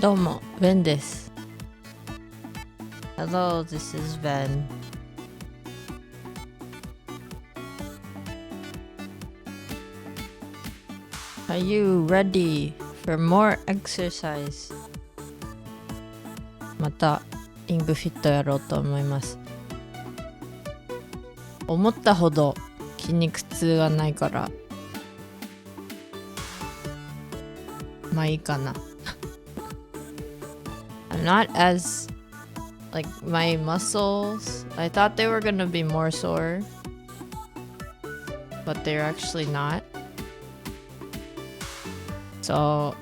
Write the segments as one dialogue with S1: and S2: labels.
S1: どうも、Ven です。Hello, this is Ven. Are you ready for more exercise? またリングフィットやろうと思います。思ったほど筋肉痛がないからまあいいかな。I'm not as like my muscles, I thought they were gonna be more sore, but they're actually not. So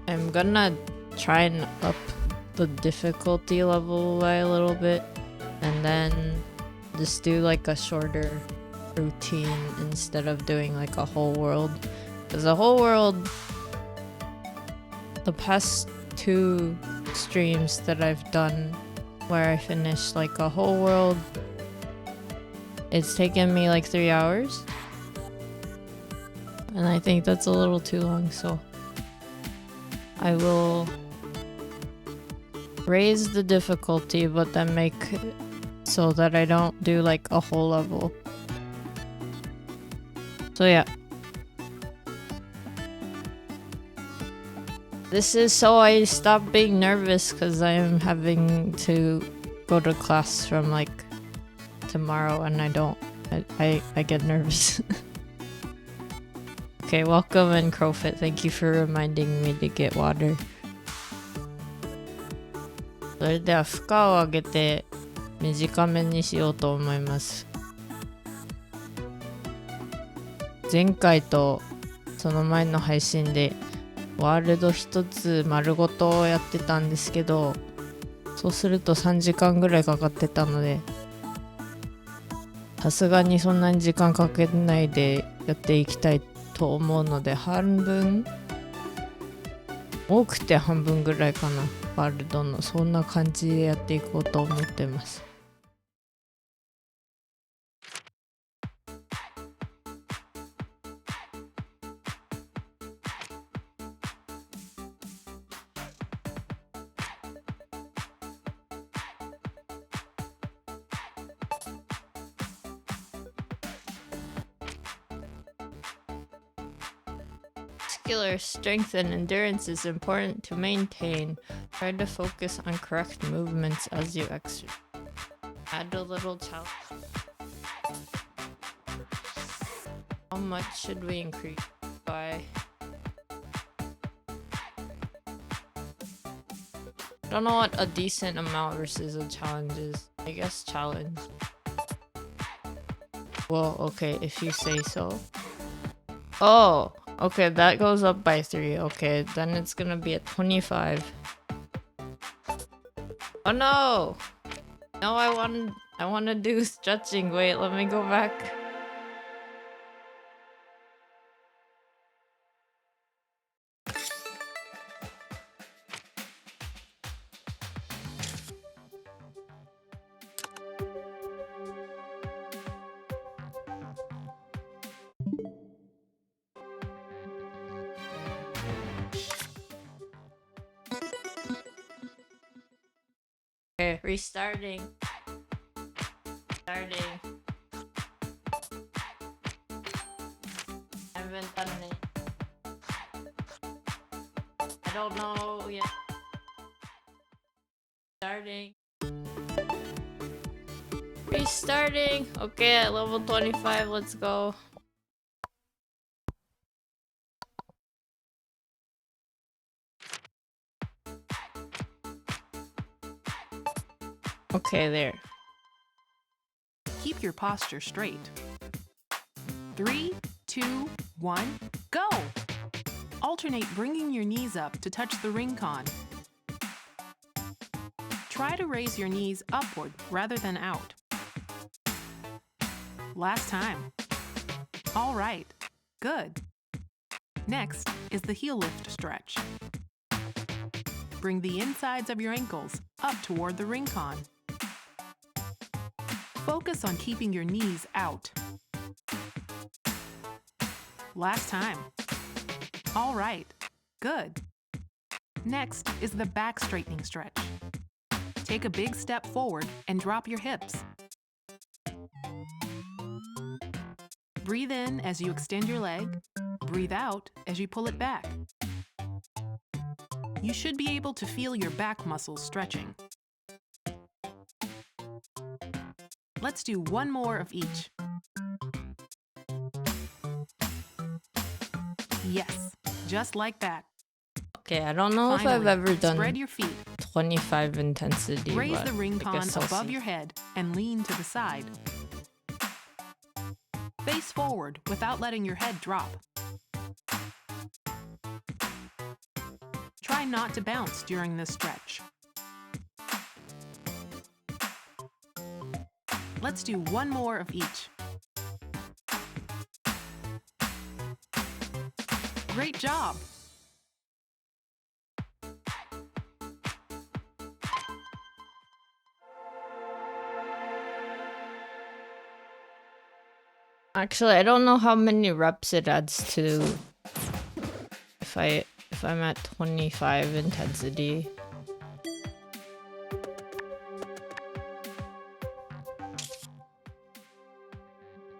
S1: I'm gonna try and up the difficulty level by a little bit and then just do like a shorter routine instead of doing like a whole world, because the whole world, the past two streams that I've done where I finished like a whole world, it's taken me like 3 hours and I think that's a little too long, so I will raise the difficulty but then make it so that I don't do like a whole level. So yeah, this is so I stop being nervous because I am having to go to class from like tomorrow and I get nervous. Okay, welcome and Crowfit. Thank you for reminding me to get water. それでは負荷を上げて短めにしようと思います。前回とその前の配信でワールド一つ丸ごとやってたんですけど、そうすると3時間ぐらいかかってたので、さすがにそんなに時間かけないでやっていきたいと思うので、半分、多くて半分ぐらいかな、ワールドのそんな感じでやっていこうと思ってます。Muscular strength and endurance is important to maintain. Try to focus on correct movements as you exercise. Add a little challenge. How much should we increase by? I don't know what a decent amount versus a challenge is. I guess challenge. Well, okay, if you say so. Oh, okay, that goes up by 3. Okay, then it's gonna be at 25. Oh no! No, I want to do stretching. Wait, let me go back. Okay, restarting. Starting. I haven't done it. I don't know yet. Starting. Restarting. Okay, at level 25, let's go. Okay, there.
S2: Keep your posture straight. 3, 2, 1, go! Alternate bringing your knees up to touch the ring con. Try to raise your knees upward rather than out. Last time. All right, good. Next is the heel lift stretch. Bring the insides of your ankles up toward the ring con. Focus on keeping your knees out. Last time. All right, good. Next is the back straightening stretch. Take a big step forward and drop your hips. Breathe in as you extend your leg. Breathe out as you pull it back. You should be able to feel your back muscles stretching. Let's do one more of each. Yes, just like that.
S1: Okay, I don't know if I've ever done
S2: spread your feet.
S1: 25 intensity.
S2: Raise the ring con above
S1: see.
S2: your head and lean to the side. Face forward without letting your head drop. Try not to bounce during this stretch. Let's do one more of each. Great job!
S1: Actually, I don't know how many reps it adds to if I'm at 25 intensity.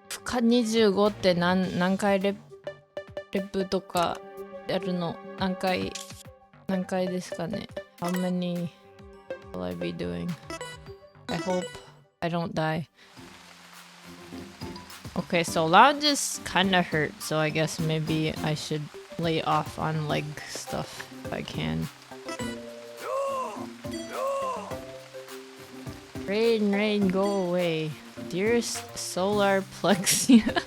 S1: Fuka 25って何回レプとかやるの？何回ですかね？ How many will I be doing? I hope I don't die. Okay, so lounges kinda hurt, so I guess maybe I should lay off on leg stuff if I can. Rain, go away. Dearest solar plexia,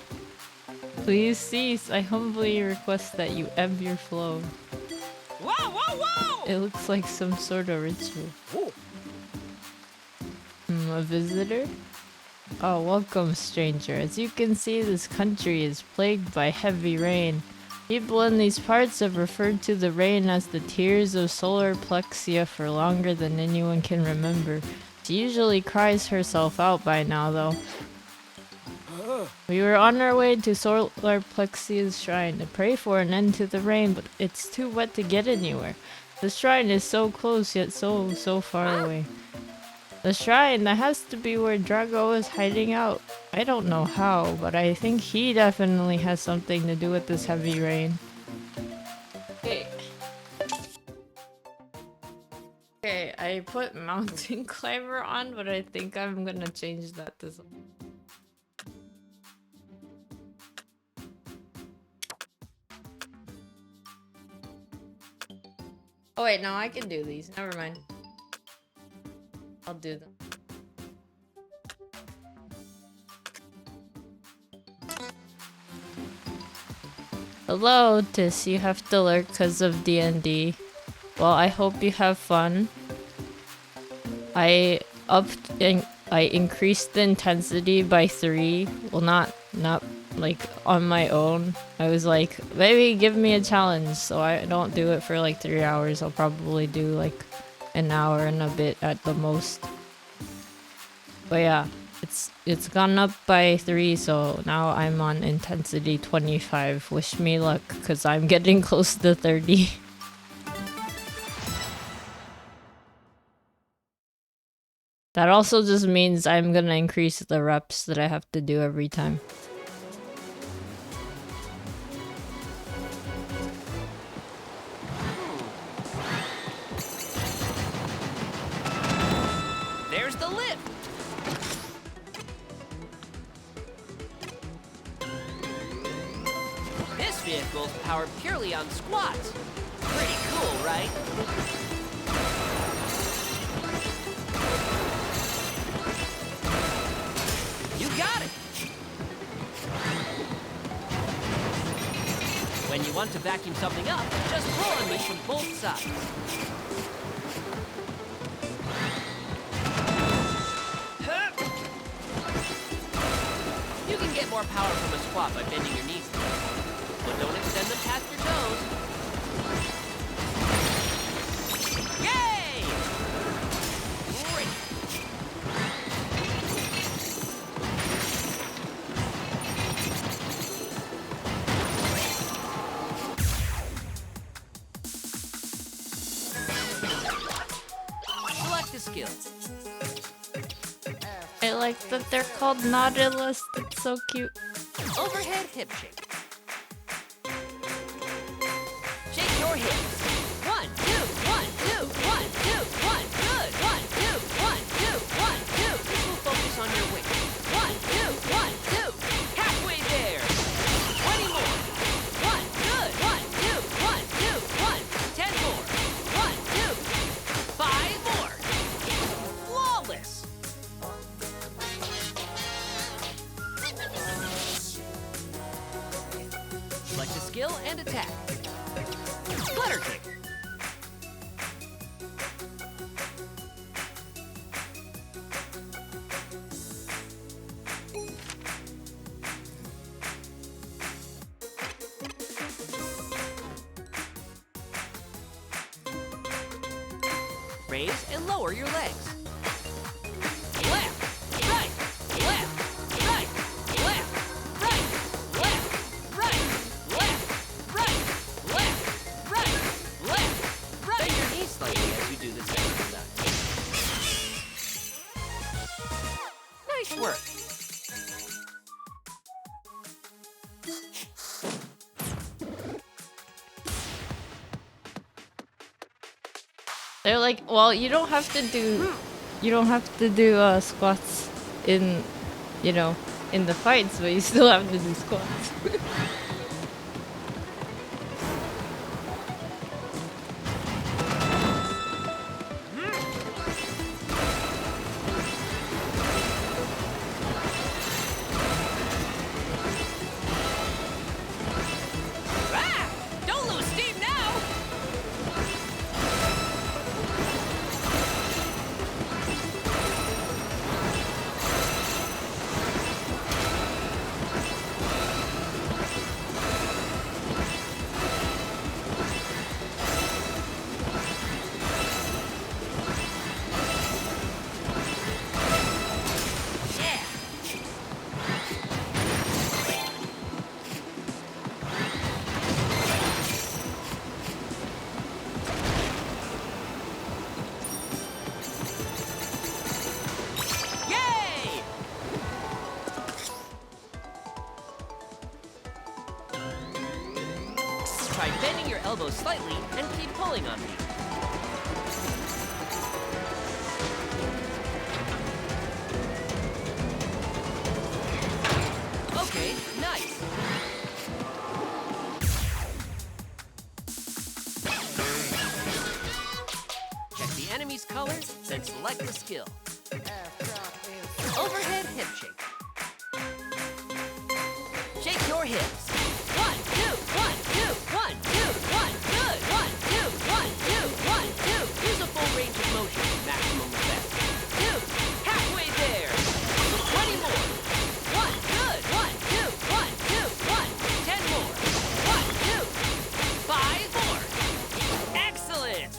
S1: please cease. I humbly request that you ebb your flow. Whoa! It looks like some sort of ritual. A visitor? Oh, welcome, stranger. As you can see, this country is plagued by heavy rain. People in these parts have referred to the rain as the tears of solar plexia for longer than anyone can remember. She usually cries herself out by now, though. We were on our way to solar plexia's shrine to pray for an end to the rain, but it's too wet to get anywhere. The shrine is so close, yet so far away. The shrine, that has to be where Drago is hiding out. I don't know how, but I think he definitely has something to do with this heavy rain. Okay, I put mountain climber on, but I think I'm gonna change that to something. Oh wait, no, I can do these. Never mind. I'll do them. Hello, Tis. You have to lurk because of D&D. Well, I hope you have fun. I increased the intensity by 3. Well, not like on my own. I was like, maybe give me a challenge, so I don't do it for like 3 hours. I'll probably do like an hour and a bit at the most. But yeah, it's gone up by 3, so now I'm on intensity 25. Wish me luck, because I'm getting close to 30. That also just means I'm gonna increase the reps that I have to do every time.
S3: There's the lift! This vehicle's powered purely on squats. Pretty cool, right? You got it! When you want to vacuum something up, just pull on me from both sides. You can get more power from a squat by bending your knees, but don't extend them past your toes. Yay! Great! skill.
S1: I like that they're called Nautilus. It's so cute.
S3: Overhead hip shake. Shake your hips. 1, 2, 1, 2, 1, 2, 1. Good. 1, 2, 1, 2, 1, 2. This will focus on your weight. 1, 2, 1, 2. Halfway there. 20 more. 1, good. 1, 2, 1, 2, 1. 10 more. 1, 2, 5 more. Flawless. Select a skill and attack. Flutter kick. Raise and lower your legs. Left, right, left, right, left, right, left, right, left, right, left, right, left, right. Bend your knees slightly as you do this exercise. Nice work.
S1: They're like, well, you don't have to do squats in, in the fights, but you still have to do squats.
S3: Ah! Don't lose steam now! Yeah! Yay! Try bending your elbows slightly and keep pulling on me. Okay, nice. Check the enemy's color, then select the skill. Overhead hip shake. Shake your hips. 1, 2, 1, 2, 1, 2, 1. Good. 1, 2, 1, 2, 1, 2. Use a full range of motion for maximum effect. 2. Halfway there. 20 more. 1. Good. 1, 2, 1, 2, 1. 10 more. 1, 2, 5 more. Excellent.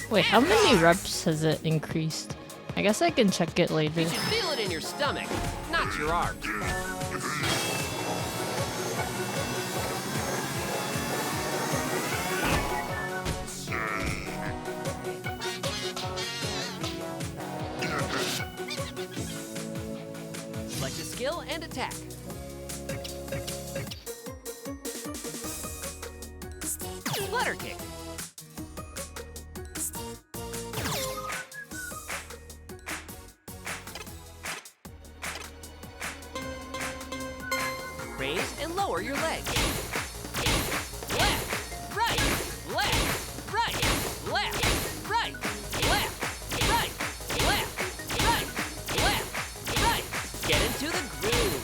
S1: Wait, how many reps has it increased? I guess I can check it later.
S3: You should feel it in your stomach, not your arms. Select a skill and attack. Flutter kick. Raise and lower your legs. Left, right, left, right, left, right, left, right, left, right, left, right. Get into the groove.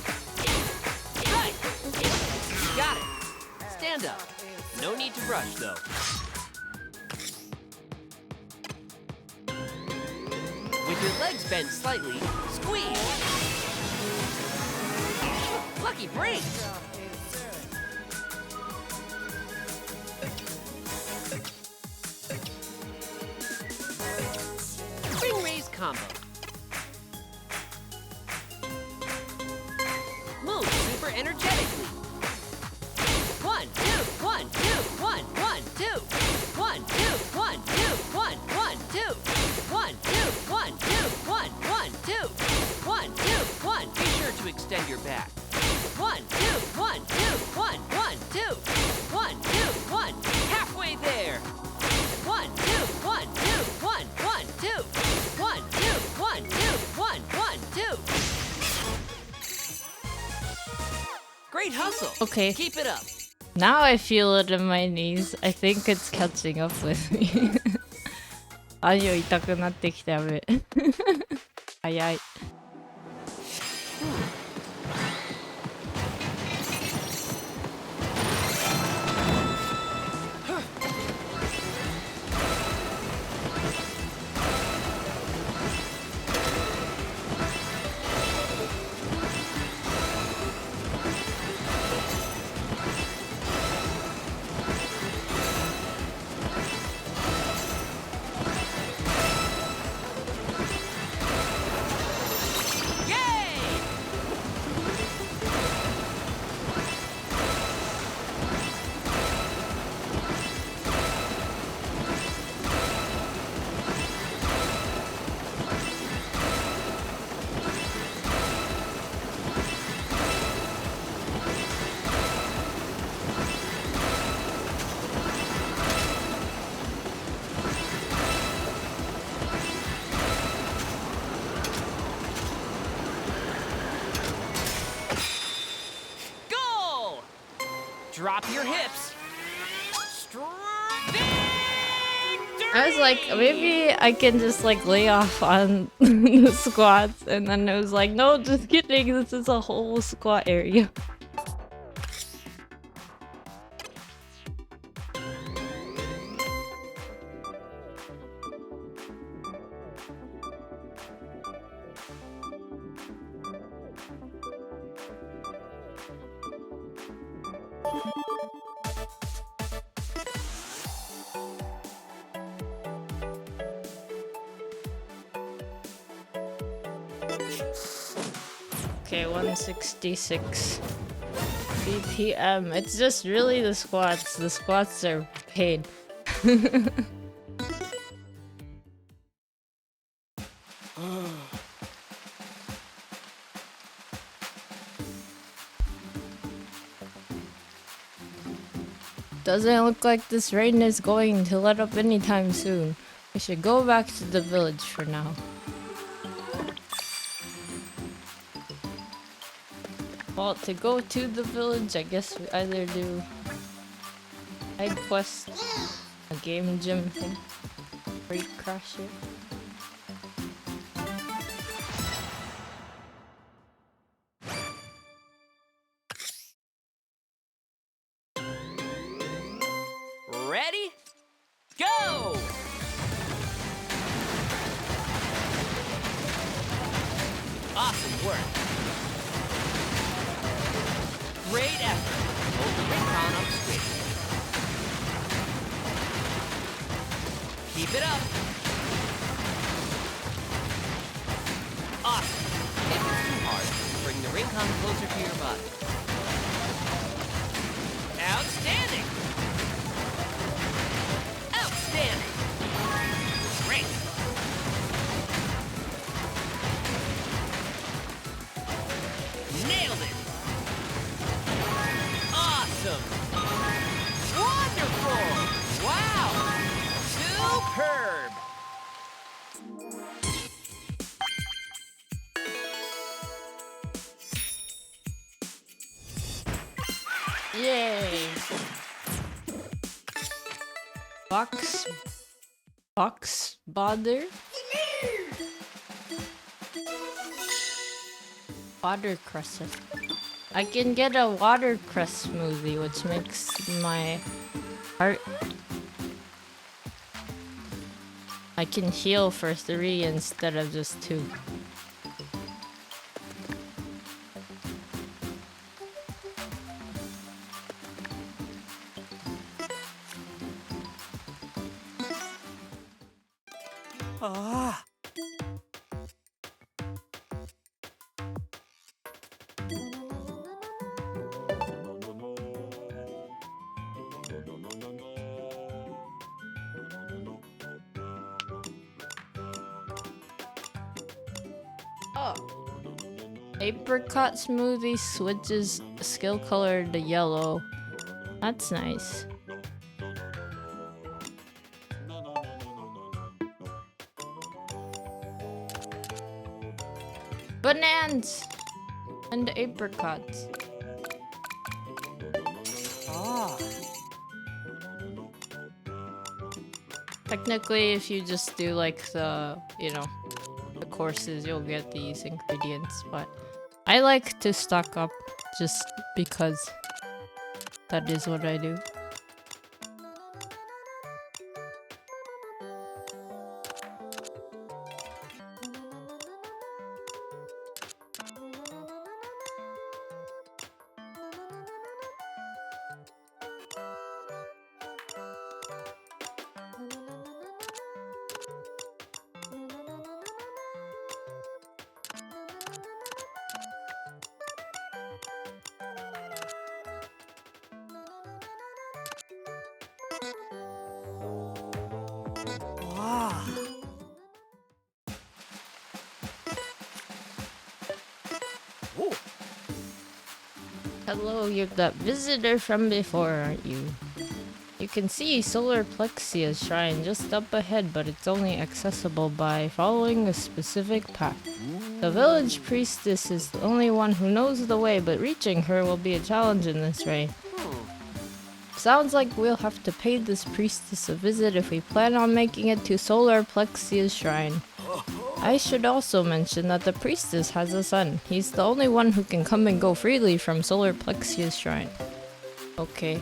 S3: Right. Got it. Stand up. No need to rush, though. With your legs bent slightly, squeeze. Lucky break! Spring raise combo. Move super energetically. 1, 2, 1, 2, 1, 1, 2. 1, 2, 1, 2, 1, 1, 2. 1, 2, 1, 2.
S1: Okay.
S3: Keep it up.
S1: Now I feel it in my knees. I think it's catching up with me. あよ痛くなってきたやべ。早い。
S3: Drop your hips.
S1: I was like, maybe I can just like lay off on the squats, and then I was like, no, just kidding. This is a whole squat area. Okay, 166 BPM. It's just really the squats. The squats are pain. Doesn't look like this rain is going to let up anytime soon. We should go back to the village for now. Well, to go to the village, I guess we either do side quest, a game gym thing, Freight Crasher.
S3: Ready? Go! Awesome work. Great effort. Hold the recon up straight. Keep it up. Awesome. If it's too hard, bring the recon closer to your body. Outstanding. Outstanding. Great. Nailed it. Awesome! Wonderful! Wow! Superb!
S1: Yay! Box bother? Watercress. I can get a watercress smoothie, which makes my heart... I can heal for 3 instead of just 2.
S3: Ah!
S1: Oh. Apricot smoothie switches skill color to yellow. That's nice. Bananas and apricots. Technically, if you just do like the, the courses, you'll get these ingredients, but I like to stock up just because that is what I do. Hello, you're that visitor from before, aren't you? You can see Solar Plexia's shrine just up ahead, but it's only accessible by following a specific path. The village priestess is the only one who knows the way, but reaching her will be a challenge in this rain. Sounds like we'll have to pay this priestess a visit if we plan on making it to Solar Plexia's shrine. I should also mention that the priestess has a son. He's the only one who can come and go freely from Solar Plexia's shrine. Okay.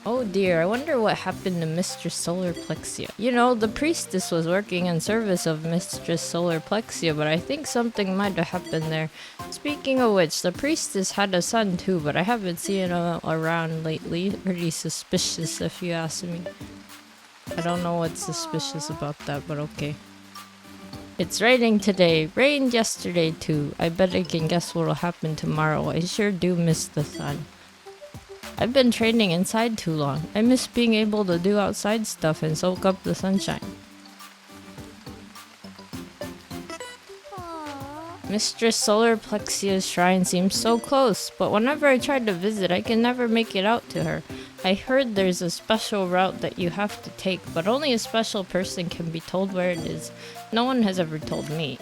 S1: Oh dear, I wonder what happened to Mistress Solar Plexia. You know, the priestess was working in service of Mistress Solar Plexia, but I think something might have happened there. Speaking of which, the priestess had a son too, but I haven't seen him around lately. Pretty suspicious if you ask me. I don't know what's suspicious about that, but okay. It's raining today. Rained yesterday too. I bet I can guess what'll happen tomorrow. I sure do miss the sun. I've been training inside too long. I miss being able to do outside stuff and soak up the sunshine. Mistress Solar Plexia's shrine seems so close, but whenever I try to visit, I can never make it out to her. I heard there's a special route that you have to take, but only a special person can be told where it is. No one has ever told me.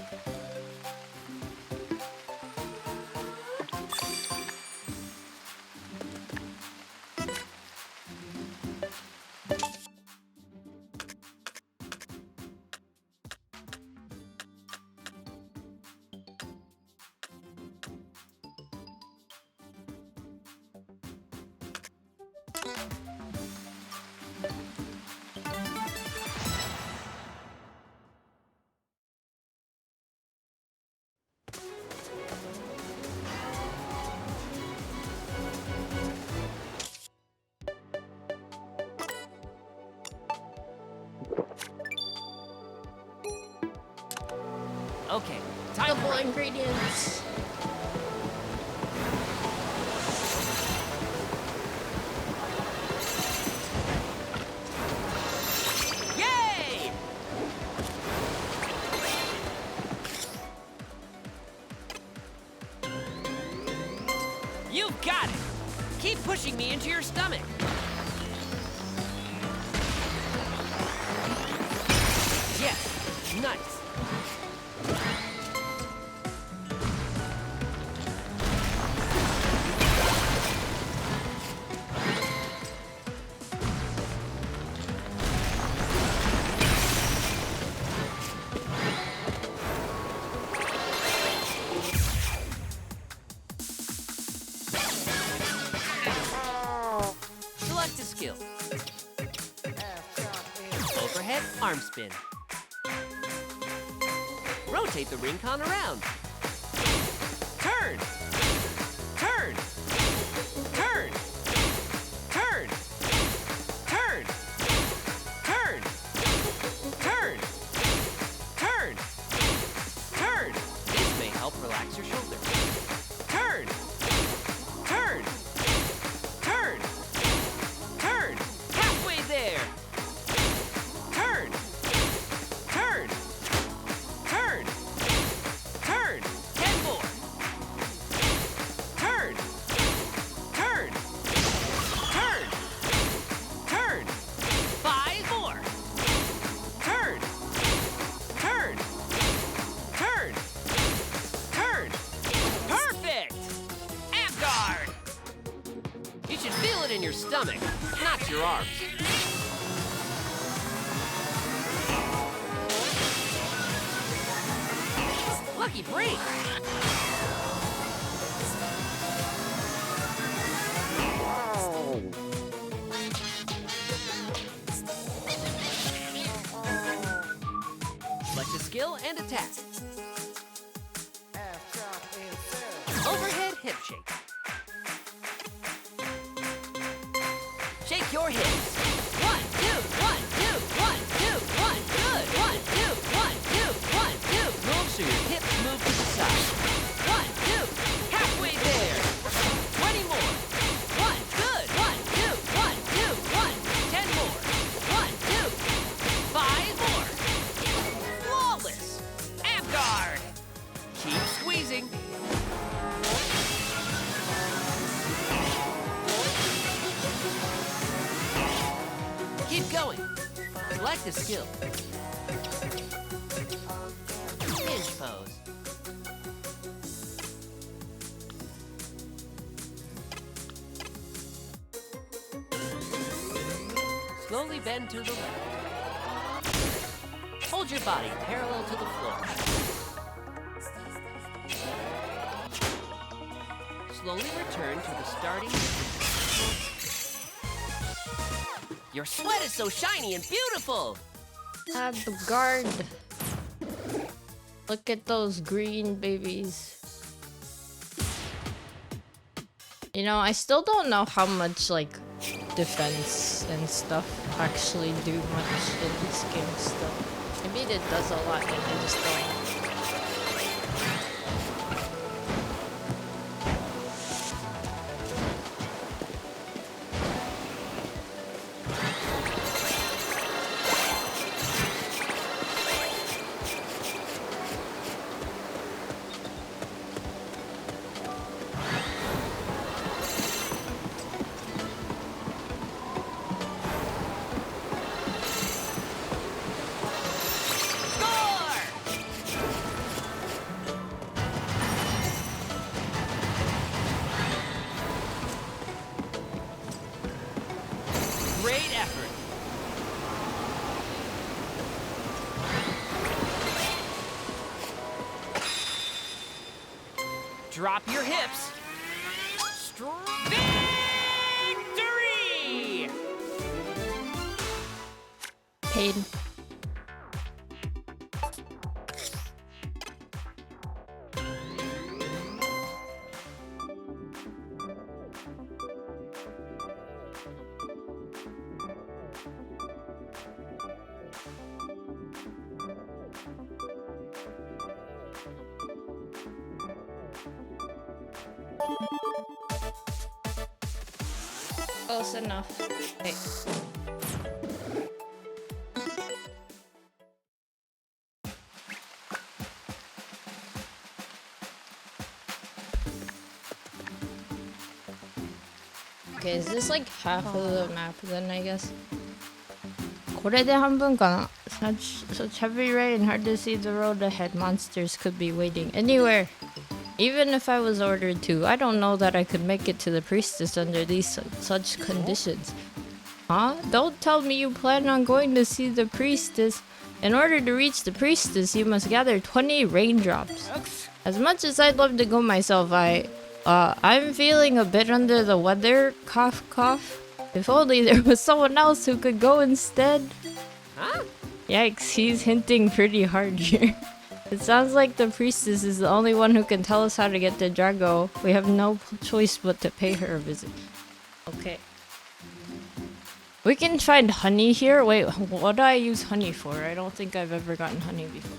S3: Okay, time for
S1: ingredients.
S3: Yay! You've got it! Keep pushing me into your stomach. Yes, nice. Select a skill. Overhead arm spin. Rotate the ring con around. Turn! Turn! Turn! Turn! Turn! Turn! Turn! Turn! Turn! This may help relax your shoulder. Turn! Turn! Turn! Turn! Halfway there! Turn! Turn! Turn! Turn! 10 more! Turn! Turn! Turn! Turn! 5 more! Turn! Turn! Turn! Turn! Perfect! Ab guard! You should feel it in your stomach, not your arms. Rookie break. Select a skill and attack. Overhead hip shake. Shake your hips. 1, 2, 1, 2, 1, 2, 1. Good. 1, 2, 1, 2, 1, 2. Move so your hips move to the side. 1, 2. Halfway there. 20 more. 1. Good. 1, 2, 1, 2, 1. 10 more. 1, 2. 5 more. Flawless. Ab guard. Keep squeezing. Keep going. Select a skill. Hinge pose. Slowly bend to the left. Hold your body parallel to the floor. Slowly return to the starting. Your sweat is so shiny and beautiful!
S1: Add the guard. Look at those green babies. You know, I still don't know how much, like, defense and stuff actually do much in this game still. Maybe it does a lot and I just don't.
S3: Great effort. Drop your hips. Victory!
S1: Pain. Close enough. Hey. Okay, is this like half of the map then, I guess? これで半分かな? Such heavy rain, hard to see the road ahead. Monsters could be waiting anywhere. Even if I was ordered to, I don't know that I could make it to the priestess under these such conditions. Huh? Don't tell me you plan on going to see the priestess. In order to reach the priestess, you must gather 20 raindrops. As much as I'd love to go myself, I'm feeling a bit under the weather. Cough, cough. If only there was someone else who could go instead.
S3: Huh?
S1: Yikes, he's hinting pretty hard here. It sounds like the priestess is the only one who can tell us how to get to Drago. We have no choice but to pay her a visit. Okay. We can find honey here. Wait, what do I use honey for? I don't think I've ever gotten honey before.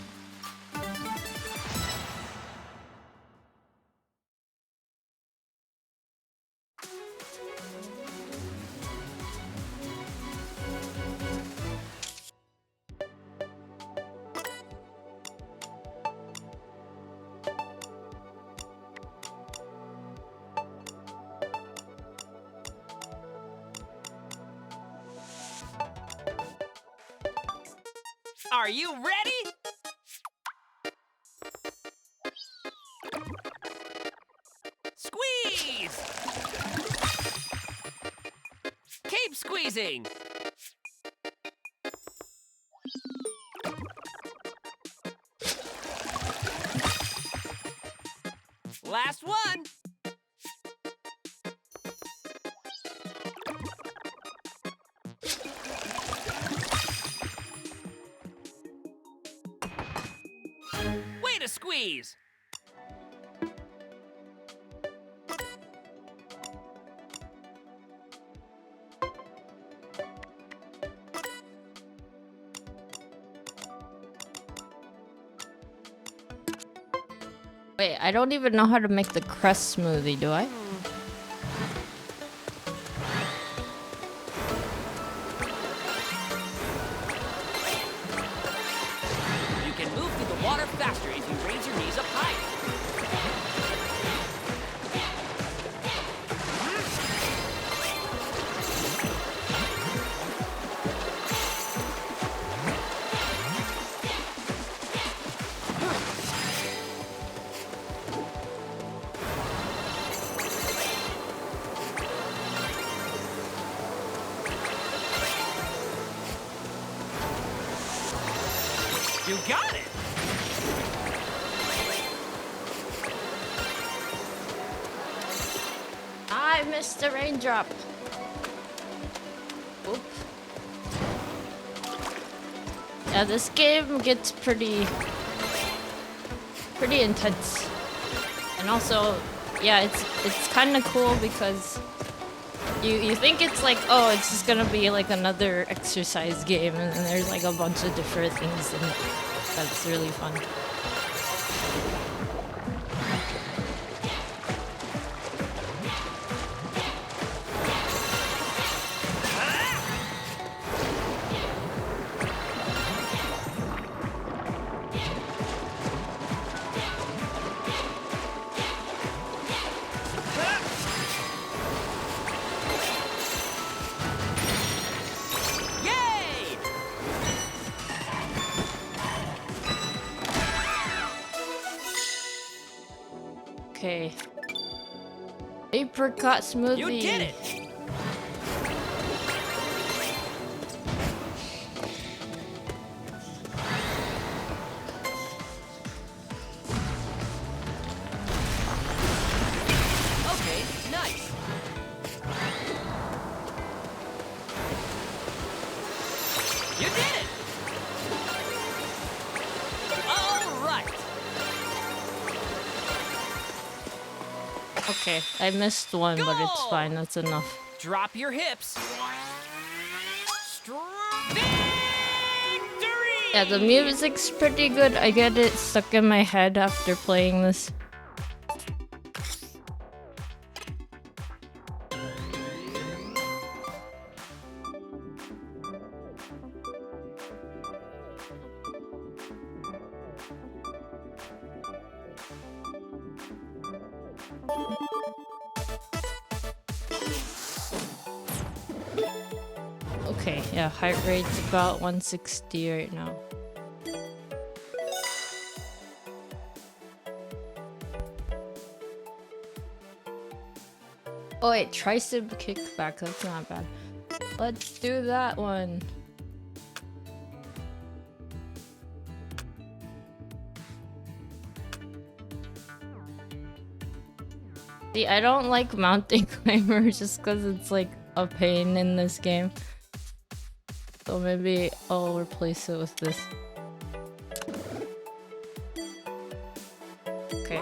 S3: Are you ready? Squeeze! Keep squeezing! squeeze.
S1: Wait, I don't even know how to make the crust smoothie, do I?
S3: You can move through the water faster if you raise your knees up high. You got it!
S1: I missed the raindrop. Oop. Yeah, this game gets pretty intense. And also, yeah, it's kind of cool because you think it's like, oh, it's just gonna be like another exercise game, and then there's like a bunch of different things in it. That's really fun.
S3: Yay!
S1: Okay. Apricot smoothie.
S3: You did it! Okay, nice. You did it! All right.
S1: Okay, I missed one, but it's
S3: Go!
S1: fine. That's enough.
S3: Drop your hips. Victory!
S1: Yeah, the music's pretty good. I get it stuck in my head after playing this. Okay, yeah, heart rate's about 160 right now. Oh wait, tricep kickback, that's not bad. Let's do that one. See, I don't like mountain climbers just because it's like a pain in this game. So maybe I'll replace it with this. Okay.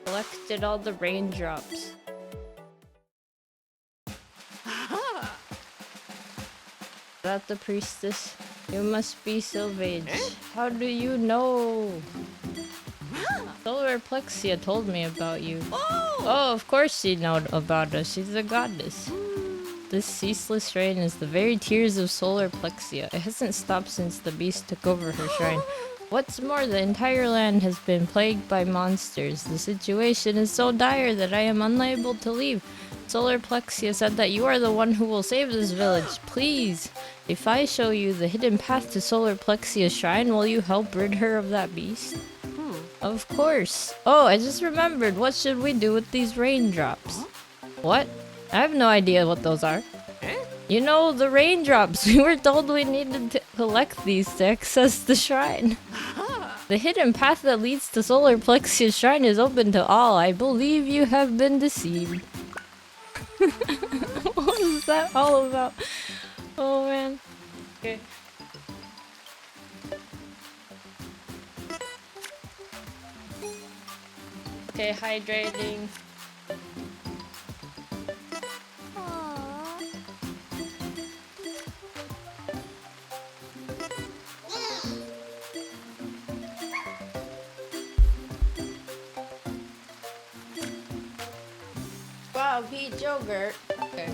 S1: Collected all the raindrops. Is that the priestess? You must be Sylvage. How do you know? Solar Plexia told me about you. Oh, of course she knows about us. She's a goddess. This ceaseless rain is the very tears of Solar Plexia. It hasn't stopped since the beast took over her shrine. What's more, the entire land has been plagued by monsters. The situation is so dire that I am unable to leave. Solar Plexia said that you are the one who will save this village. Please, if I show you the hidden path to Solar Plexia's shrine, will you help rid her of that beast? Of course. Oh, I just remembered. What should we do with these raindrops? What? I have no idea what those are. You know, the raindrops. We were told we needed to collect these to access the shrine. The hidden path that leads to Solar Plexia's shrine is open to all. I believe you have been deceived. What is that all about? Oh man. Okay. Okay, hydrating. Wow, peach yogurt. Okay.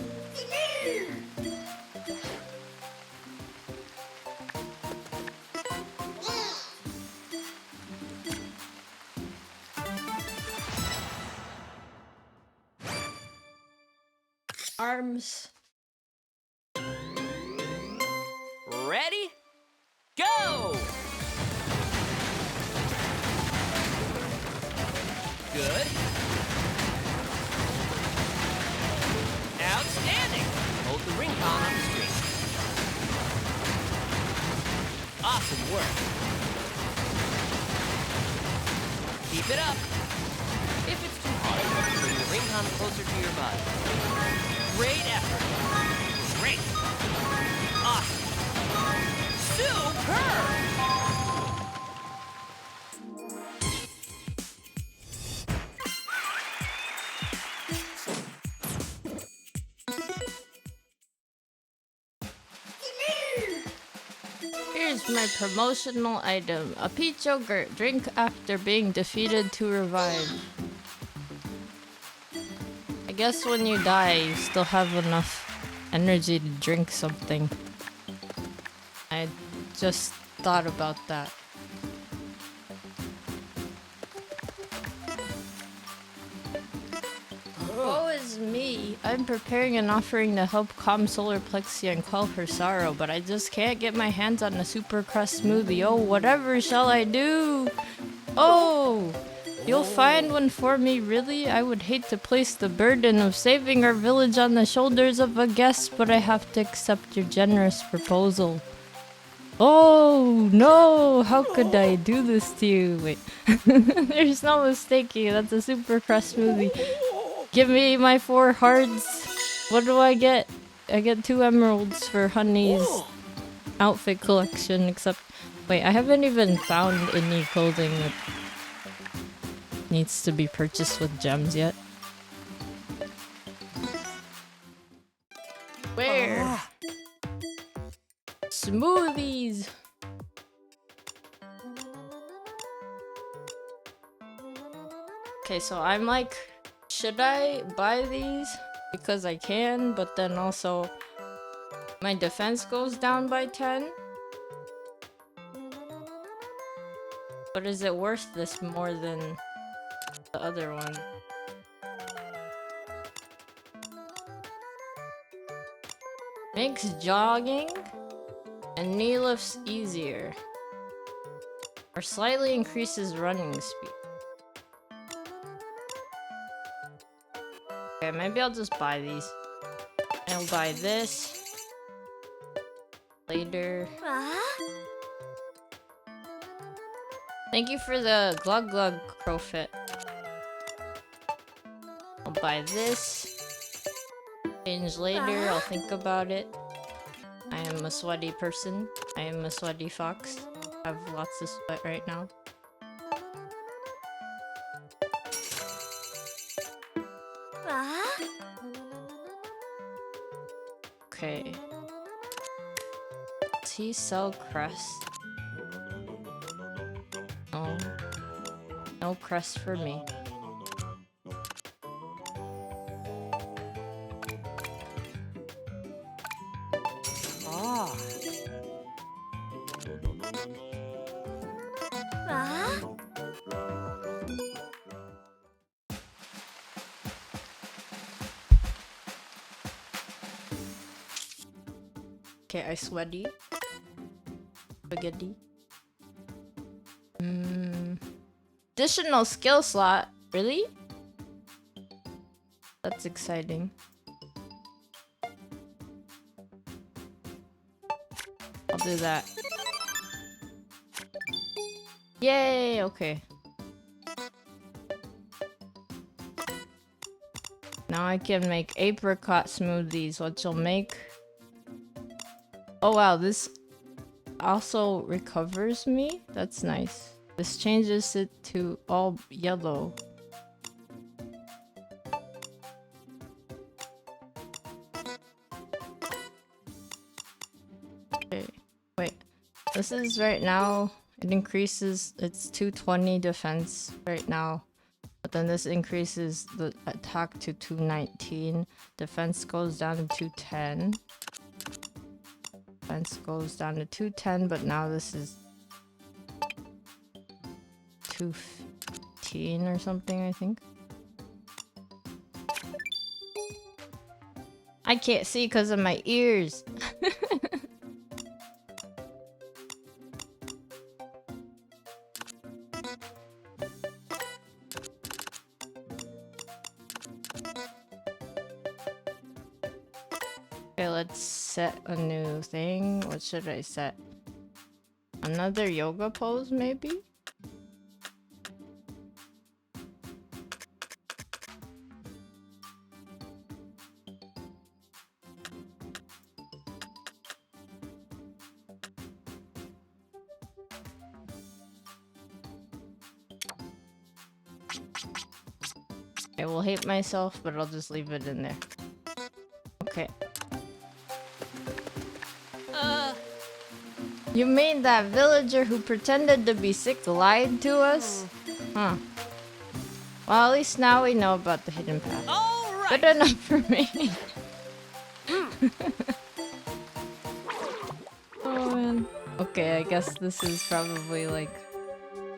S1: Arms.
S3: Ready? Go! Good. Outstanding! Hold the ring con on the screen. Awesome work. Keep it up. If it's too hard, bring the ring con closer to your body. Great effort. Great. Awesome. Superb!
S1: Here's my promotional item. A peach yogurt. Drink after being defeated to revive. I guess when you die, you still have enough energy to drink something. I just thought about that. Woe is me. I'm preparing an offering to help calm solar plexia and quell her sorrow, but I just can't get my hands on a super crust smoothie. Oh, whatever shall I do? Oh, you'll find one for me, really? I would hate to place the burden of saving our village on the shoulders of a guest, but I have to accept your generous proposal. Oh, no! How could I do this to you? Wait. There's no mistaking. That's a super crust smoothie. Give me my 4 hearts. What do I get? I get 2 emeralds for Honey's outfit collection, except... Wait, I haven't even found any clothing that needs to be purchased with gems yet. Where? Smoothies! Okay, so I'm like... Should I buy these? Because I can, but then also... My defense goes down by 10? But is it worth this more than the other one? Makes jogging and knee lifts easier. Or slightly increases running speed. Okay, maybe I'll just buy these. I'll buy this later. Thank you for the Glug Glug Crowfit. I'll buy this. Change later, I'll think about it. I am a sweaty person. I am a sweaty fox. I have lots of sweat right now. Okay. Does he sell crest? No. No crest for me. Ah. Okay, I sweaty. Spaghetti. Additional skill slot? Really? That's exciting. I'll do that. Yay, okay. Now I can make apricot smoothies, which will make... Oh wow, this also recovers me? That's nice. This changes it to all yellow. Okay, wait. This is right now. It increases. It's 220 defense right now. But then this increases the attack to 219. Defense goes down to 210. Defense goes down to 210, but now this is 215 or something, I think. I can't see because of my ears. Okay, let's set a new thing. What should I set? Another yoga pose, maybe? I will hate myself, but I'll just leave it in there. Okay. You mean that villager who pretended to be sick lied to us? Huh. Well, at least now we know about the hidden path.
S3: All right.
S1: Good enough for me. Oh man. Okay, I guess this is probably like...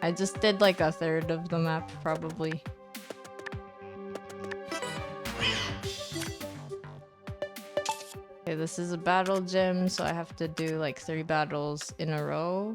S1: I just did like a third of the map, probably. Okay, this is a battle gym, so I have to do like 3 battles in a row.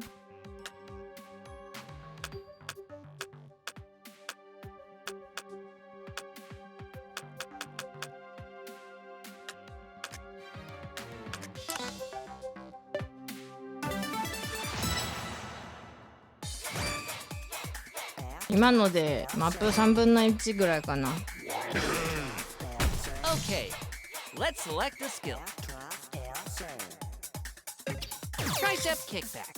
S1: 今のでマップ3分の1ぐらいかな。
S3: Okay, let's select a skill. Tricep kickback.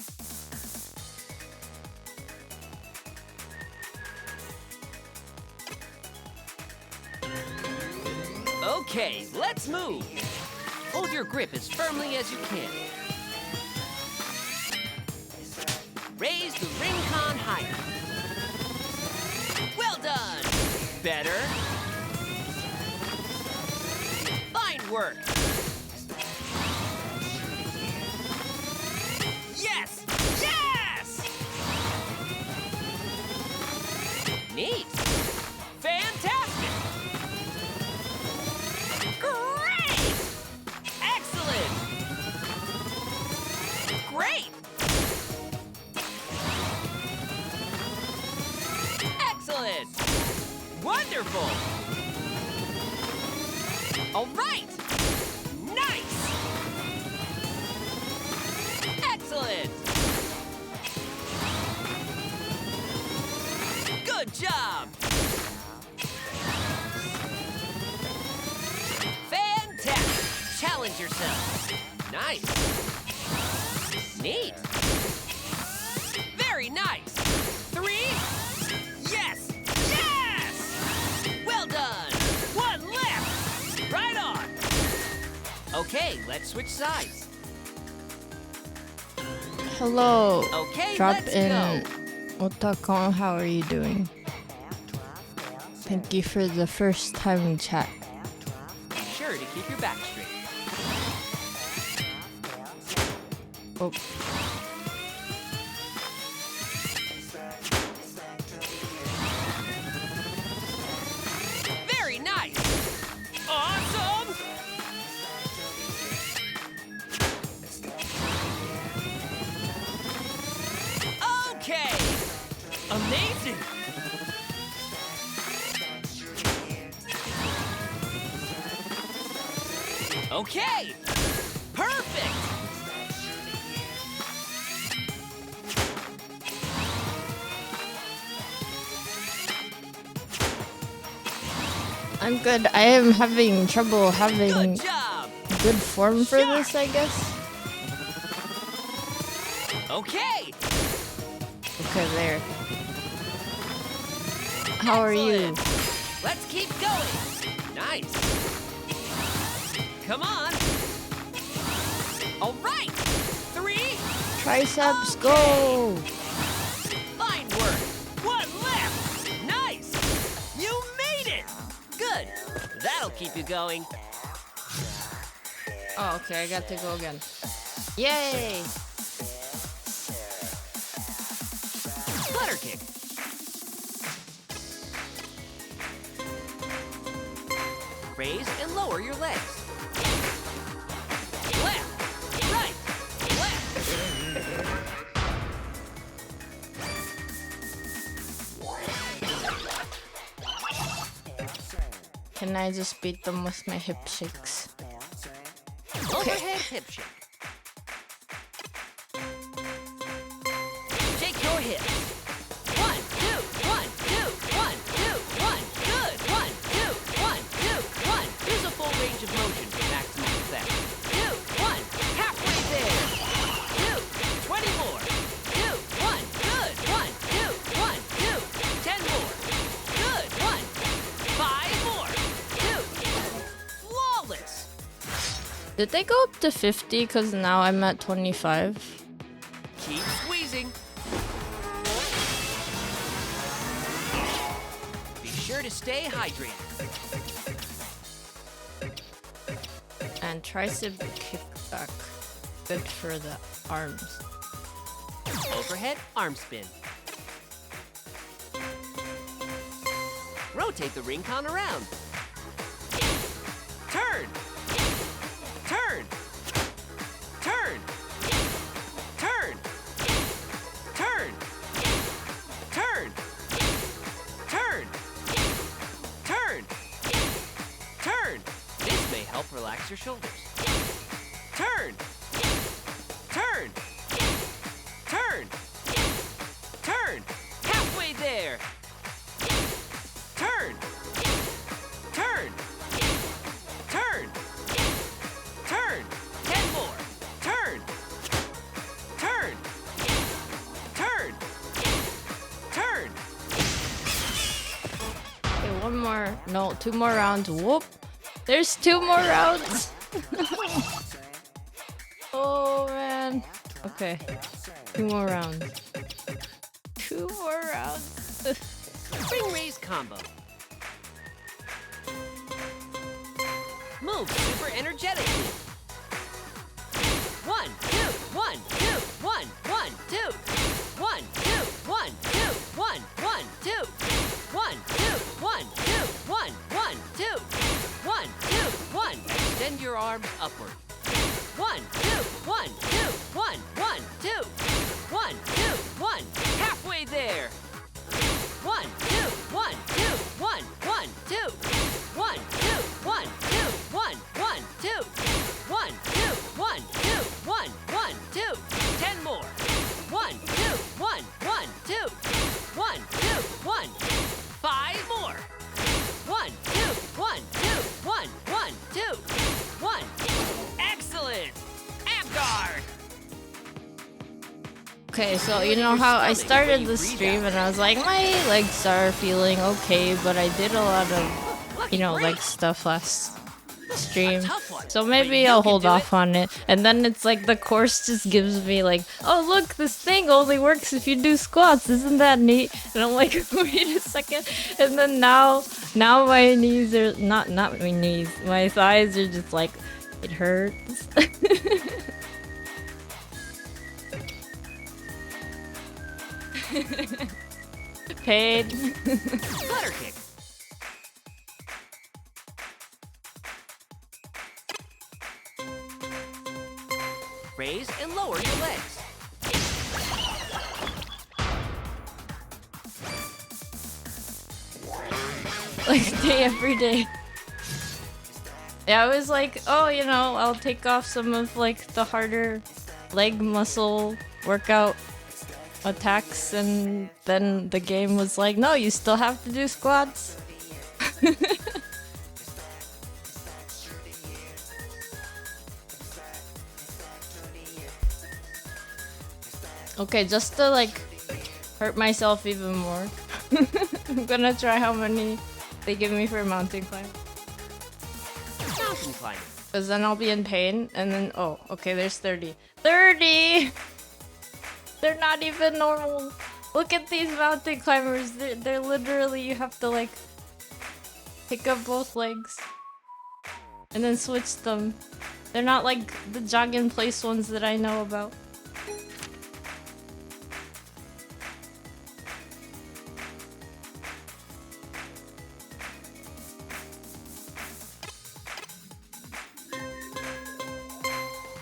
S3: Okay, let's move. Hold your grip as firmly as you can. Raise the ring con higher. Well done. Better. Fine work. Yes! Yes! Neat. Fantastic. Great! Excellent. Great. Excellent. Wonderful. All right. Nice. Excellent. Good job. Fantastic. Challenge yourself. Nice. Neat. Very nice. 3. Yes. Yes. Well done. 1 left. Right on. Okay, let's switch sides.
S1: Hello.
S3: Okay,
S1: Drop
S3: let's
S1: in
S3: go.
S1: Otakon, how are you doing? Thank you for the first time chat.
S3: Be sure to keep your back straight.
S1: Oh.
S3: Very nice. Awesome. Okay. Amazing. Okay. Perfect.
S1: I'm good. I am having trouble having
S3: Good job.
S1: good form for this, I guess.
S3: Okay.
S1: Okay, there. How are you?
S3: Excellent. Let's keep going. Nice. Come on. All right.
S1: triceps, go!
S3: Fine work. One left. Nice. You made it. Good. That'll keep you going.
S1: Oh, okay, I got to go again. Yay!
S3: Flutter kick. Raise and lower your legs. Left, right, left.
S1: Can I just beat them with my hip shakes?
S3: Overhead hip shake. Shake your hips. 1, 2, 1, 2, 1, 2, 1. Good. 1, 2, 1, 2, 1. Use a full range of motion for maximum effect. 2, 1. Halfway there. 2, 20 more. 2, 1. Good. 1, 2, 1, 2. 10 more. Good. 1. 5 more. 2. Flawless.
S1: Did they go up to 50? Because now I'm at 25.
S3: Keep squeezing. Be sure to stay hydrated.
S1: And tricep kickback. Good for the arms.
S3: Overhead arm spin. Rotate the ring con around. Turn. Turn. Turn. Turn. Turn. Turn. Turn. Turn. Turn. This may help relax your shoulders. Turn. Turn. Turn. Turn. Halfway there. Turn. Turn. Turn. Turn. 10 more. Turn. Turn. Turn. Turn.
S1: Okay, one more. No, 2 more rounds. Whoop. There's 2 more rounds. Oh, man. Okay. 2 more rounds. 2 more rounds.
S3: Spring raise combo. Move super energetically. 1, 2, 1, 2, 1, 1, 2. 1, 2, 1, 2, 1, 1, 2. 1, 2, 1, 2, 1, 1, 2. 1, 2, 1. Extend your arms upward. 1, 2, 1, 2, 1, 1, 2. 1, 2, 1. Halfway there. 1, 2, 1, 2, 1, 1, 2. 1, 2, 1, 2, 1, 1, 2. 1, 2, 1, 2, 1, 1, 2. 10 more. 1, 2, 1, 1, 2. 1, 2, 1. 5 more. 1, 2, 1, 2, 1, 1, 2. 1. Excellent. Ab guard.
S1: Okay, so you know how I started the stream and I was like, my legs are feeling okay, but I did a lot of, you know, leg stuff last stream. So maybe I'll hold off on it. And then it's like the course just gives me like, oh look, this thing only works if you do squats. Isn't that neat? And I'm like, wait a second. And then now my knees are not my knees. My thighs are just like, it hurts. Paid.
S3: Flutter kick. Raise and lower your legs.
S1: Like day every day. Yeah, I was like, oh, you know, I'll take off some of like the harder leg muscle workout attacks, and then the game was like, no, you still have to do squats. Okay, just to like hurt myself even more, I'm gonna try how many they give me for mountain climb.
S3: Mountain climbing.
S1: Because then I'll be in pain, and then, oh, okay, there's 30. 30! They're not even normal. Look at these mountain climbers. They're literally, you have to like pick up both legs and then switch them. They're not like the jog in place ones that I know about.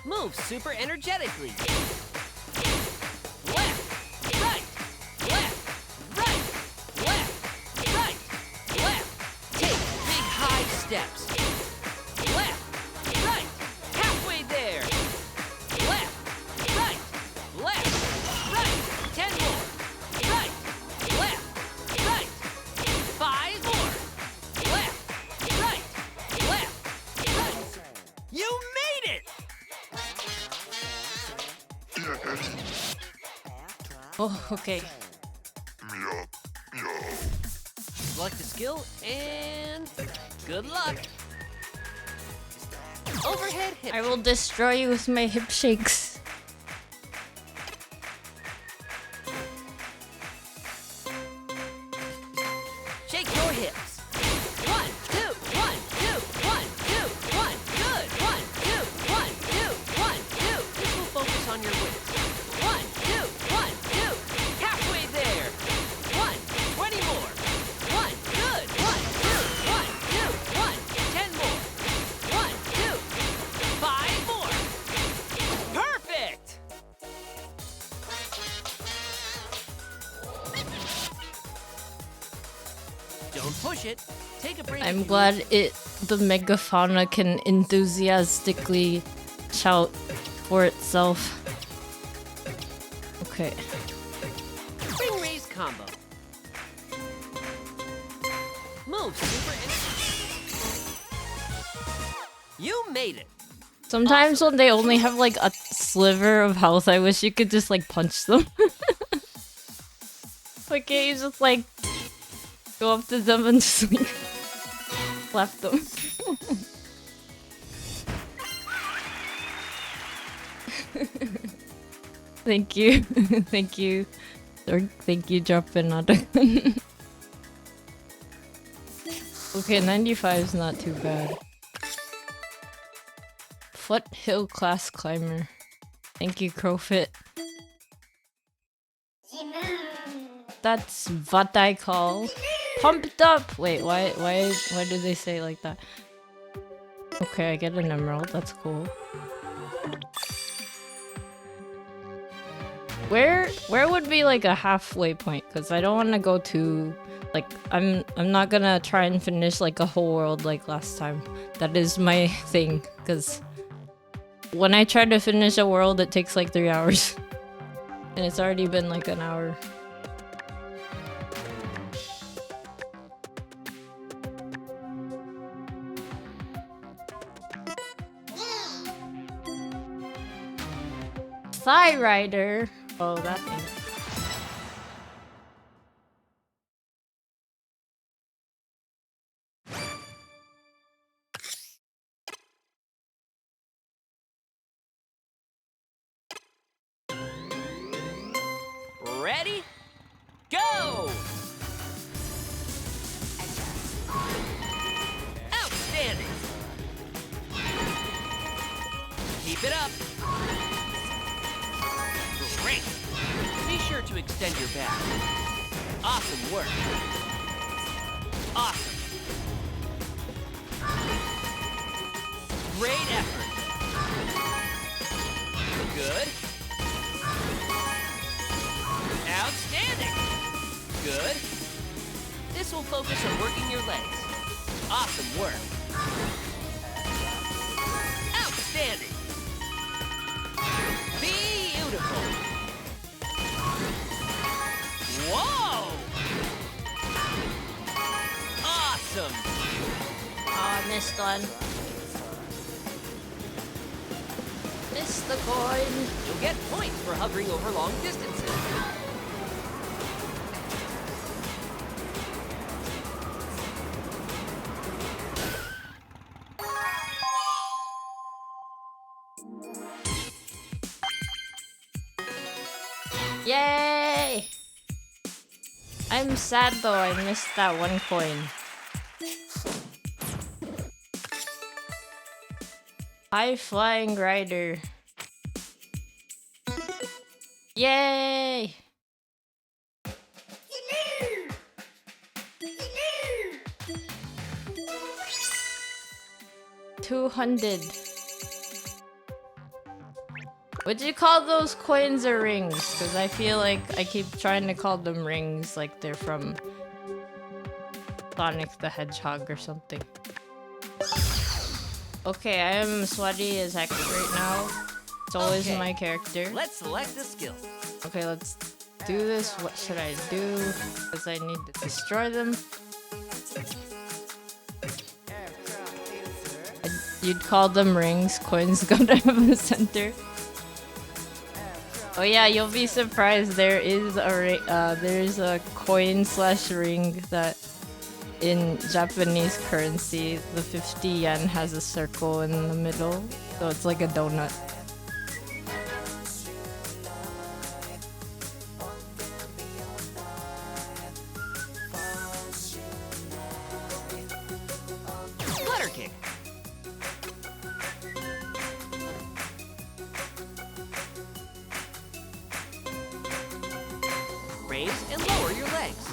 S3: Move super energetically. Left, right, left, right, left, right, left. Take big high steps. Left, right, halfway there. Left, right, left, right. 10 more. Right, left, right. 5 more. Left, right, left, right. You made it!
S1: Oh, okay.
S3: Select a skill and good luck. Overhead hip.
S1: I will destroy you with my hip shakes.
S3: Shake your hips. 1, 2, 1, 2, 1, 2, 1. Good. 1, 2, 1, 2, 1, 2. This will focus on your weight. 1, 2, 1, 2. Halfway there. 1, 20 more. 1, good. 1, 2, 1, 2, 1. 10 more. 1, 2, 5 more. Perfect. Don't push it. Take a break.
S1: I'm glad the megafauna can enthusiastically shout for itself. Okay.
S3: Spring raise combo. Move super energy. You made it.
S1: Sometimes when they only have like a sliver of health, I wish you could just like punch them. Why can't you just like go up to them and just like slap them? Thank you. Thank you. Or thank you, drop another. Okay, 95 is not too bad. Foothill class climber. Thank you, Crowfit. That's what I call pumped up. Wait, why did they say it like that? Okay, I get an emerald. That's cool. Where would be like a halfway point? Because I don't want to go too like I'm not gonna try and finish like a whole world like last time. That is my thing. Because when I try to finish a world, it takes like 3 hours, and it's already been like an hour. Thigh Rider. Oh, that thing.
S3: Ready? Go! Outstanding! Keep it up. Great. Be sure to extend your back. Awesome work. Awesome. Great effort. Good. Outstanding. Good. This will focus on working your legs. Awesome work. Outstanding. Beautiful. Whoa! Awesome.
S1: Oh, I missed one. Missed the coin.
S3: You'll get points for hovering over long distances.
S1: Yay! I'm sad though, I missed that one coin. High flying rider. Yay! $200. Would you call those coins or rings? Because I feel like I keep trying to call them rings, like they're from Sonic the Hedgehog or something. Okay, I am sweaty as heck right now. It's always my character.
S3: Let's select the skill.
S1: Okay, let's do this. What should I do? Because I need to destroy them. You'd call them rings. Coins gotta have a center. Oh yeah, you'll be surprised. There is a there's a coin / ring that in Japanese currency, the 50 yen has a circle in the middle, so it's like a donut.
S3: Flutter kick. Raise and lower your legs.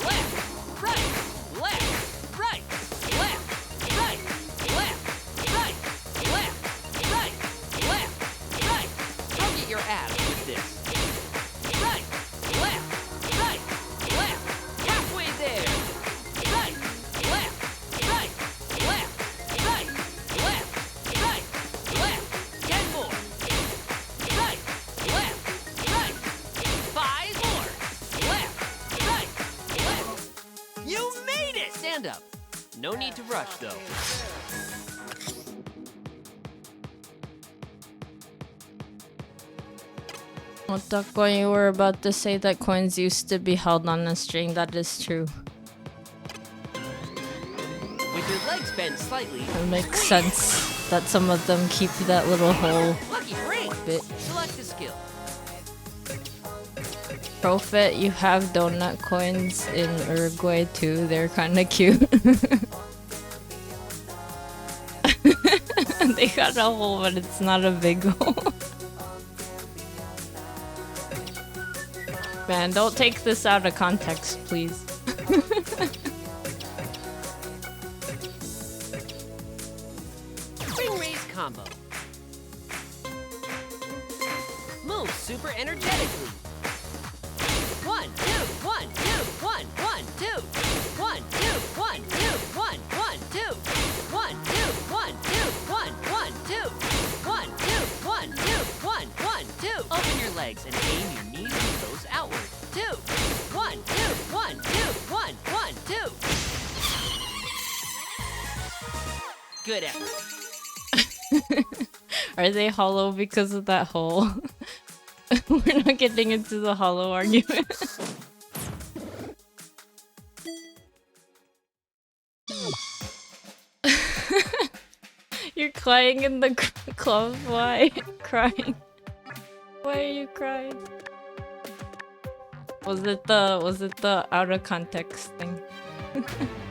S3: Left, right, left, right, left, right, left, right, left, right, left, right. Target your abs with this. Right, left, right, left. Halfway there. Right, left, right, left, right, left, right, left. 10 more. Right, left, right. 5 more. Left, right, left. You made it! Stand up. No need to rush, though.
S1: Otako, you were about to say that coins used to be held on a string. That is true.
S3: With your legs bent slightly,
S1: It makes sense that some of them keep that little hole
S3: lucky break.
S1: bit.
S3: Select the skill.
S1: Profit, you have donut coins in Uruguay too. They're kind of cute. They got a hole, but it's not a big hole. Man, don't take this out of context, please.
S3: Ring raise combo. Move super energetically. 1, 2, 1, 2, 1, 1, 2. 1, 2, 1, 2, 1, 1, 2. 1, 2, 1, 2, 1, 1, 2. 1, 2, 1, 2, 1, 1, 2. Open your legs and aim your knees and toes outward. 2, 1, 2, 1, 2, 1, 1, 2. Good effort.
S1: Are they hollow because of that hole? We're not getting into the hollow argument. You're crying in the club. Why? Crying. Why are you crying? Was it the out of context thing?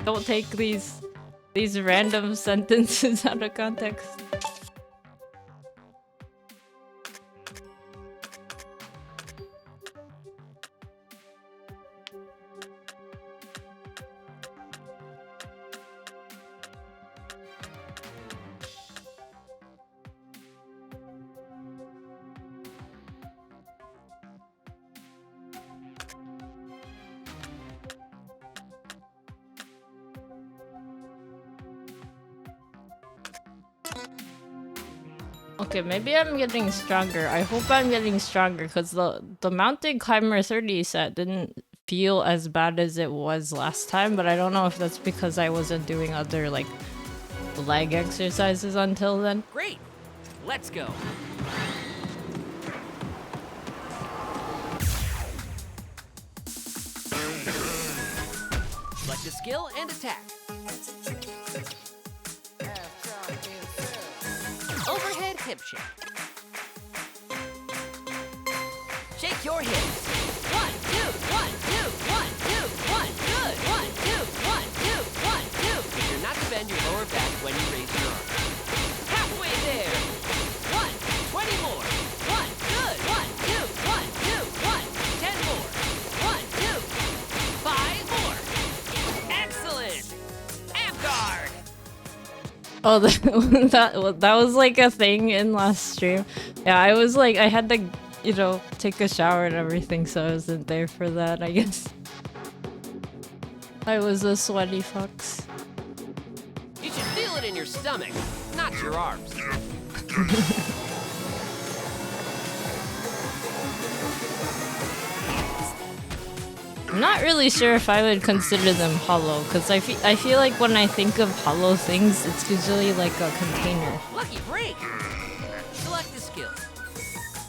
S1: Don't take these random sentences out of context. Okay, maybe I'm getting stronger. I hope I'm getting stronger because the Mountain Climber 30 set didn't feel as bad as it was last time, but I don't know if that's because I wasn't doing other like leg exercises until then.
S3: Great. Let's go. Select a skill and attack. Overhead hip shake. Shake your hips. 1, 2, 1, 2, 1, 2, 1. Good. 1, 2, 1, 2, 1, 2. Make sure not to bend your lower back when you raise your arm. Halfway there. 1, 20 more. 1, good. 1, 2, 1, 2, 1. 10 more. 1, 2, 5 more. Excellent. Ab guard.
S1: Oh, that was like a thing in last stream. Yeah, I was like, I had to, you know, take a shower and everything, so I wasn't there for that, I guess. I was a sweaty fox.
S3: You should feel it in your stomach, not your arms.
S1: I'm not really sure if I would consider them hollow, because I feel like when I think of hollow things, it's usually like a container.
S3: Lucky break. Select the skill.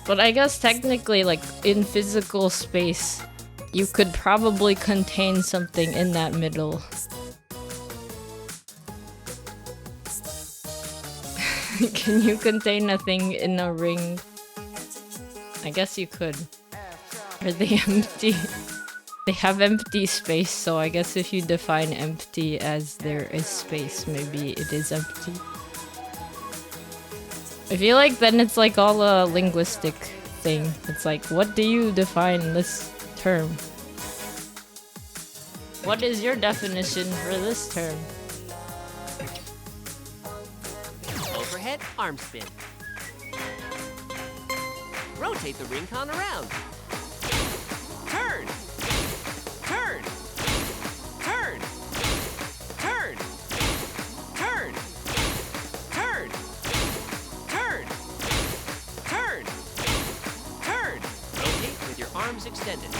S1: But I guess technically, like, in physical space, you could probably contain something in that middle. Can you contain a thing in a ring? I guess you could. Are they empty? They have empty space, so I guess if you define empty as there is space, maybe it is empty. I feel like then it's like all a linguistic thing. It's like, what do you define this term? What is your definition for this term?
S3: Overhead arm spin. Rotate the ring con around. Turn. Turn. Turn. Turn. Turn. Turn. Turn. Turn. Turn. Rotate with your arms extended.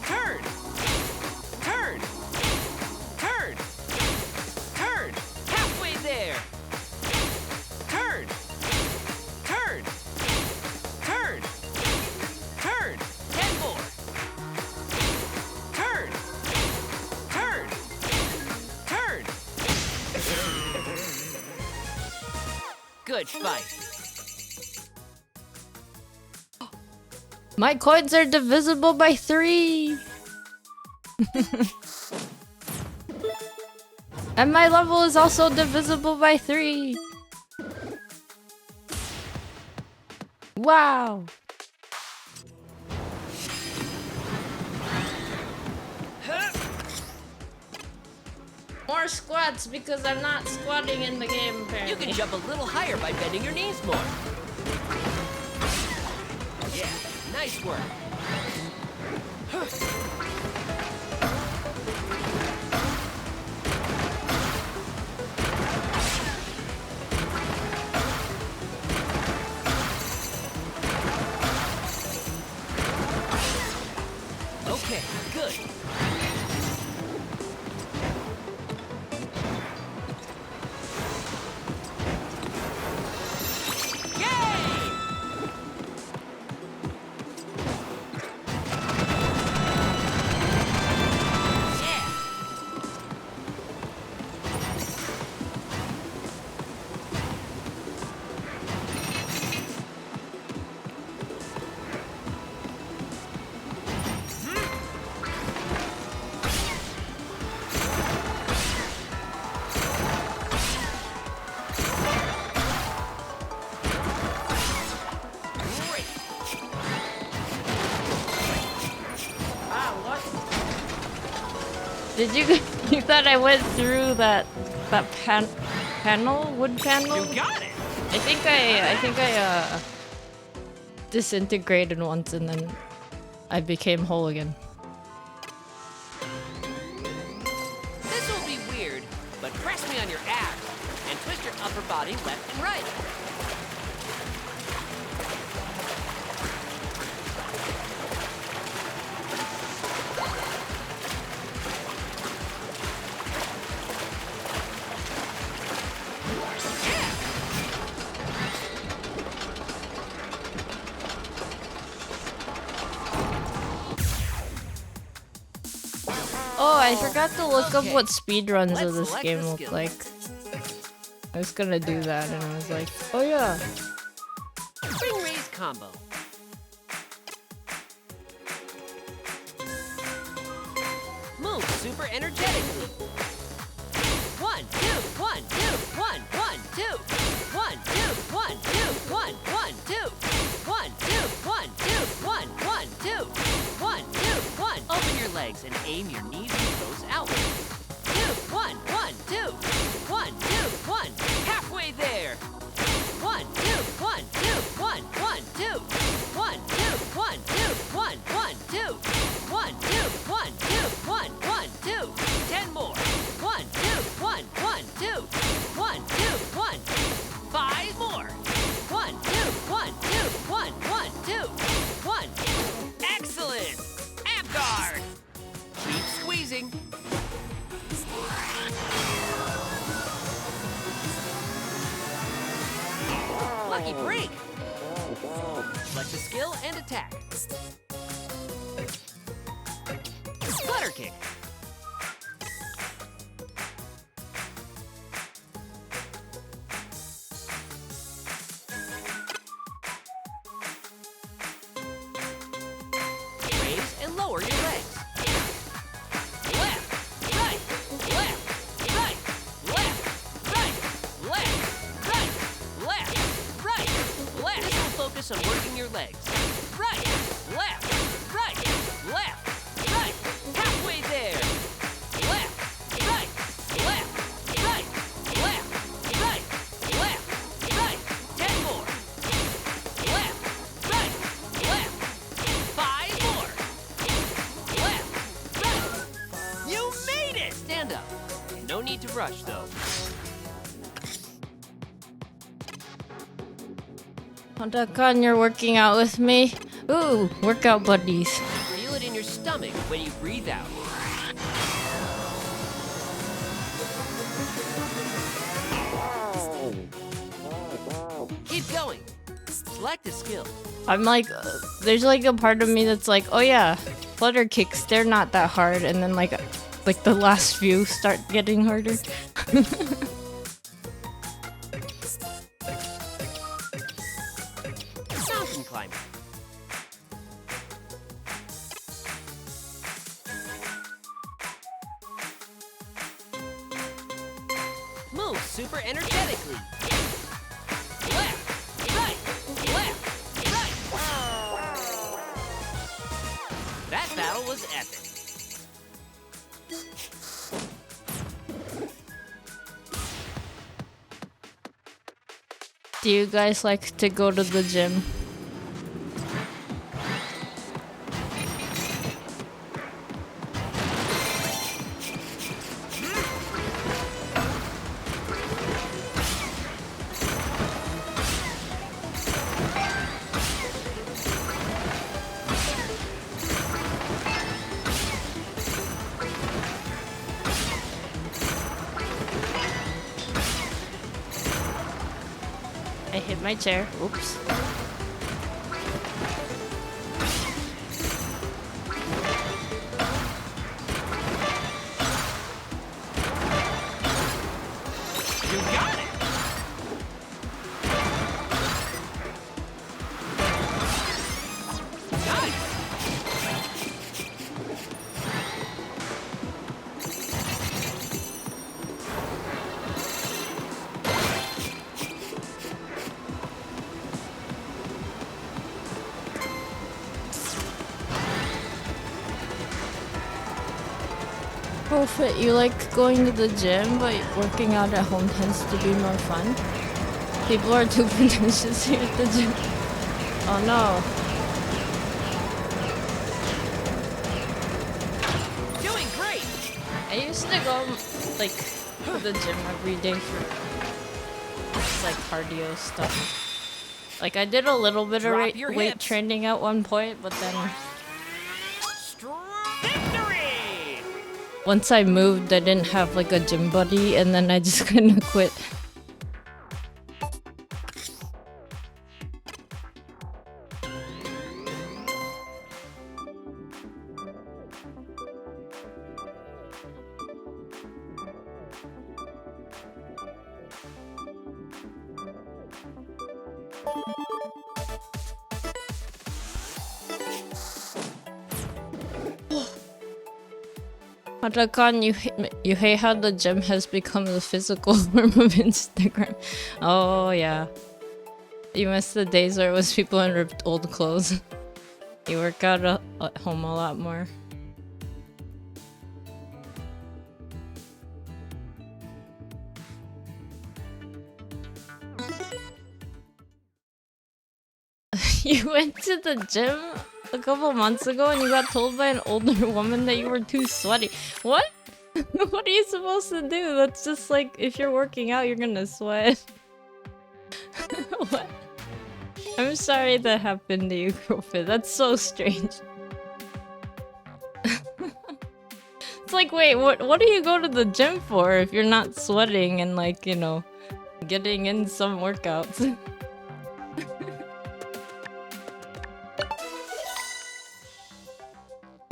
S3: Turn. Turn. Turn. Turn. Halfway there. Turn. Turn. Turn. Turn. 10 more. Turn. Turn. Turn. Good fight.
S1: My coins are divisible by 3! And my level is also divisible by 3! Wow! More squats because I'm not squatting in the game apparently.
S3: You can jump a little higher by bending your knees more. Yeah, nice work. Okay, good.
S1: Did you you thought I went through that panel? Wood panel?
S3: You got it.
S1: I think I disintegrated once and then I became whole again.
S3: This will be weird, but press me on your abs and twist your upper body left and right.
S1: Oh, I forgot to look up
S3: Okay.
S1: what speedruns of
S3: Let's
S1: this
S3: select
S1: game
S3: the
S1: look
S3: skill.
S1: like. I was gonna do that and I was like, oh yeah.
S3: Spring raise combo. Move super energetically. 1, 2, 1, 2, 1, 1, 2. 1, 2, 1, 2, 1, 1, 2. 1, 2, 1, 2, 1, 1, 2. 1, 2, 1. Open your legs and aim your knees and toes outward. 2, 1, 1, 2. 1, 2, 1. Halfway there. 1, 2, 1, 2, 1, 1, 2. 1, 2, 1, 2, 1, 1, 2. 1, 2, 1, 2, 1, 1, 2. 10 more. 1, 2, 1, 1, 2. 1, 2, 1. 5 more. 1, 2, 1, 2, 1, 1, 2. 1. Excellent. Ab guard. Keep squeezing. Lucky break. Select a skill and attack. Flutter kick. Raise and lower your legs. Left, right, left, right, left, right, left, right, left, right, left. This will focus on working your legs. Right, left, right, left, right. Halfway there. Left, right, left, right, left, right, left, right. 10 more. Left, right, left. 5 more. Left, right. You made it! Stand up. No need to rush, though.
S1: Honda-kun, you're working out with me? Ooh, workout buddies.
S3: Feel it in your stomach when you breathe out. Keep going. Select a skill.
S1: I'm like, there's like a part of me that's like, oh yeah, flutter kicks, they're not that hard. And then like the last few start getting harder.
S3: Mountain climber. Move super energetically. Left, right, left, right. That battle was epic.
S1: Do you guys like to go to the gym? I hit my chair. Oops.
S3: You got it! Nice!
S1: Profit, you like going to the gym, but working out at home tends to be more fun. People are too pretentious here at the gym. Oh no.
S3: Doing great!
S1: I used to go like to the gym every day for like cardio stuff. Like I did a little bit of
S3: Drop your
S1: weight
S3: hips.
S1: training at one point, but then
S3: Victory!
S1: once I moved, I didn't have like a gym buddy, and then I just kind of quit. Hatakan, you hate how the gym has become the physical form of Instagram. Oh yeah. You miss the days where it was people in ripped old clothes. You work out at home a lot more. You went to the gym a couple months ago and you got told by an older woman that you were too sweaty. What? What are you supposed to do? That's just like, if you're working out, you're gonna sweat. What? I'm sorry that happened to you, Crowfit. That's so strange. It's like, wait, what do you go to the gym for if you're not sweating and like, you know, getting in some workouts?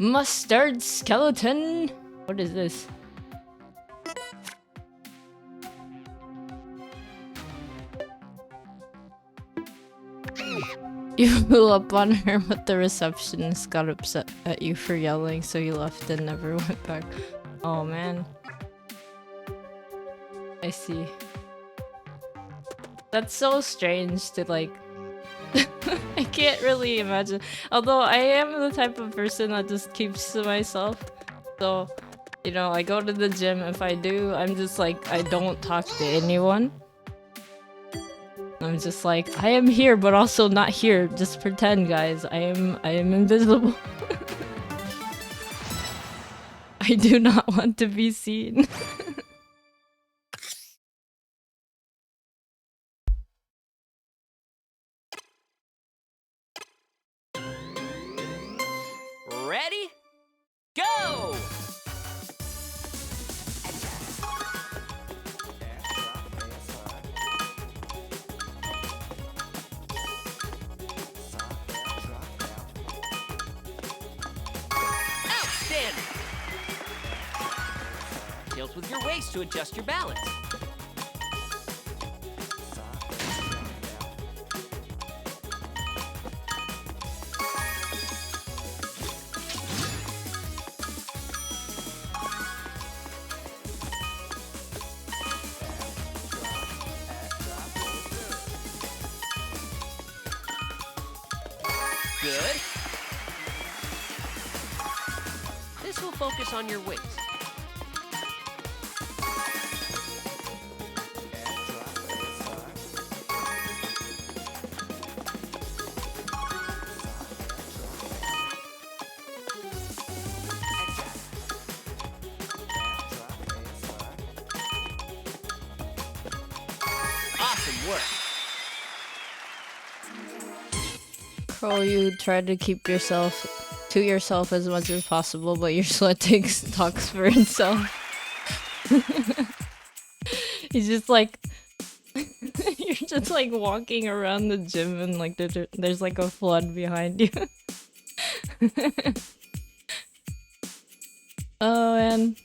S1: Mustard skeleton? What is this? You blew up on her, but the receptionist got upset at you for yelling, so you left and never went back. Oh man. I see. That's so strange to like... I can't really imagine. Although I am the type of person that just keeps to myself. So, you know, I go to the gym. If I do, I'm just like, I don't talk to anyone. I'm just like, I am here, but also not here. Just pretend, guys. I am invisible. I do not want to be seen.
S3: Ready? Go! Outstanding! Tilt with your waist to adjust your balance. Good. This will focus on your wings. Awesome work.
S1: Crow, you try to keep yourself to yourself as much as possible, but your sweat talks for itself. He's just like... You're just like walking around the gym and like there's like a flood behind you. Oh man.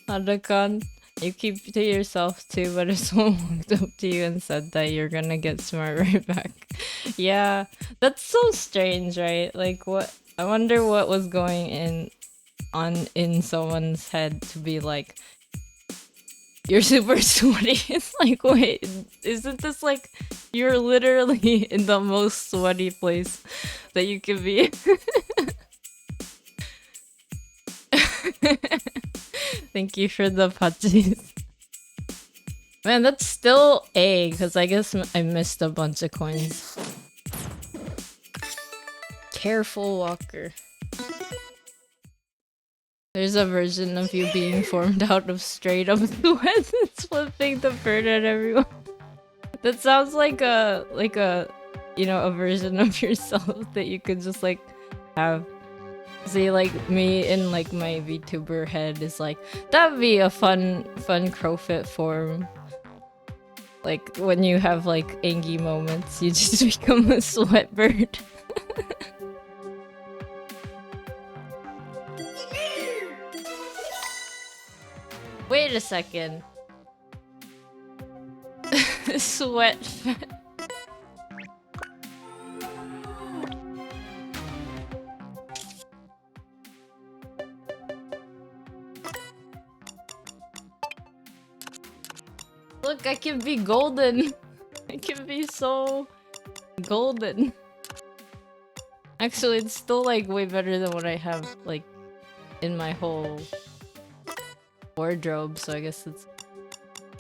S1: Hadakan, you keep to yourself too, but if someone walked up to you and said that, you're gonna get smart right back. Yeah, that's so strange, right? Like, what? I wonder what was going on in someone's head to be like, you're super sweaty. It's like, wait, isn't this like, you're literally in the most sweaty place that you can be? Thank you for the patches. Man, that's still A, because I guess I missed a bunch of coins. Careful, Walker. There's a version of you being formed out of straight up sweat and flipping the bird at everyone. That sounds like a, you know, a version of yourself that you could just like have. See, like me in like my VTuber head is like, that'd be a fun Crowfit form. Like when you have like angry moments, you just become a sweat bird. Wait a second. Sweat. Look, I can be golden. I can be so golden. Actually, it's still like way better than what I have like in my whole wardrobe, so I guess it's...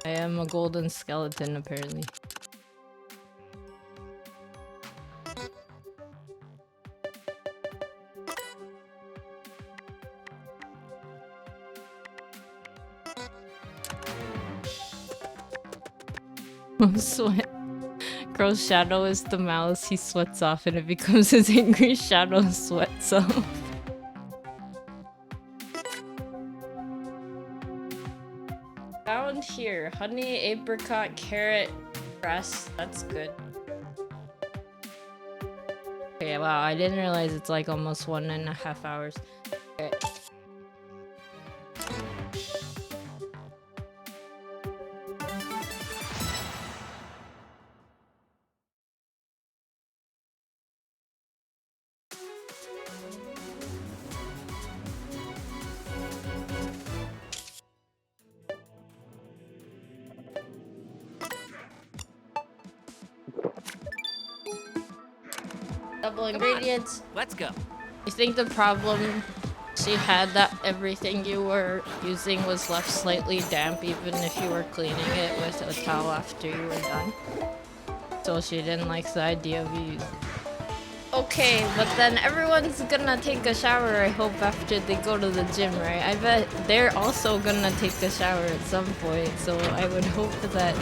S1: I am a golden skeleton apparently. Sweat. Crow's shadow is the malice he sweats off, and it becomes his angry shadow sweats off. Found here. Honey, apricot, carrot, grass. That's good. Okay, wow, I didn't realize it's like almost 1.5 hours. Okay. Double ingredients.
S3: Let's go.
S1: You think the problem she had that everything you were using was left slightly damp even if you were cleaning it with a towel after you were done? So she didn't like the idea of you using... Okay, but then everyone's gonna take a shower, I hope, after they go to the gym, right? I bet they're also gonna take a shower at some point, so I would hope that...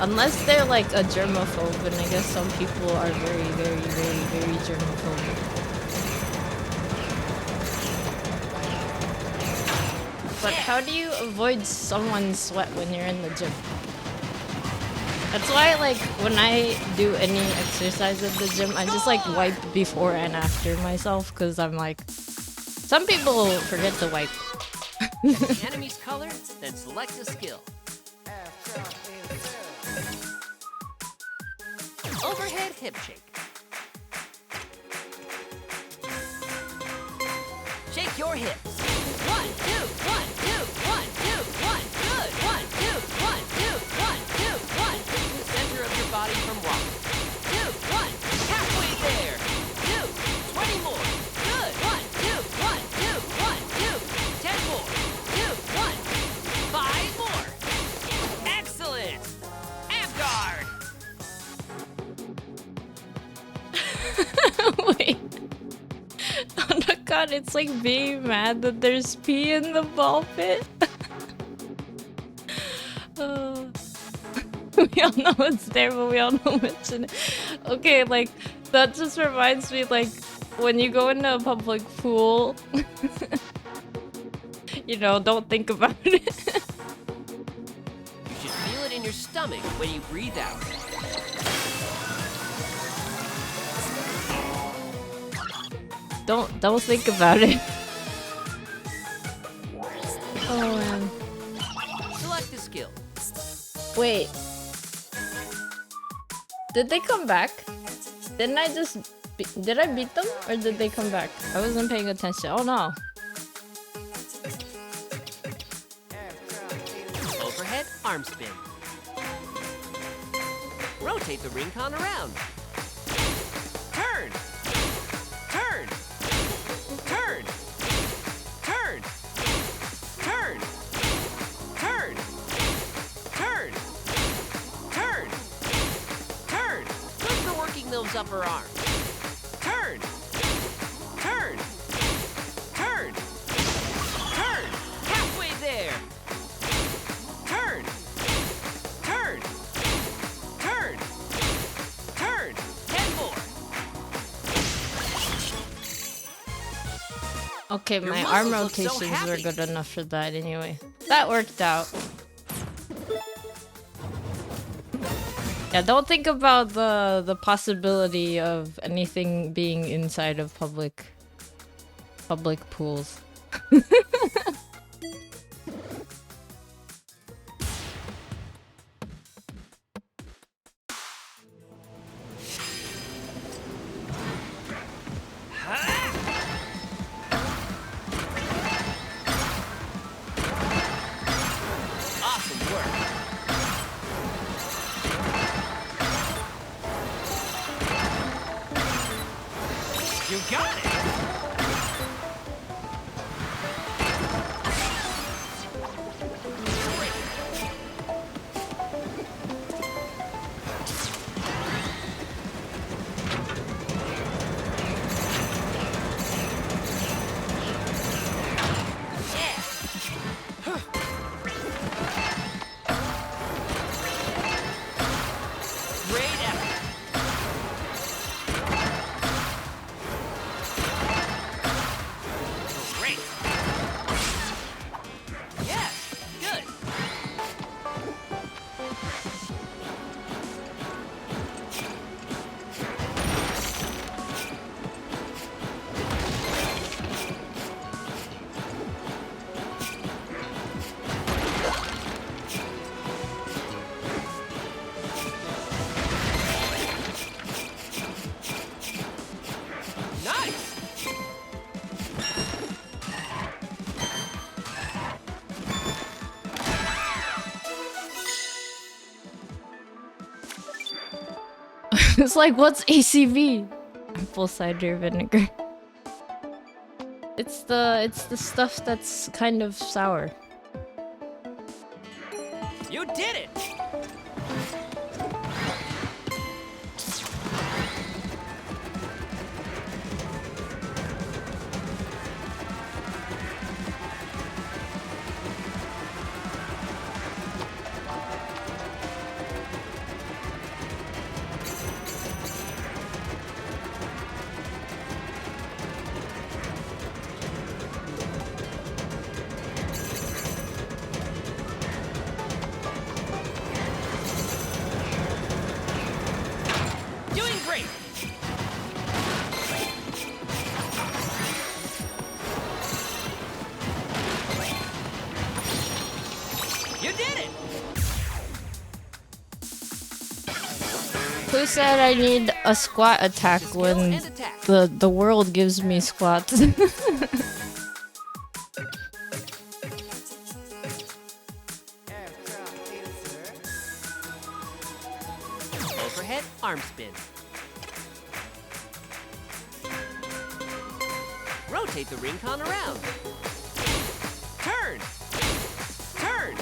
S1: Unless they're like a germaphobe, and I guess some people are very germaphobic. But how do you avoid someone's sweat when you're in the gym? That's why, like, when I do any exercise at the gym, I just, like, wipe before and after myself, because I'm like... Some people forget to wipe.
S3: Enemy's color, then select a skill. Overhead hip shake. Shake your hips. 1, 2, 1, 2, 1, 2, 1. Good. 1, 2, 1, 2, 1, 2, 1. The center of your body from walk. 2, 1. Halfway there. 2, 20 more. Good. 1, 2, 1, 2, 1, 2. 10 more. 2, 1. 5 more. Excellent. Ab guard.
S1: Wait. Oh my god, it's like being mad that there's pee in the ball pit. We all know it's there, but we all don't mention it. Okay, like, that just reminds me, like, when you go into a public pool, you know, don't think about it.
S3: You should feel it in your stomach when you breathe out.
S1: Don't think about it. Oh man.
S3: Select a skill.
S1: Wait. Did they come back? Didn't I just... Did I beat them? Or did they come back? I wasn't paying attention. Oh no.
S3: Overhead arm spin. Rotate the ring con around. Turn. Turn. Turn. Turn. Turn. Turn. Turn. Turn. Turn. Good for working those upper arms. Turn. Turn. Turn. Turn. Halfway there. Turn. Turn. Turn. Turn. 10 more.
S1: Okay,
S3: Your
S1: my arm
S3: muscles look so
S1: rotations were
S3: happy.
S1: good enough for that anyway. That worked out. Yeah, don't think about the possibility of anything being inside of public pools.
S3: Awesome work. got it!
S1: It's like, what's ACV? Apple cider vinegar. It's the stuff that's kind of sour.
S3: You did it!
S1: Who said I need a squat attack when the world gives me squats?
S3: Overhead arm spin. Rotate the ring con around. Turn. Turn.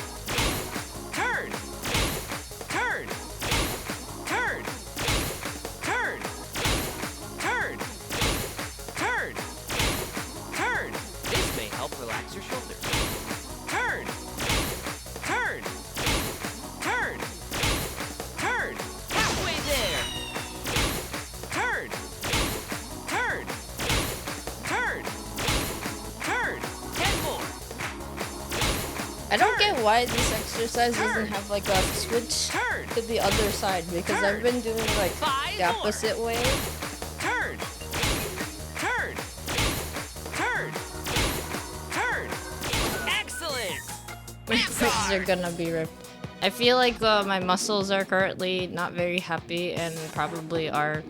S3: Turn. Turn. Turn. Turn. Turn. Turn. Turn. This may help relax your shoulders. Turn. Turn. Turn. Turn. Halfway there. Turn. Turn. Turn. Turn. 10 more.
S1: I don't get why this exercise doesn't have like a switch
S3: Turn.
S1: to the other side, because I've been doing like
S3: Five
S1: the
S3: more.
S1: opposite way.
S3: Turn. Turn. Turn. Turn. Excellent.
S1: My legs are gonna be ripped. I feel like my muscles are currently not very happy and probably are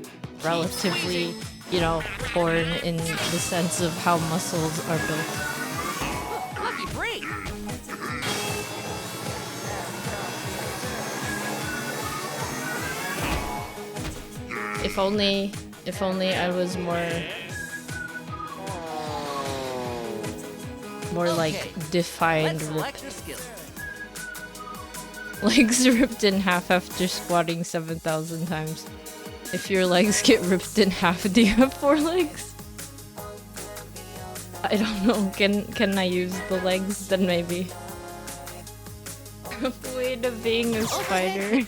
S1: relatively, you know, torn in the sense of how muscles are built.
S3: Lucky break.
S1: If only I was more like
S3: Okay,
S1: defined
S3: Let's
S1: ripped.
S3: select your skill.
S1: Legs ripped in half after squatting 7,000 times. If your legs get ripped in half, do you have 4 legs? I don't know. Can I use the legs? Then maybe. Way to being a spider.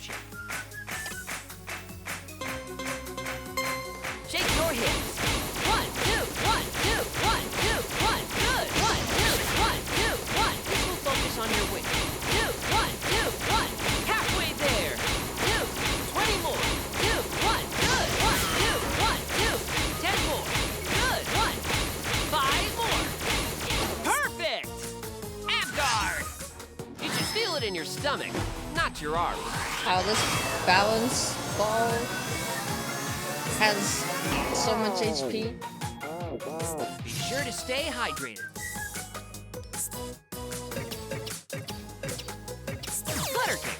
S3: Shake your hips. 1, 2, 1, 2, 1, 2, 1. Good. 1, 2, 1, 2, 1. This will focus on your weight. 2, 1, 2, 1. Halfway there. 2, 20 more. 2, 1. Good. 1, 2, 1, 2. 10 more. Good. 1. 5 more. Perfect. Ab guard. You should feel it in your stomach, not your arms.
S1: How this balance ball has so much HP.
S3: Be sure to stay hydrated. Flutter kick.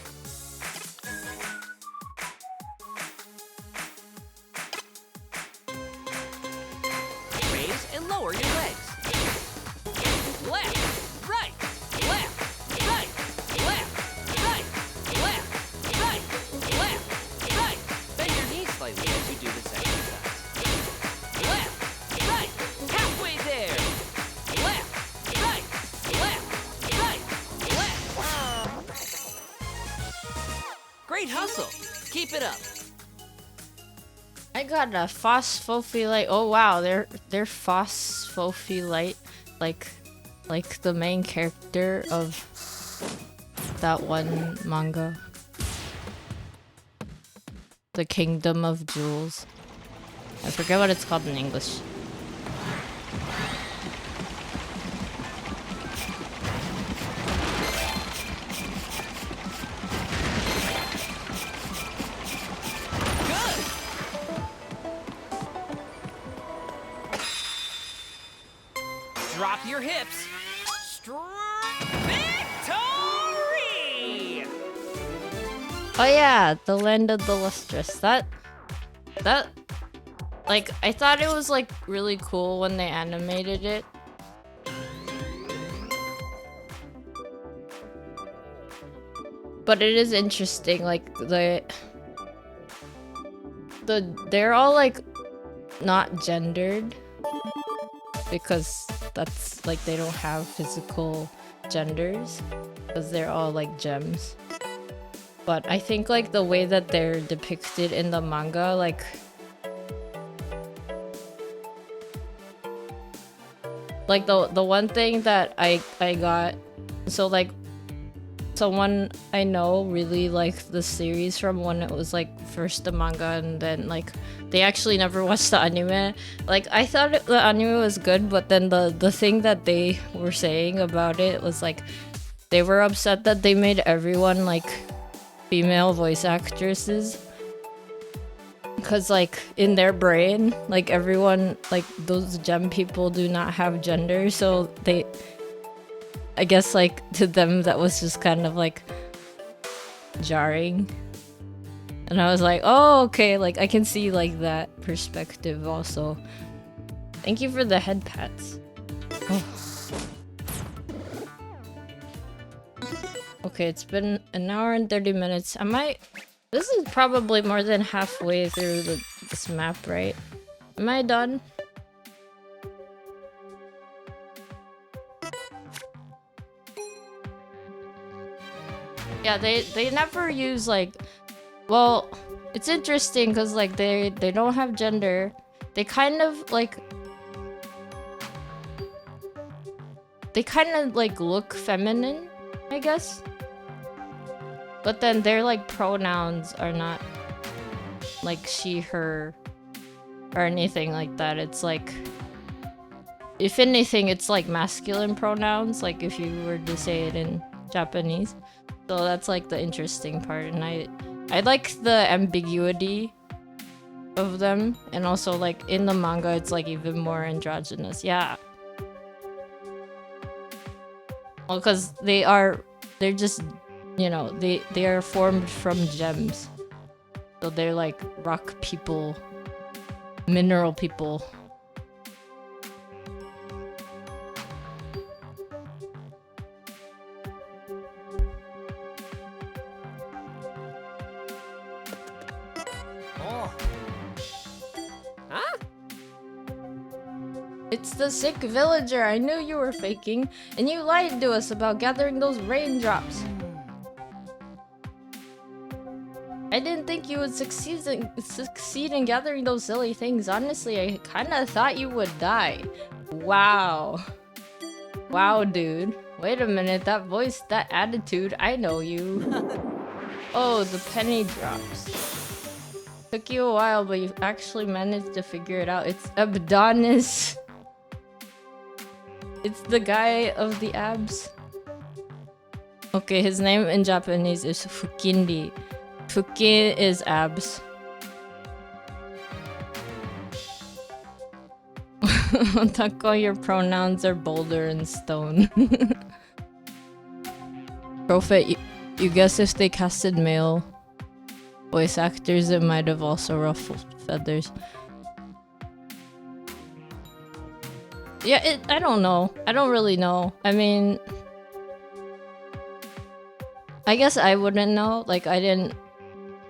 S3: Great hustle. Keep it up.
S1: I got a phosphophylite. Oh wow, they're phosphophylite, like the main character of that one manga, The Kingdom of Jewels. I forget what it's called in English.
S3: Drop your hips. Victory!
S1: Oh yeah, the Land of the Lustrous. That like I thought it was like really cool when they animated it. But it is interesting, like they're all like not gendered because that's like they don't have physical genders because they're all like gems. But I think like the way that they're depicted in the manga, like the one thing that I got, so like someone I know really liked the series from when it was like first the manga, and then like they actually never watched the anime. Like I thought the anime was good, but then the thing that they were saying about it was like they were upset that they made everyone like female voice actresses, because like in their brain, like everyone, like those gem people do not have gender, so they, I guess like to them that was just kind of like jarring. And I was like, oh okay, like I can see like that perspective also. Thank you for the head pats. Oh. Okay, it's been an hour and 30 minutes. This is probably more than halfway through this map, right? Am I done? Yeah, they never use like, well, it's interesting because like they don't have gender. They kind of like look feminine, I guess. But then their like pronouns are not like she, her, or anything like that. It's like, if anything, it's like masculine pronouns, like if you were to say it in Japanese. So that's like the interesting part, and I like the ambiguity of them, and also like in the manga it's like even more androgynous. Yeah. Well, because they're just, you know, they are formed from gems. So they're like rock people, mineral people.
S3: Oh. Huh?
S1: It's the sick villager I knew you were faking, and you lied to us about gathering those raindrops. I didn't think you would succeed in gathering those silly things. Honestly, I kinda thought you would die. Wow. Wow, dude. Wait a minute, that voice, that attitude, I know you. Oh, the penny drops. Took you a while, but you actually managed to figure it out. It's Adonis. It's the guy of the abs. Okay, his name in Japanese is Fukindi. Fuki is abs. Tako, your pronouns are boulder and stone. Prophet, you guess if they casted male voice actors, it might have also ruffled feathers. Yeah, I don't know. I don't really know. I mean, I guess I wouldn't know. Like, I didn't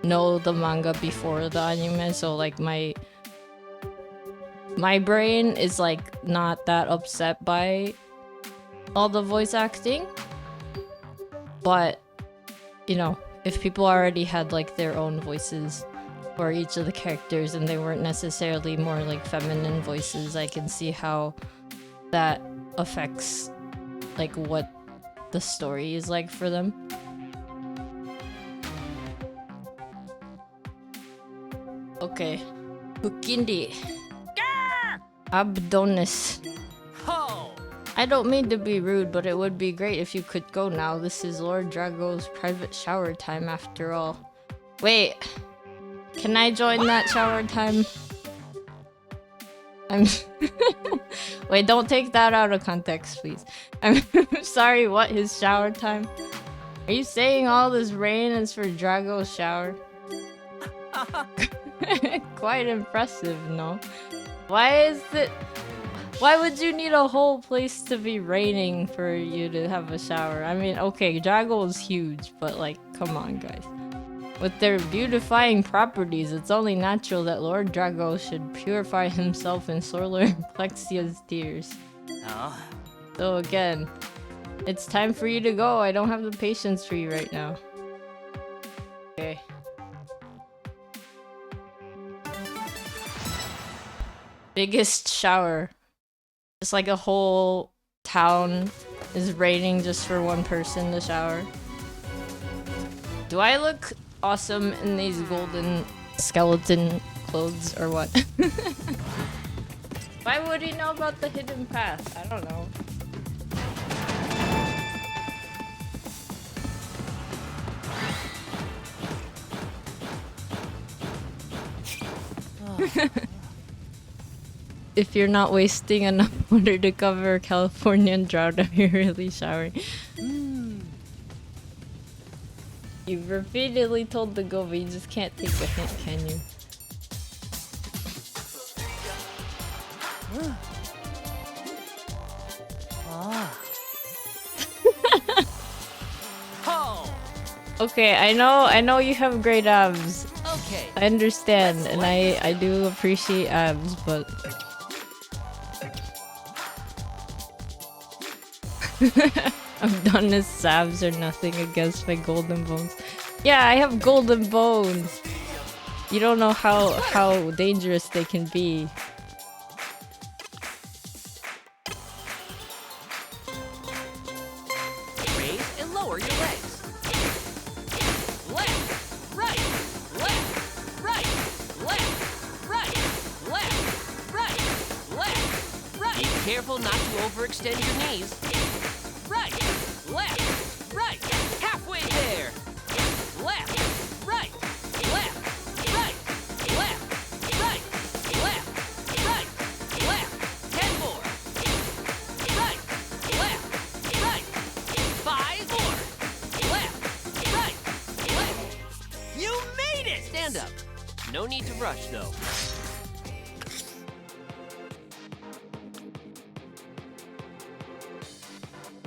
S1: know the manga before the anime, so like my brain is like not that upset by all the voice acting. But, you know, if people already had like their own voices for each of the characters and they weren't necessarily more like feminine voices, I can see how that affects like what the story is like for them. Okay. Bukindi. Abdonis.
S3: Ho!
S1: I don't mean to be rude, but it would be great if you could go now. This is Lord Drago's private shower time after all. Wait. Can I join that shower time? I'm Wait, don't take that out of context, please. I'm sorry, what? His shower time? Are you saying all this rain is for Drago's shower? Quite impressive, no? Why would you need a whole place to be raining for you to have a shower? I mean, okay, Drago is huge, but like, come on, guys. With their beautifying properties, it's only natural that Lord Drago should purify himself in Solar Plexia's tears.
S3: Oh.
S1: So again, it's time for you to go. I don't have the patience for you right now. Okay. Biggest shower. It's like a whole town is raining just for one person to shower. Do I look awesome in these golden skeleton clothes or what? Why would he know about the hidden path? I don't know. If you're not wasting enough water to cover a Californian drought, are you really showering? You've repeatedly told to go, but you just can't take a hint, can you? Okay, I know you have great abs.
S3: Okay.
S1: I understand, and I do appreciate abs, but I've done this abs are nothing against my golden bones. Yeah, I have golden bones. You don't know how dangerous they can be.
S3: Raise and lower your legs. Left, right, left, right, left, right, left, right, left, right. Be careful not to overextend your knees. Right, left, right, halfway there. Left, right, left, right, left, right, left, right, left. 10 more. Right, left, right. 5 more. Left, right, left. You made it! Stand up. No need to rush, though.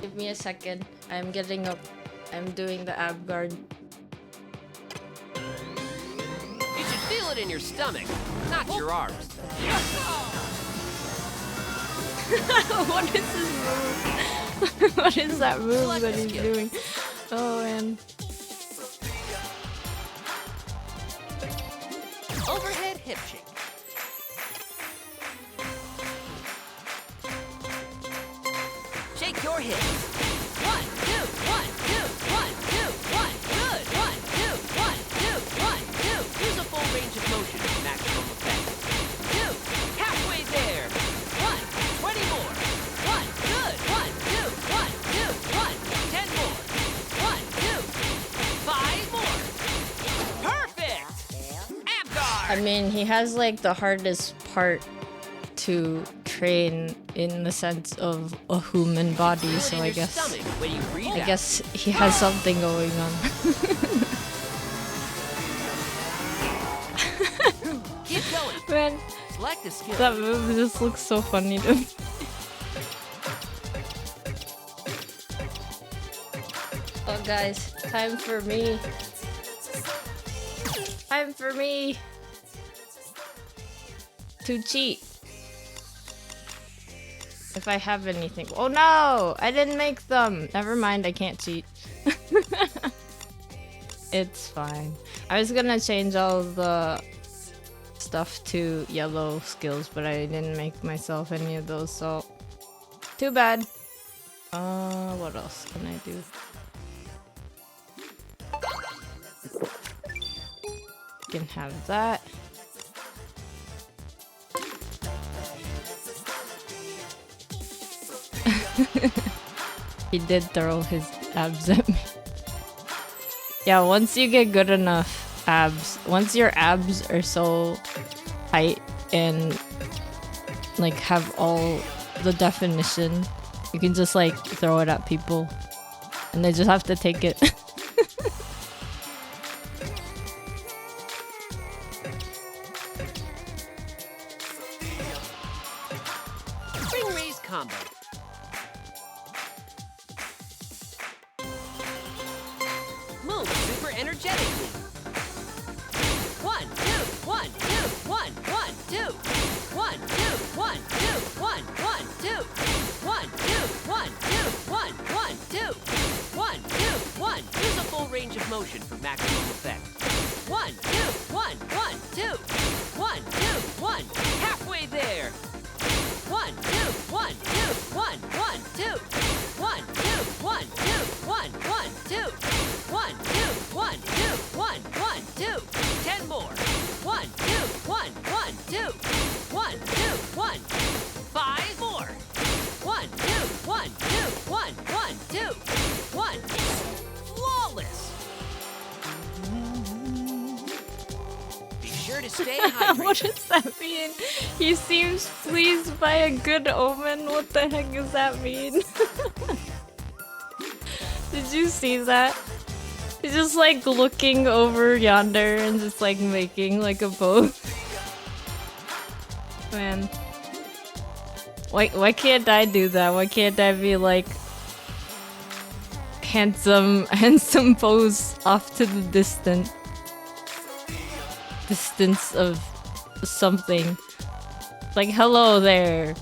S1: Give me a second. I'm getting up. I'm doing the ab guard.
S3: You should feel it in your stomach, not your arms.
S1: What is this move? What is that move that he's doing? Oh man.
S3: Overhead hip shake. Shake your hips. 1, 2, 1, 2, 1, 2, 1. Good. 1, 2, 1, 2, 1, 2. Use a full range of motion for maximum effect. 2. Halfway there. 1. 20 more. 1. Good. 1, 2, 1, 2, 1. 10 more. 1, 2. 5 more. Perfect. Ab guard.
S1: I mean, he has like the hardest part to train in the sense of a human body,
S3: Feel it
S1: so
S3: in
S1: I
S3: your
S1: guess
S3: stomach when you breathe out.
S1: he has something going on.
S3: Keep going.
S1: Man,
S3: Select a skill.
S1: that move just looks so funny to me. Oh guys, time for me. Time for me to cheat. If I have anything. Oh no! I didn't make them! Never mind, I can't cheat. It's fine. I was gonna change all the stuff to yellow skills, but I didn't make myself any of those, so too bad. What else can I do? Can have that. He did throw his abs at me. Yeah, once you get good enough abs, once your abs are so tight and like have all the definition, you can just like throw it at people and they just have to take it.
S3: Spring raise combo. Move super energetically. 1, 2, 1, 2, 1, 1, 2. 1, 2, 1, 2, 1, 1, 2. 1, 2, 1, 2, 1, 1, 2. 1, 2, 1. Use a full range of motion for maximum effect. 1, 2, 1, 1, 2. 1, 2, 1. Halfway there. 1, 2, 1, 2, 1, 1, 2. 1, 2, 1, 2, 1, 1, 2. 1, 2, 1, 2, 1, 1, 2. 10 more. 1, 2, 1, 1, 2. 1, 2, 1. 5 more. 1, 2, 1, 2, 1, 1, 2. 1. Flawless. Be sure to stay hydrated.
S1: What does that mean? He seems pleased by a good omen. What the heck does that mean? Did you see that? He's just like looking over yonder and just like making like a pose. Man. Why can't I do that? Why can't I be like handsome pose off to the distance of something? Like, hello there.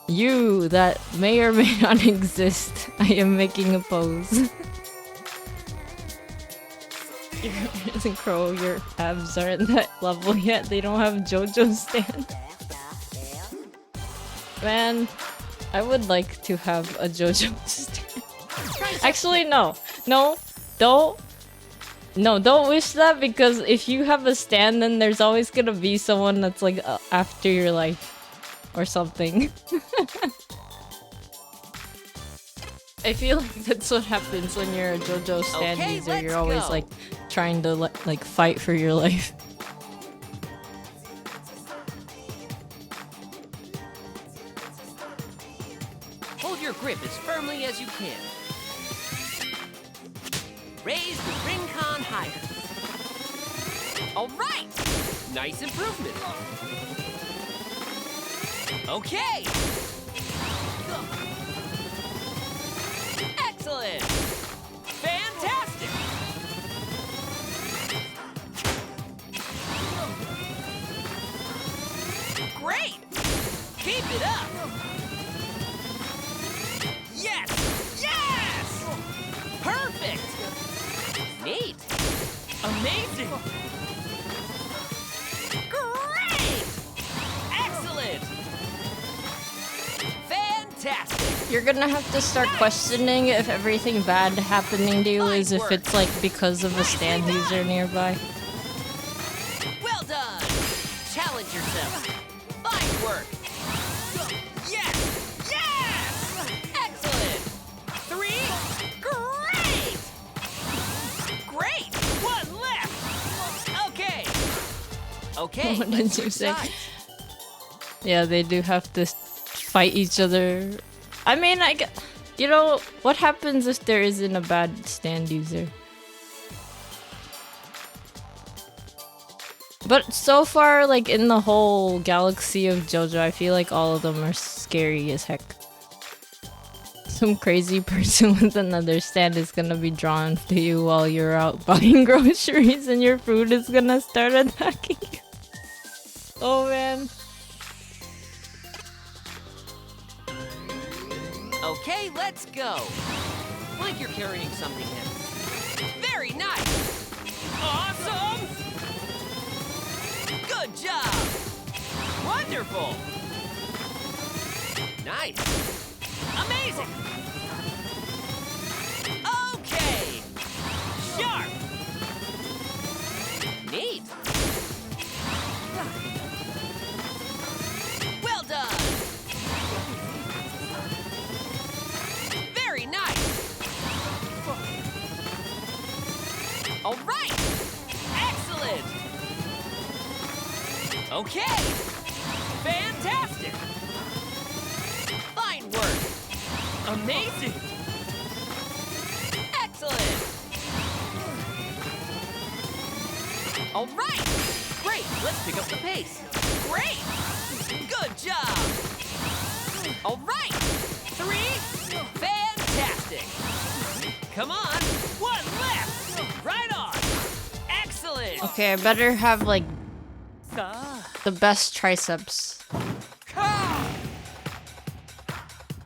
S1: You that may or may not exist. I am making a pose. Crow, your abs aren't that level yet. They don't have JoJo stand. Man, I would like to have a JoJo stand. Actually, no. No, don't wish that, because if you have a stand, then there's always gonna be someone that's like after your life or something. I feel like that's what happens when you're a JoJo stand user. You're always like trying to like fight for your life.
S3: Hold your grip as firmly as you can. Raise the Rincon higher. All right! Nice improvement. Okay! Excellent! Fantastic! Great! Keep it up! Yes! Yes! Perfect! Neat! Amazing! Great! Excellent! Fantastic!
S1: You're gonna have to start questioning if everything bad happening to you is if it's like because of a stand user nearby.
S3: Well done! Challenge yourself. Fine work. Yes! Yes! Excellent! 3. Great! Great! 1 left! Okay. Okay.
S1: What did you say? Yeah, they do have to fight each other. I mean, you know, what happens if there isn't a bad stand user? But so far, like in the whole galaxy of JoJo, I feel like all of them are scary as heck. Some crazy person with another stand is gonna be drawn to you while you're out buying groceries and your food is gonna start attacking you. Oh man.
S3: Okay, let's go. Like you're carrying something heavy. Very nice. Awesome! Good job! Wonderful! Nice! Amazing! Okay! Sharp! Neat! Well done! Very nice! All right! Excellent! Okay! Fantastic! Fine work! Amazing! Excellent! All right! Great! Let's pick up the pace! Great! Good job! All right! 3! Fantastic! Come on! 1 left! Right on! Excellent!
S1: Okay, I better have like the best triceps.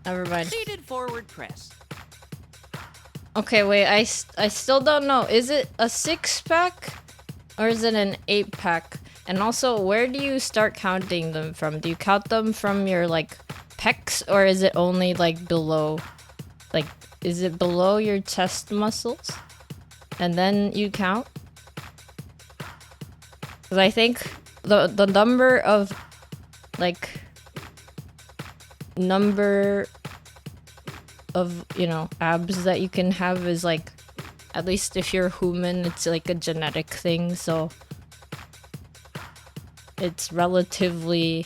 S1: Never mind.
S3: Seated forward press.
S1: Okay, wait, I still don't know. Is it a 6-pack or is it an 8-pack? And also, where do you start counting them from? Do you count them from your like pecs, or is it only like below? Like, is it below your chest muscles? And then you count? Because I think the number of like you know, abs that you can have is like, at least if you're human, it's like a genetic thing, so it's relatively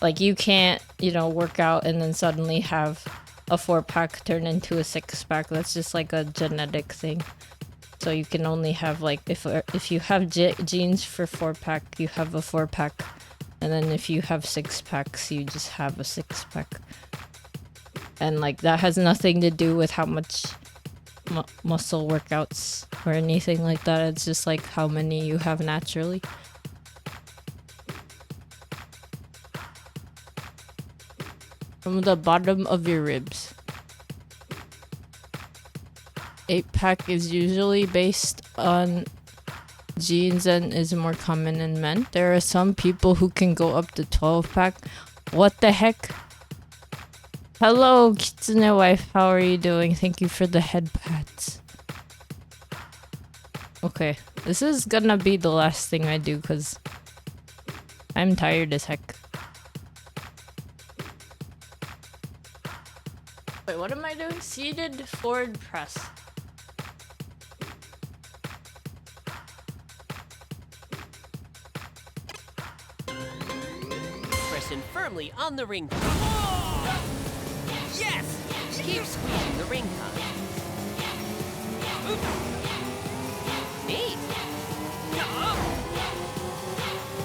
S1: like you can't, you know, work out and then suddenly have a 4-pack turn into a 6-pack. That's just like a genetic thing. So you can only have like, if you have genes for 4-pack, you have a 4-pack, and then if you have 6-packs, you just have a 6-pack. And like that has nothing to do with how much muscle workouts or anything like that. It's just like how many you have naturally. From the bottom of your ribs. 8-pack is usually based on genes and is more common in men. There are some people who can go up to 12-pack. What the heck? Hello, Kitsune wife. How are you doing? Thank you for the head pats. Okay, this is gonna be the last thing I do because I'm tired as heck. Wait, what am I doing? Seated forward press.
S3: Press in firmly on the ring. Yes! Keep squeezing the ring con. Neat!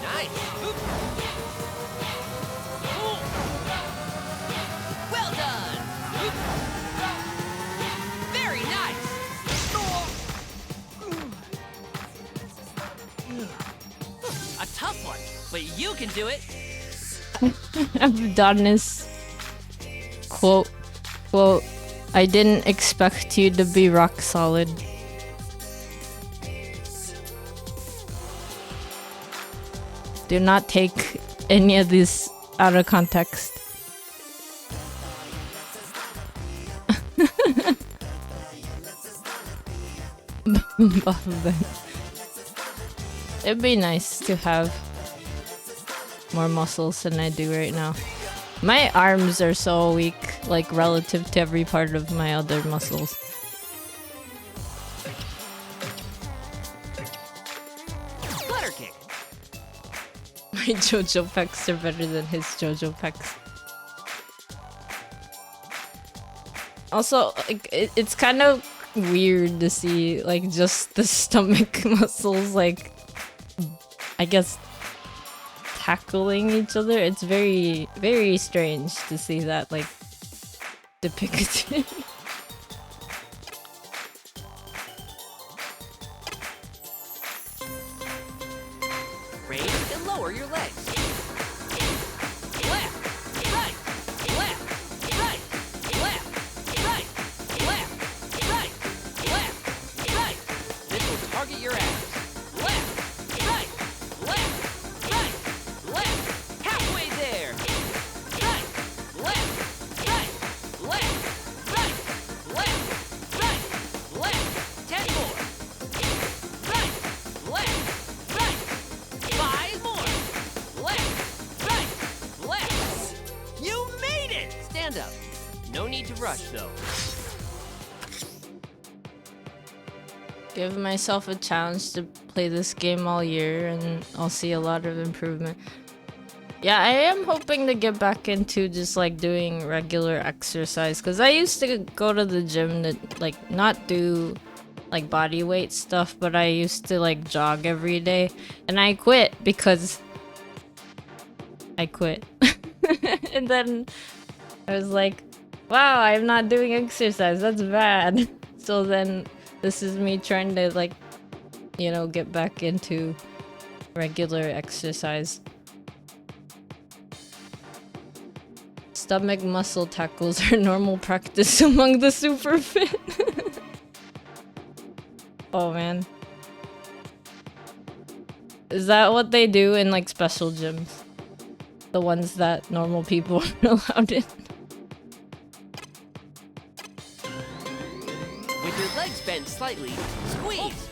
S3: Nice! Well done! Very nice! A tough one, but you can do it!
S1: Adonis. Quote, I didn't expect you to be rock solid. Do not take any of this out of context. It'd be nice to have more muscles than I do right now. My arms are so weak, like relative to every part of my other muscles.
S3: Flutter kick.
S1: My JoJo pecs are better than his JoJo pecs. Also, like, it's kind of weird to see like just the stomach muscles, like, I guess, tackling each other. It's very, very strange to see that like depicted.
S3: Raise and lower your legs. Left, right, left, right, left, right, left, right, left, right. This will target your Stand up. No need to rush, though.
S1: Give myself a challenge to play this game all year and I'll see a lot of improvement. Yeah, I am hoping to get back into just like doing regular exercise because I used to go to the gym to like not do like body weight stuff, but I used to like jog every day and I quit because I quit. And then I was like, wow, I'm not doing exercise, that's bad. So then this is me trying to like, you know, get back into regular exercise. Stomach muscle tackles are normal practice among the super fit. Oh man. Is that what they do in like special gyms? The ones that normal people are allowed in?
S3: With your legs bent slightly, squeeze.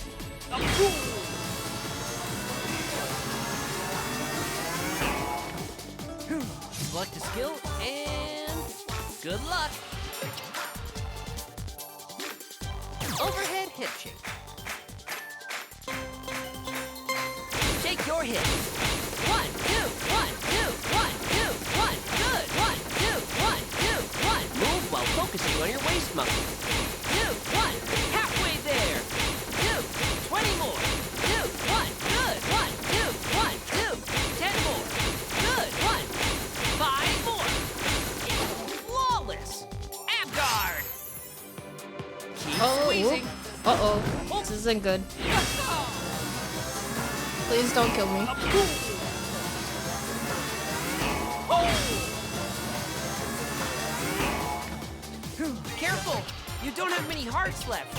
S3: Select a skill and good luck. Overhead hip shake. Shake your hips. 1, 2, 1, 2, 1, 2, 1. Good. 1, 2, 1, 2, 1. Move while focusing on your waist muscle. 2, 1. Halfway there. 2, 20 more. 2, 1. Good. 1, 2, 1, 2. 10 more. Good. 1. 5 more. Flawless. Ab guard. Keep squeezing.
S1: Uh-oh. This isn't good. Please don't kill me.
S3: Careful! You don't have many hearts left.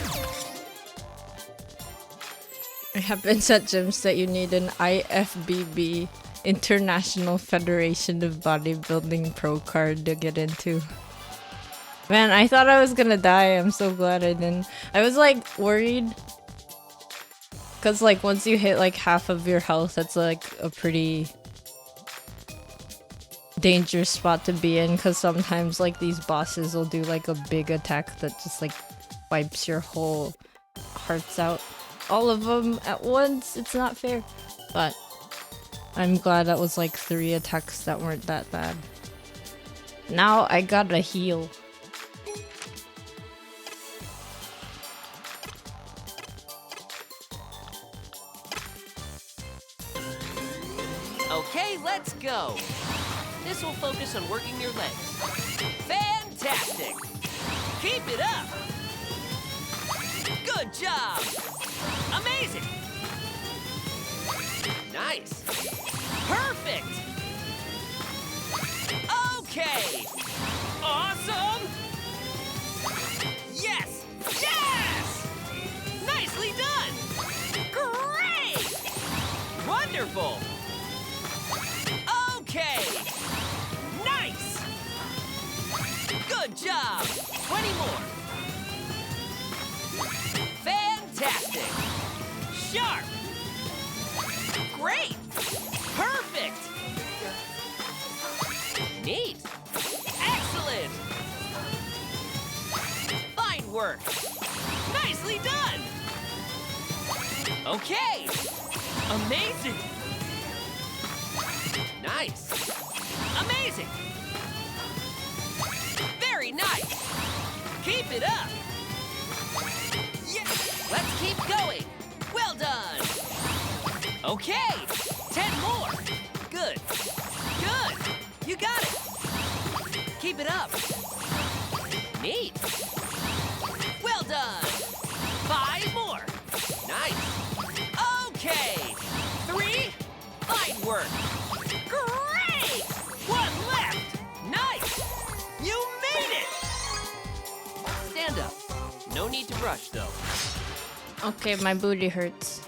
S1: It happens at gyms that you need an IFBB, International Federation of Bodybuilding Pro card to get into. Man, I thought I was gonna die. I'm so glad I didn't. I was like worried. Cause like once you hit like half of your health, that's like a pretty dangerous spot to be in. Cause sometimes like these bosses will do like a big attack that just like wipes your whole hearts out. All of them at once. It's not fair. But I'm glad that was like 3 attacks that weren't that bad. Now I gotta heal.
S3: Okay, let's go. This will focus on working your legs. Fantastic! Keep it up! Good job! Amazing! Nice! Perfect! Okay! Awesome! Yes! Yes! Nicely done! Great! Wonderful! Okay! Nice! Good job! 20 more! Fantastic! Sharp! Great! Perfect! Neat! Excellent! Fine work! Nicely done! Okay! Amazing! Nice! Amazing! Very nice! Keep it up! Yeah! Let's keep going! Well done! Okay! 10 more! Good! Good! You got it! Keep it up! Neat! Well done! 5 more! Nice! Okay! 3! Fine work! Great! 1 left! Nice! You made it! Stand up. No need to rush, though.
S1: Okay, my booty hurts.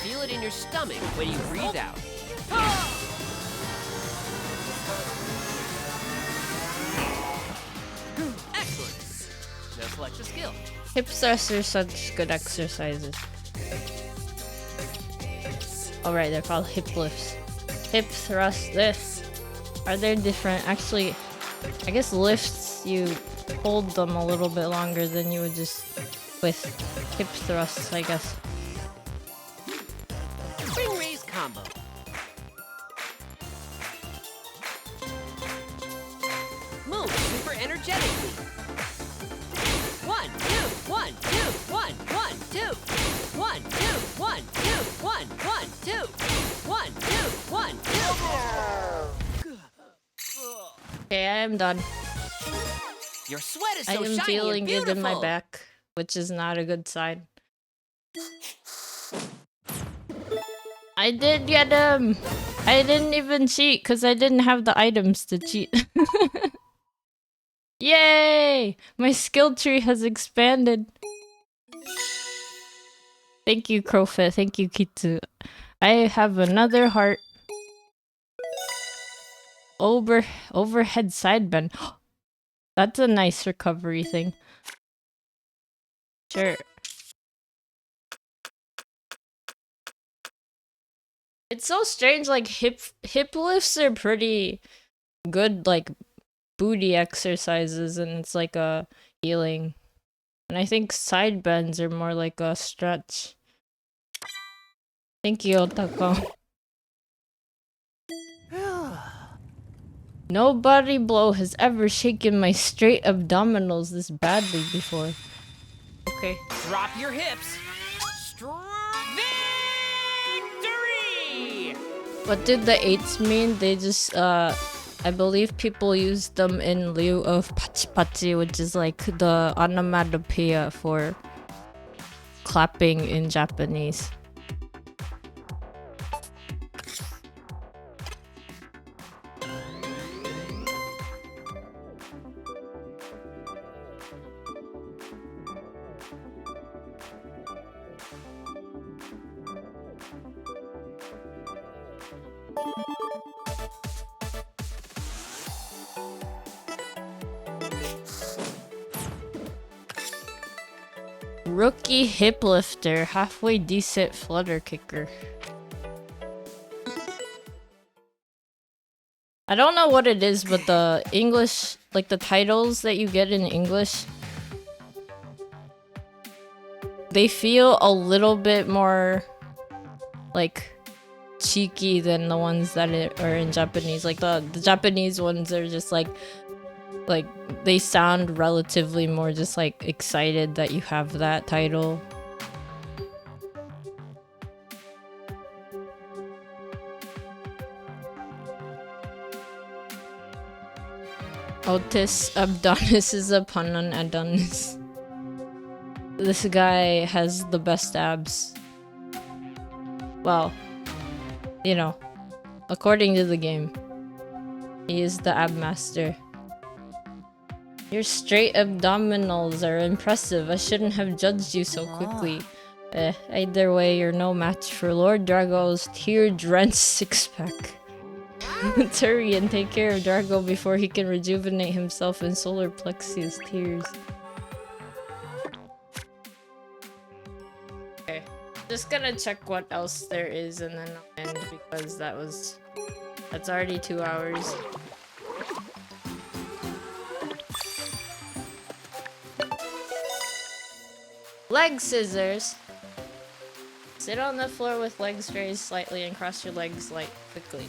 S3: Feel it in your stomach when you breathe out. Excellent. Now select a skill.
S1: Hip thrusts are such good exercises. Alright, they're called hip lifts. Hip thrust this. Are there different? Actually, I guess lifts, you hold them a little bit longer than you would just with hip thrusts, I guess.
S3: Spring raise combo. Move super energetically. 1, 2, 1, 2, 1, 1, 2. 1, 2, 1, 2, 1, 1, 2. 1, 2, 1, 2.
S1: Okay, I am done.
S3: Your sweat is
S1: I
S3: so
S1: am
S3: shiny
S1: feeling
S3: and
S1: it
S3: beautiful.
S1: in my back, which is not a good sign. I did get him! I didn't even cheat because I didn't have the items to cheat. Yay! My skill tree has expanded. Thank you, Crowfit. Thank you, Kitsu. I have another heart. Overhead side bend. That's a nice recovery thing. Sure. It's so strange, like hip lifts are pretty good, like booty exercises, and it's like a healing. And I think side bends are more like a stretch. Thank you, Otako. No body blow has ever shaken my straight abdominals this badly before. Okay.
S3: Drop your hips. Victory!
S1: What did the 8s mean? They just, I believe people use them in lieu of pachi pachi, which is like the onomatopoeia for clapping in Japanese. Rookie hip lifter, halfway decent flutter kicker. I don't know what it is, but the English, like the titles that you get in English, they feel a little bit more like cheeky than the ones that are in Japanese. Like the Japanese ones are just like they sound relatively more just like excited that you have that title. Otis Abdonis is a pun on Adonis. This guy has the best abs. Well, you know, according to the game. He is the ab master. Your straight abdominals are impressive. I shouldn't have judged you so quickly. Either way, you're no match for Lord Drago's tear-drenched six-pack. Let's hurry and take care of Drago before he can rejuvenate himself in solar plexus tears. Okay, just gonna check what else there is and then I'll end because that's already 2 hours. Leg scissors. Sit on the floor with legs raised slightly and cross your legs quickly.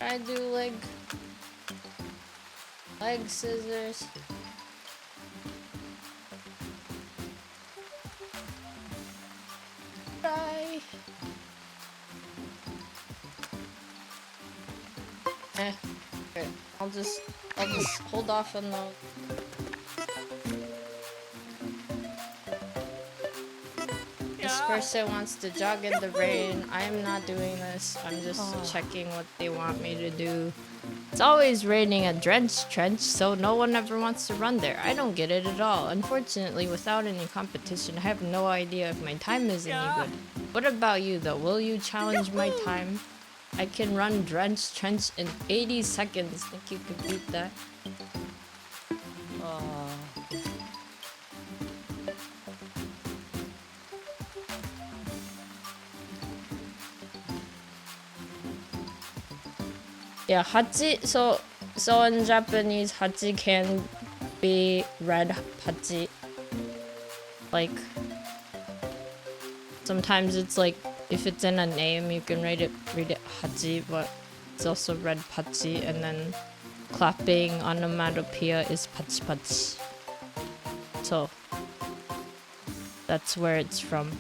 S1: I do leg scissors. Try. Okay. I'll just hold off on those. This person wants to jog in the rain. I am not doing this. I'm just checking what they want me to do. It's always raining at Drench Trench, so no one ever wants to run there. I don't get it at all. Unfortunately, without any competition, I have no idea if my time is any good. What about you, though? Will you challenge my time? I can run Drench Trench in 80 seconds. Think you could beat that? Yeah, hachi. So in Japanese, hachi can be red hachi. Like sometimes it's like if it's in a name, you can read it hachi, but it's also red pachi. And then clapping onomatopoeia is pachi pachi. So that's where it's from.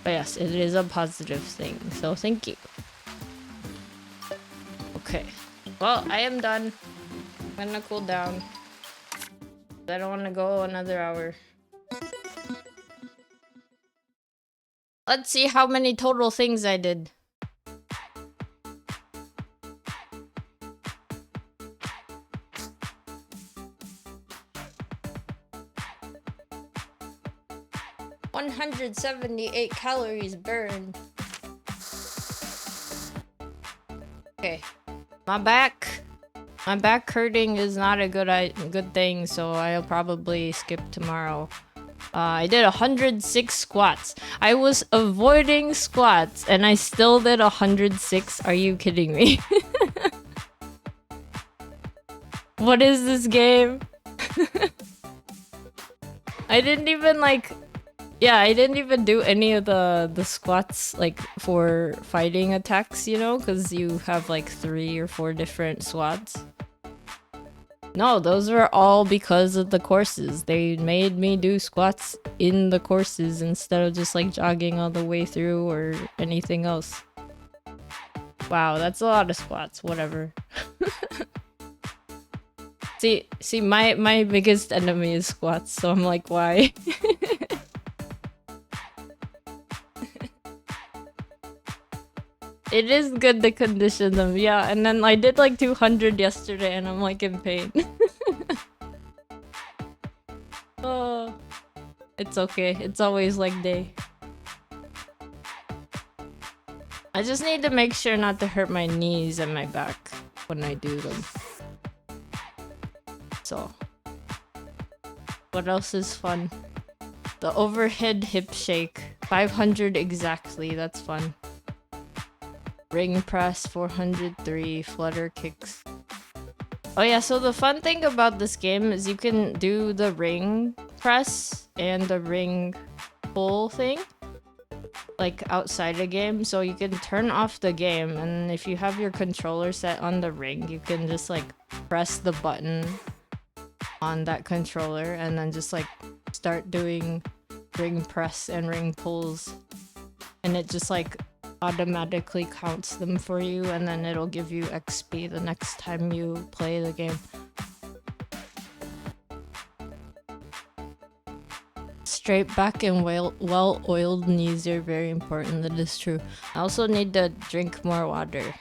S1: But yes, it is a positive thing, so thank you. Okay, well, I am done. I'm gonna cool down. I don't want to go another hour. Let's see how many total things I did. $178 calories burned. Okay, my back hurting is not a good thing, so I'll probably skip tomorrow. I did 106 squats. I was avoiding squats and I still did 106. Are you kidding me? What is this game? I didn't even I didn't even do any of the squats like for fighting attacks, you know, because you have like 3 or 4 different squats. No, those were all because of the courses. They made me do squats in the courses instead of just like jogging all the way through or anything else. Wow, that's a lot of squats, whatever. See, my biggest enemy is squats, so I'm like, why? It is good to condition them, yeah. And then I did like 200 yesterday and I'm like in pain. Oh, it's okay. It's always like day. I just need to make sure not to hurt my knees and my back when I do them. So, what else is fun? The overhead hip shake. 500 exactly, that's fun. Ring press, 403, flutter kicks. Oh yeah, so the fun thing about this game is you can do the ring press and the ring pull thing like outside a game. So you can turn off the game, and if you have your controller set on the ring, you can just like press the button on that controller and then just like start doing ring press and ring pulls, and it just like automatically counts them for you, and then it'll give you XP the next time you play the game. Straight back and well-oiled knees are very important. That is true. I also need to drink more water.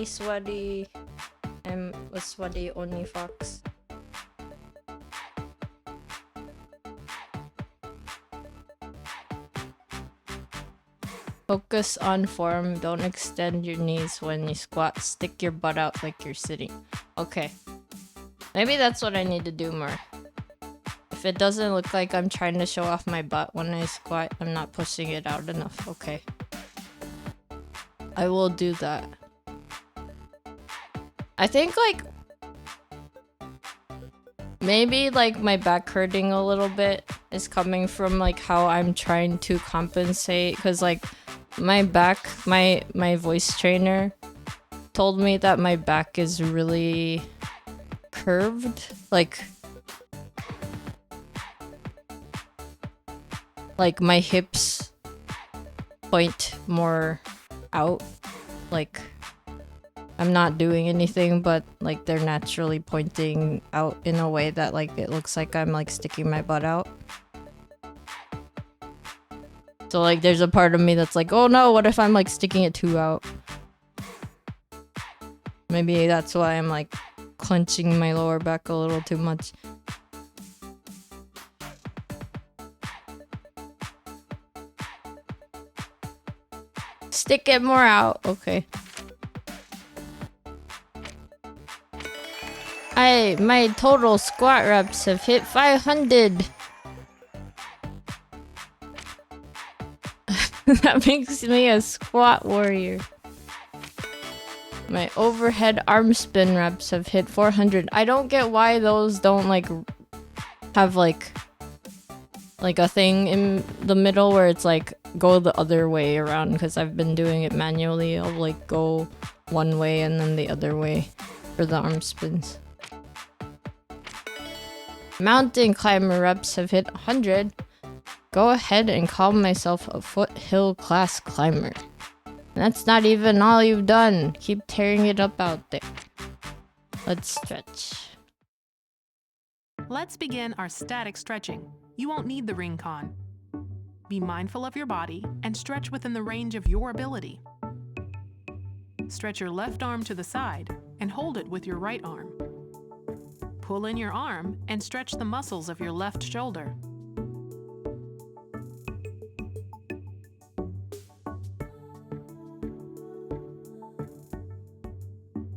S1: Sweaty. I'm a sweaty Oni Fox. Focus on form. Don't extend your knees when you squat. Stick your butt out like you're sitting. Okay. Maybe that's what I need to do more. If it doesn't look like I'm trying to show off my butt when I squat, I'm not pushing it out enough. Okay. I will do that. I think like maybe like my back hurting a little bit is coming from like how I'm trying to compensate, because like my back, my voice trainer told me that my back is really curved, like my hips point more out, like I'm not doing anything, but like they're naturally pointing out in a way that like it looks like I'm like sticking my butt out. So like there's a part of me that's like, oh no, what if I'm like sticking it too out? Maybe that's why I'm like clenching my lower back a little too much. Stick it more out. Okay. My total squat reps have hit 500. That makes me a squat warrior. My overhead arm spin reps have hit 400. I don't get why those don't like have like a thing in the middle where it's like go the other way around, because I've been doing it manually. I'll like go one way and then the other way for the arm spins. Mountain climber reps have hit 100. Go ahead and call myself a foothill class climber. And that's not even all you've done. Keep tearing it up out there. Let's stretch.
S2: Let's begin our static stretching. You won't need the ring con. Be mindful of your body and stretch within the range of your ability. Stretch your left arm to the side and hold it with your right arm. Pull in your arm and stretch the muscles of your left shoulder.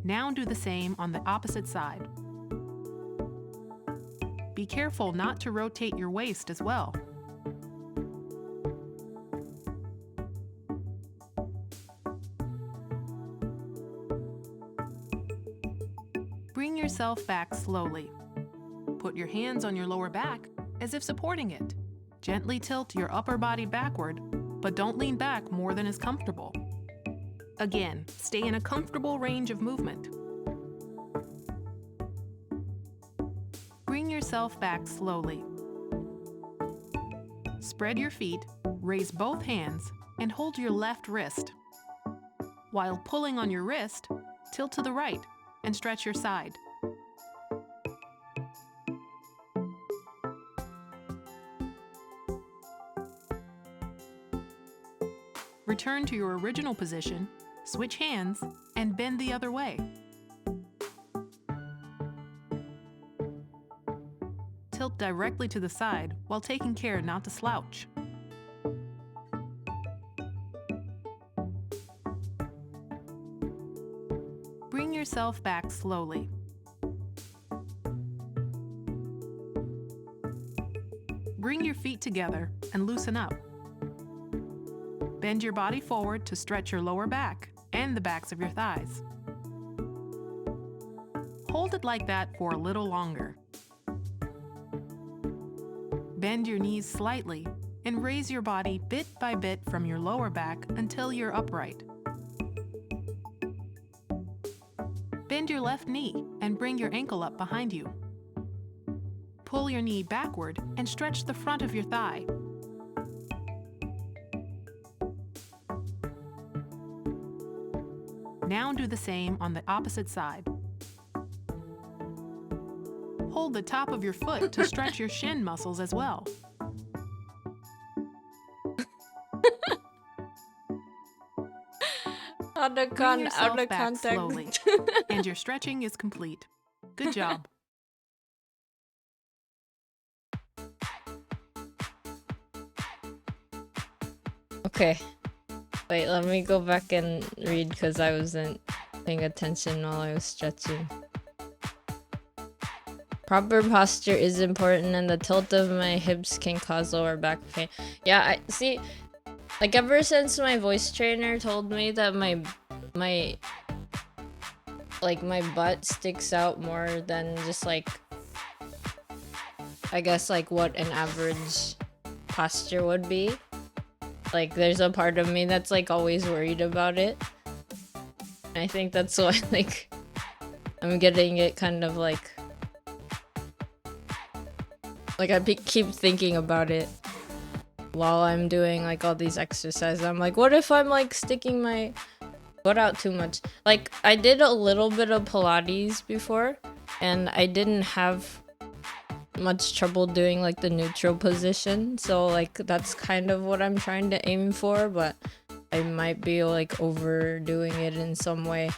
S2: Now do the same on the opposite side. Be careful not to rotate your waist as well. Bring yourself back slowly. Put your hands on your lower back as if supporting it. Gently tilt your upper body backward, but don't lean back more than is comfortable. Again, stay in a comfortable range of movement. Bring yourself back slowly. Spread your feet, raise both hands, and hold your left wrist. While pulling on your wrist, tilt to the right and stretch your side. Return to your original position, switch hands, and bend the other way. Tilt directly to the side while taking care not to slouch. Bring yourself back slowly. Bring your feet together and loosen up. Bend your body forward to stretch your lower back and the backs of your thighs. Hold it like that for a little longer. Bend your knees slightly and raise your body bit by bit from your lower back until you're upright. Bend your left knee and bring your ankle up behind you. Pull your knee backward and stretch the front of your thigh. Now do the same on the opposite side. Hold the top of your foot to stretch your shin muscles as well. Bring yourself back
S1: context.
S2: slowly, and your stretching is complete. Good job.
S1: Okay. Wait, let me go back and read because I wasn't paying attention while I was stretching. Proper posture is important and the tilt of my hips can cause lower back pain. Yeah, I see. Like ever since my voice trainer told me that my butt sticks out more than just like, I guess like what an average posture would be. Like there's a part of me that's like always worried about it. And I think that's why like I'm getting it kind of like I keep thinking about it while I'm doing like all these exercises. I'm like, what if I'm like sticking my put out too much. Like, I did a little bit of Pilates before, and I didn't have much trouble doing like the neutral position. So like that's kind of what I'm trying to aim for, but I might be like overdoing it in some way.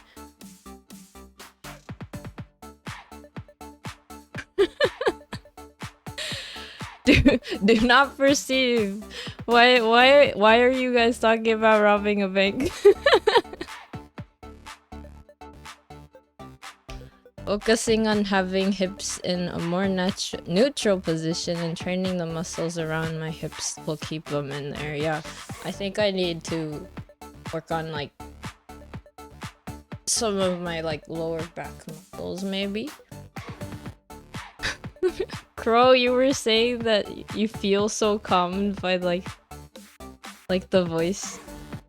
S1: Do not perceive. Why are you guys talking about robbing a bank? Focusing on having hips in a more neutral position and training the muscles around my hips will keep them in there. Yeah, I think I need to work on like some of my like lower back muscles maybe. Crow, you were saying that you feel so calmed by like the voice.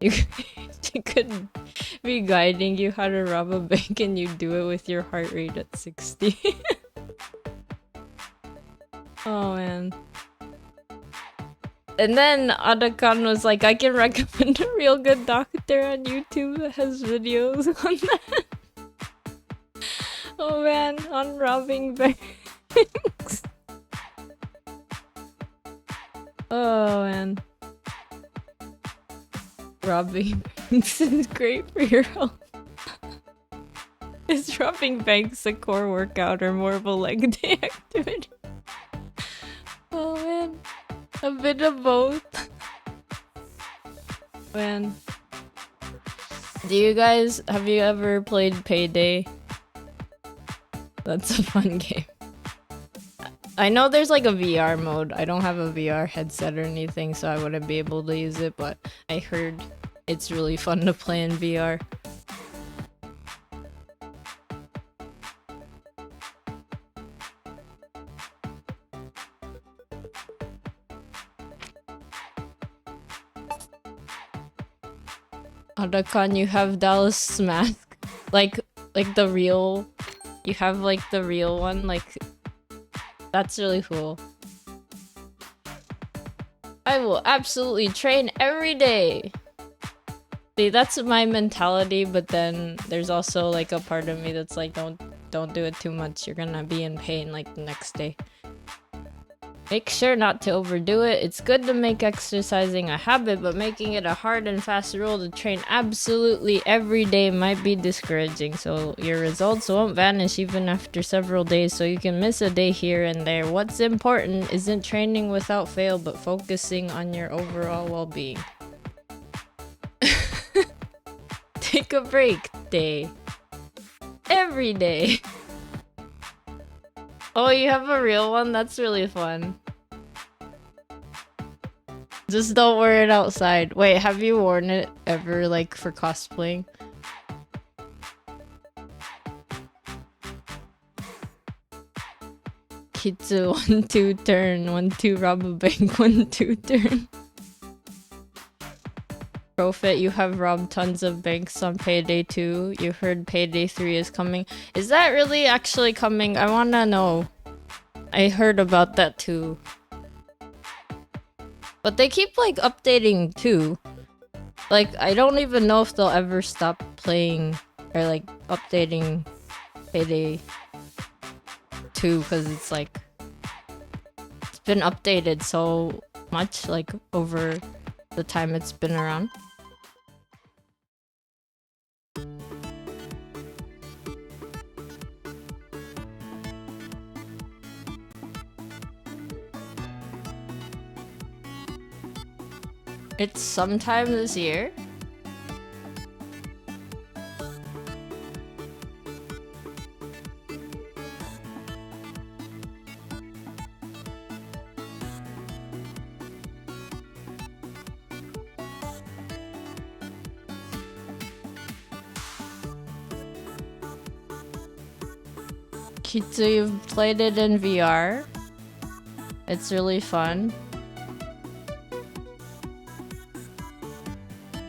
S1: You could be guiding you how to rob a bank and you do it with your heart rate at 60. Oh man. And then Adakan was like, I can recommend a real good doctor on YouTube that has videos on that. Oh man, on robbing banks. Oh man. Robbing banks is great for your health. Is robbing banks a core workout or more of a leg day activity? Oh man. A bit of both. Man. Have you ever played Payday? That's a fun game. I know there's like a VR mode. I don't have a VR headset or anything, so I wouldn't be able to use it, but I heard it's really fun to play in VR. Adakan, you have Dallas mask, like the real. You have like the real one, like that's really cool. I will absolutely train every day. See, that's my mentality, but then there's also like a part of me that's like, don't do it too much. You're gonna be in pain like the next day. Make sure not to overdo it. It's good to make exercising a habit, but making it a hard and fast rule to train absolutely every day might be discouraging, so your results won't vanish even after several days, so you can miss a day here and there. What's important isn't training without fail, but focusing on your overall well-being. Take a break day. Every day. Oh, you have a real one? That's really fun. Just don't wear it outside. Wait, have you worn it ever, like, for cosplaying? Kitsu, 1-2 turn. 1-2 rob a bank. 1-2 turn. Profit, you have robbed tons of banks on Payday 2. You heard Payday 3 is coming. Is that really actually coming? I wanna know. I heard about that too. But they keep like updating too. Like, I don't even know if they'll ever stop playing or like updating Payday 2, because it's like it's been updated so much like over the time it's been around. It's sometime this year. Kitsu, you've played it in VR. It's really fun.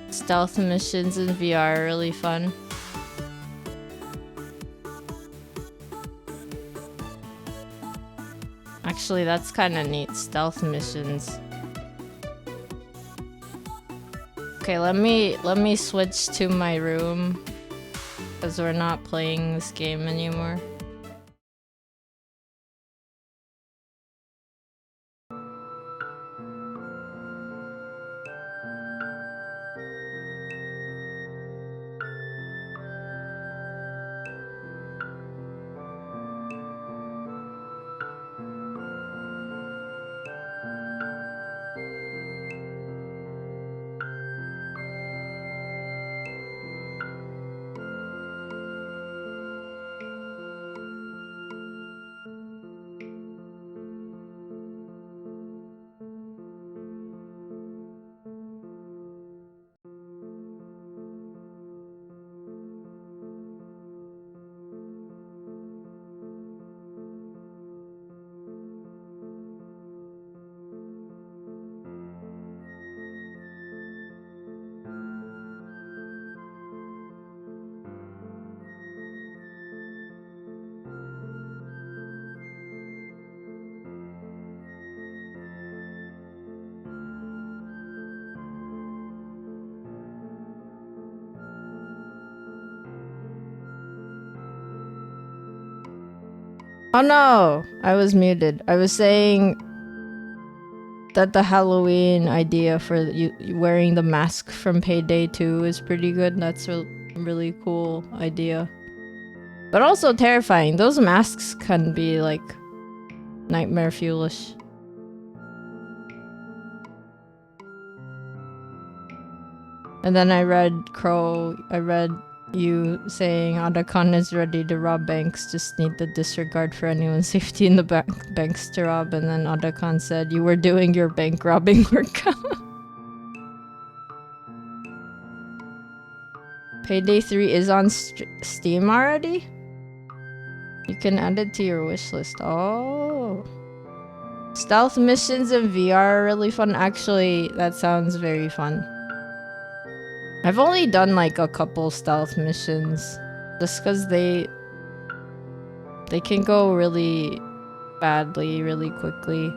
S1: Stealth missions in VR are really fun. Actually, that's kind of neat. Stealth missions. Okay, let me switch to my room because we're not playing this game anymore. Oh no! I was muted. I was saying that the Halloween idea for you wearing the mask from Payday 2 is pretty good. That's a really cool idea. But also terrifying. Those masks can be like nightmare fuelish. And then I read you saying Adakan is ready to rob banks, just need the disregard for anyone's safety in the banks to rob. And then Adakan said you were doing your bank robbing workout. Payday 3 is on Steam already? You can add it to your wish list. Oh. Stealth missions in VR are really fun. Actually, that sounds very fun. I've only done like a couple stealth missions just because they can go really badly really quickly.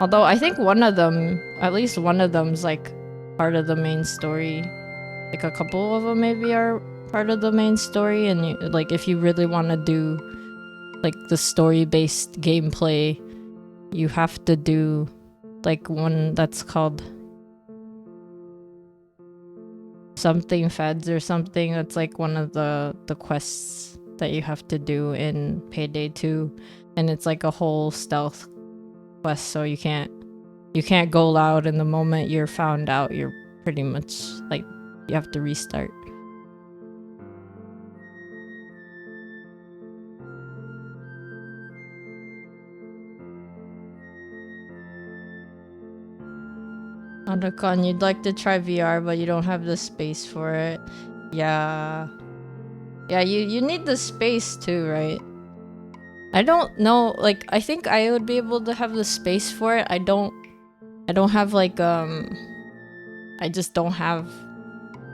S1: Although I think one of them, at least one of them's like part of the main story. Like a couple of them maybe are part of the main story, and you, like if you really want to do like the story-based gameplay, you have to do like one that's called something feds or something. That's like one of the quests that you have to do in Payday 2, and it's like a whole stealth quest, so you can't go loud, and the moment you're found out, you're pretty much like you have to restart. Adakan, you'd like to try VR, but you don't have the space for it. Yeah. Yeah, you need the space too, right? I don't know, like, I think I would be able to have the space for it. I don't have like, I just don't have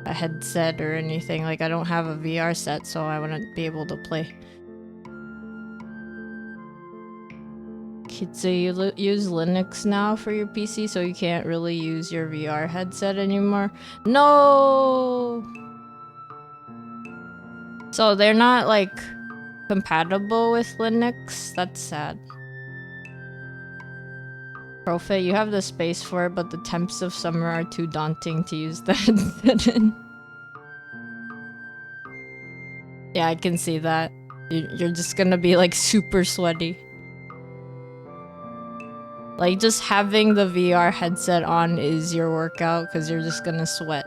S1: a headset or anything. Like, I don't have a VR set, so I wouldn't be able to play. So you use Linux now for your PC, so you can't really use your VR headset anymore? No! So they're not, like, compatible with Linux? That's sad. Profit, you have the space for it, but the temps of summer are too daunting to use the headset in. Yeah, I can see that. You're just gonna be, like, super sweaty. Like, just having the VR headset on is your workout, because you're just gonna sweat.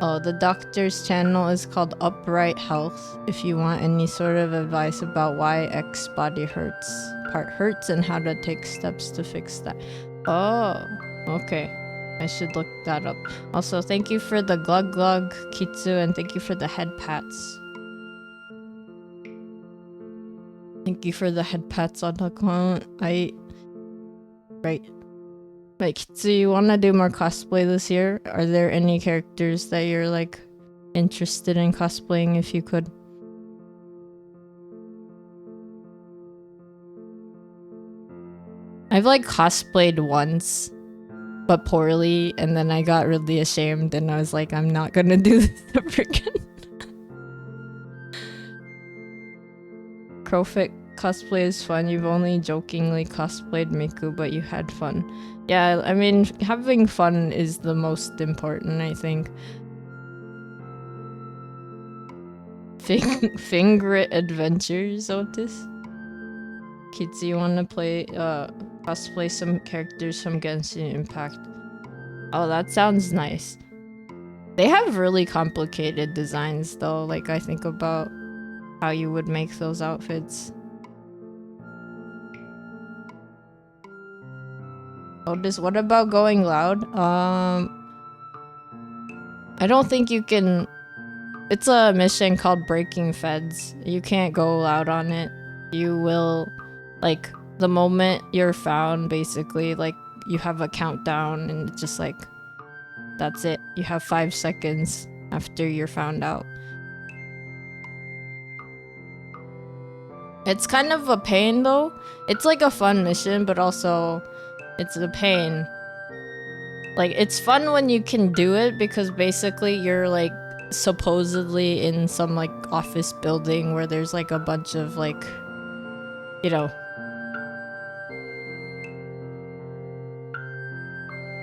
S1: Oh, the doctor's channel is called Upright Health. If you want any sort of advice about why X body part hurts and how to take steps to fix that. Oh, okay. I should look that up. Also, thank you for the glug glug, Kitsu, and thank you for the head pats. Thank you for the head pats on the account. Right. Wait, Kitsu, you want to do more cosplay this year? Are there any characters that you're, like, interested in cosplaying if you could? I've like cosplayed once, but poorly, and then I got really ashamed and I was like, I'm not gonna do this ever again. Crowfoot cosplay is fun. You've only jokingly cosplayed Miku, but you had fun. Yeah, I mean, having fun is the most important, I think. Fingrit Adventures, Otis? Kids, you wanna play, cosplay some characters from Genshin Impact? Oh, that sounds nice. They have really complicated designs, though. Like, I think about how you would make those outfits. Otis, what about going loud? I don't think you can... It's a mission called Breaking Feds. You can't go loud on it. You will... Like, the moment you're found, basically, like, you have a countdown and it's just like... That's it. You have 5 seconds after you're found out. It's kind of a pain, though. It's like a fun mission, but also... It's a pain. Like, it's fun when you can do it because basically you're like supposedly in some like office building where there's like a bunch of like, you know,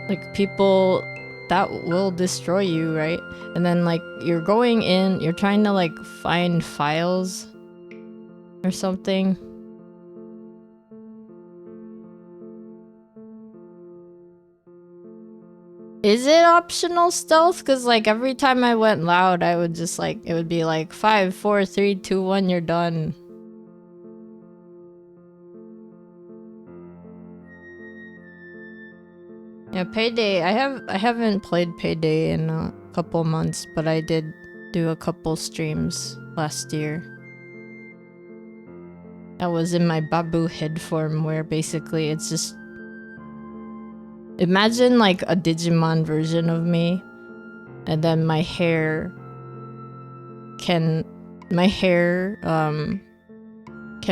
S1: like people that will destroy you, right? And then like you're going in, you're trying to like find files or something. Is it optional stealth? Because like every time I went loud, I would just like, it would be like 5, 4, 3, 2, 1, you're done. Yeah, Payday. I haven't played Payday in a couple months, but I did do a couple streams last year. That was in my Babu head form, where basically it's just... Imagine like a Digimon version of me, and then my hair can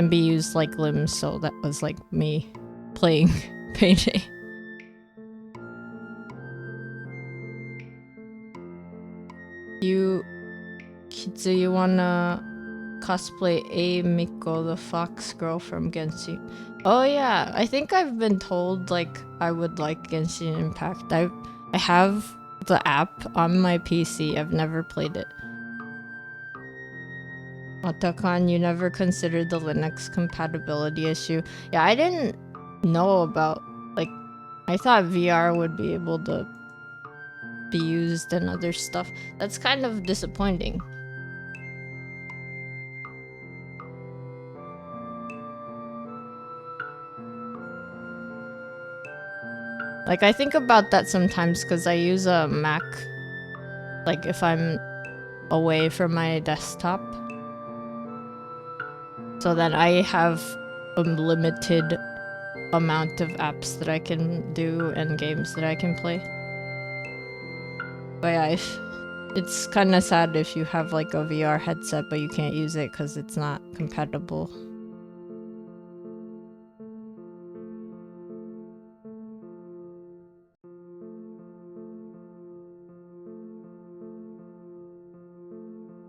S1: be used like limbs, so that was like me playing Payday. Kitsu, you wanna cosplay Miko, the fox girl from Genshin? Oh yeah, I think I've been told like I would like Genshin Impact. I have the app on my PC. I've never played it. Otakan, you never considered the Linux compatibility issue. Yeah, I didn't know about, like, I thought VR would be able to be used and other stuff. That's kind of disappointing. Like, I think about that sometimes because I use a Mac, like, if I'm away from my desktop. So that I have a limited amount of apps that I can do and games that I can play. But yeah, it's kind of sad if you have like a VR headset but you can't use it because it's not compatible.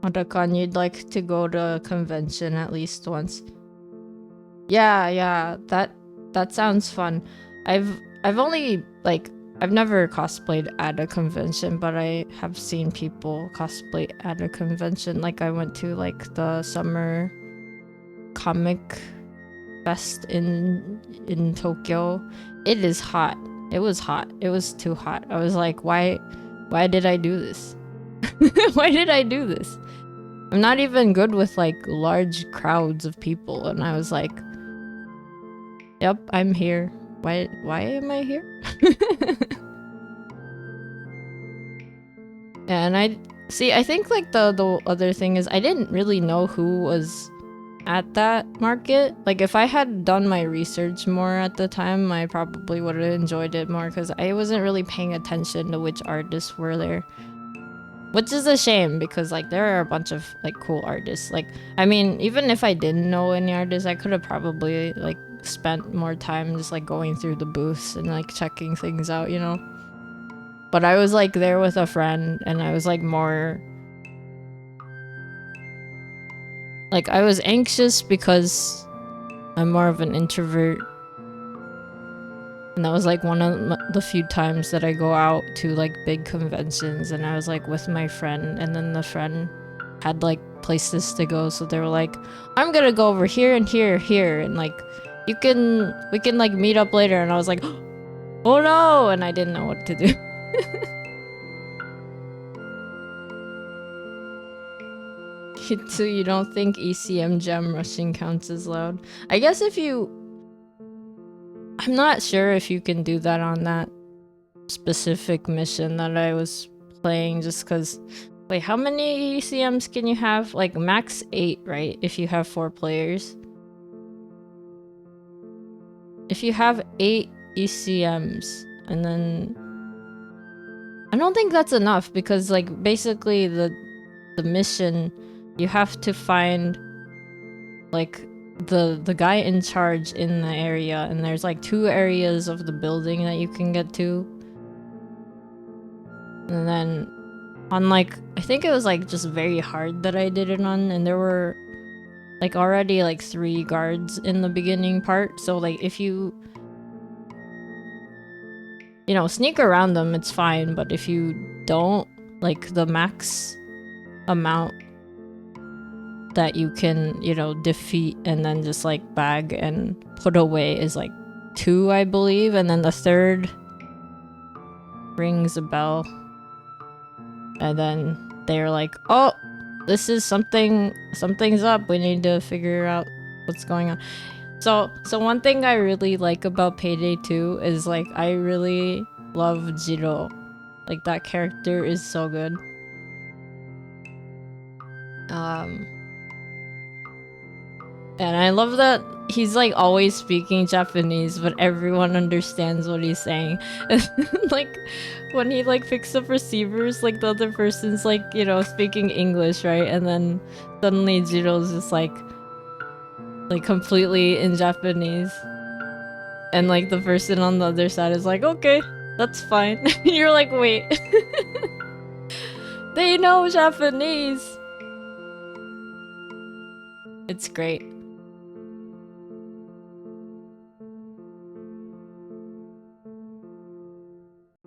S1: Otakan, you'd like to go to a convention at least once. Yeah, that sounds fun. I've only, like, I've never cosplayed at a convention, but I have seen people cosplay at a convention. Like, I went to, like, the summer comic fest in Tokyo. It is hot. It was hot. It was too hot. I was like, why did I do this? Why did I do this? I'm not even good with like large crowds of people, and I was like, yep, I'm here. Why am I here? And I think like the other thing is I didn't really know who was at that market. Like, if I had done my research more at the time, I probably would have enjoyed it more because I wasn't really paying attention to which artists were there. Which is a shame because like there are a bunch of like cool artists. Like, I mean, even if I didn't know any artists, I could have probably like spent more time just like going through the booths and like checking things out, you know. But I was like there with a friend, and I was like more like, I was anxious because I'm more of an introvert, and that was like one of the few times that I go out to like big conventions, and I was like with my friend, and then the friend had like places to go, so they were like, I'm gonna go over here and here, and like we can like meet up later, and I was like, oh no, and I didn't know what to do. So you don't think ECM gem rushing counts as loud? I guess if you... I'm not sure if you can do that on that specific mission that I was playing, just because... Wait, how many ECMs can you have? Like, max 8, right? If you have 4 players. If you have 8 ECMs, and then... I don't think that's enough, because, like, basically the mission... You have to find, like, the guy in charge in the area, and there's like 2 areas of the building that you can get to. And then on like, I think it was like just very hard that I did it on, and there were like already like 3 guards in the beginning part. So like if you know, sneak around them, it's fine, but if you don't, like the max amount that you can, you know, defeat and then just like bag and put away is like 2, I believe, and then the 3rd rings a bell, and then they're like, oh, this is something's up, we need to figure out what's going on. So one thing I really like about Payday 2 is like I really love Jiro. Like that character is so good. And I love that he's like always speaking Japanese, but everyone understands what he's saying. Like when he like picks up receivers, like the other person's like, you know, speaking English, right? And then suddenly Jiro's just like completely in Japanese. And like the person on the other side is like, okay, that's fine. You're like, wait. They know Japanese. It's great.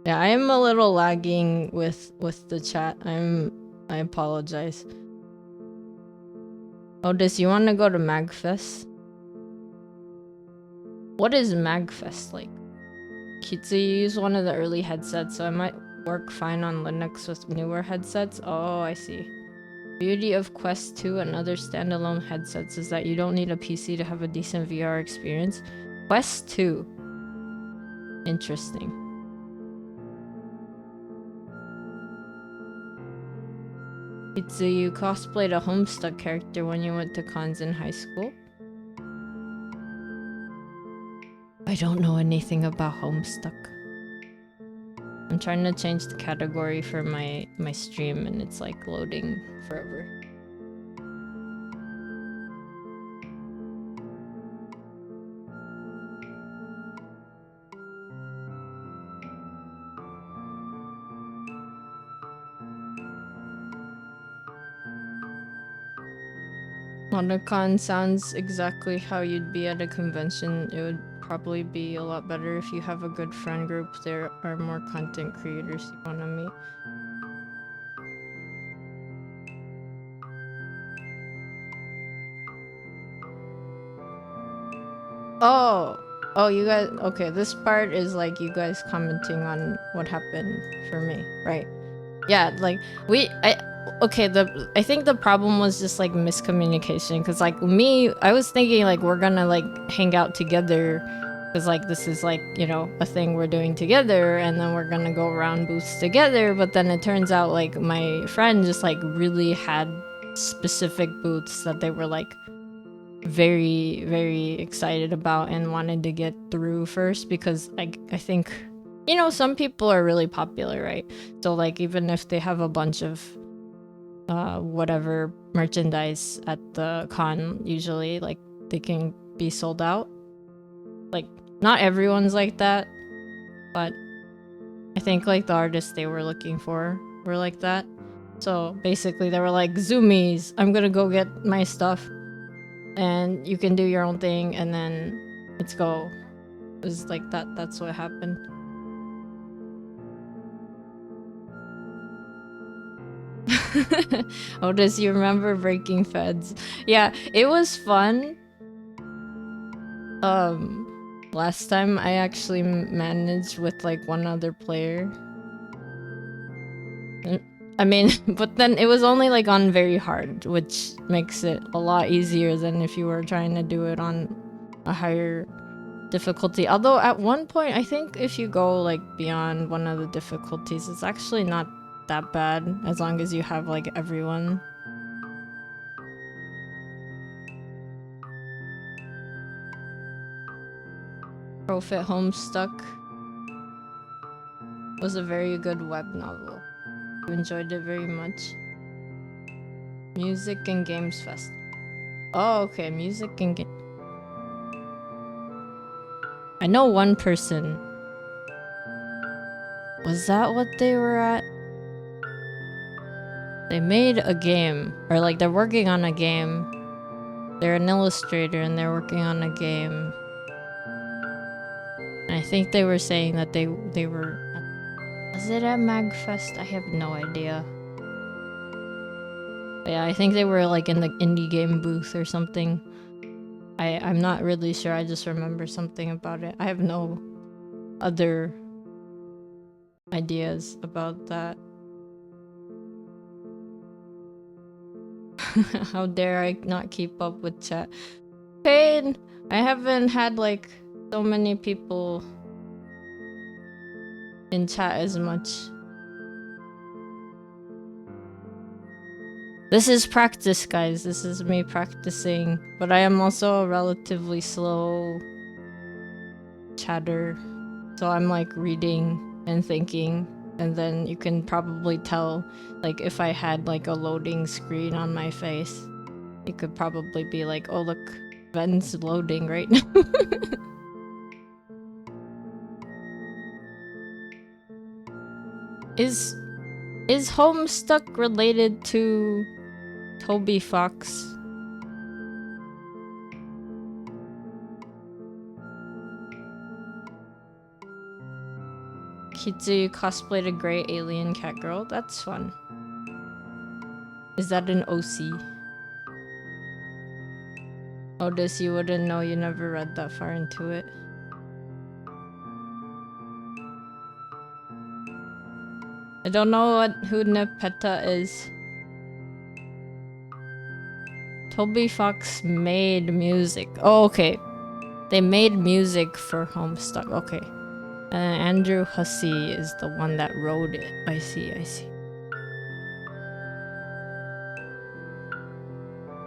S1: Yeah, I am a little lagging with the chat. I apologize. Otis, you want to go to MagFest? What is MagFest like? Kitsu used one of the early headsets, so I might work fine on Linux with newer headsets. Oh, I see. Beauty of Quest 2 and other standalone headsets is that you don't need a PC to have a decent VR experience. Quest 2. Interesting. So you cosplayed a Homestuck character when you went to cons in high school? I don't know anything about Homestuck. I'm trying to change the category for my stream, and it's like loading forever. WonderCon sounds exactly how you'd be at a convention. It would probably be a lot better if you have a good friend group. There are more content creators you want to meet. Oh, you guys, okay, this part is like you guys commenting on what happened for me, right? Yeah, like I think the problem was just like miscommunication, because like I was thinking like we're gonna like hang out together, because like this is like, you know, a thing we're doing together, and then we're gonna go around booths together. But then it turns out like my friend just like really had specific booths that they were like very, very excited about and wanted to get through first, because like I think, you know, some people are really popular, right? So like even if they have a bunch of whatever merchandise at the con, usually like they can be sold out. like not everyone's like that, but I think like the artists they were looking for were like that. So basically they were like, zoomies, I'm gonna go get my stuff and you can do your own thing and then let's go. It was like that. That's what happened. Otis, you remember breaking feds? Yeah, it was fun. Last time I actually managed with like one other player. I mean, but then it was only like on very hard, which makes it a lot easier than if you were trying to do it on a higher difficulty. Although at one point, I think if you go like beyond one of the difficulties, it's actually not that bad as long as you have like everyone. Profit Homestuck was a very good web novel. I enjoyed it very much. Music and Games Fest. Oh, okay, music and game. I know one person. Was that what they were at? They made a game, or like they're working on a game. They're an illustrator and they're working on a game. And I think they were saying that they were. Was it at MagFest? I have no idea. But yeah, I think they were like in the indie game booth or something. I'm not really sure. I just remember something about it. I have no other ideas about that. How dare I not keep up with chat? Pain! I haven't had like so many people in chat as much. This is practice, guys. This is me practicing. But I am also a relatively slow chatter. So I'm like reading and thinking. And then you can probably tell, like, if I had like a loading screen on my face, it could probably be like, oh look, Ven's loading right now. Is Homestuck related to Toby Fox? Kitsu cosplayed a gray alien cat girl. That's fun. Is that an OC? Otis, you wouldn't know. You never read that far into it. I don't know who Nepeta is. Toby Fox made music. Oh, okay. They made music for Homestuck. Okay. Andrew Hussey is the one that wrote it. I see.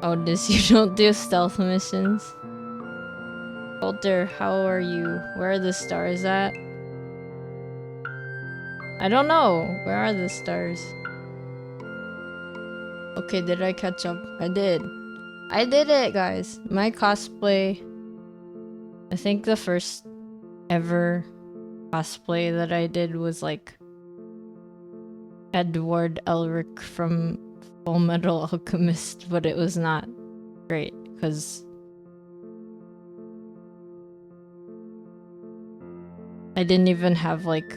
S1: Oh, you don't do stealth missions? Walter, how are you? Where are the stars at? I don't know. Where are the stars? Okay, did I catch up? I did. I did it, guys. My cosplay. I think the first ever cosplay that I did was like Edward Elric from Full Metal Alchemist, but it was not great because I didn't even have like,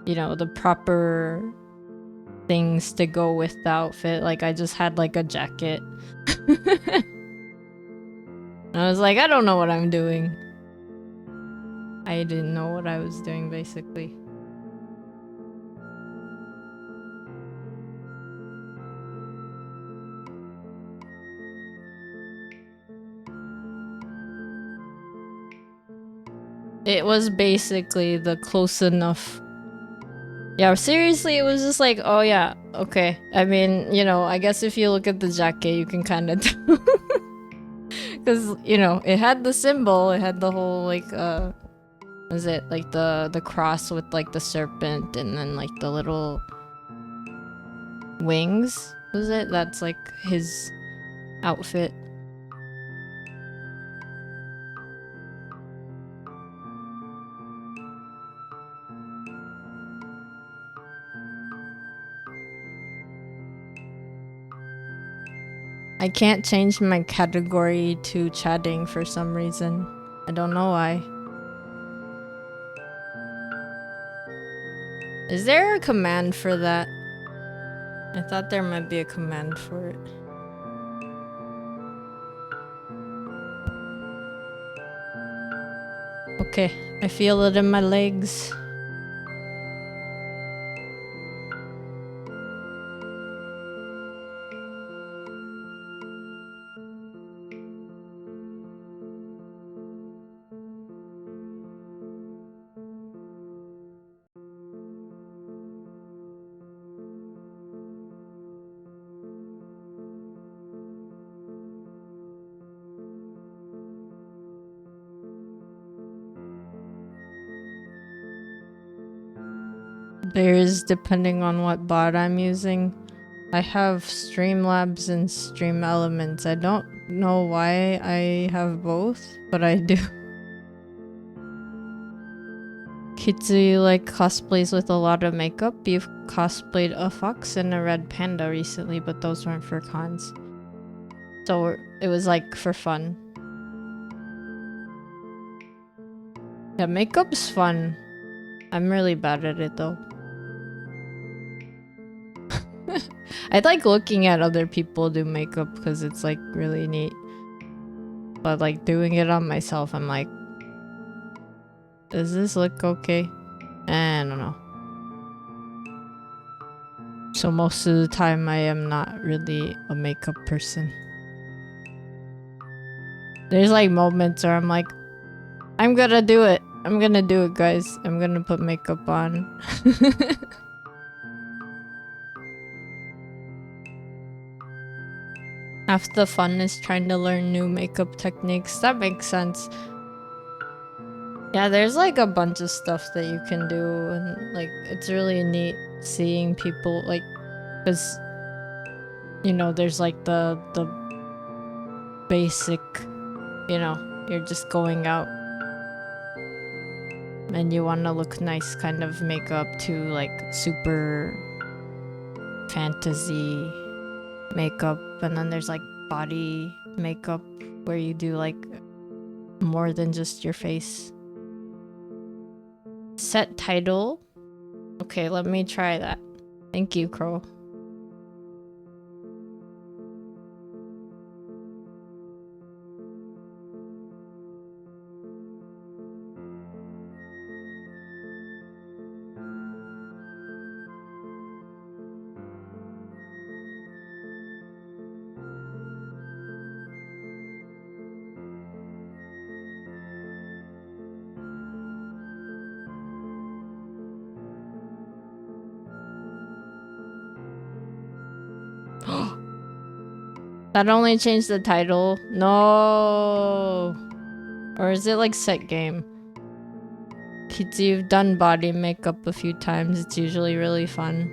S1: you know, the proper things to go with the outfit. Like I just had like a jacket. I was like, I don't know what I'm doing. I didn't know what I was doing, basically. It was basically the close enough. Yeah, seriously, it was just like, oh yeah, okay. I mean, you know, I guess if you look at the jacket, you can kind of tell. Because, you know, it had the symbol, it had the whole, like, was it like the cross with like the serpent and then like the little wings? Was it? That's like his outfit. I can't change my category to chatting for some reason. I don't know why. Is there a command for that? I thought there might be a command for it. Okay, I feel it in my legs. There's, depending on what bot I'm using. I have Streamlabs and Stream Elements. I don't know why I have both, but I do. Kitsu like cosplays with a lot of makeup. You've cosplayed a fox and a red panda recently, but those weren't for cons. So it was like for fun. Yeah, makeup's fun. I'm really bad at it though. I like looking at other people do makeup because it's like really neat. But like doing it on myself, I'm like, does this look okay? I don't know. So most of the time I am not really a makeup person. There's like moments where I'm like, I'm gonna do it. I'm gonna do it, guys. I'm gonna put makeup on. Half the fun is trying to learn new makeup techniques. That makes sense. Yeah, there's like a bunch of stuff that you can do, and like it's really neat seeing people like, because you know there's like the basic, you know, you're just going out and you want to look nice kind of makeup to like super fantasy makeup, and then there's like body makeup where you do like more than just your face. Set title. Okay, let me try that. Thank you, Crow. That only changed the title? No. Or is it like set game? Kids, you've done body makeup a few times. It's usually really fun.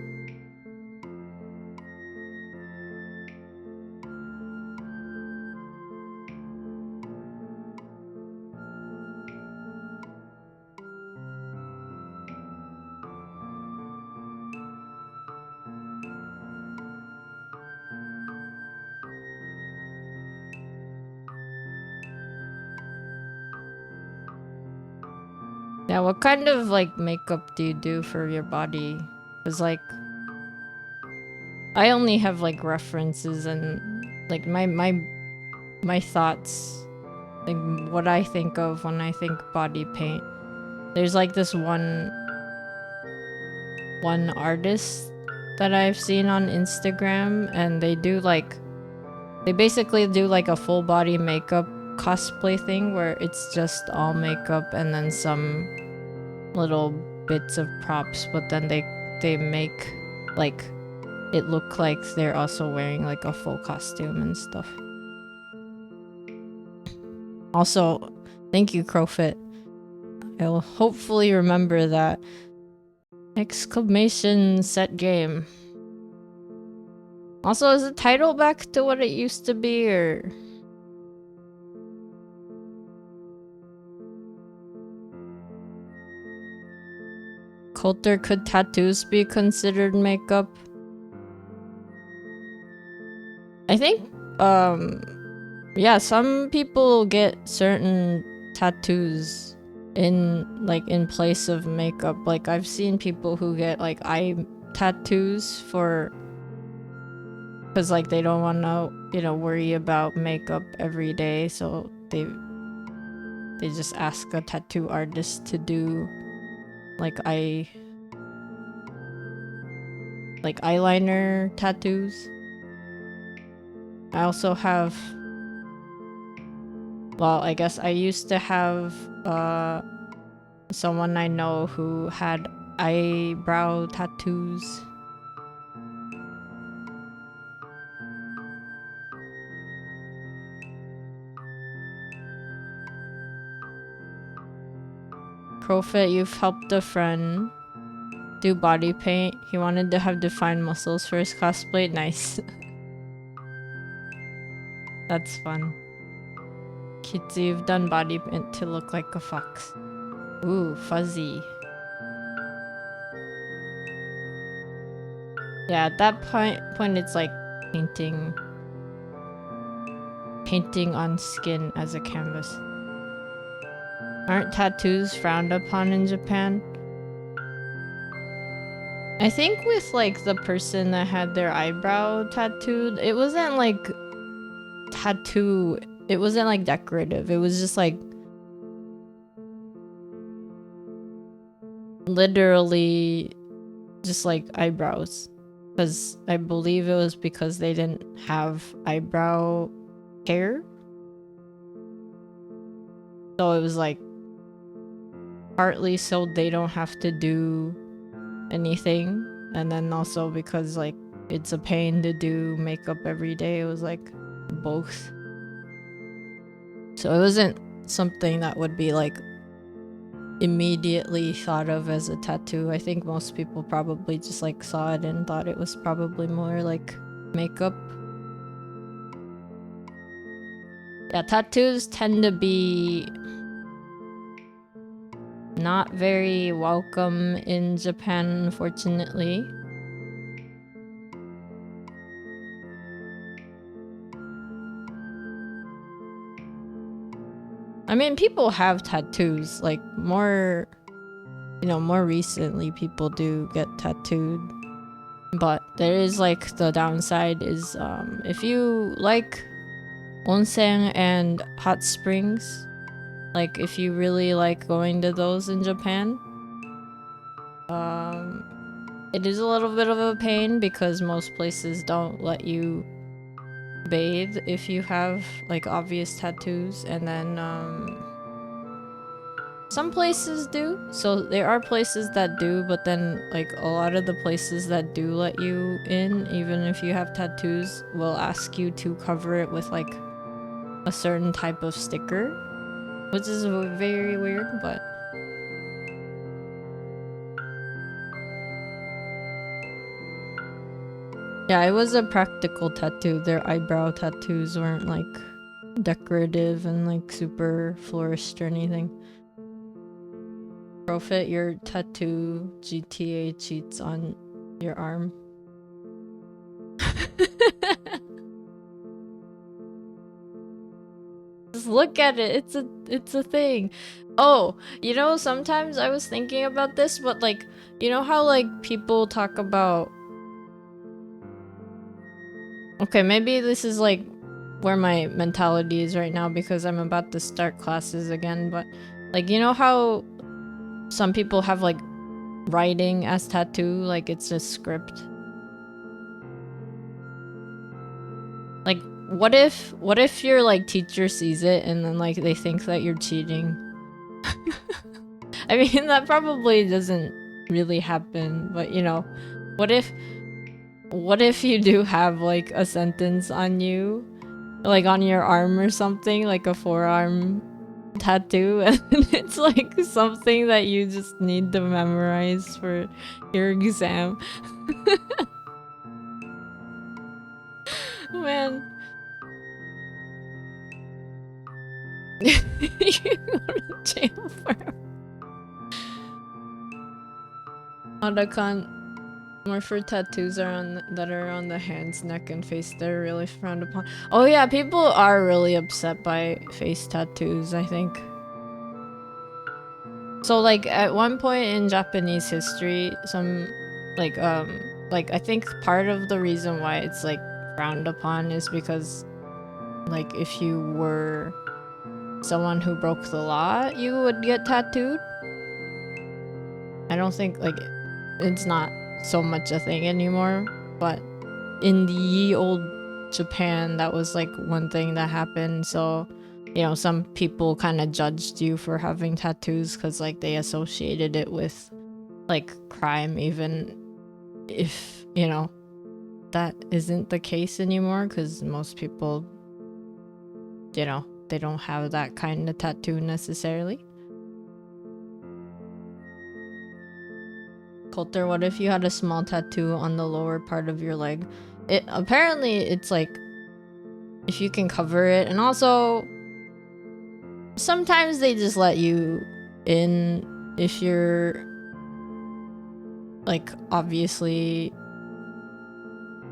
S1: Yeah, what kind of like makeup do you do for your body? Cause like I only have like references and like my thoughts, like what I think of when I think body paint. There's like this one artist that I've seen on Instagram, and they basically do like a full body makeup cosplay thing where it's just all makeup and then some little bits of props, but then they make like it look like they're also wearing like a full costume and stuff. Also, thank you, Crowfit. I'll hopefully remember that. Exclamation set game. Also, is the title back to what it used to be, or? Coulter, could tattoos be considered makeup? I think yeah, some people get certain tattoos in place of makeup. Like I've seen people who get like eye tattoos because like they don't want to worry about makeup every day, so they just ask a tattoo artist to do like eyeliner tattoos. I also have, well, I guess I used to have someone I know who had eyebrow tattoos. Crowfit, you've helped a friend do body paint. He wanted to have defined muscles for his cosplay. Nice. That's fun. Kitsu, you've done body paint to look like a fox. Ooh, fuzzy. Yeah, at that point it's like painting on skin as a canvas. Aren't tattoos frowned upon in Japan? I think with like the person that had their eyebrow tattooed, it wasn't like tattoo, it wasn't like decorative, it was just like literally just like eyebrows, because I believe it was because they didn't have eyebrow hair, so it was like partly so they don't have to do anything, and then also because like it's a pain to do makeup every day. It was like both, so it wasn't something that would be like immediately thought of as a tattoo. I think most people probably just like saw it and thought it was probably more like makeup. Yeah, tattoos tend to be not very welcome in Japan, unfortunately. I mean, people have tattoos, like more recently people do get tattooed. But there is like the downside is if you like onsen and hot springs, like if you really like going to those in Japan, it is a little bit of a pain because most places don't let you bathe if you have like obvious tattoos, and then some places do. So there are places that do, but then like a lot of the places that do let you in, even if you have tattoos, will ask you to cover it with like a certain type of sticker, which is very weird, but yeah, it was a practical tattoo. Their eyebrow tattoos weren't like decorative and like super flourished or anything. Profit, your tattoo GTA cheats on your arm. Just look at it. It's a thing. Oh, sometimes I was thinking about this, but like, how like people talk about, okay, maybe this is like where my mentality is right now because I'm about to start classes again, but like, how some people have like writing as tattoo, like it's a script. Like, what if your like teacher sees it and then like they think that you're cheating? I mean, that probably doesn't really happen, but what if you do have like a sentence on you, like on your arm or something, like a forearm tattoo, and it's like something that you just need to memorize for your exam. Man. You go to jail for Otakon. More for tattoos that are on the hands, neck, and face. They're really frowned upon. Oh yeah, people are really upset by face tattoos, I think. So like at one point in Japanese history, some like I think part of the reason why it's like frowned upon is because like if you were someone who broke the law, you would get tattooed. I don't think like it's not so much a thing anymore, but in the ye old Japan, that was like one thing that happened. So, you know, some people kind of judged you for having tattoos because like they associated it with like crime, even if, you know, that isn't the case anymore, because most people, you know, they don't have that kind of tattoo necessarily. Coulter, what if you had a small tattoo on the lower part of your leg? Apparently it's like if you can cover it, and also sometimes they just let you in if you're like obviously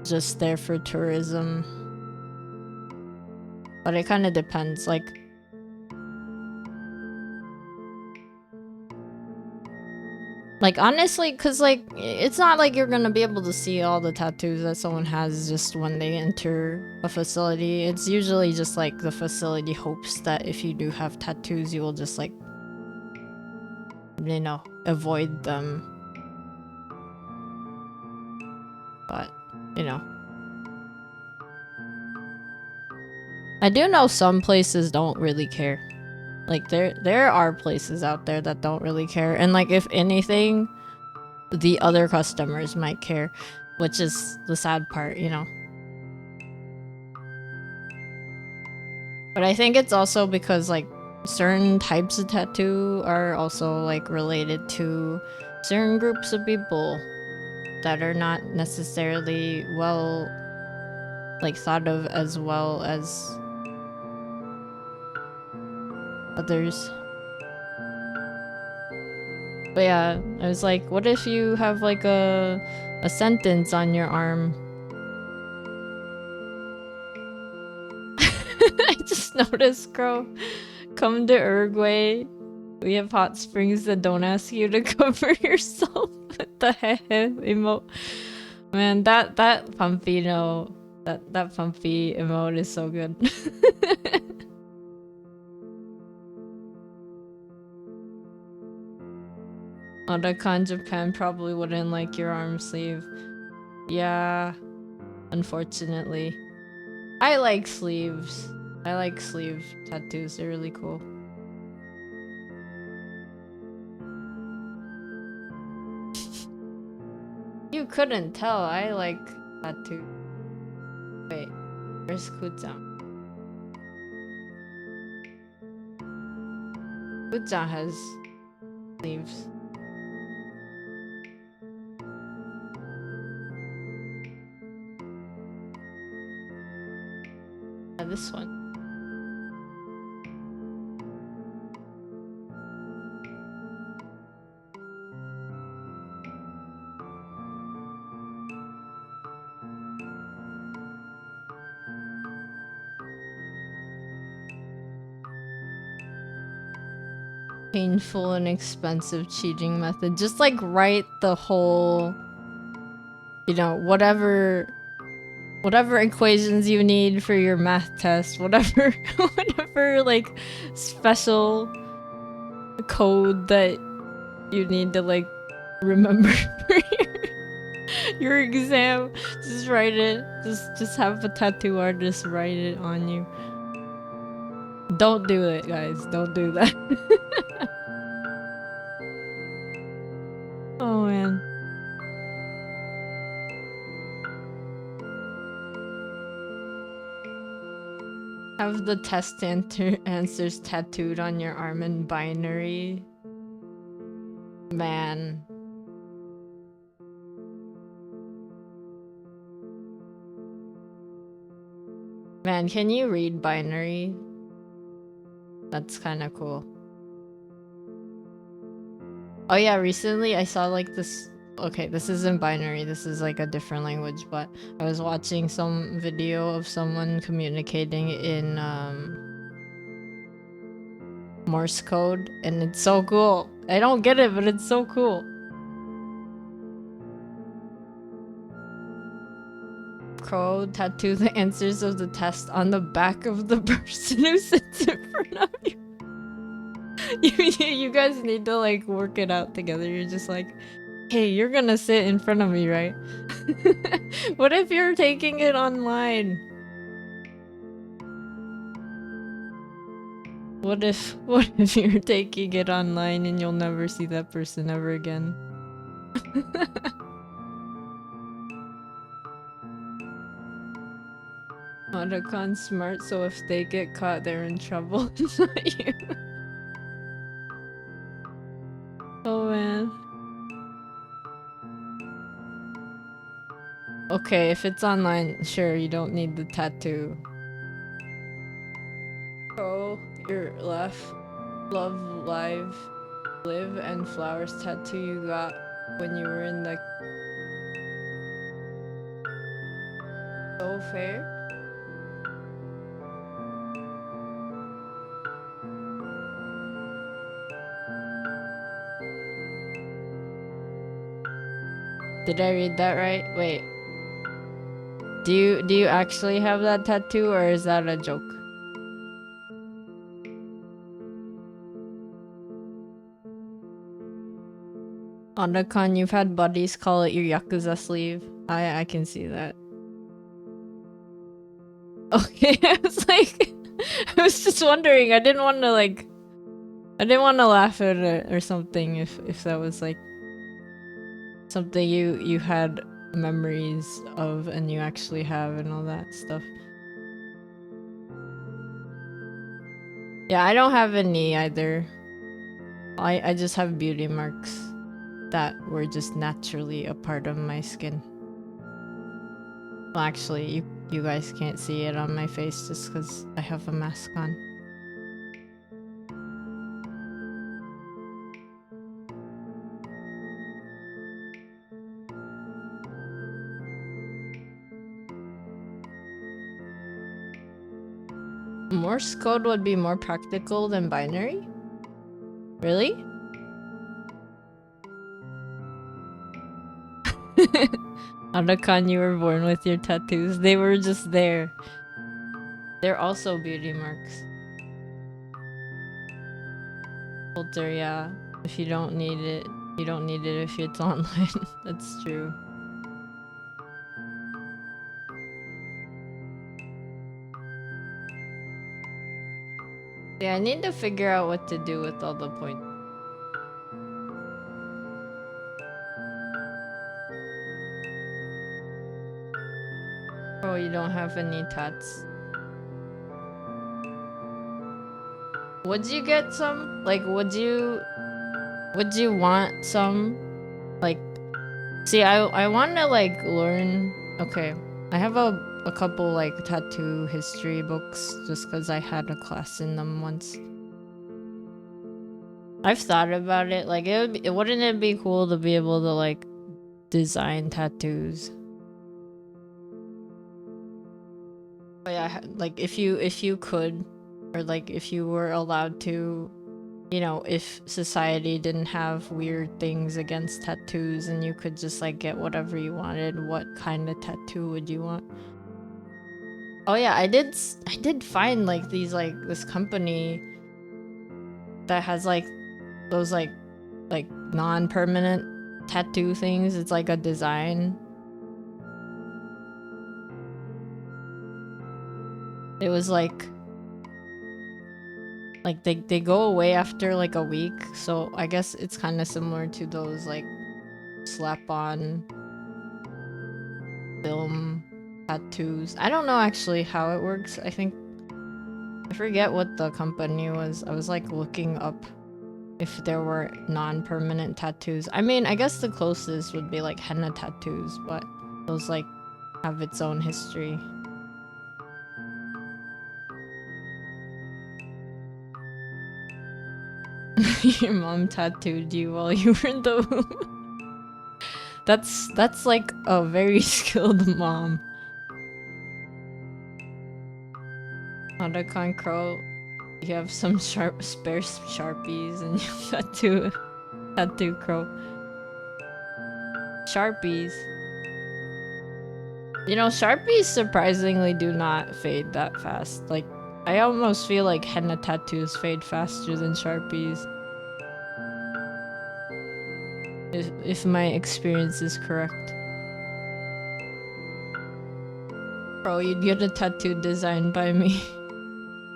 S1: just there for tourism, but it kind of depends. Like honestly, because like it's not like you're gonna be able to see all the tattoos that someone has just when they enter a facility. It's usually just like the facility hopes that if you do have tattoos, you will just like, you know, avoid them. But, you know, I do know some places don't really care. Like there are places out there that don't really care, and like if anything, the other customers might care, which is the sad part, you know. But I think it's also because like certain types of tattoo are also like related to certain groups of people that are not necessarily well like thought of as well as others. But yeah, I was like, what if you have like a sentence on your arm? I just noticed, Crow. Come to Uruguay. We have hot springs that don't ask you to cover yourself with the hehe emote. Man, that Pumpino, that Pumpy emote is so good. Otakon Japan probably wouldn't like your arm sleeve. Yeah, unfortunately. I like sleeves. I like sleeve tattoos, they're really cool. You couldn't tell, I like tattoo. Wait, where's Kuchan? Kuchan has sleeves. Yeah, this one. Painful and expensive cheating method. Just like write the whole, you know, whatever equations you need for your math test, whatever like special code that you need to like remember for your exam. Just write it. Just have a tattoo artist write it on you. Don't do it, guys. Don't do that. Oh man. Have the test answers tattooed on your arm in binary. Man. Man, can you read binary? That's kind of cool. Oh yeah, recently I saw like this okay, this isn't binary, this is like a different language, but I was watching some video of someone communicating in Morse code, and it's so cool. I don't get it, but it's so cool. Crow tattoo the answers of the test on the back of the person who sits in front of you. You guys need to like work it out together. You're just like, hey, you're gonna sit in front of me, right? What if you're taking it online? What if you're taking it online and you'll never see that person ever again? Otacon smart, so if they get caught, they're in trouble. It's not you. Oh man. Okay, if it's online, sure, you don't need the tattoo. Oh, your left, love, live, and flowers tattoo you got when you were in the so fair. Did I read that right? Wait. Do you actually have that tattoo, or is that a joke? Otacon, you've had buddies call it your Yakuza sleeve. I can see that. Okay, I was like, I was just wondering. I didn't want to laugh at it or something if that was like something you had memories of and you actually have and all that stuff. Yeah, I don't have any either. I just have beauty marks that were just naturally a part of my skin. Well, actually, you guys can't see it on my face just because I have a mask on. Morse code would be more practical than binary? Really? Otacon, you were born with your tattoos. They were just there. They're also beauty marks. Filter, yeah. If you don't need it, you don't need it if it's online. That's true. Yeah, I need to figure out what to do with all the points. Oh, you don't have any tats. Would you get some? Like, would you want some? Like, see, I want to like learn. Okay, I have a couple like tattoo history books just because I had a class in them once. I've thought about it. Like, wouldn't it be cool to be able to like design tattoos? But yeah, like if you could, or like if you were allowed to, you know, if society didn't have weird things against tattoos and you could just like get whatever you wanted, what kind of tattoo would you want? Oh yeah, I did find like these like this company that has like those like non-permanent tattoo things. It's like a design. It was like they go away after like a week, so I guess it's kind of similar to those like slap-on film tattoos. I don't know actually how it works. I forget what the company was. I was like looking up if there were non-permanent tattoos. I mean, I guess the closest would be like henna tattoos, but those like have its own history. Your mom tattooed you while you were in the womb. That's like a very skilled mom. Otacon Crow, you have some spare Sharpies and you tattoo Crow. Sharpies. You know, Sharpies surprisingly do not fade that fast. Like, I almost feel like henna tattoos fade faster than Sharpies. If my experience is correct. Bro, you'd get a tattoo designed by me.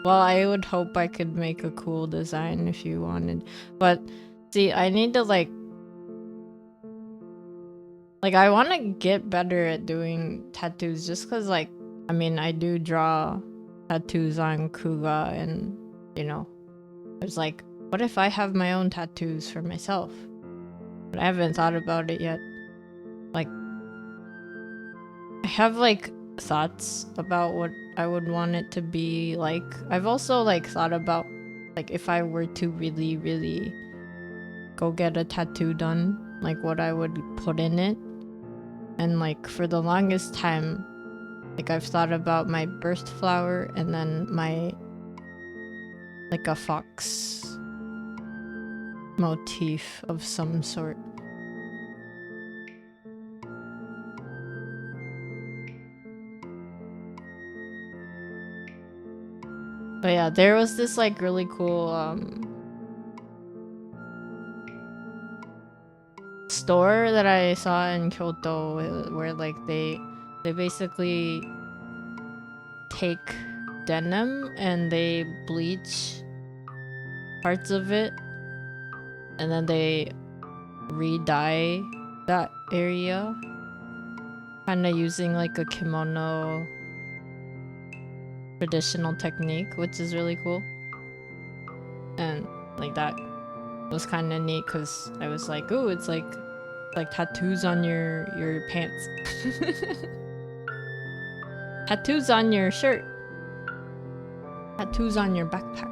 S1: Well, I would hope I could make a cool design if you wanted. But, see, I need to like I want to get better at doing tattoos just because, like, I mean, I do draw tattoos on Kuga and, you know, there's like, what if I have my own tattoos for myself? But I haven't thought about it yet. Like, I have, like, thoughts about what I would want it to be like. I've also, like, thought about, like, if I were to really, really go get a tattoo done, like, what I would put in it. And, like, for the longest time, like, I've thought about my birth flower and then my, like, a fox motif of some sort. But yeah, there was this, like, really cool, store that I saw in Kyoto where like they basically take denim and they bleach parts of it and then they re-dye that area, kind of using like a kimono traditional technique, which is really cool. And like that was kind of neat because I was like, ooh, it's like tattoos on your pants. Tattoos on your shirt. Tattoos on your backpack.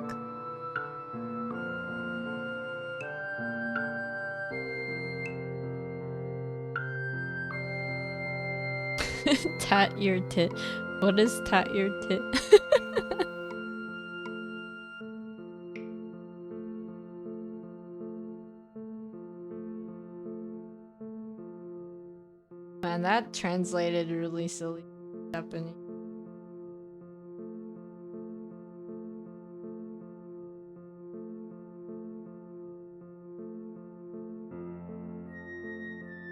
S1: Tat your tit. What is tat your tit? Man, that translated really silly Japanese.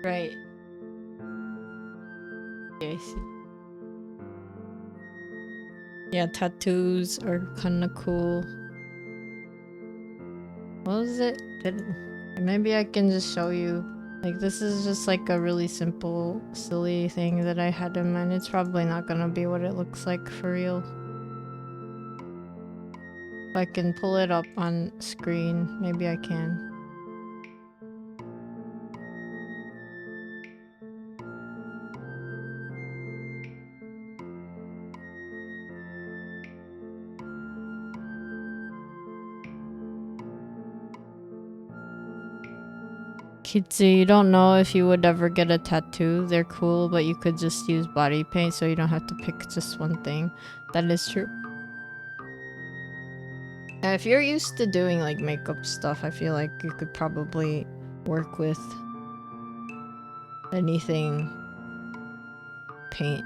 S1: Right. Okay, I see. Yeah, tattoos are kind of cool. What was it? Maybe I can just show you. Like, this is just like a really simple, silly thing that I had in mind. It's probably not gonna be what it looks like for real. If I can pull it up on screen, maybe I can. Kitsu, you don't know if you would ever get a tattoo. They're cool, but you could just use body paint so you don't have to pick just one thing. That is true. If you're used to doing like makeup stuff, I feel like you could probably work with anything paint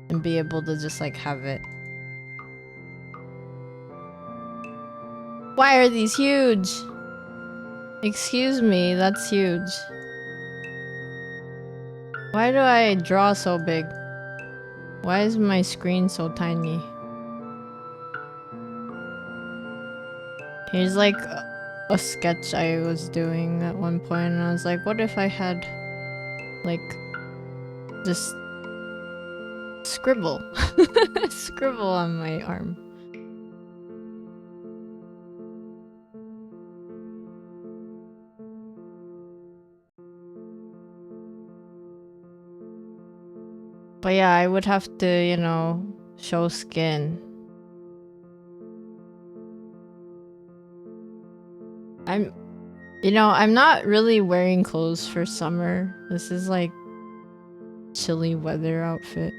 S1: and be able to just like have it. Why are these huge? Excuse me, that's huge. Why do I draw so big? Why is my screen so tiny? Here's like a sketch I was doing at one point, and I was like, what if I had like just scribble scribble on my arm? But yeah, I would have to, you know, show skin. You know, I'm not really wearing clothes for summer. This is like chilly weather outfit.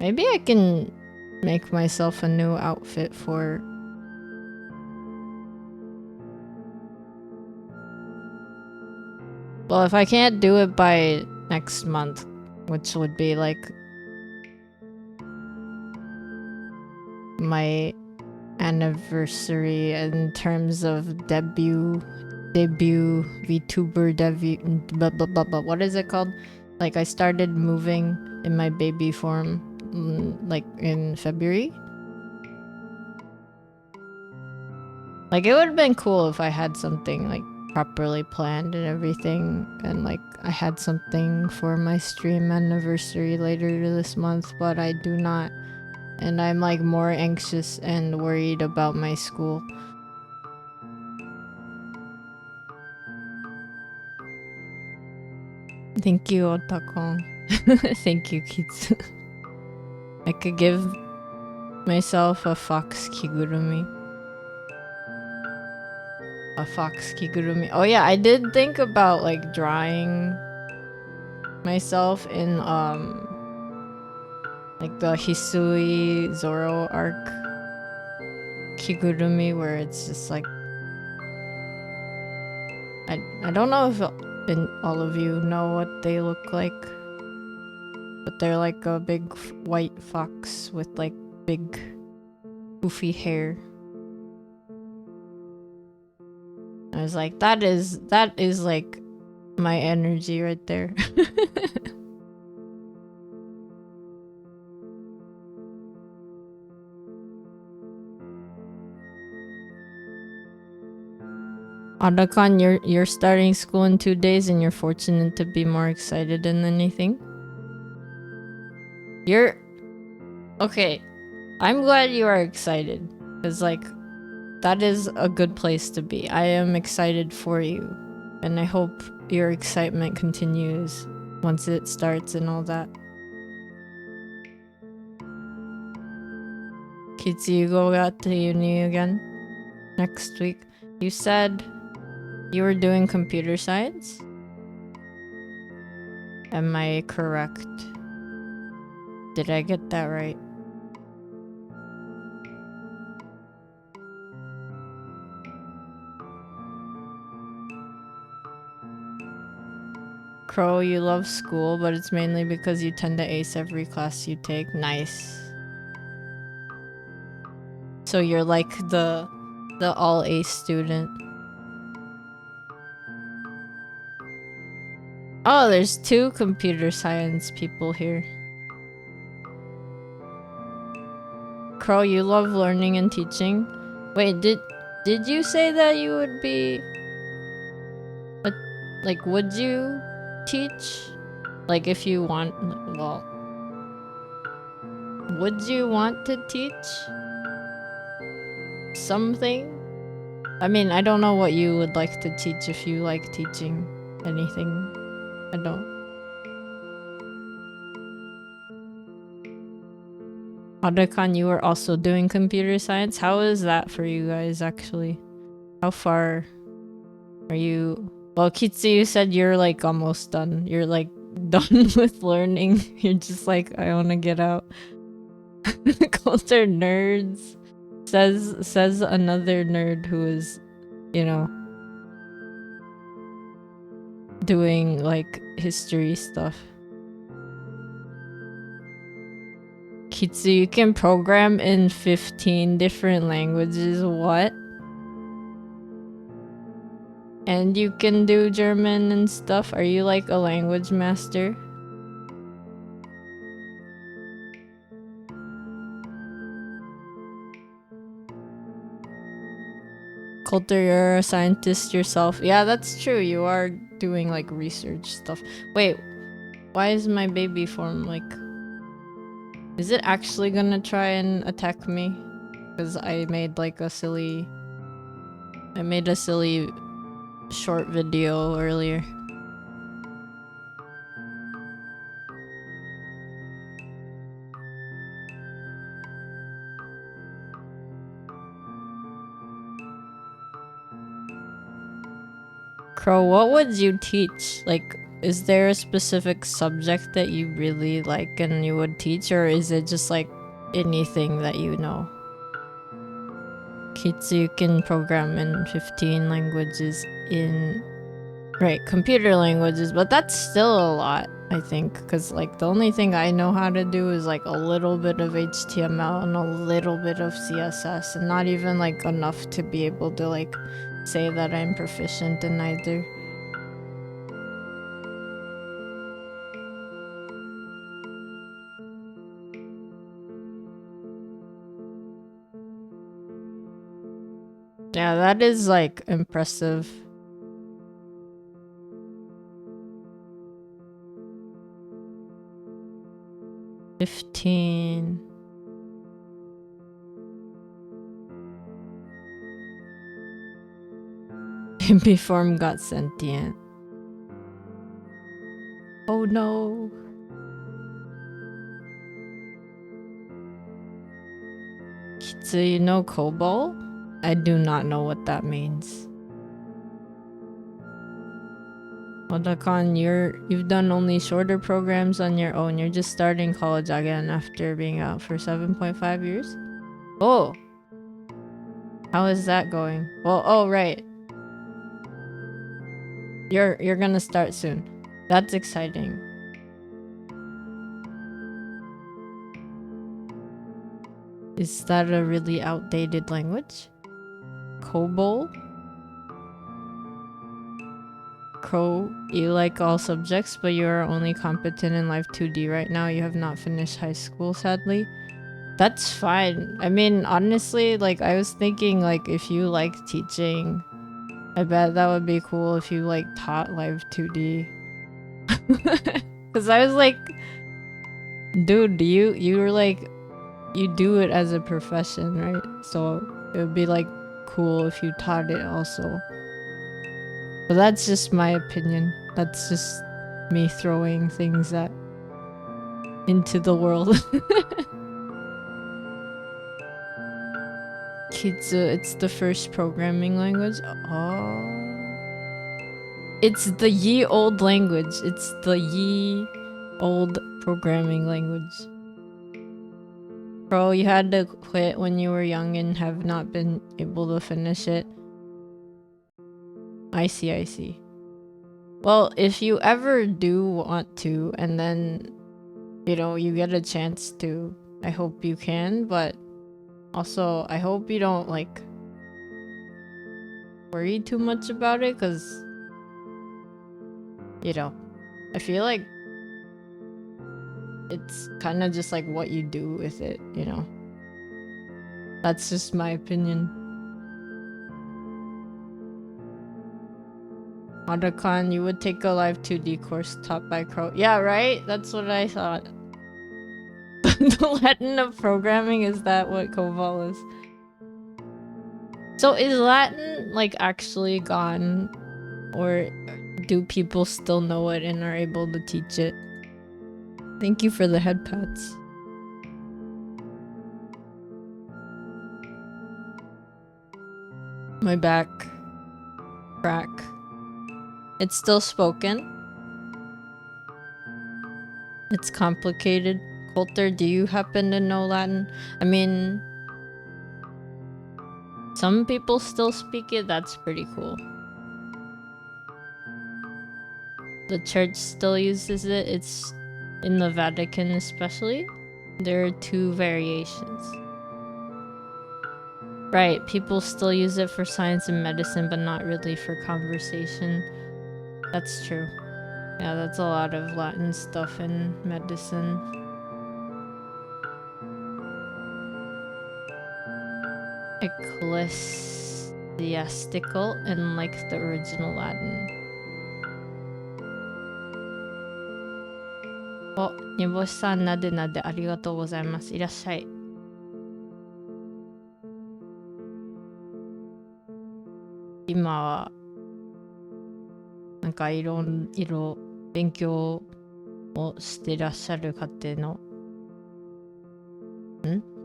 S1: Maybe I can make myself a new outfit for... Well, if I can't do it by next month, which would be like my anniversary in terms of debut VTuber debut blah blah blah blah. What is it called? Like I started moving in my baby form like in February. Like it would have been cool if I had something like properly planned and everything, and like I had something for my stream anniversary later this month, but I do not. And I'm like more anxious and worried about my school. Thank you, Otakon. Thank you, kids. I could give myself a fox kigurumi. A fox kigurumi. Oh yeah, I did think about like drawing myself in like the Hisui Zoro arc kigurumi, where it's just like I don't know if all of you know what they look like, but they're like a big white fox with like big poofy hair. I was like, that is like my energy right there. Adakan, you're starting school in 2 days and you're fortunate to be more excited than anything. You're okay. I'm glad you are excited, because like that is a good place to be. I am excited for you, and I hope your excitement continues once it starts and all that. Kitsu, you go out to uni again next week. You said you were doing computer science? Am I correct? Did I get that right? Crow, you love school, but it's mainly because you tend to ace every class you take. Nice. So you're like the all ace student. Oh, there's 2 computer science people here. Crow, you love learning and teaching. Wait, did you say that you would be like, would you teach? Like if you want, well, would you want to teach something? I mean, I don't know what you would like to teach if you like teaching anything. I don't. Adakan, you were also doing computer science. How is that for you guys, actually? How far are you? Well, Kitsu, you said you're like almost done. You're like done with learning. You're just like, I want to get out. Culture nerds. Says another nerd who is, you know, doing like history stuff. Kitsu, you can program in 15 different languages. What? And you can do German and stuff. Are you like a language master? Coulter, you're a scientist yourself. Yeah, that's true. You are doing like research stuff. Wait, why is my baby form like... Is it actually gonna try and attack me? Because I made like a silly... I made a silly short video earlier. Crow, what would you teach? Like, is there a specific subject that you really like and you would teach, or is it just like anything that you know? Kitsu, you can program in 15 languages in, right, computer languages, but that's still a lot, I think, because like the only thing I know how to do is like a little bit of HTML and a little bit of CSS, and not even like enough to be able to like say that I'm proficient in either. Yeah, that is like impressive. $15. Baby form got sentient. Oh no. Kitsu, you know COBOL? I do not know what that means. Odakan, you've done only shorter programs on your own. You're just starting college again after being out for 7.5 years? Oh! How is that going? Well, oh right. You're gonna start soon. That's exciting. Is that a really outdated language? COBOL? Crow, you like all subjects, but you are only competent in Life 2D right now. You have not finished high school, sadly. That's fine. I mean, honestly, like, I was thinking, like, if you like teaching, I bet that would be cool if you, like, taught Live 2D. Because I was like, dude, you were like, you do it as a profession, right? So it would be, like, cool if you taught it also. But that's just my opinion. That's just me throwing things into the world. Kitsu, it's the first programming language. Oh. It's the ye old language. It's the ye old programming language. Bro, you had to quit when you were young and have not been able to finish it. I see. Well, if you ever do want to, and then, you know, you get a chance to, I hope you can, but also, I hope you don't, like, worry too much about it, because, you know, I feel like it's kind of just like what you do with it, you know? That's just my opinion. Odakan, you would take a live 2D course taught by Crow. Yeah, right? That's what I thought. The Latin of programming, is that what COBOL is? So is Latin, like, actually gone? Or do people still know it and are able to teach it? Thank you for the head pats. My back. Crack. It's still spoken. It's complicated. Coulter, do you happen to know Latin? I mean, some people still speak it. That's pretty cool. The church still uses it. It's in the Vatican especially. There are 2 variations. Right, people still use it for science and medicine, but not really for conversation. That's true. Yeah, that's a lot of Latin stuff in medicine. Ecclesiastical and like the original Latin. Oh, 煮干しさんなでなでありがとうございます。いらっしゃい。今はなんかいろ勉強をしてらっしゃる家庭の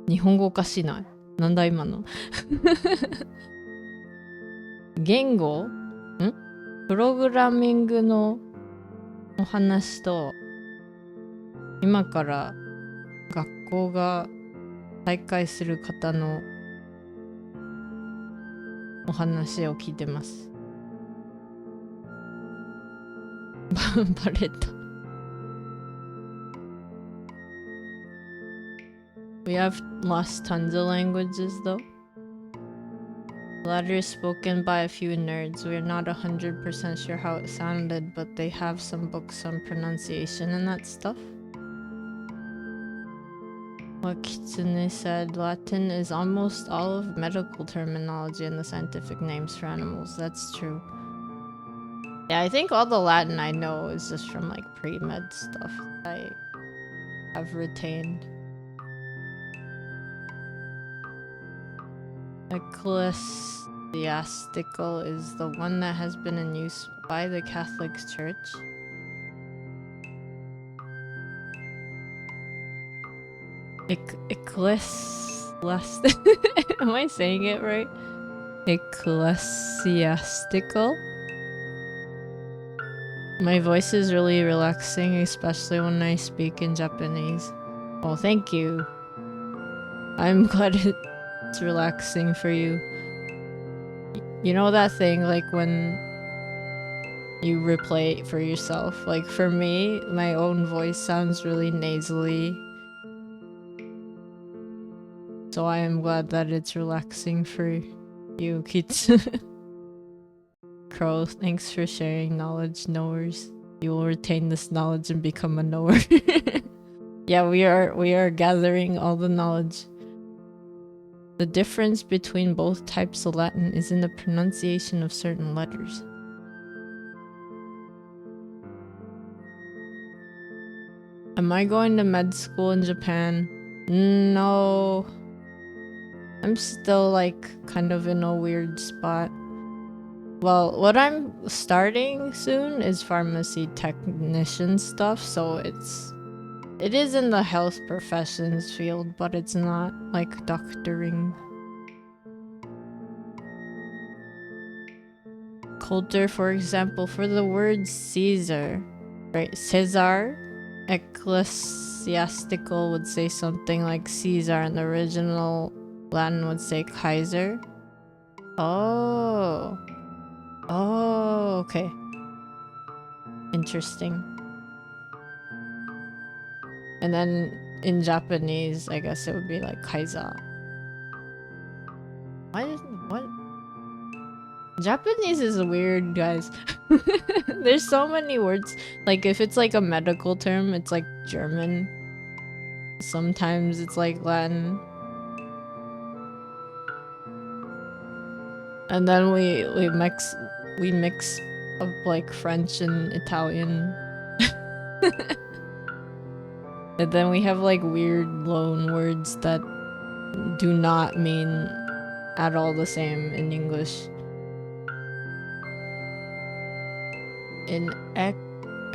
S1: 日本語おかしいな。なんだ今の言語プログラミングのお話と、今から学校が再開する方のお話を聞いてます。バレた。We have lost tons of languages though. The latter is spoken by a few nerds. We are not 100% sure how it sounded, but they have some books on pronunciation and that stuff. What Kitsune said, Latin is almost all of medical terminology and the scientific names for animals. That's true. Yeah, I think all the Latin I know is just from like pre-med stuff I have retained. Ecclesiastical is the one that has been in use by the Catholic Church. Am I saying it right? Ecclesiastical? My voice is really relaxing, especially when I speak in Japanese. Oh, thank you. I'm glad it's relaxing for you. You know that thing like when you replay it for yourself? Like for me, my own voice sounds really nasally. So I am glad that it's relaxing for you, kids. Crow, thanks for sharing knowledge, knowers. You will retain this knowledge and become a knower. Yeah, we are gathering all the knowledge. The difference between both types of Latin is in the pronunciation of certain letters. Am I going to med school in Japan? No. I'm still like kind of in a weird spot. Well, what I'm starting soon is pharmacy technician stuff, so it is in the health professions field, but it's not like doctoring. Culture, for example, for the word Caesar, right? Caesar, ecclesiastical would say something like Caesar, and the original Latin would say Kaiser. Oh, okay. Interesting. And then in Japanese, I guess it would be like Kaiser. What? Japanese is weird, guys. There's so many words. Like if it's like a medical term, it's like German. Sometimes it's like Latin. And then we mix up like French and Italian. And then we have like weird loan words that do not mean at all the same in English. In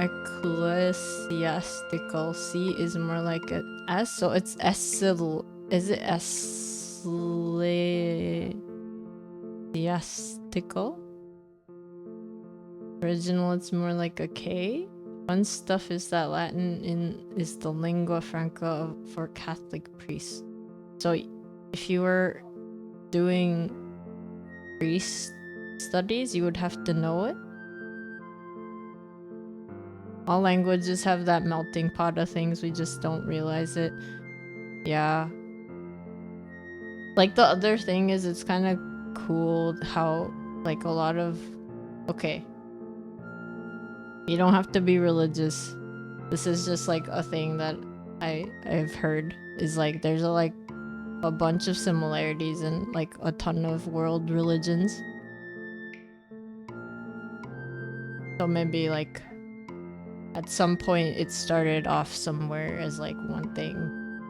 S1: ecclesiastical, C is more like a S, so it's ecclesiastical? Original, it's more like a K. Fun stuff is that Latin is the lingua franca for Catholic priests. So if you were doing priest studies, you would have to know it. All languages have that melting pot of things, we just don't realize it. Yeah. Like the other thing is, it's kind of cool how like a lot of... Okay. You don't have to be religious. This is just like a thing that I've heard. Is like there's a bunch of similarities in like a ton of world religions. So maybe like at some point it started off somewhere as like one thing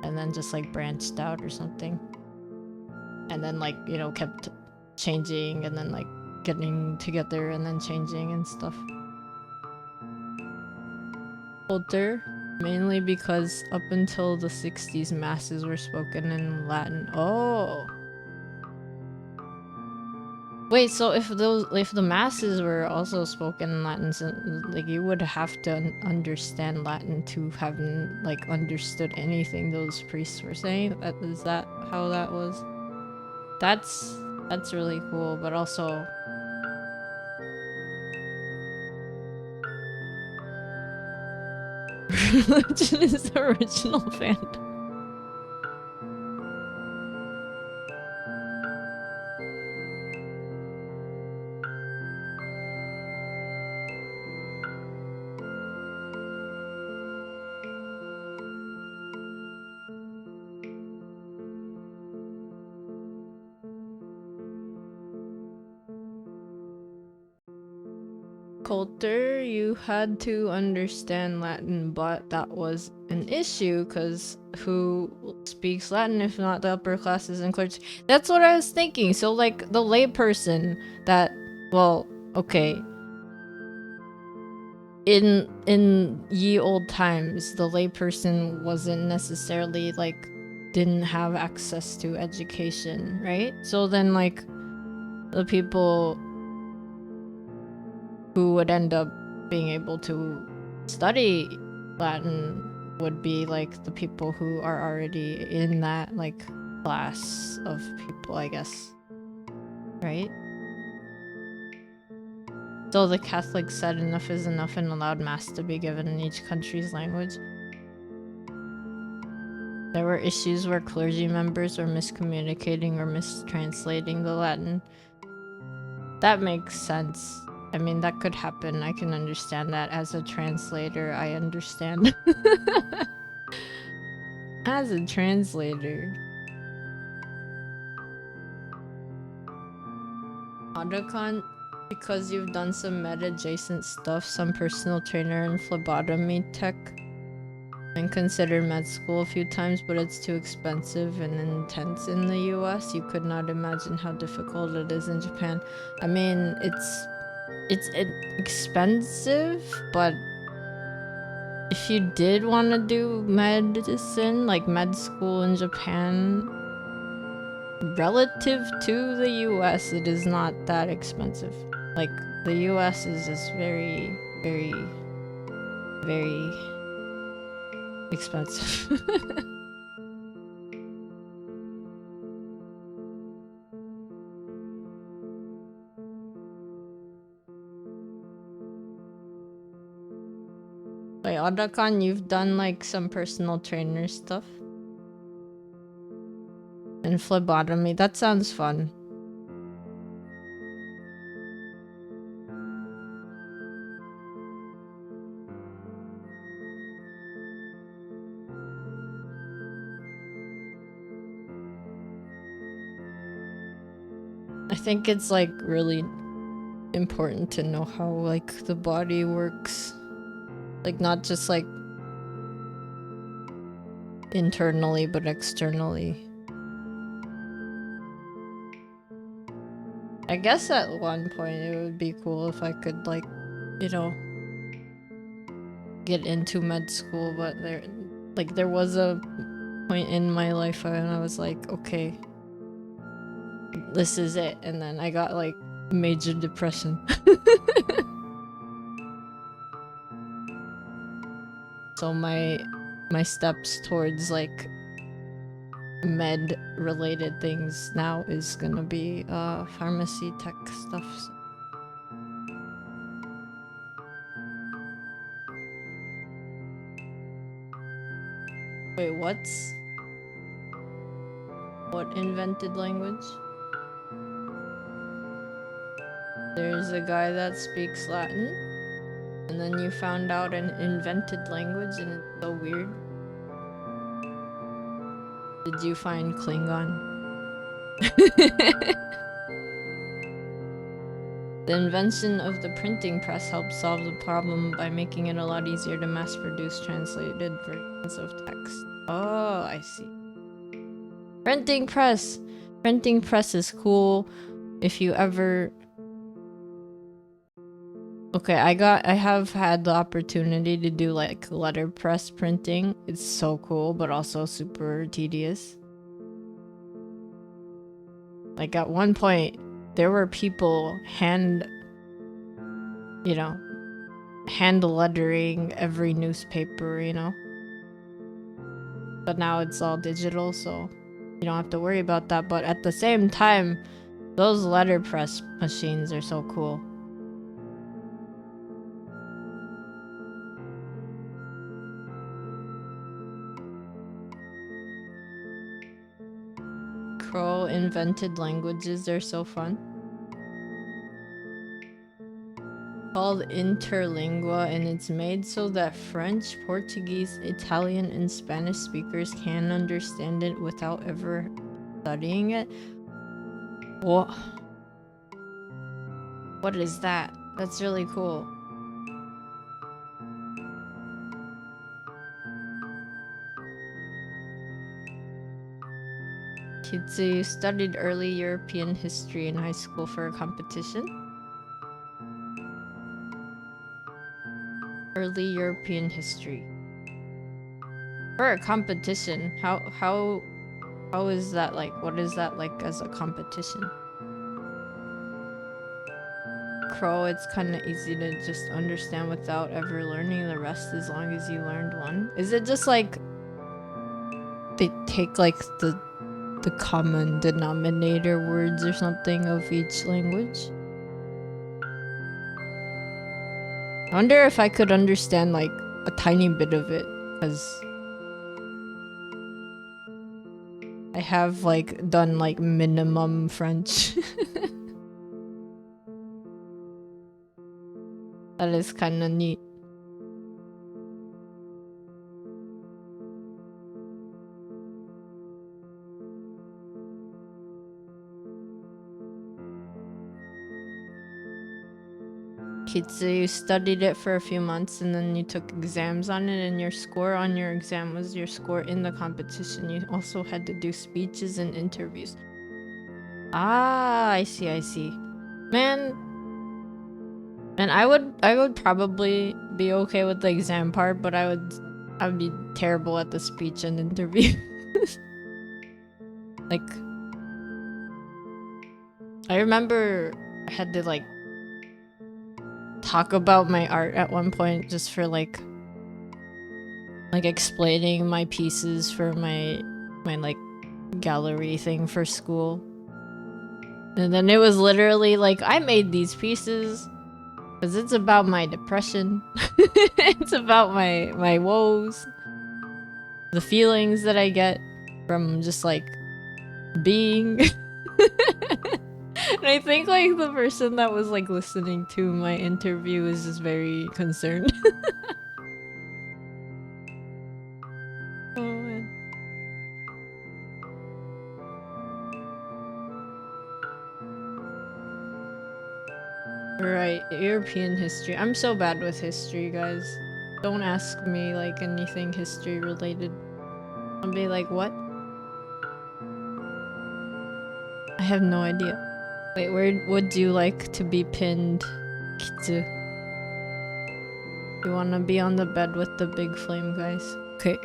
S1: and then just like branched out or something. And then like, you know, kept changing and then like getting together and then changing and stuff. Culture, mainly because up until the 60s masses were spoken in Latin. Oh! Wait, so if the masses were also spoken in Latin, so, like you would have to understand Latin to have like understood anything those priests were saying. Is that how that was? That's really cool, but also religion is the original fandom. Coulter, you had to understand Latin, but that was an issue because who speaks Latin if not the upper classes and clergy? That's what I was thinking. So like the layperson that, well, okay, in ye old times, the layperson wasn't necessarily like didn't have access to education, right? So then like the people who would end up being able to study Latin would be like the people who are already in that like class of people, I guess, right? So the Catholics said enough is enough and allowed mass to be given in each country's language. There were issues where clergy members were miscommunicating or mistranslating the Latin. That makes sense. I mean, that could happen. I can understand that. As a translator, I understand. As a translator. Otacon, because you've done some meta-adjacent stuff, some personal trainer and phlebotomy tech, and considered med school a few times, but it's too expensive and intense in the US. You could not imagine how difficult it is in Japan. I mean, it's expensive, but if you did want to do medicine, like med school in Japan, relative to the US, it is not that expensive. Like, the US is just very, very, very expensive. Wait, Otacon, you've done like some personal trainer stuff? And phlebotomy, that sounds fun. I think it's like really important to know how like the body works. Like not just like internally, but externally. I guess at one point it would be cool if I could like, you know, get into med school, but there was a point in my life when I was like, okay, this is it, and then I got like major depression. So my steps towards like med related things now is gonna be pharmacy tech stuff. Wait, what invented language? There's a guy that speaks Latin, and then you found out an invented language, and it's so weird. Did you find Klingon? The invention of the printing press helped solve the problem by making it a lot easier to mass-produce translated versions of text. Oh, I see. Printing press! Printing press is cool. If you ever... Okay, I have had the opportunity to do like letterpress printing. It's so cool, but also super tedious. Like at one point, there were people hand lettering every newspaper, but now it's all digital, so you don't have to worry about that. But at the same time, those letterpress machines are so cool. Crow invented languages, they're so fun. Called interlingua, and it's made so that French, Portuguese, Italian, and Spanish speakers can understand it without ever studying it. What is that? That's really cool. Kitsu studied early European history in high school for a competition. Early European history. For a competition, how is that like? What is that like as a competition? Crow, it's kind of easy to just understand without ever learning the rest as long as you learned one. Is it just like they take like the common denominator words or something of each language? I wonder if I could understand like a tiny bit of it, because I have like done like minimum French. That is kind of neat. So you studied it for a few months and then you took exams on it, and your score on your exam was your score in the competition. You also had to do speeches and interviews. Ah, I see. Man, I would probably be okay with the exam part, but I would be terrible at the speech and interview. Like, I remember I had to like talk about my art at one point, just for like explaining my pieces for my like gallery thing for school. And then it was literally like, I made these pieces because it's about my depression. It's about my woes, the feelings that I get from just like being. And I think like the person that was like listening to my interview is just very concerned. Oh man. Right, European history. I'm so bad with history, guys. Don't ask me like anything history related. I'll be like, what? I have no idea. Wait, where would you like to be pinned, Kitsu? You wanna be on the bed with the big flame, guys? Okay.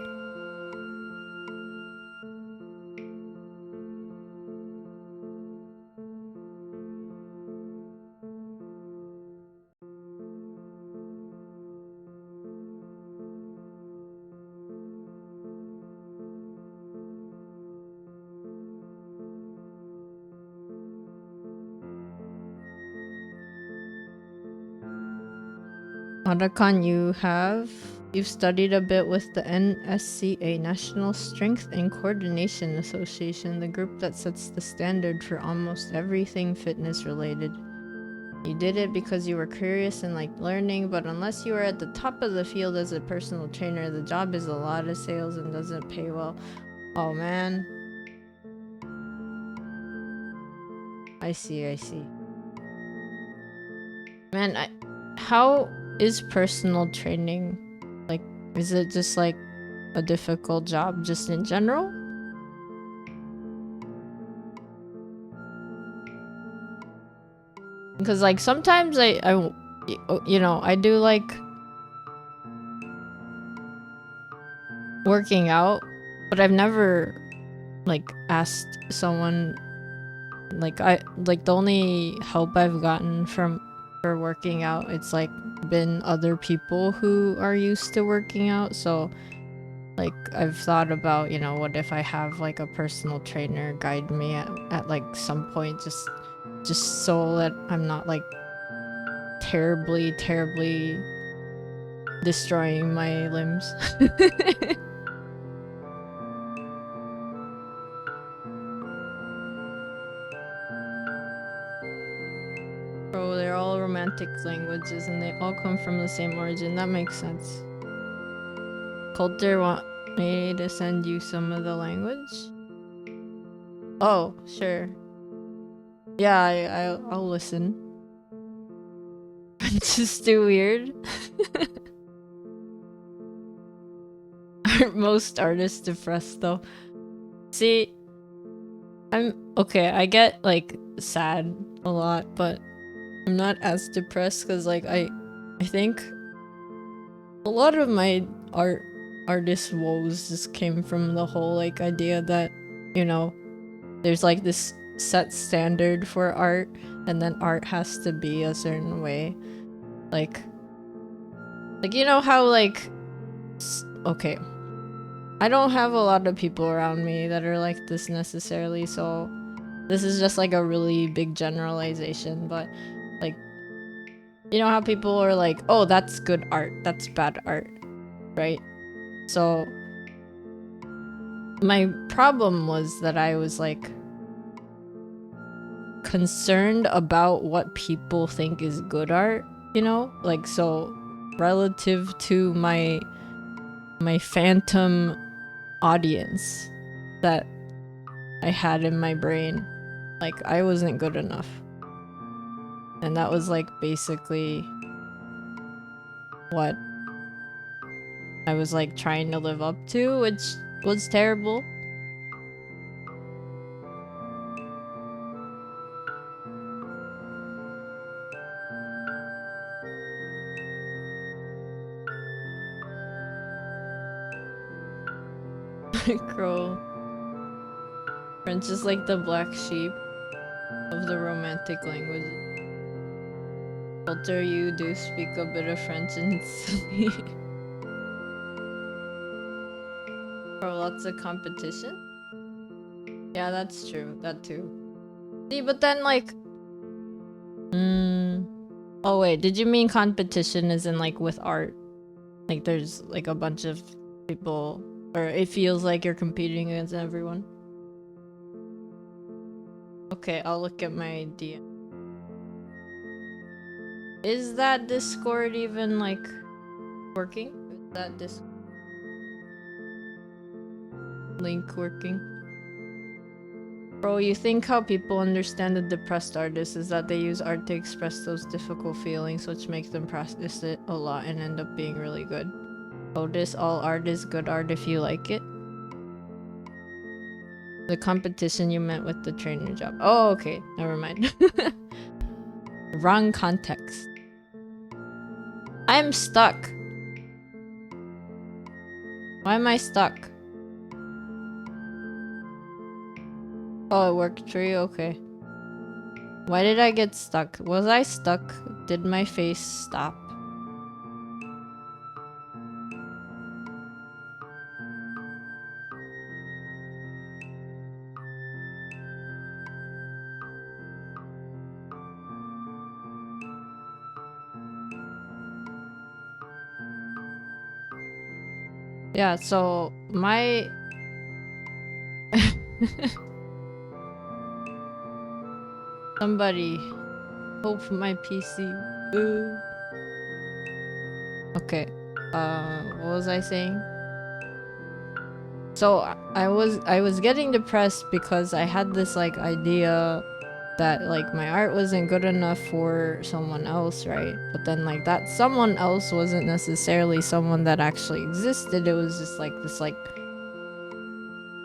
S1: Madakan, you've studied a bit with the NSCA, National Strength and Coordination Association, the group that sets the standard for almost everything fitness related. You did it because you were curious and liked learning, but unless you are at the top of the field as a personal trainer, the job is a lot of sales and doesn't pay well. Oh man. I see. Man, how is personal training? Like, is it just like a difficult job just in general? Because like sometimes I do like working out, but I've never like asked someone Like the only help I've gotten for working out, it's like been other people who are used to working out. So like I've thought about, you know, what if I have like a personal trainer guide me at like some point, just so that I'm not like terribly destroying my limbs. Bro, they're all romantic languages and they all come from the same origin. That makes sense. Coulter want me to send you some of the language? Oh, sure. Yeah, I'll listen. It's just too weird. Aren't most artists depressed though? See, I'm okay, I get like sad a lot, but I'm not as depressed because like I think a lot of my artist woes just came from the whole like idea that, you know, there's like this set standard for art and then art has to be a certain way. Like you know how like okay, I don't have a lot of people around me that are like this necessarily, so this is just like a really big generalization, but like, you know how people are like, oh, that's good art, that's bad art, right? So my problem was that I was like concerned about what people think is good art, you know? Like, so relative to my phantom audience that I had in my brain, like I wasn't good enough. And that was like basically what I was like trying to live up to, which was terrible. Crow. French is like the black sheep of the romantic languages. Walter, you do speak a bit of French and it's silly. Bro, lots of competition? Yeah, that's true. That too. See, but then like... Oh wait, did you mean competition as in like with art? Like there's like a bunch of people... Or it feels like you're competing against everyone? Okay, I'll look at my DM. Is that Discord even like working? Is that Discord link working? Bro, you think how people understand the depressed artists is that they use art to express those difficult feelings, which make them practice it a lot and end up being really good. Otis, all art is good art if you like it. The competition you meant with the trainer job. Oh, okay. Never mind. Wrong context. I'm stuck. Why am I stuck? Oh, it worked for you? Okay. Why did I get stuck? Was I stuck? Did my face stop? Yeah, so my... Somebody hope my PC. Okay. What was I saying? So I was getting depressed because I had this like idea that like my art wasn't good enough for someone else, right? But then like that someone else wasn't necessarily someone that actually existed. It was just like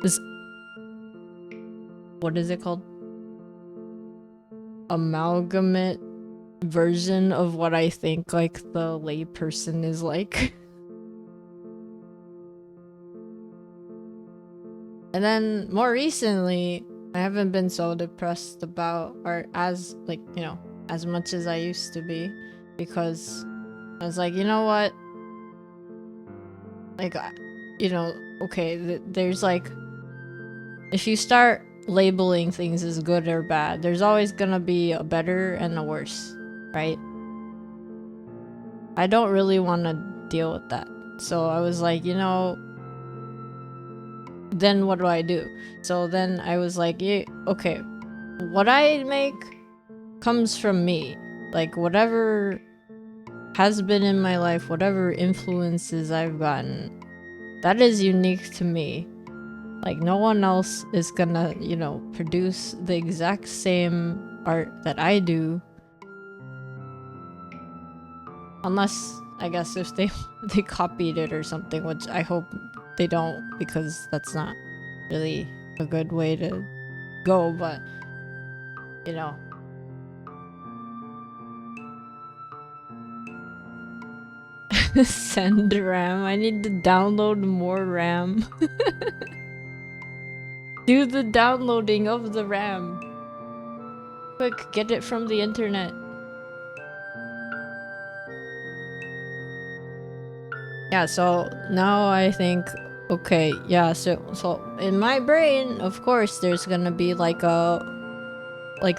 S1: this what is it called? Amalgamate version of what I think like the lay person is like. And then more recently I haven't been so depressed about art as like, you know, as much as I used to be, because I was like, you know what? Like, you know, okay, there's like, if you start labeling things as good or bad, there's always gonna be a better and a worse, right? I don't really want to deal with that. So I was like, you know, then what do I do? So then I was like, yeah, okay, what I make comes from me. Like, whatever has been in my life, whatever influences I've gotten, that is unique to me. Like, no one else is gonna, you know, produce the exact same art that I do. Unless, I guess, if they copied it or something, which I hope they don't, because that's not really a good way to go, but, you know. Send RAM. I need to download more RAM. Do the downloading of the RAM. Quick, get it from the internet. Yeah, so now I think, okay, yeah, so in my brain, of course, there's gonna be like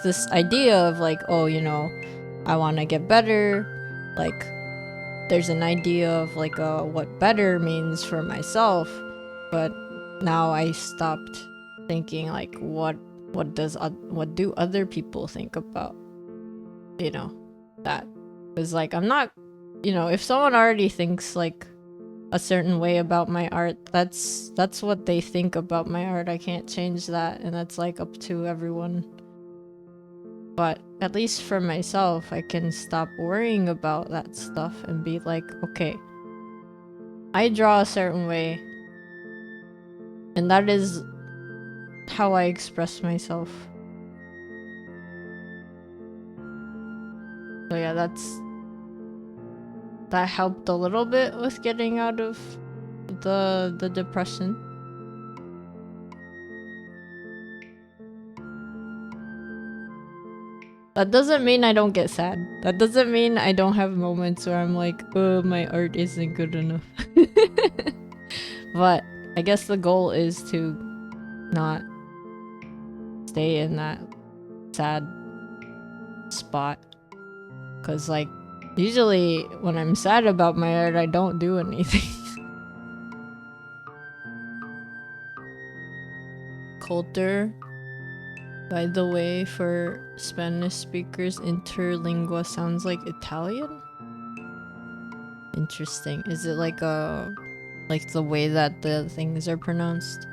S1: this idea of like, oh, you know, I want to get better. Like, there's an idea of like what better means for myself, but now I stopped thinking like what do other people think about, you know, that. Because like, I'm not, you know, if someone already thinks like a certain way about my art, that's what they think about my art. I can't change that, and that's like up to everyone. But at least for myself, I can stop worrying about that stuff and be like, okay, I draw a certain way, and that is how I express myself. So yeah, that helped a little bit with getting out of the depression. That doesn't mean I don't get sad. That doesn't mean I don't have moments where I'm like, oh, my art isn't good enough. But I guess the goal is to not stay in that sad spot. Because, like, usually when I'm sad about my art, I don't do anything. Culture, by the way, for Spanish speakers, interlingua sounds like Italian? Interesting. Is it like the way that the things are pronounced?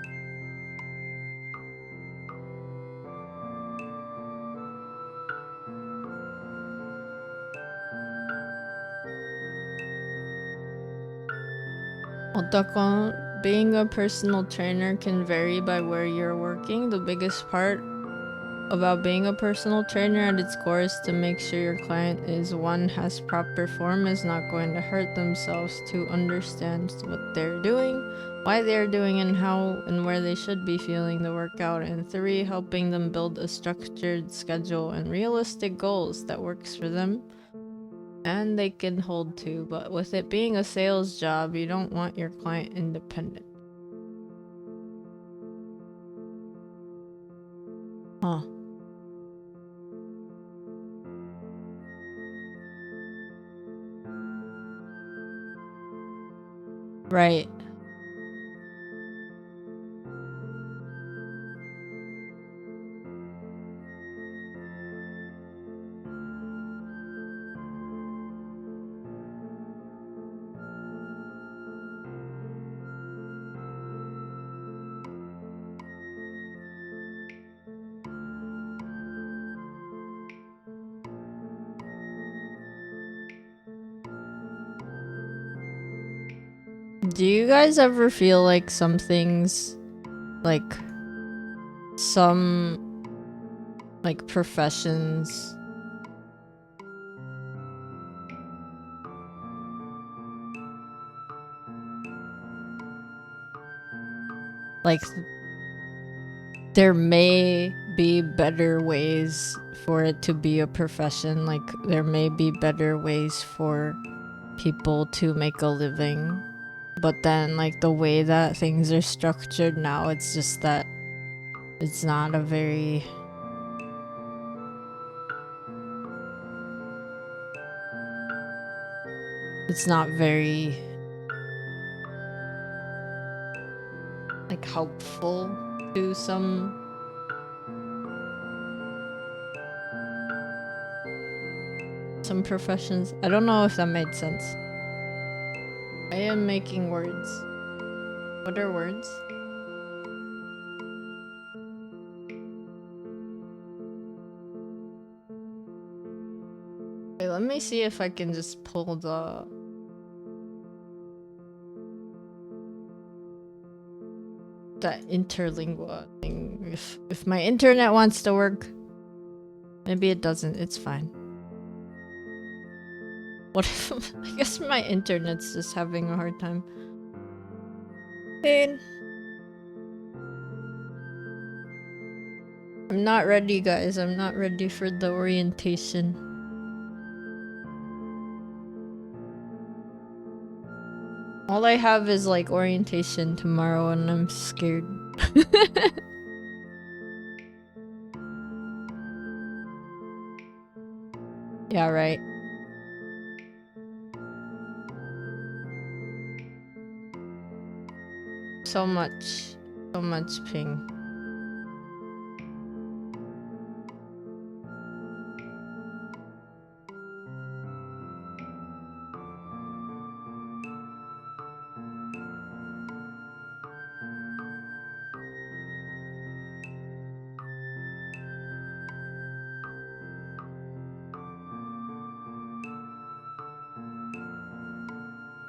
S1: Otakon, being a personal trainer can vary by where you're working. The biggest part about being a personal trainer at its core is to make sure your client is one, has proper form, is not going to hurt themselves, to understand what they're doing, why they're doing, and how and where they should be feeling the workout, and 3, helping them build a structured schedule and realistic goals that works for them and they can hold to. But with it being a sales job, you don't want your client independent. Huh. Right. Do you guys ever feel like some things, like some like professions, like there may be better ways for it to be a profession. Like, there may be better ways for people to make a living. But then, like, the way that things are structured now, it's just that it's not a very... It's not very, like, helpful to some professions. I don't know if that made sense. I am making words. What are words? Wait, let me see if I can just pull that interlingua thing. If my internet wants to work, maybe it doesn't. It's fine. What if I guess my internet's just having a hard time. Pain. I'm not ready, guys. I'm not ready for the orientation. All I have is like orientation tomorrow and I'm scared. Yeah, right. So much ping.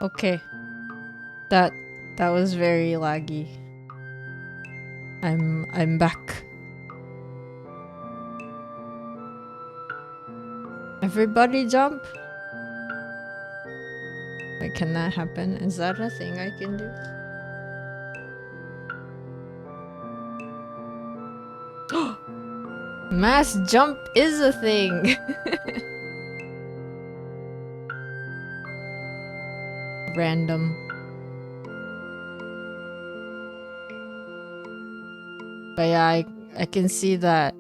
S1: Okay. That was very laggy. I'm back. Everybody jump? Wait, can that happen? Is that a thing I can do? Mass jump is a thing! Random. But yeah, I can see that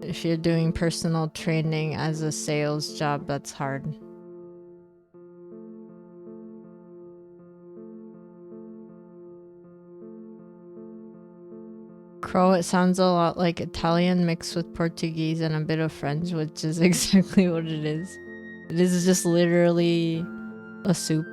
S1: if you're doing personal training as a sales job, that's hard. Crow, it sounds a lot like Italian mixed with Portuguese and a bit of French, which is exactly what it is. It is just literally a soup.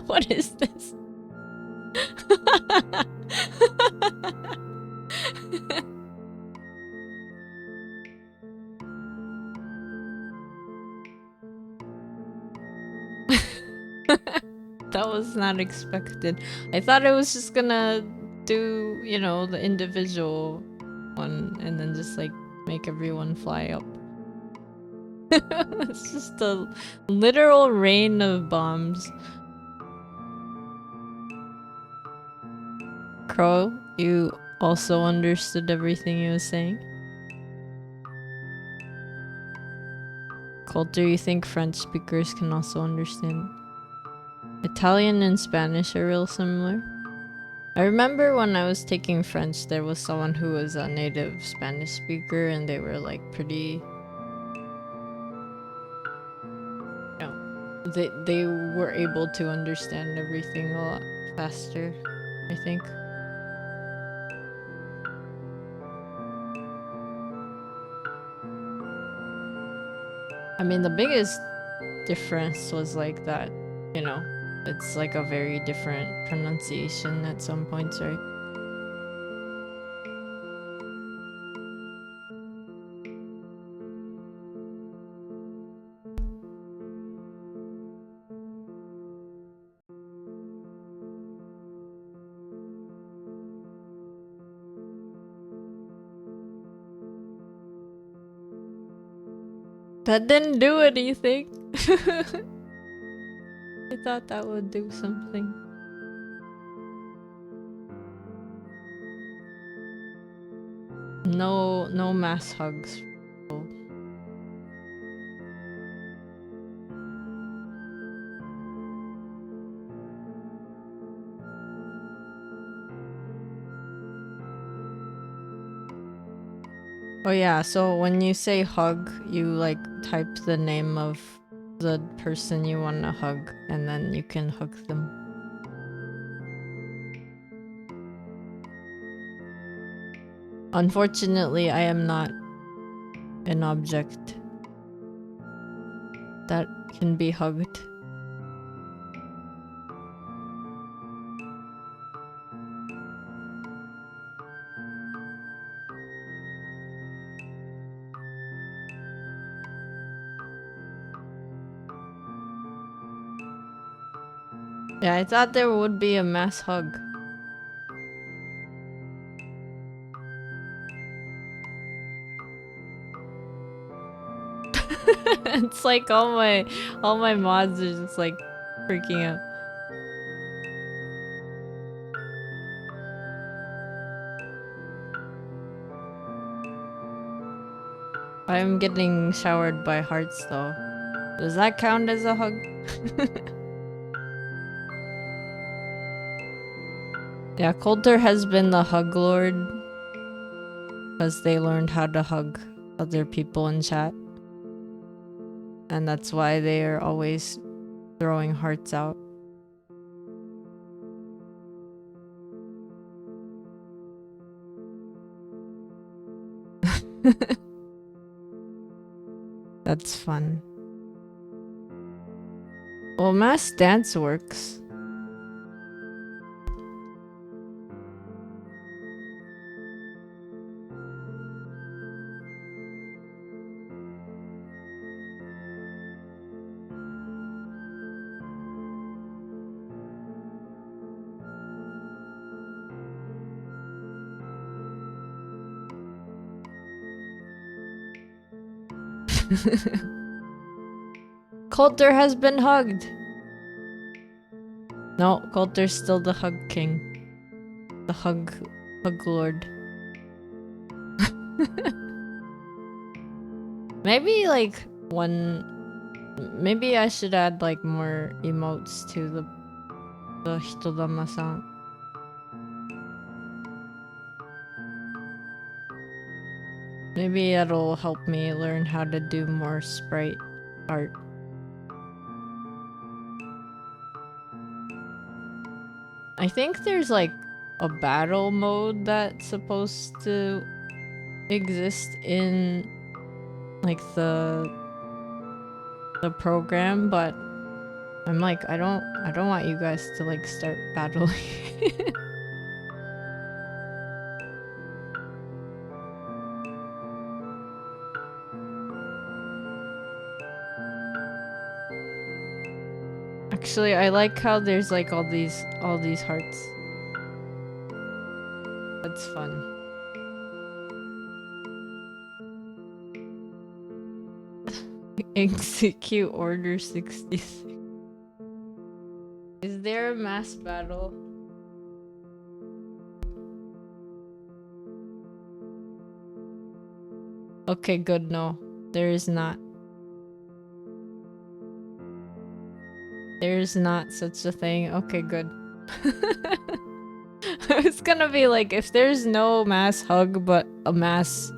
S1: What is this? That was not expected. I thought it was just gonna do, you know, the individual one and then just like make everyone fly up. It's just a literal rain of bombs. Crow, you also understood everything he was saying? Coulter, you think French speakers can also understand? Italian and Spanish are real similar. I remember when I was taking French, there was someone who was a native Spanish speaker and they were like pretty... They were able to understand everything a lot faster, I think. I mean, the biggest difference was like that, you know, it's like a very different pronunciation at some points, right? That didn't do anything. I thought that would do something. No mass hugs. Oh yeah, so when you say hug, you like type the name of the person you want to hug and then you can hug them. Unfortunately, I am not an object that can be hugged. Yeah, I thought there would be a mass hug. It's like all my mods are just like freaking out. I'm getting showered by hearts though. Does that count as a hug? Yeah, Coulter has been the hug lord because they learned how to hug other people in chat. And that's why they are always throwing hearts out. That's fun. Well, mass dance works. Coulter has been hugged. No, Coulter's still the hug king. The hug lord. Maybe like maybe I should add like more emotes to the Hitodama-san. Maybe that'll help me learn how to do more sprite art. I think there's like a battle mode that's supposed to exist in like the program, but I'm like I don't want you guys to like start battling. Actually, I like how there's like all these hearts. That's fun. Execute Order 66. Is there a mass battle? Okay, good. No, there is not. There's not such a thing. Okay, good. I was gonna be like, if there's no mass hug but a mass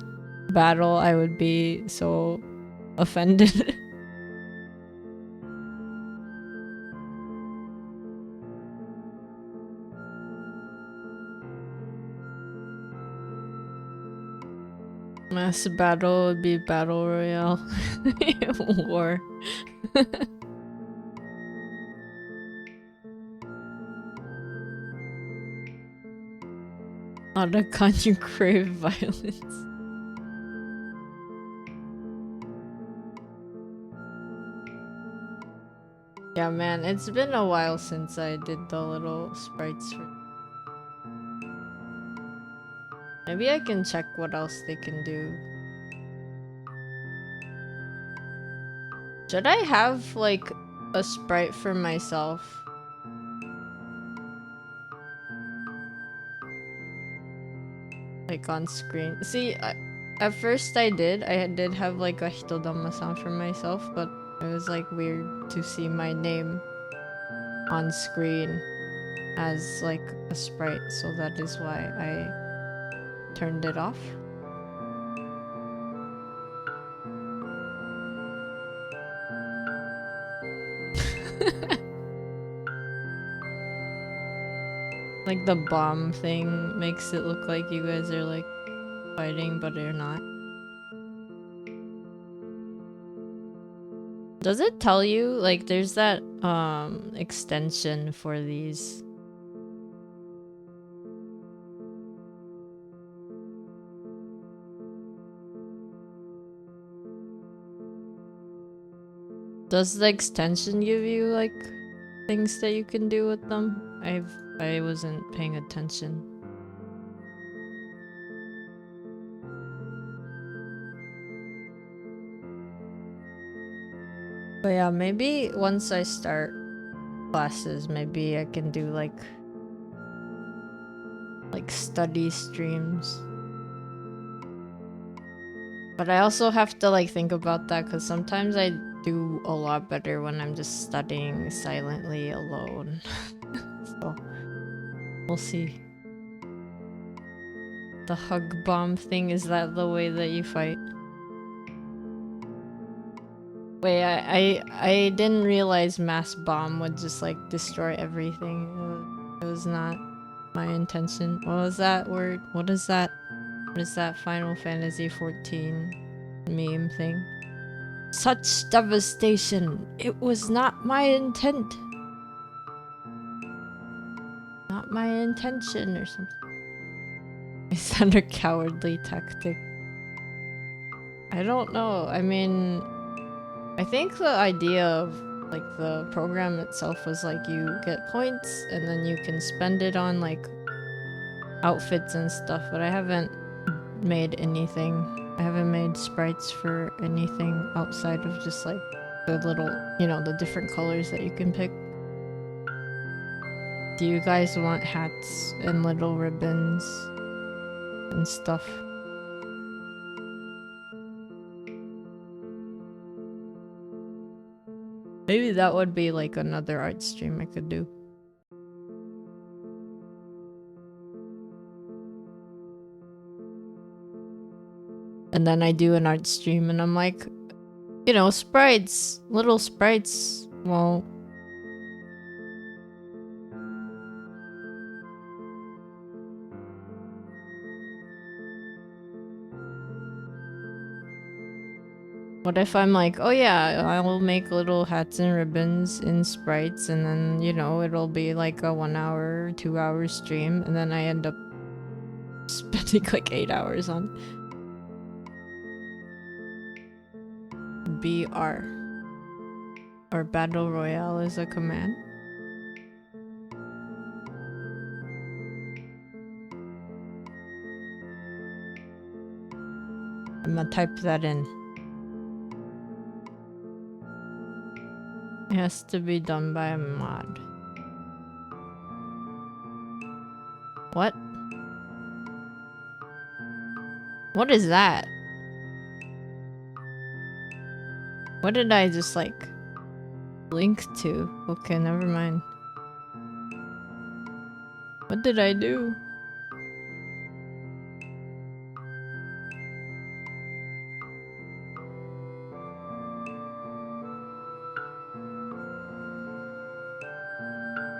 S1: battle, I would be so offended. Mass battle would be battle royale. War. Otacon, you crave violence. Yeah, man, it's been a while since I did the little sprites for... Maybe I can check what else they can do. Should I have like a sprite for myself? Like on screen. See, at first I did have like a hitodama sound for myself, but it was like weird to see my name on screen as like a sprite, so that is why I turned it off. Like the bomb thing makes it look like you guys are like fighting, but you're not. Does it tell you like there's that extension for these? Does the extension give you like things that you can do with them? I wasn't paying attention. But yeah, maybe once I start classes, maybe I can do like study streams. But I also have to like think about that because sometimes I do a lot better when I'm just studying silently alone. So we'll see. The hug bomb thing, is that the way that you fight? Wait, I didn't realize mass bomb would just like destroy everything. It was not my intention. What was that word? What is that? What is that Final Fantasy 14 meme thing? Such devastation! It was not my intent! Not my intention or something. Is that a cowardly tactic? I don't know. I mean, I think the idea of like the program itself was like you get points and then you can spend it on like outfits and stuff, but I haven't made anything. I haven't made sprites for anything outside of just like the little, you know, the different colors that you can pick. Do you guys want hats and little ribbons and stuff? Maybe that would be like another art stream I could do. And then I do an art stream and I'm like, you know, sprites, little sprites. Well, what if I'm like, oh yeah, I will make little hats and ribbons in sprites and then, you know, it'll be like a 1 hour, 2 hour stream and then I end up spending like 8 hours on BR. Or Battle Royale is a command. I'm gonna type that in. It has to be done by a mod. What? What is that? What did I just like link to? Okay, never mind. What did I do?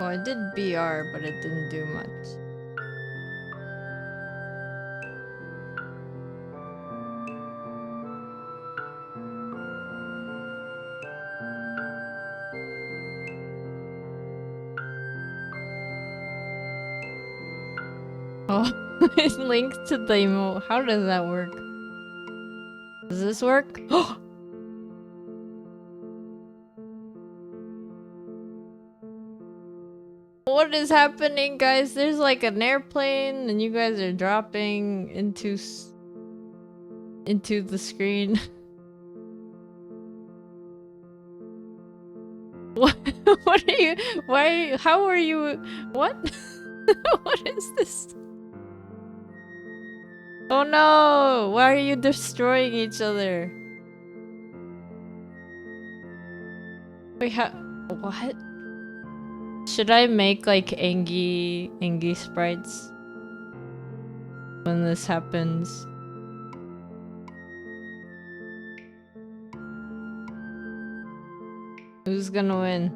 S1: Well, I did BR, but it didn't do much. Oh, it's linked to the emote. How does that work? Does this work? What is happening, guys? There's like an airplane and you guys are dropping into the screen. What? What are you? Why? How are you? What? What is this? Oh no! Why are you destroying each other? Wait, what? Should I make like Angie sprites when this happens? Who's gonna win?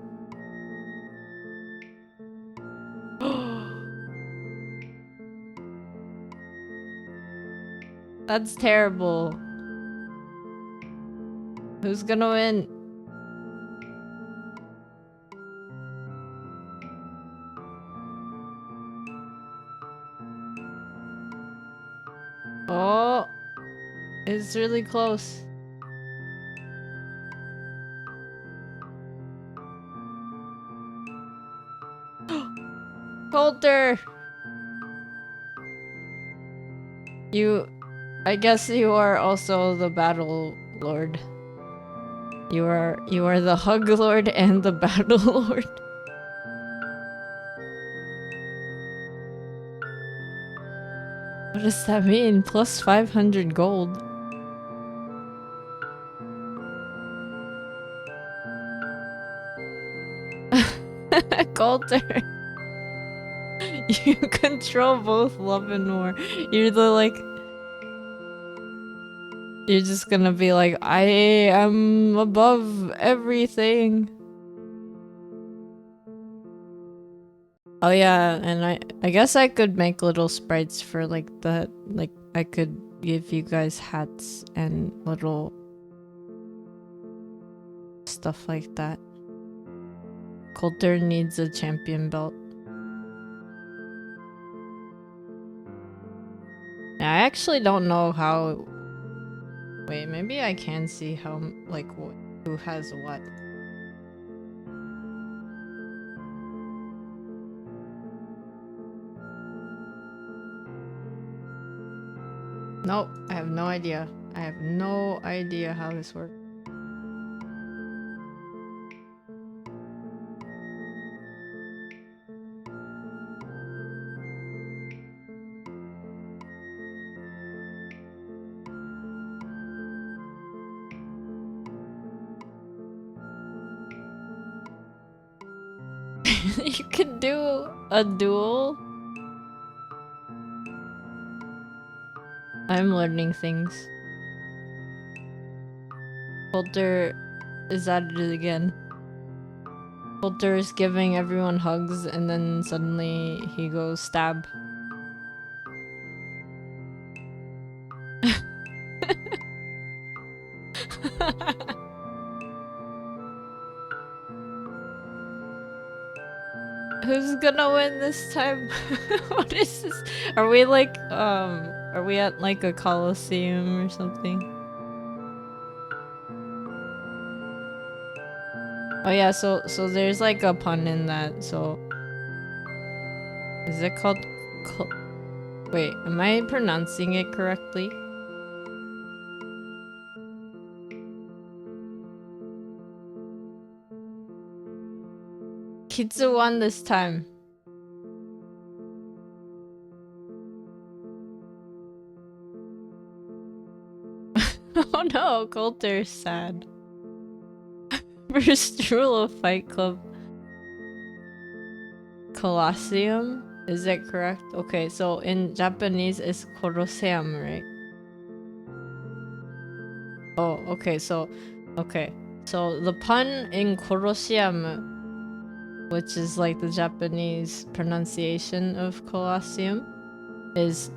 S1: That's terrible. Who's gonna win? Oh, it's really close. Coulter! I guess you are also the battle lord. You are the hug lord and the battle lord. What does that mean? Plus 500 gold. Coulter. You control both love and war. You're just gonna be like, I am above everything. Oh yeah, and I guess I could make little sprites for like I could give you guys hats and little stuff like that. Coulter needs a champion belt. I actually don't know how. Wait, maybe I can see how who has what. Nope, I have no idea. I have no idea how this works. You could do a duel. I'm learning things. Coulter is at it again. Coulter is giving everyone hugs and then suddenly he goes stab. Who's gonna win this time? What is this? Are we at like a coliseum or something? Oh yeah, so there's like a pun in that, so is it called wait, am I pronouncing it correctly? Kitsu won this time. Oh no, Coulter's sad. First rule of Fight Club. Colosseum? Is that correct? Okay, so in Japanese it's Colosseum, right? Oh, okay, so the pun in Colosseum, which is like the Japanese pronunciation of Colosseum, is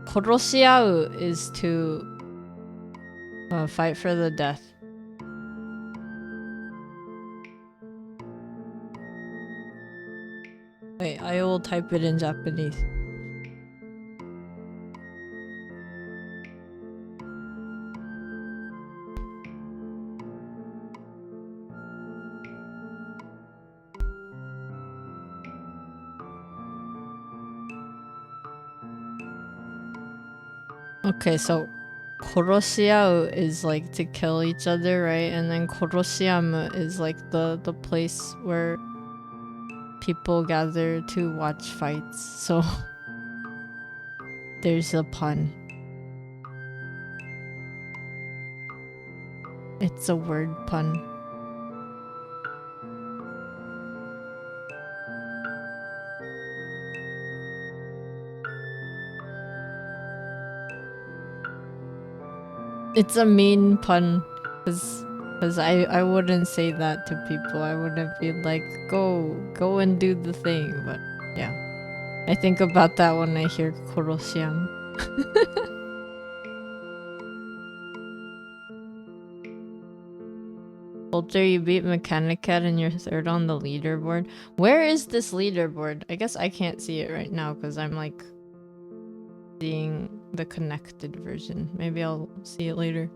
S1: Koroshiau is to fight for the death. Wait, I will type it in Japanese. Okay, so koroshiau is like to kill each other, right? And then koroshiamu is like the place where people gather to watch fights. So there's a pun. It's a word pun. It's a mean pun, because I wouldn't say that to people. I wouldn't be like, go and do the thing. But yeah, I think about that when I hear koroshiam. Walter, you beat Mechanic Cat and you're third on the leaderboard. Where is this leaderboard? I guess I can't see it right now because I'm like seeing the connected version. Maybe I'll see it later.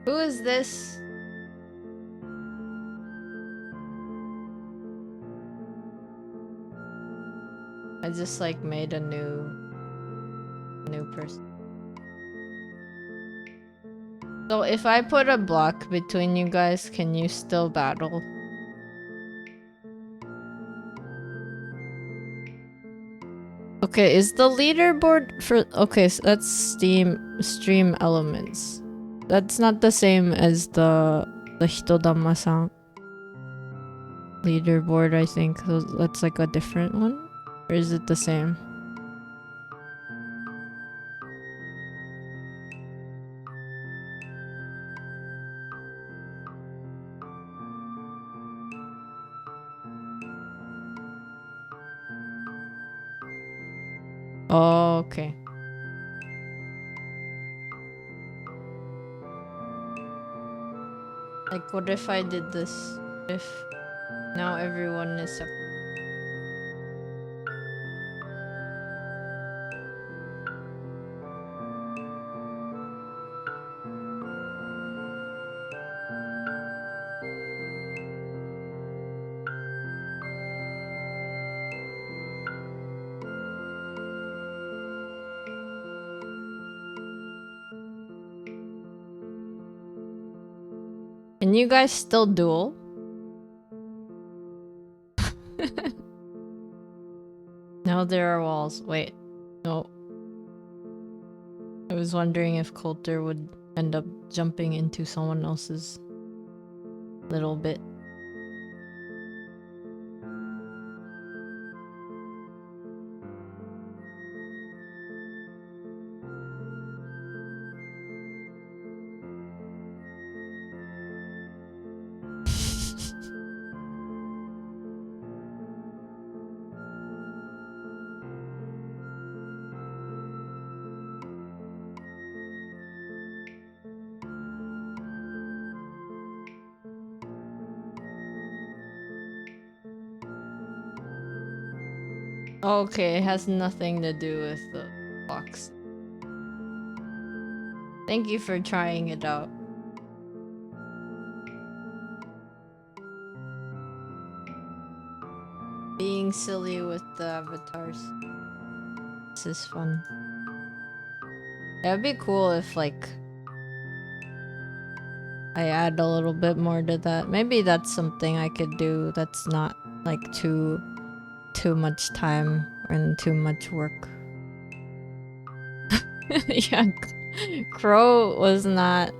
S1: Who is this? I just like made a new person. So if I put a block between you guys, can you still battle? Okay, is the leaderboard for... Okay, so that's stream elements. That's not the same as the Hitodama-san leaderboard, I think. So that's like a different one? Or is it the same? Oh, okay. Like, what if I did this? If now everyone is separate. Can you guys still duel? Now there are walls. Wait. No. I was wondering if Coulter would end up jumping into someone else's little bit. Okay, it has nothing to do with the box. Thank you for trying it out. Being silly with the avatars. This is fun. It would be cool if, like, I add a little bit more to that. Maybe that's something I could do that's not, like, too much time and too much work. Yeah, Crow was not...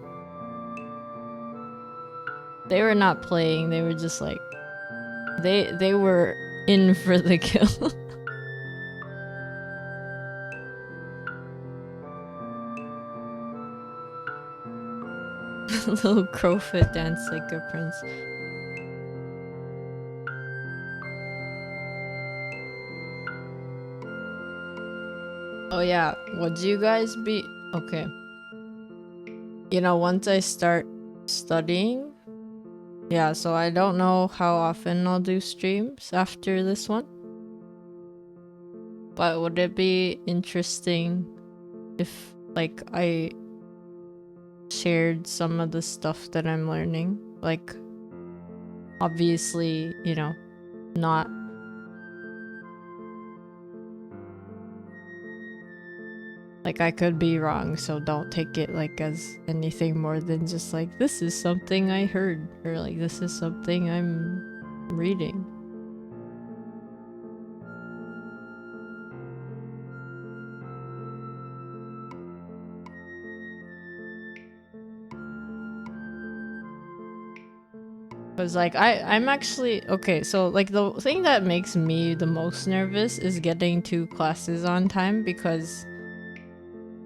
S1: They were not playing, they were just like... They were in for the kill. Little crowfoot dance like a prince. Oh yeah, would you guys be... Okay. You know, once I start studying... Yeah, so I don't know how often I'll do streams after this one. But would it be interesting if like I shared some of the stuff that I'm learning. Like, obviously, you know, not like I could be wrong, so don't take it like as anything more than just like this is something I heard, or like this is something I'm reading. Cause like I'm actually okay, so like the thing that makes me the most nervous is getting to classes on time, because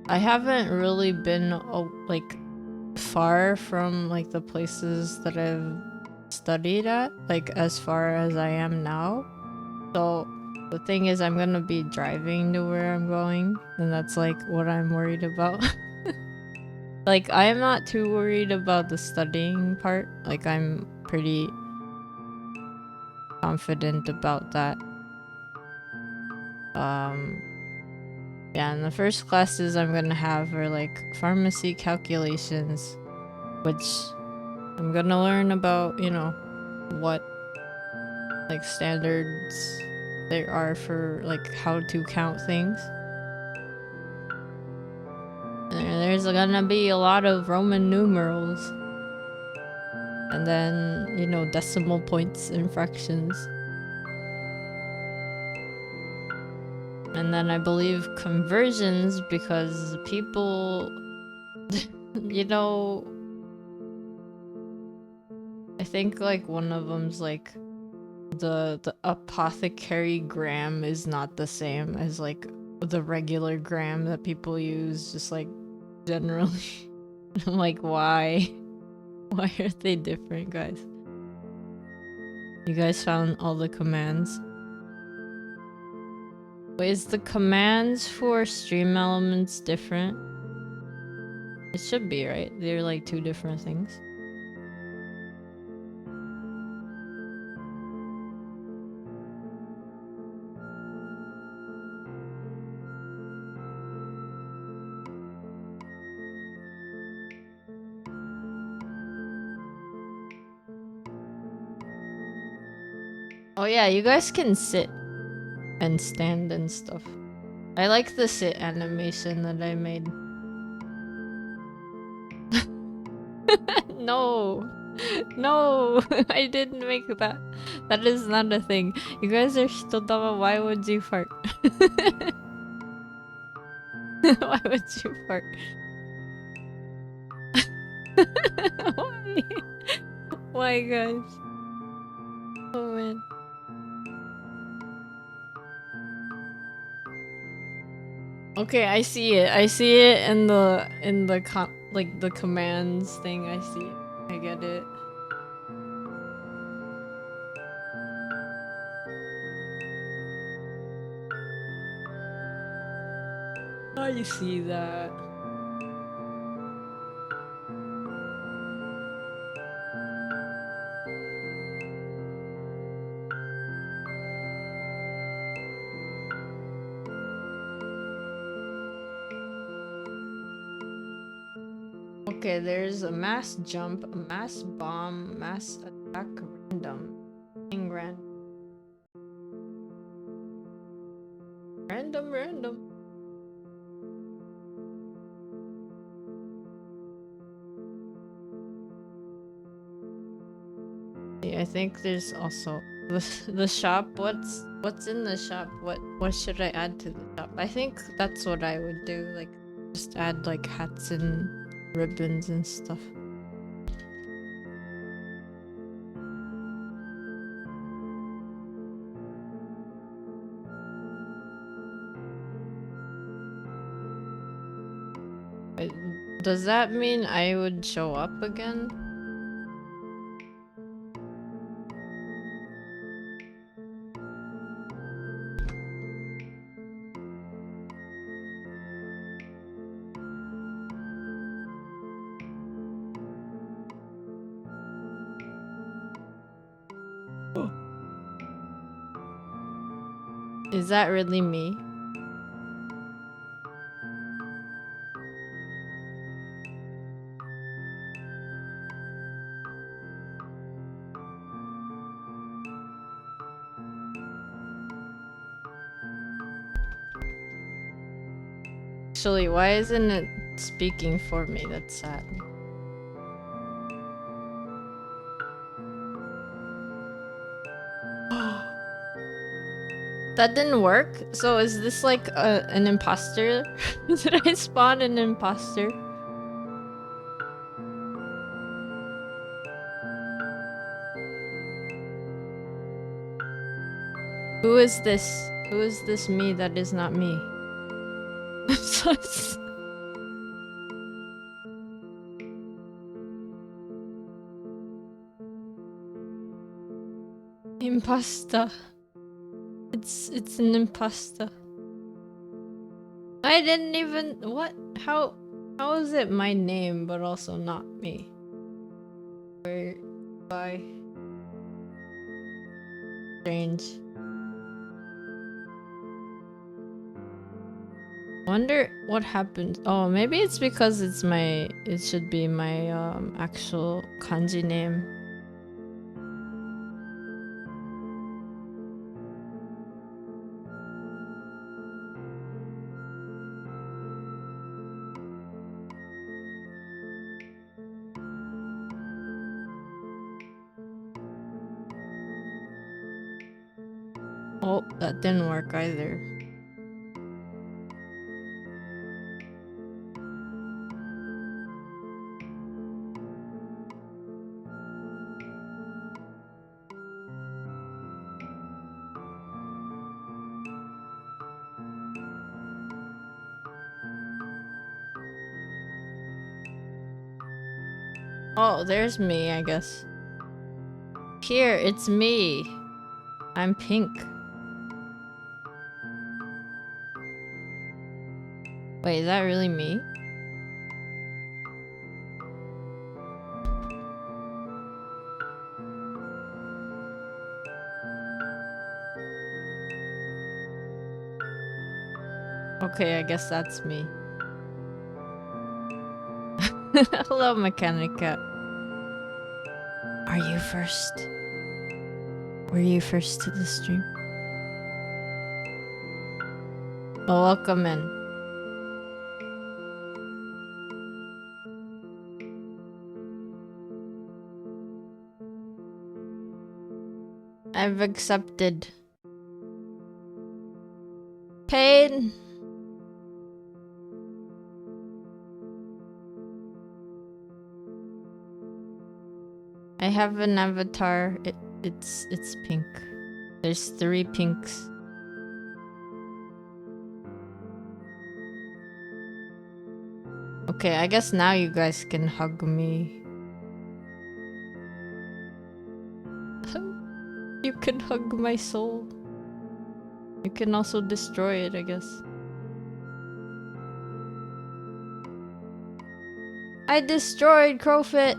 S1: I haven't really been like far from like the places that I've studied at, like as far as I am now. So the thing is, I'm gonna be driving to where I'm going, and that's like what I'm worried about. Like, I am not too worried about the studying part. Like, I'm pretty confident about that. Yeah, and the first classes I'm gonna have are like pharmacy calculations, which I'm gonna learn about, you know, what like standards there are for like how to count things. And there's gonna be a lot of Roman numerals. And then, you know, decimal points and fractions. And then I believe conversions, because people, you know, I think like one of them's like the apothecary gram is not the same as like the regular gram that people use, just like generally. I'm like, why? Why are they different, guys? You guys found all the commands? Wait, is the commands for stream elements different? It should be, right? They're like two different things. Oh yeah, you guys can sit and stand and stuff. I like the sit animation that I made. No! No! I didn't make that. That is not a thing. You guys are hitodama, why would you fart? Why would you fart? Why? Why, guys? Oh man. Okay, I see it. I see it in the like the commands thing. I see it. I get it. I see that. Okay, there's a mass jump, a mass bomb, mass attack, random, and random. Yeah, I think there's also the shop. What's in the shop? What should I add to the shop? I think that's what I would do. Like, just add like hats and ribbons and stuff. Does that mean I would show up again? Is that really me? Actually, why isn't it speaking for me? That's sad. That didn't work? So is this like an imposter? Did I spawn an imposter? Who is this? Who is this me that is not me? Impasta. It's an impasta. I didn't even what? How is it my name but also not me? Where why? Strange. Wonder what happened. Oh, maybe it's because it should be my actual kanji name. Oh, that didn't work either. Oh, there's me, I guess. Here, it's me. I'm pink. Wait, is that really me? Okay, I guess that's me. Hello, Mechanica. Are you first? Were you first to the stream? Oh, welcome in. I've accepted. Pain. I have an avatar. It's pink. There's 3 pinks. Okay, I guess now you guys can hug me. You can hug my soul. You can also destroy it, I guess. I destroyed Crowfit!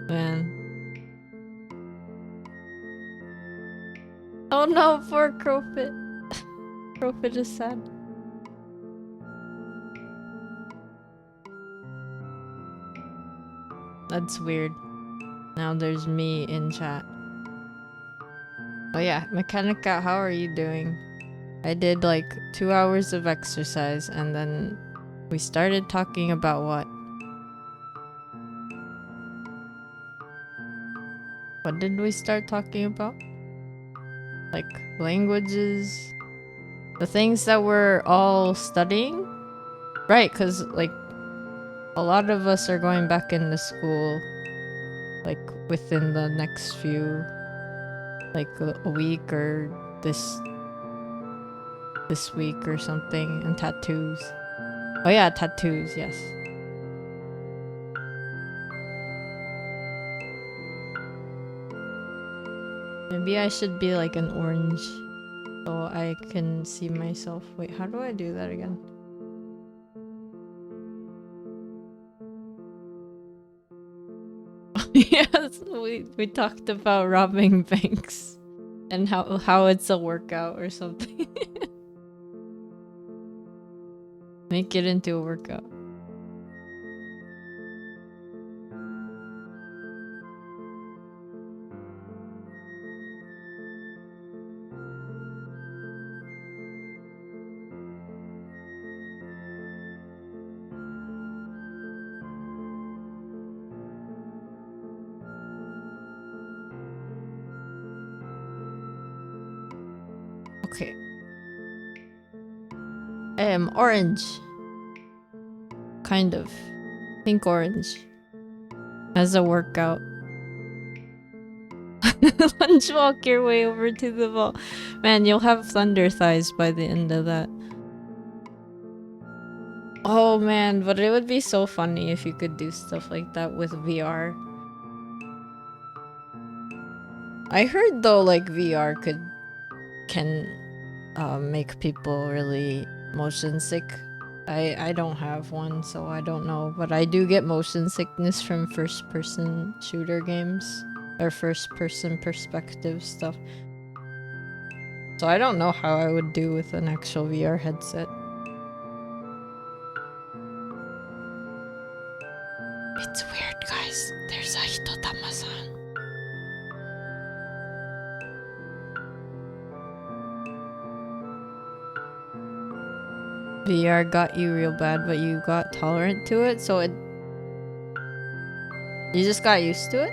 S1: Man. Oh no, poor Crowfit. Crowfit is sad. That's weird. Now there's me in chat. Oh yeah, Mechanica, how are you doing? I did like 2 hours of exercise and then we started talking about what? What did we start talking about? Like languages? The things that we're all studying? Right, because like a lot of us are going back into school like within the next few like a week or this week or something, and tattoos. Oh yeah, tattoos, yes. Maybe I should be like an orange so I can see myself. Wait, how do I do that again? Yes, we talked about robbing banks and how it's a workout or something. Make it into a workout. Okay. I am orange. Kind of. Pink orange. As a workout. Lunge walk your way over to the ball. Man, you'll have thunder thighs by the end of that. Oh man, but it would be so funny if you could do stuff like that with VR. I heard though, like VR can make people really motion sick. I don't have one, so I don't know, but I do get motion sickness from first-person shooter games or first-person perspective stuff. So I don't know how I would do with an actual VR headset. It's weird, guys. There's a Hitotama-san. VR got you real bad, but you got tolerant to it, so you just got used to it?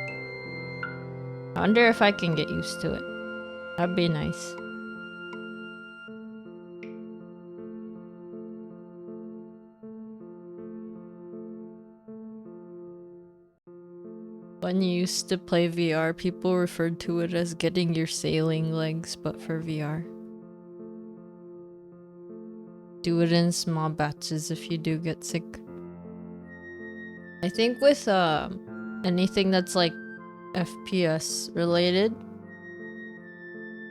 S1: I wonder if I can get used to it. That'd be nice. When you used to play VR, people referred to it as getting your sailing legs, but for VR. Do it in small batches if you do get sick. I think with anything that's like FPS related,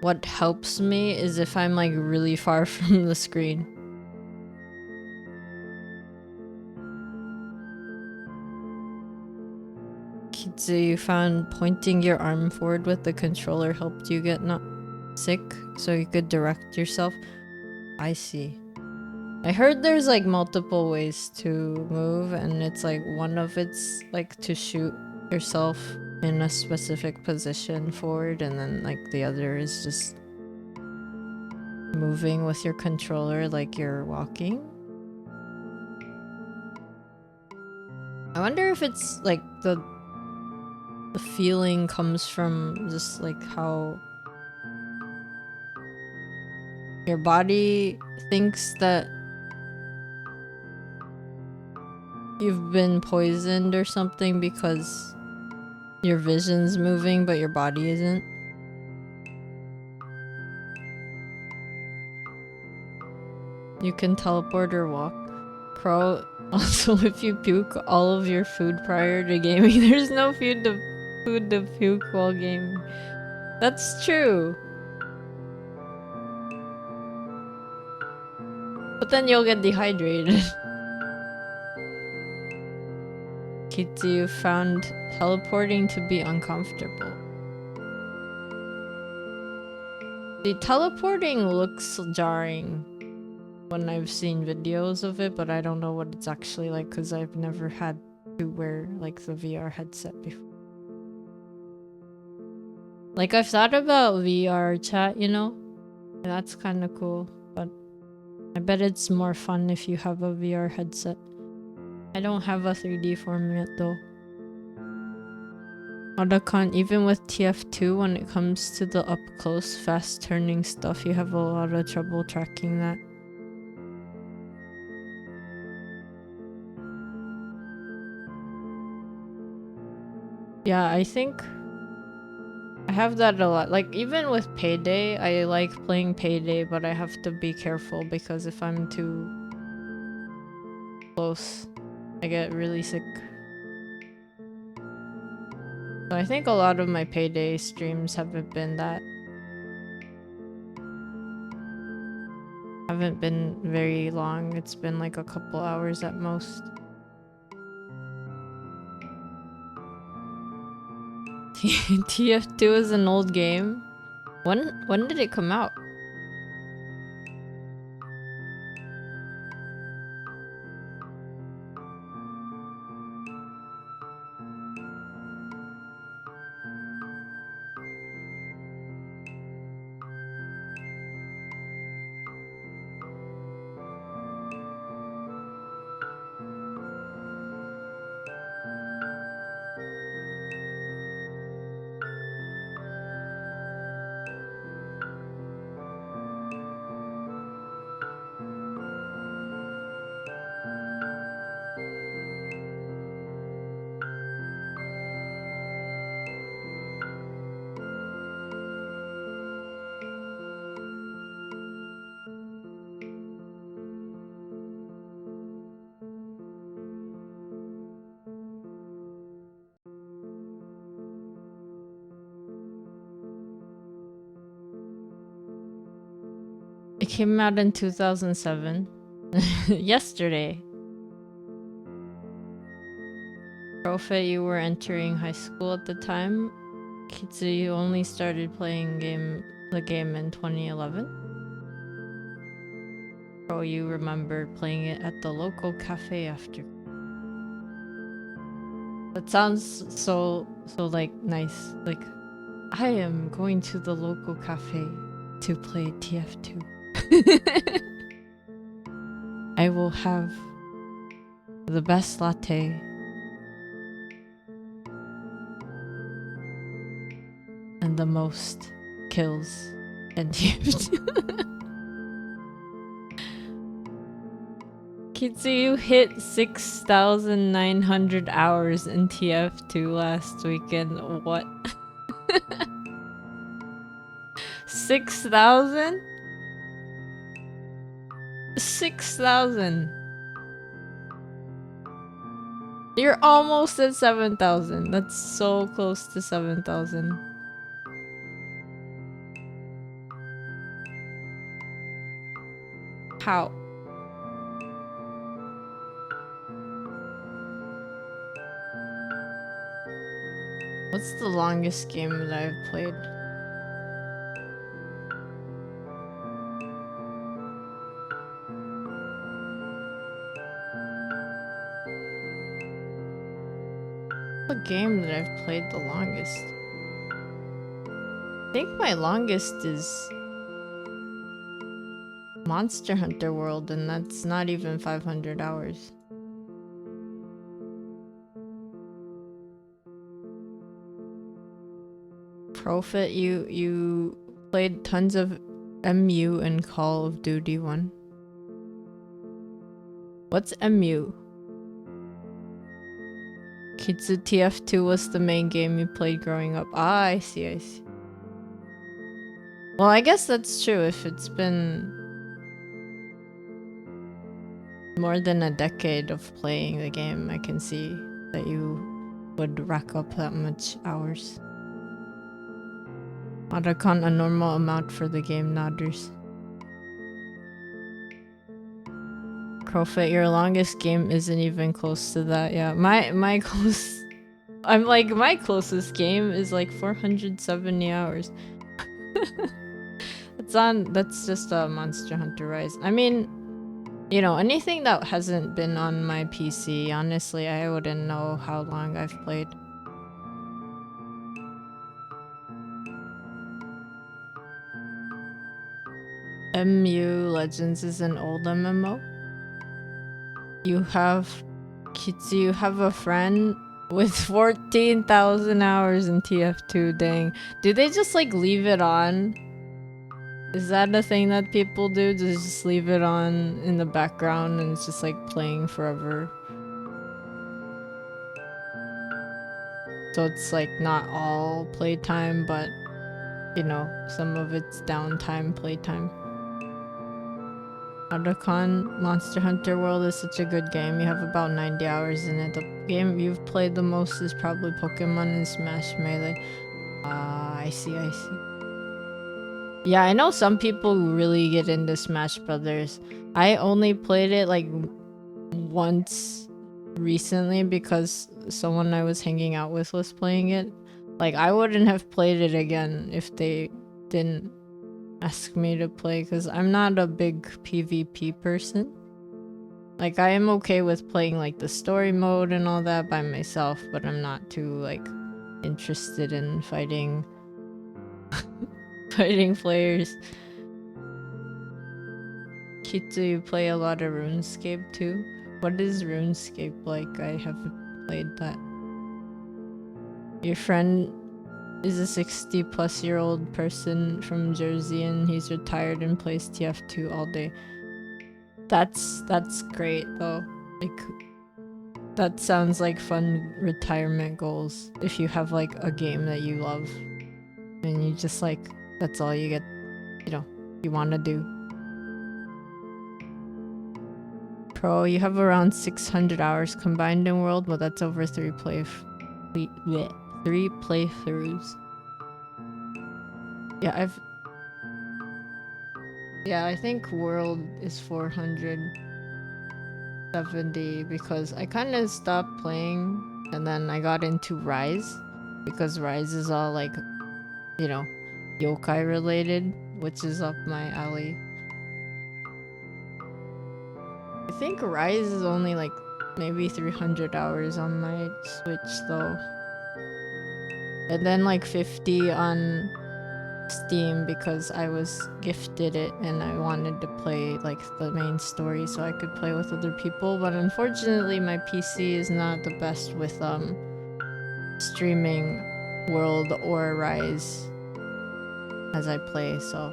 S1: what helps me is if I'm like really far from the screen. So you found pointing your arm forward with the controller helped you get not sick, so you could direct yourself? I see. I heard there's like multiple ways to move, and it's like one of it's like to shoot yourself in a specific position forward, and then like the other is just moving with your controller like you're walking. I wonder if it's like the feeling comes from just like how your body thinks that you've been poisoned or something because your vision's moving but your body isn't. You can teleport or walk. Pro, also if you puke all of your food prior to gaming, there's no food to puke while gaming. That's true. But then you'll get dehydrated. Kitsu found teleporting to be uncomfortable. The teleporting looks jarring when I've seen videos of it, but I don't know what it's actually like because I've never had to wear like the VR headset before. Like I've thought about VR chat, you know? And that's kind of cool, but I bet it's more fun if you have a VR headset. I don't have a 3D form yet though. Otakon, even with TF2, when it comes to the up close, fast turning stuff, you have a lot of trouble tracking that. Yeah, I think I have that a lot. Like, even with Payday, I like playing Payday, but I have to be careful because if I'm too close, I get really sick. So I think a lot of my Payday streams haven't been that. Haven't been very long. It's been like a couple hours at most. TF2 is an old game. When did it come out? It came out in 2007. Yesterday. Profit, you were entering high school at the time. Kitsu, you only started playing the game in 2011. Pro, you remember playing it at the local cafe after. That sounds so like nice. Like, I am going to the local cafe to play TF2. I will have the best latte and the most kills and TF2. Kitsu, you hit 6,900 hours in TF2 last weekend. What? 6,000? 6,000. You're almost at 7,000. That's so close to 7,000. How? What's the longest game that I've played? The game that I've played the longest. I think my longest is Monster Hunter World, and that's not even 500 hours. Profit, you played tons of MU and Call of Duty 1. What's MU? Kitsu, TF2 was the main game you played growing up. Ah, I see, I see. Well, I guess that's true. If it's been more than a decade of playing the game, I can see that you would rack up that much hours. Otacon, a normal amount for the game, nodders. Crowfit, your longest game isn't even close to that. Yeah, my close... I'm like, my closest game is like 470 hours. That's just a Monster Hunter Rise. I mean, you know, anything that hasn't been on my PC, honestly, I wouldn't know how long I've played. MU Legends is an old MMO. You have... Kitsu, you have a friend with 14,000 hours in TF2, dang. Do they just like leave it on? Is that a thing that people do? To just leave it on in the background and it's just like playing forever? So it's like not all playtime, but you know, some of it's downtime playtime. Otacon, Monster Hunter World is such a good game. You have about 90 hours in it. The game you've played the most is probably Pokemon and Smash Melee. I see, I see. Yeah, I know some people who really get into Smash Brothers. I only played it like once recently because someone I was hanging out with was playing it. Like, I wouldn't have played it again if they didn't ask me to play, because I'm not a big PvP person. Like, I am okay with playing like the story mode and all that by myself, but I'm not too like interested in fighting players. Kitsu, you play a lot of RuneScape too? What is RuneScape like? I haven't played that. Your friend is a 60-plus-year-old person from Jersey and he's retired and plays TF2 all day. That's great though. Like, that sounds like fun retirement goals if you have like a game that you love and you just like, that's all you get, you know, you want to do. Pro, you have around 600 hours combined in World, but that's over 3 playthroughs. Yeah, Yeah, I think World is 470 because I kind of stopped playing and then I got into Rise because Rise is all like, you know, yokai related, which is up my alley. I think Rise is only like maybe 300 hours on my Switch though. And then like 50 on Steam because I was gifted it and I wanted to play like the main story so I could play with other people, but unfortunately my PC is not the best with streaming World or Rise as I play, so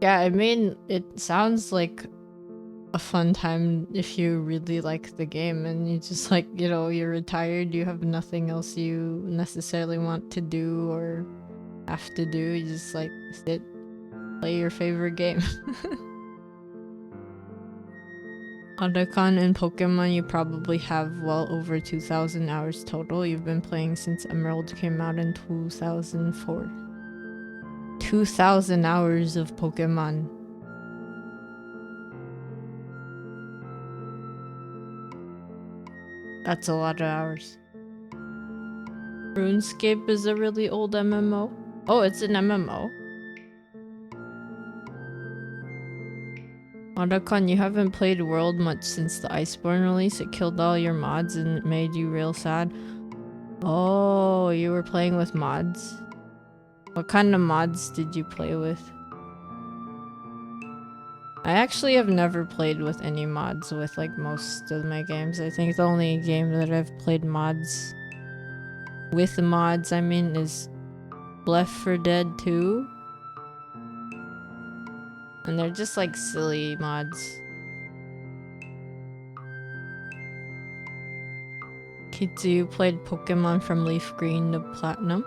S1: yeah, I mean it sounds like a fun time if you really like the game and you just like, you know, you're retired, you have nothing else you necessarily want to do or have to do, you just like sit, play your favorite game. Otacon in Pokemon, you probably have well over 2,000 hours total. You've been playing since Emerald came out in 2004. 2,000 hours of Pokemon. That's a lot of hours. RuneScape is a really old MMO. Oh, it's an MMO. Otacon, you haven't played World much since the Iceborne release. It killed all your mods and it made you real sad. Oh, you were playing with mods? What kind of mods did you play with? I actually have never played with any mods with like most of my games. I think the only game that I've played mods with mods, I mean, is Left 4 Dead 2. And they're just like silly mods. Kitsu, you played Pokemon from Leaf Green to Platinum?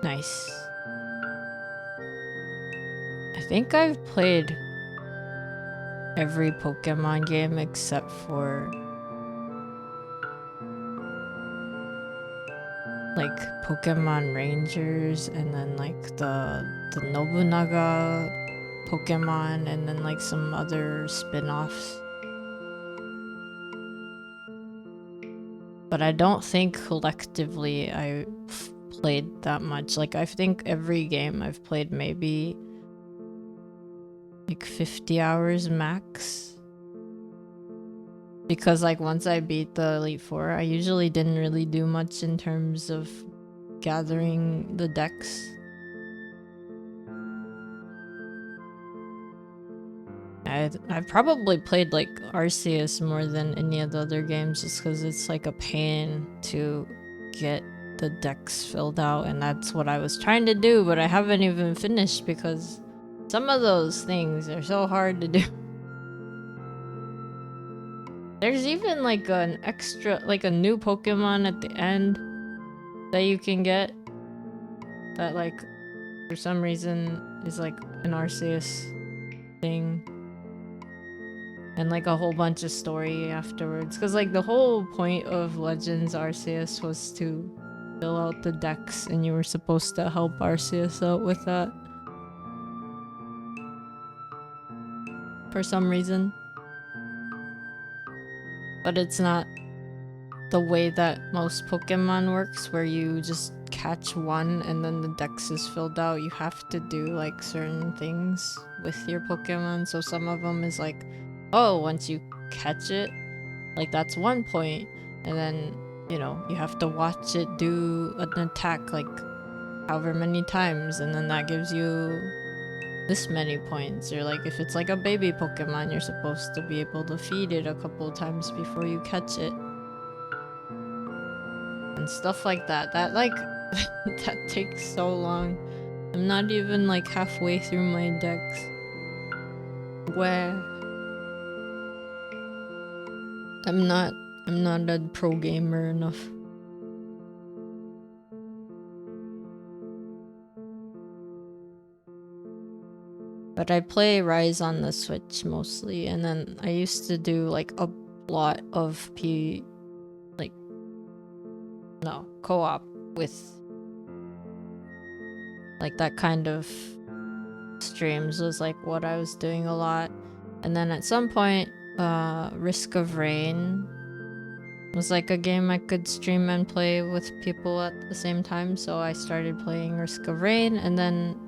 S1: Nice. I think I've played every Pokemon game except for like Pokemon Rangers and then like the Nobunaga Pokemon and then like some other spin-offs. But I don't think collectively I played that much. Like I think every game I've played maybe like 50 hours max. Because like once I beat the Elite Four, I usually didn't really do much in terms of gathering the decks. I've probably played like Arceus more than any of the other games just because it's like a pain to get the decks filled out, and that's what I was trying to do, but I haven't even finished because some of those things are so hard to do. There's even like an extra, like a new Pokemon at the end that you can get that like for some reason is like an Arceus thing. And like a whole bunch of story afterwards. Because like the whole point of Legends Arceus was to fill out the decks and you were supposed to help Arceus out with that. For some reason. But it's not the way that most Pokemon works, where you just catch one and then the dex is filled out. You have to do like certain things with your Pokemon. So some of them is like, oh, once you catch it, like that's 1 point, and then, you know, you have to watch it do an attack like however many times, and then that gives you this many points. Or like if it's like a baby Pokemon, you're supposed to be able to feed it a couple times before you catch it. And stuff like that. That like that takes so long. I'm not even like halfway through my decks. Where I'm not a pro gamer enough. But I play Rise on the Switch mostly, and then I used to do like lot of co-op with like that kind of streams was like what I was doing a lot. And then at some point, Risk of Rain was like a game I could stream and play with people at the same time, so I started playing Risk of Rain, and then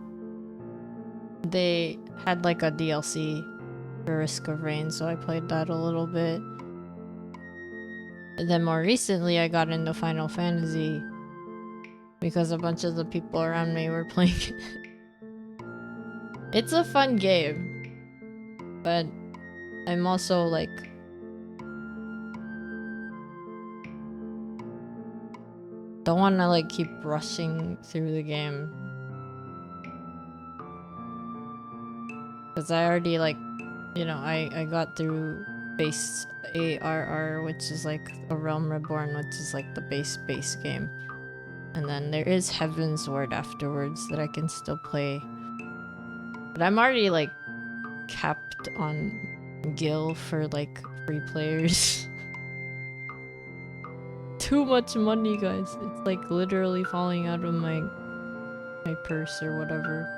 S1: they had like a DLC for Risk of Rain, so I played that a little bit. And then more recently I got into Final Fantasy because a bunch of the people around me were playing it. It's a fun game, but I'm also like don't want to like keep rushing through the game because I already like, you know, I got through base ARR, which is like A Realm Reborn, which is like the base game, and then there is Heaven's Ward afterwards that I can still play, but I'm already like capped on Gil for like free players. Too much money, guys. It's like literally falling out of my purse or whatever.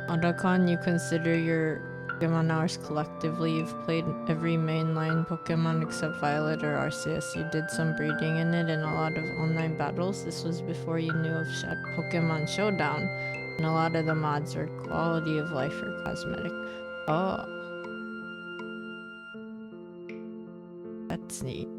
S1: Otacon, you consider your Pokemon hours collectively. You've played every mainline Pokemon except Violet or Arceus. You did some breeding in it and a lot of online battles. This was before you knew of Pokemon Showdown, and a lot of the mods were quality of life or cosmetic. Oh. That's neat.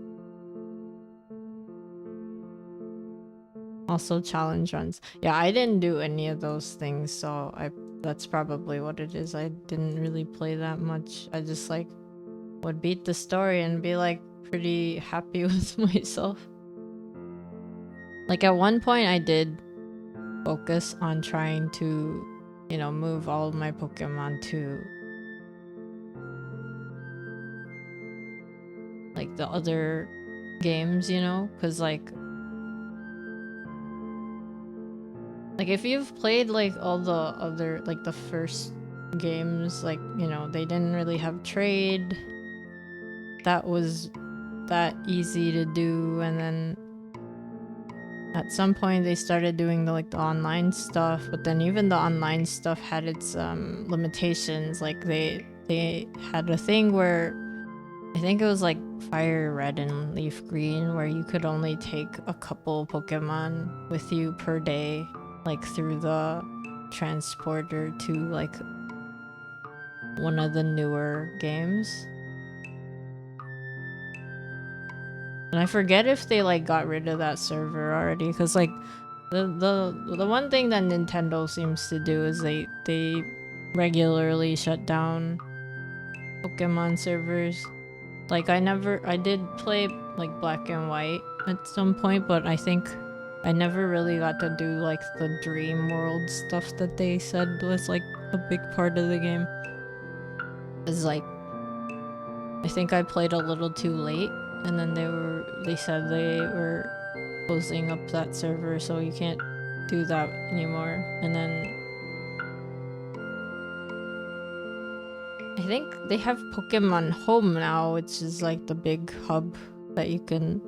S1: Also challenge runs. Yeah, I didn't do any of those things, so that's probably what it is. I didn't really play that much. I just like would beat the story and be like pretty happy with myself. Like at one point I did focus on trying to, you know, move all of my Pokemon to like the other games, you know, because like if you've played like all the other like the first games, like, you know, they didn't really have trade that was that easy to do, and then at some point they started doing the online stuff, but then even the online stuff had its limitations. Like they had a thing where I think it was like Fire Red and Leaf Green, where you could only take a couple Pokemon with you per day, like through the transporter to like one of the newer games. And I forget if they like got rid of that server already, because like the one thing that Nintendo seems to do is they regularly shut down Pokemon servers. Like I did play like Black and White at some point, but I think I never really got to do like the Dream World stuff that they said was like a big part of the game. It's like I think I played a little too late, and then they said they were closing up that server, so you can't do that anymore. And then I think they have Pokemon Home now, which is like the big hub that you can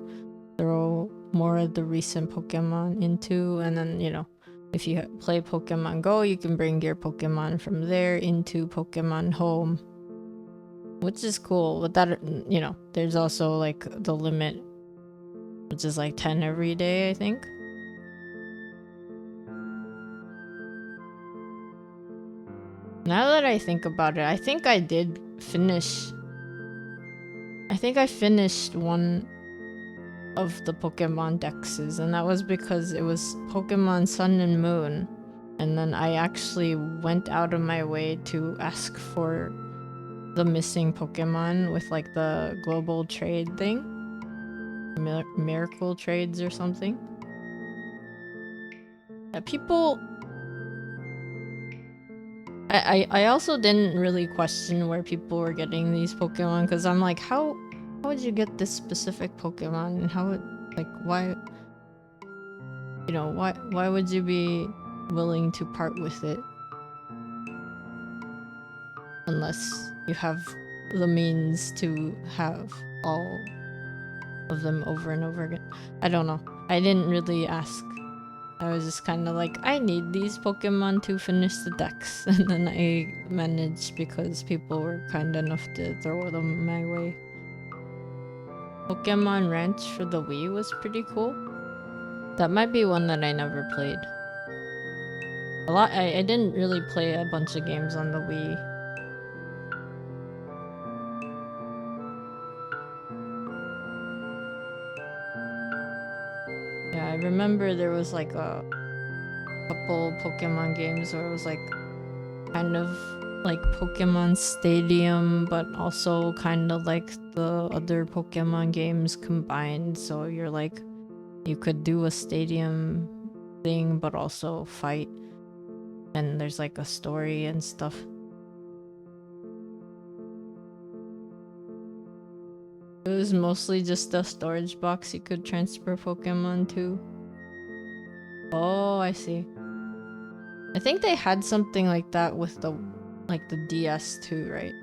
S1: throw more of the recent Pokemon into, and then, you know, if you play Pokemon Go, you can bring your Pokemon from there into Pokemon Home, which is cool. But that, you know, there's also like the limit, which is like 10 every day, I think. Now that I think about it, I think I did finish. I think I finished one of the Pokemon dexes, and that was because it was Pokemon Sun and Moon. And then I actually went out of my way to ask for the missing Pokemon with like the global trade thing. Miracle trades or something. People... I also didn't really question where people were getting these Pokemon, because I'm like, how would you get this specific Pokemon, and how would, like, why, you know, why would you be willing to part with it? unless you have the means to have all of them over and over again. I don't know. I didn't really ask. I was just kind of like, I need these Pokemon to finish the decks, and then I managed because people were kind enough to throw them my way. Pokemon Ranch for the Wii was pretty cool. That might be one that I never played. I didn't really play a bunch of games on the Wii. Yeah, I remember there was like a couple Pokemon games where it was like kind of like Pokemon Stadium, but also kind of like the other Pokemon games combined. So you're like, you could do a stadium thing, but also fight. And there's like a story and stuff. It was mostly just a storage box you could transfer Pokemon to. Oh, I see. I think they had something like that with the DS too, right?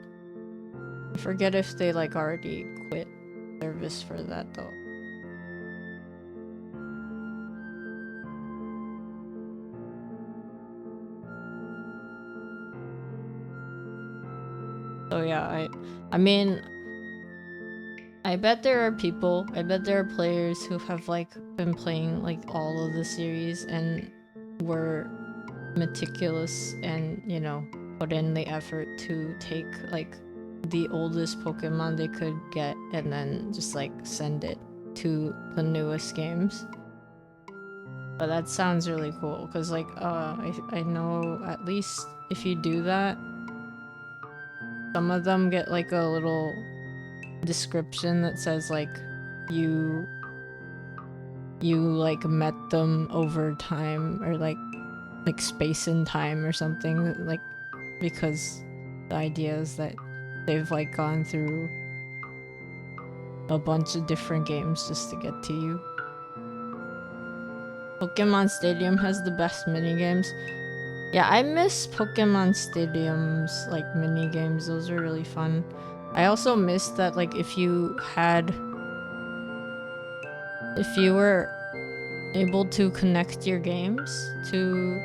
S1: I forget if they like already quit service for that though. So yeah, I mean, I bet there are players who have like been playing like all of the series and were meticulous and, you know, put in the effort to take like the oldest Pokemon they could get and then just like send it to the newest games. But that sounds really cool because like I know at least if you do that, some of them get like a little description that says like you like met them over time or like space and time or something, like, because the idea is that they've like gone through a bunch of different games just to get to you. Pokemon Stadium has the best minigames. Yeah, I miss Pokemon Stadium's like minigames. Those are really fun. I also miss that like if you were able to connect your games to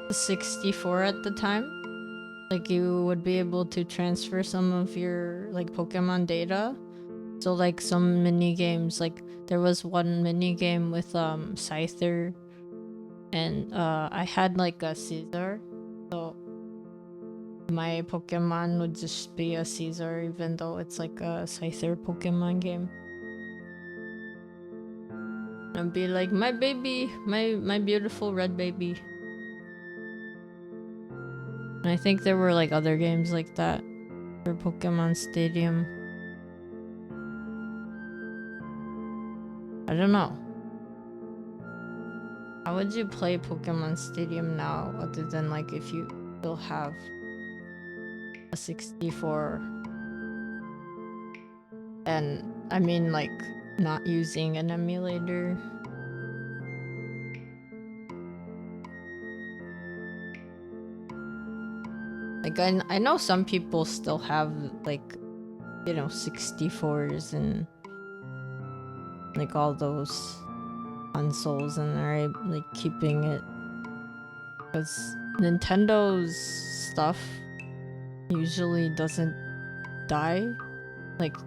S1: the 64 at the time, like you would be able to transfer some of your like Pokemon data. So like some mini games, like there was one mini game with Scyther, and I had like a Caesar, so my Pokemon would just be a Caesar even though it's like a Scyther Pokemon game. I'd be like, my baby, my beautiful red baby. And I think there were like other games like that for Pokemon Stadium. I don't know. How would you play Pokemon Stadium now other than like if you still have a 64? And I mean like not using an emulator. Like I know some people still have like, you know, 64s and like all those consoles and are like keeping it, because Nintendo's stuff usually doesn't die. Like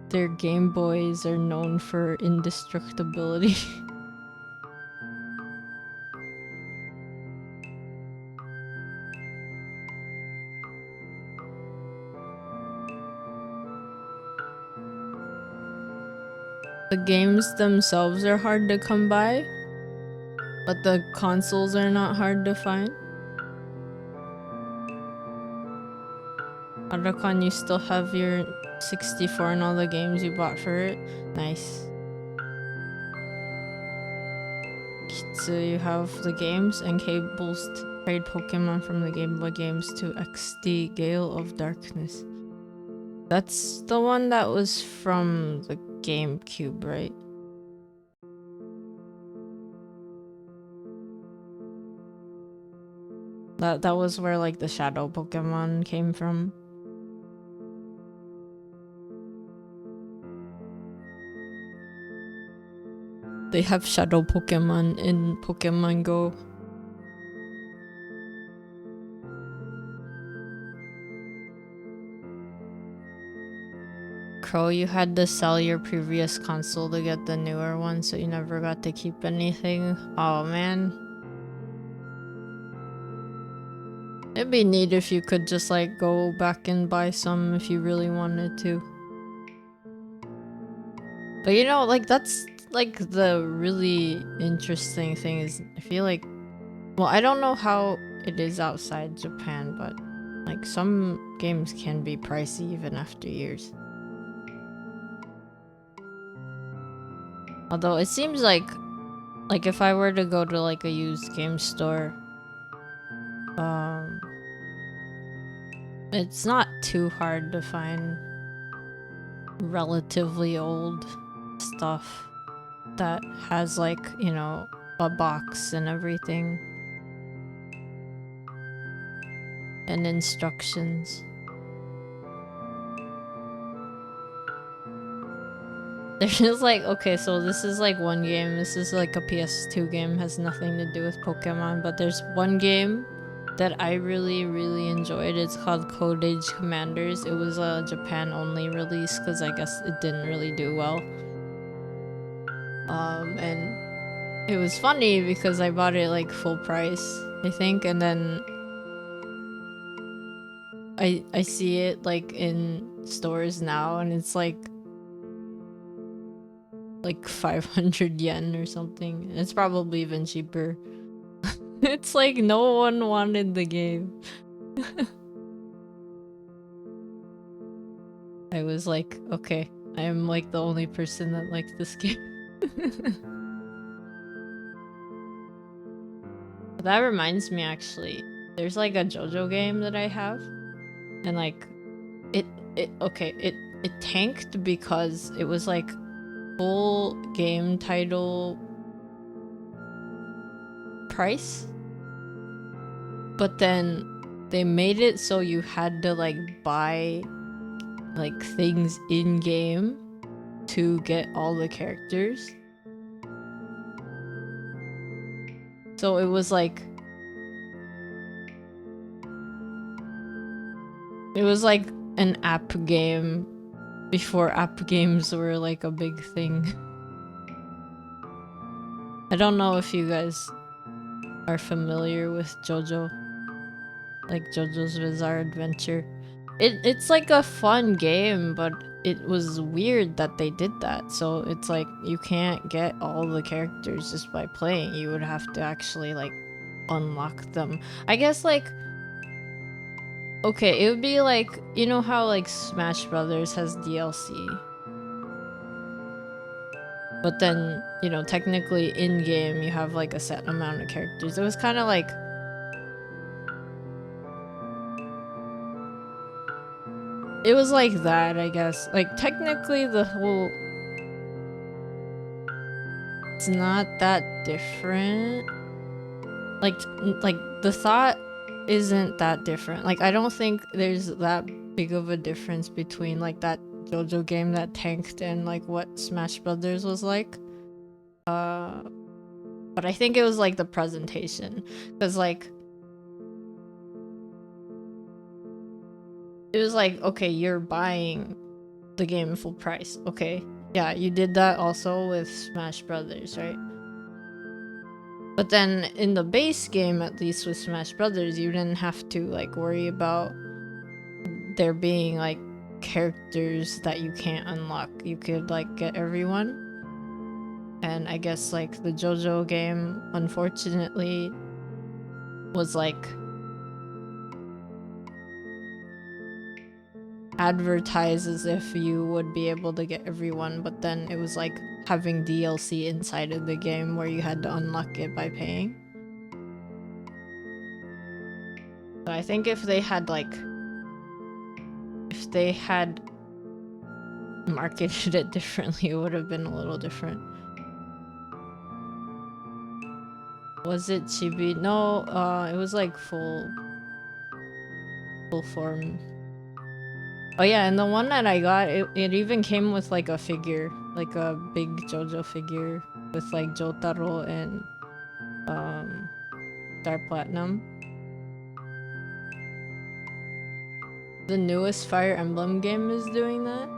S1: their Game Boys are known for indestructibility. The games themselves are hard to come by, but the consoles are not hard to find. Arakan, you still have your 64 and all the games you bought for it? Nice. Kitsu, you have the games and cables to trade Pokemon from the Game Boy games to XD Gale of Darkness. That's the one that was from the GameCube, right? That was where like the shadow Pokemon came from. They have shadow Pokemon in Pokemon Go. Crow, you had to sell your previous console to get the newer one, so you never got to keep anything. Oh man. It'd be neat if you could just like go back and buy some if you really wanted to. But you know, like that's like the really interesting thing is I feel like, well, I don't know how it is outside Japan, but like some games can be pricey even after years. Although it seems like if I were to go to like a used game store, it's not too hard to find relatively old stuff that has like, you know, a box and everything and instructions. They're just like, okay, so this is like one game, this is like a PS2 game, has nothing to do with Pokemon, but there's one game that I really enjoyed. It's called Code Age Commanders. It was a Japan only release because I guess it didn't really do well. And it was funny because I bought it like full price, I think, and then I see it like in stores now and it's like 500 yen or something. It's probably even cheaper. It's like no one wanted the game. I was like, okay, I am like the only person that likes this game. That reminds me, actually, there's like a JoJo game that I have, and like it tanked because it was like full game title price, but then they made it so you had to like buy like things in game to get all the characters. So it was like an app game before app games were like a big thing. I don't know if you guys are familiar with JoJo, like JoJo's Bizarre Adventure. It's like a fun game, but it was weird that they did that. So it's like you can't get all the characters just by playing. You would have to actually like unlock them. I guess like, okay, it would be like, you know how like Smash Brothers has DLC, but then, you know, technically in game you have like a set amount of characters. It was kind of like, it was like that, I guess. Like technically the whole, it's not that different. Like the thought isn't that different. Like I don't think there's that big of a difference between like that JoJo game that tanked and like what Smash Brothers was like. But I think it was like the presentation, because like it was like, okay, you're buying the game full price. Okay, yeah, you did that also with Smash Brothers, right? But then in the base game, at least with Smash Brothers, you didn't have to like worry about there being like characters that you can't unlock. You could like get everyone. And I guess like the JoJo game, unfortunately, was like advertised as if you would be able to get everyone, but then it was like having DLC inside of the game where you had to unlock it by paying. So I think if they had marketed it differently, it would have been a little different. Was it chibi? No, it was like full form. Oh yeah, and the one that I got, it even came with like a figure, like a big JoJo figure with like Jotaro and Star Platinum. The newest Fire Emblem game is doing that.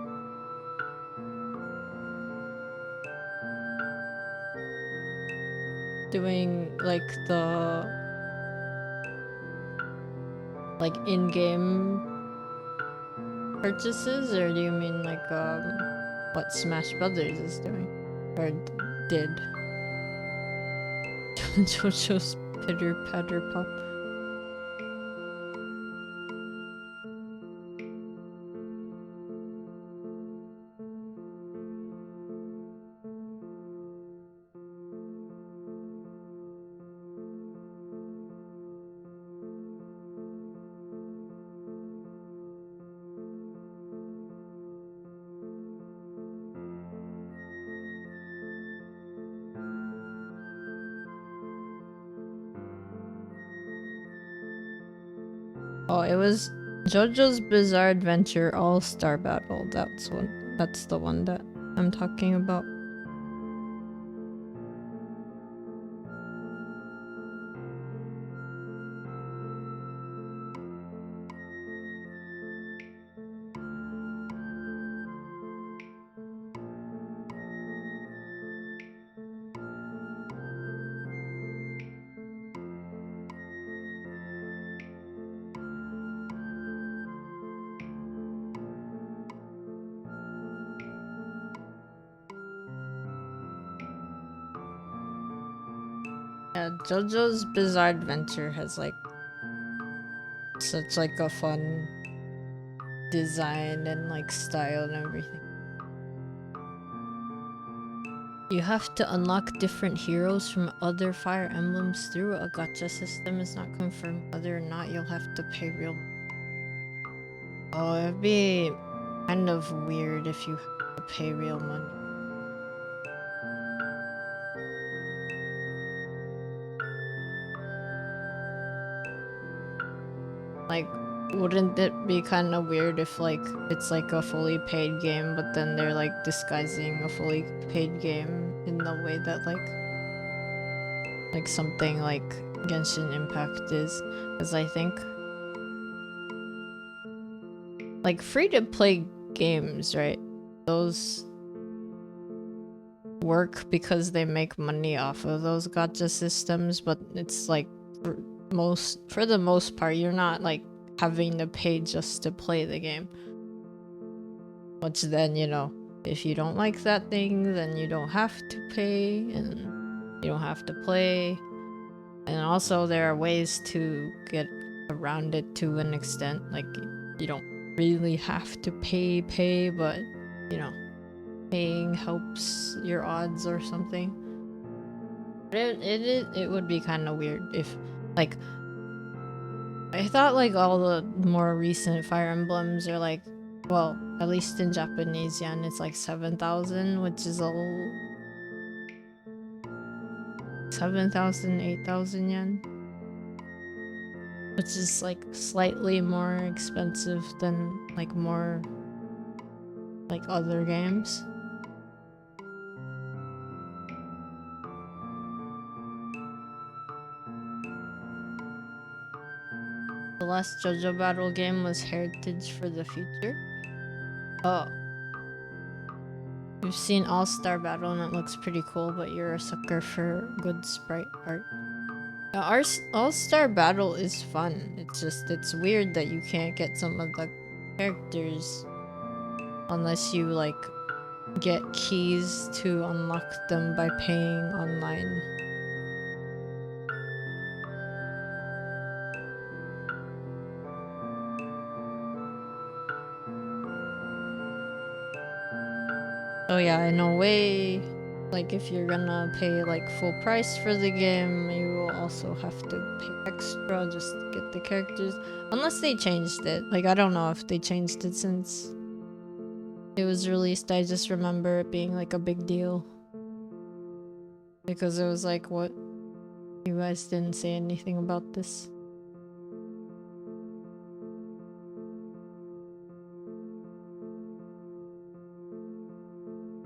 S1: Doing like the in-game purchases, or do you mean like what Smash Brothers is doing or did? JoJo's Pitter Patter Pop. Oh, it was JoJo's Bizarre Adventure All-Star Battle. That's the one that I'm talking about. Yeah, JoJo's Bizarre Adventure has like such like a fun design and like style and everything. You have to unlock different heroes from other Fire Emblems through a gacha system. Is not confirmed whether or not you'll have to pay real. Oh, it'd be kind of weird if you have to pay real money. Like, wouldn't it be kind of weird if like it's like a fully paid game, but then they're like disguising a fully paid game in the way that like something like Genshin Impact is? Because I think like free-to-play games, right? Those work because they make money off of those gacha systems, but it's like for the most part, you're not like having to pay just to play the game. Which then, you know, if you don't like that thing, then you don't have to pay and you don't have to play. And also there are ways to get around it to an extent. Like, you don't really have to pay, but you know, paying helps your odds or something. It would be kind of weird if like I thought like all the more recent Fire Emblems are like, well, at least in Japanese yen it's like 7,000, which is a 7,000, 8,000 yen, which is like slightly more expensive than like more like other games. The last JoJo battle game was Heritage for the Future. Oh. You've seen All-Star Battle and it looks pretty cool, but you're a sucker for good sprite art. All-Star Battle is fun. It's weird that you can't get some of the characters unless you like get keys to unlock them by paying online. Oh yeah, in a way, like if you're gonna pay like full price for the game, you will also have to pay extra just to get the characters. Unless they changed it. Like, I don't know if they changed it since it was released. I just remember it being like a big deal. Because it was like, what, You guys didn't say anything about this.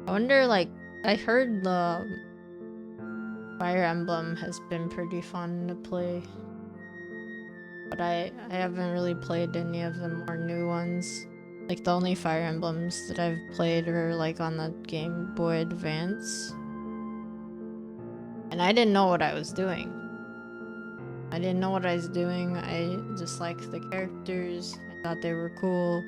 S1: I wonder, like, I heard the Fire Emblem has been pretty fun to play. But I haven't really played any of the more new ones. Like, the only Fire Emblems that I've played are, like, on the Game Boy Advance. And I didn't know what I was doing. I just liked the characters. I thought they were cool.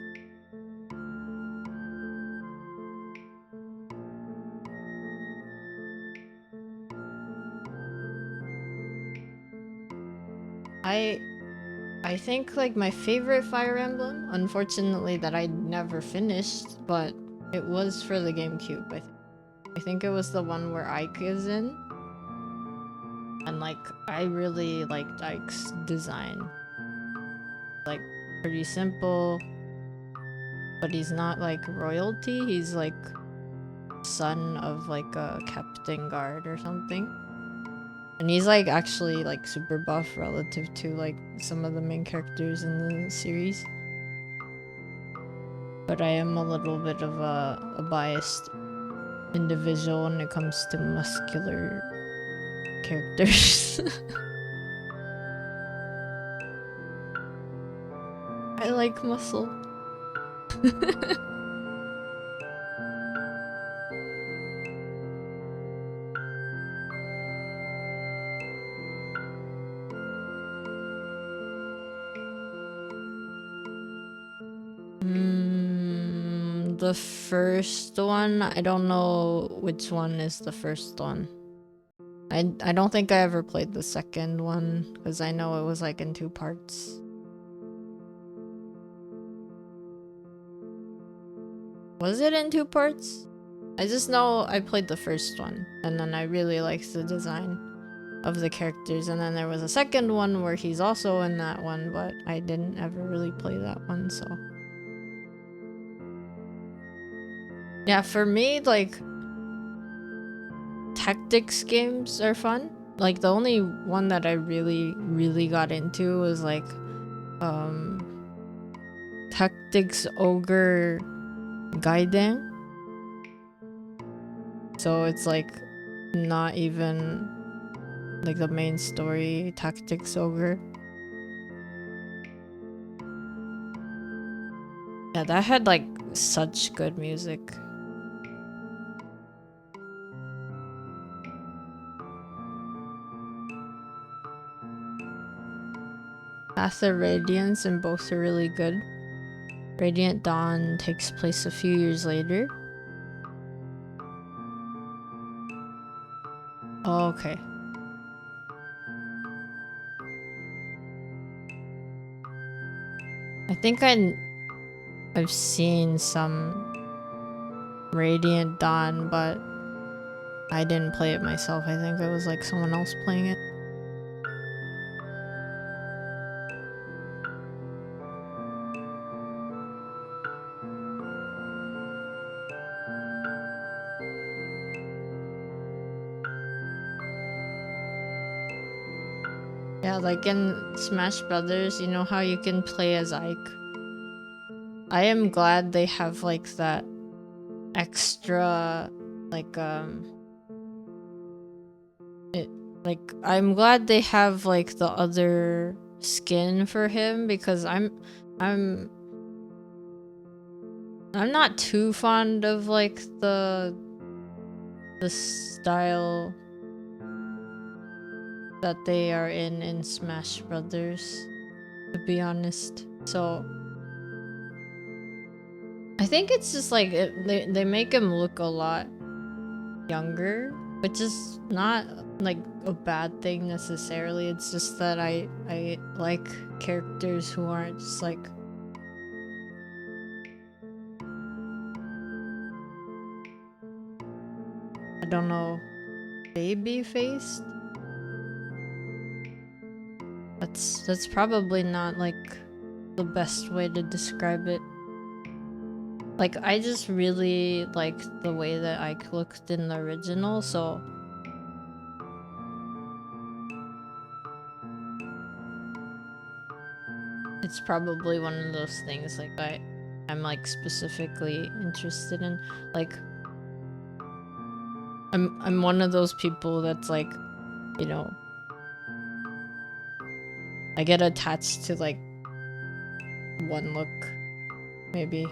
S1: I think, like, my favorite Fire Emblem, unfortunately, that I never finished, but it was for the GameCube, I think it was the one where Ike is in. And, like, I really liked Ike's design. Like, pretty simple, but he's not, like, royalty. He's, like, son of, like, a captain guard or something. And he's, like, actually, like, super buff relative to, like, some of the main characters in the series. But I am a little bit of a biased individual when it comes to muscular characters. I like muscle. The first one, I don't know which one is the first one. I don't think I ever played the second one, because I know it was like in 2 parts. Was it in 2 parts? I just know I played the first one, and then I really liked the design of the characters, and then there was a second one where he's also in that one, but I didn't ever really play that one, so... Yeah, for me, like, tactics games are fun. Like, the only one that I really got into was, like, Tactics Ogre Gaiden. So it's, like, not even, like, the main story, Tactics Ogre. Yeah, that had, like, such good music. Path of Radiance, and both are really good. Radiant Dawn takes place a few years later. Oh, okay. I think I've seen some Radiant Dawn, but I didn't play it myself. I think it was like someone else playing it. Yeah, like in Smash Brothers, you know how you can play as Ike? I am glad they have like that extra, like, I'm glad they have like the other skin for him, because I'm not too fond of like the style that they are in Smash Brothers, to be honest. So I think it's just like they make him look a lot younger, which is not like a bad thing necessarily. It's just that I like characters who aren't just like I don't know, baby-faced? That's probably not like the best way to describe it. Like, I just really liked the way that Ike looked in the original, so it's probably one of those things like I'm like specifically interested in. Like I'm one of those people that's like, you know, I get attached to like one look, maybe.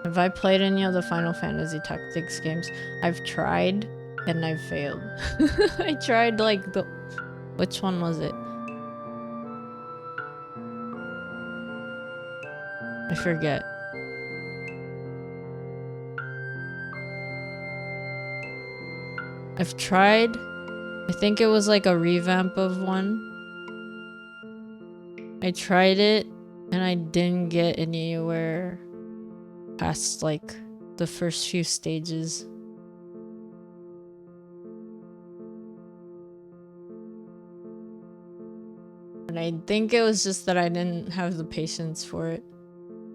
S1: Have I played any of the Final Fantasy Tactics games? I've tried and I've failed. I tried like which one was it? I forget. I've tried. I think it was like a revamp of one. I tried it and I didn't get anywhere past like the first few stages. And I think it was just that I didn't have the patience for it,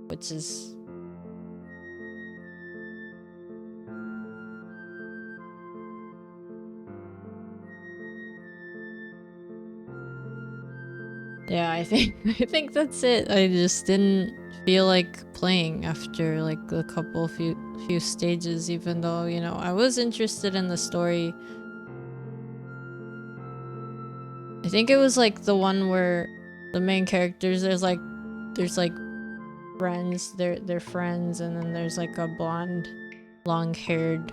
S1: which is... Yeah, I think that's it. I just didn't feel like playing after like a few stages, even though, you know, I was interested in the story. I think it was like the one where the main characters, there's like friends, they're friends, and then there's like a blonde, long-haired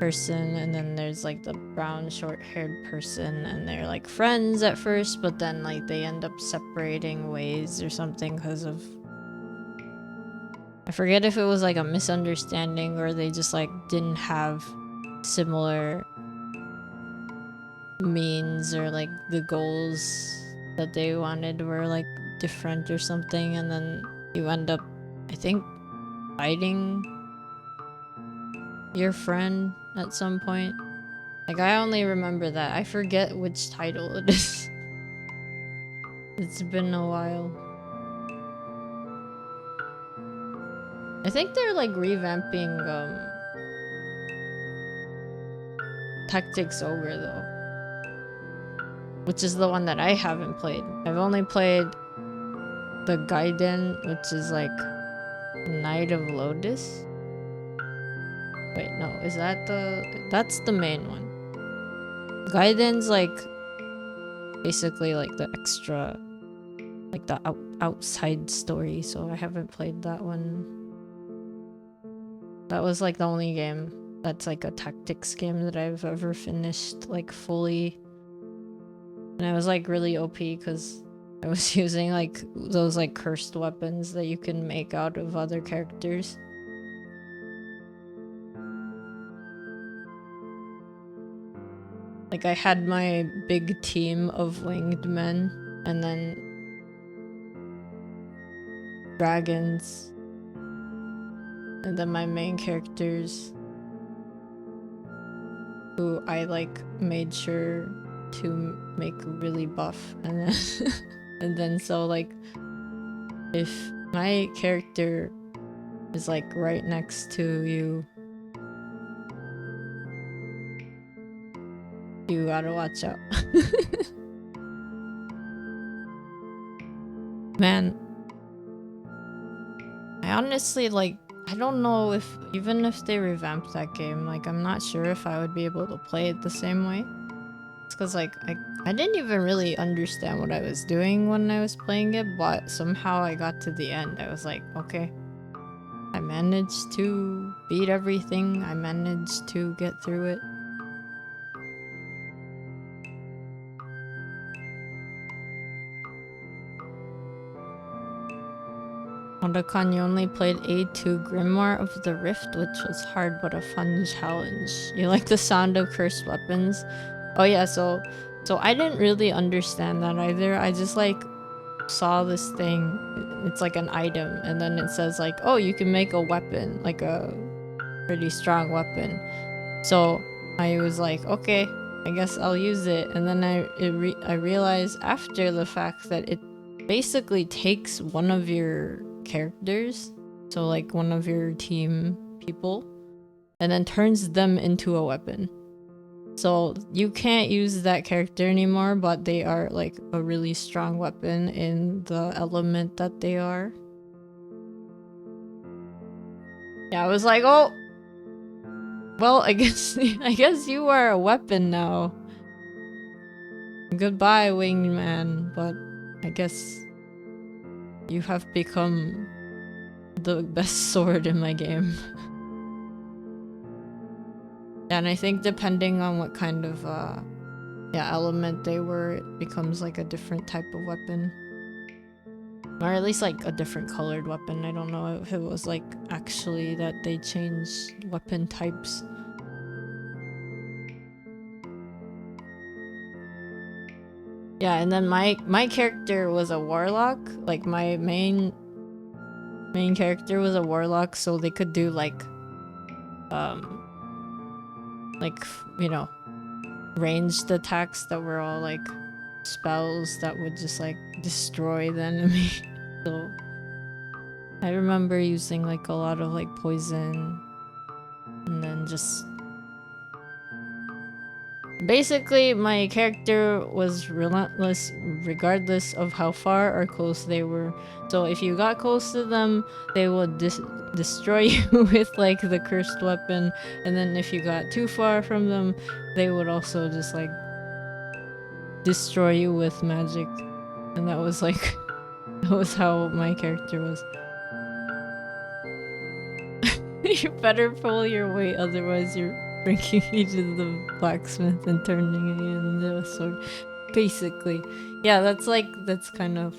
S1: person, and then there's like the brown short-haired person, and they're like friends at first, but then like they end up separating ways or something because of, I forget if it was like a misunderstanding or they just like didn't have similar means, or like the goals that they wanted were like different or something, and then you end up, I think, fighting your friend at some point. Like, I only remember that. I forget which title it is. It's been a while. I think they're like revamping Tactics Ogre though, which is the one that I haven't played. I've only played the Gaiden, which is like Knight of Lotus. Wait, no, is that that's the main one. Gaiden's like basically like the extra, like the outside story, so I haven't played that one. That was like the only game that's like a tactics game that I've ever finished like fully. And I was like really OP because I was using like those like cursed weapons that you can make out of other characters. Like I had my big team of winged men, and then dragons, and then my main characters, who I like made sure to make really buff, and then and then so like if my character is like right next to you, you gotta watch out. Man, I honestly like, I don't know if, even if they revamped that game, like I'm not sure if I would be able to play it the same way. It's because like I didn't even really understand what I was doing when I was playing it, but somehow I got to the end. I was like, okay, I managed to beat everything. I managed to get through it. Odakan, you only played A2 Grimoire of the Rift, which was hard but a fun challenge. You like the sound of cursed weapons? Oh yeah, so I didn't really understand that either. I just like saw this thing. It's like an item, and then it says like, oh, you can make a weapon, like a pretty strong weapon. So I was like, okay, I guess I'll use it. And then I realized after the fact that it basically takes one of your characters, so like one of your team people, and then turns them into a weapon. So you can't use that character anymore, but they are like a really strong weapon in the element that they are. Yeah, I was like, oh, well, I guess you are a weapon now. Goodbye, wingman, but I guess you have become the best sword in my game. And I think depending on what kind of element they were, it becomes like a different type of weapon. Or at least like a different colored weapon. I don't know if it was like actually that they changed weapon types. Yeah, and then my character was a warlock. Like my main character was a warlock, so they could do like you know, ranged attacks that were all like spells that would just like destroy the enemy. So I remember using like a lot of like poison, and then just basically my character was relentless regardless of how far or close they were. So if you got close to them, they would destroy you with like the cursed weapon, and then if you got too far from them, they would also just like destroy you with magic. And that was like that was how my character was. You better pull your weight, otherwise you're bringing me to the blacksmith and turning it into a sword. Basically. Yeah, that's kind of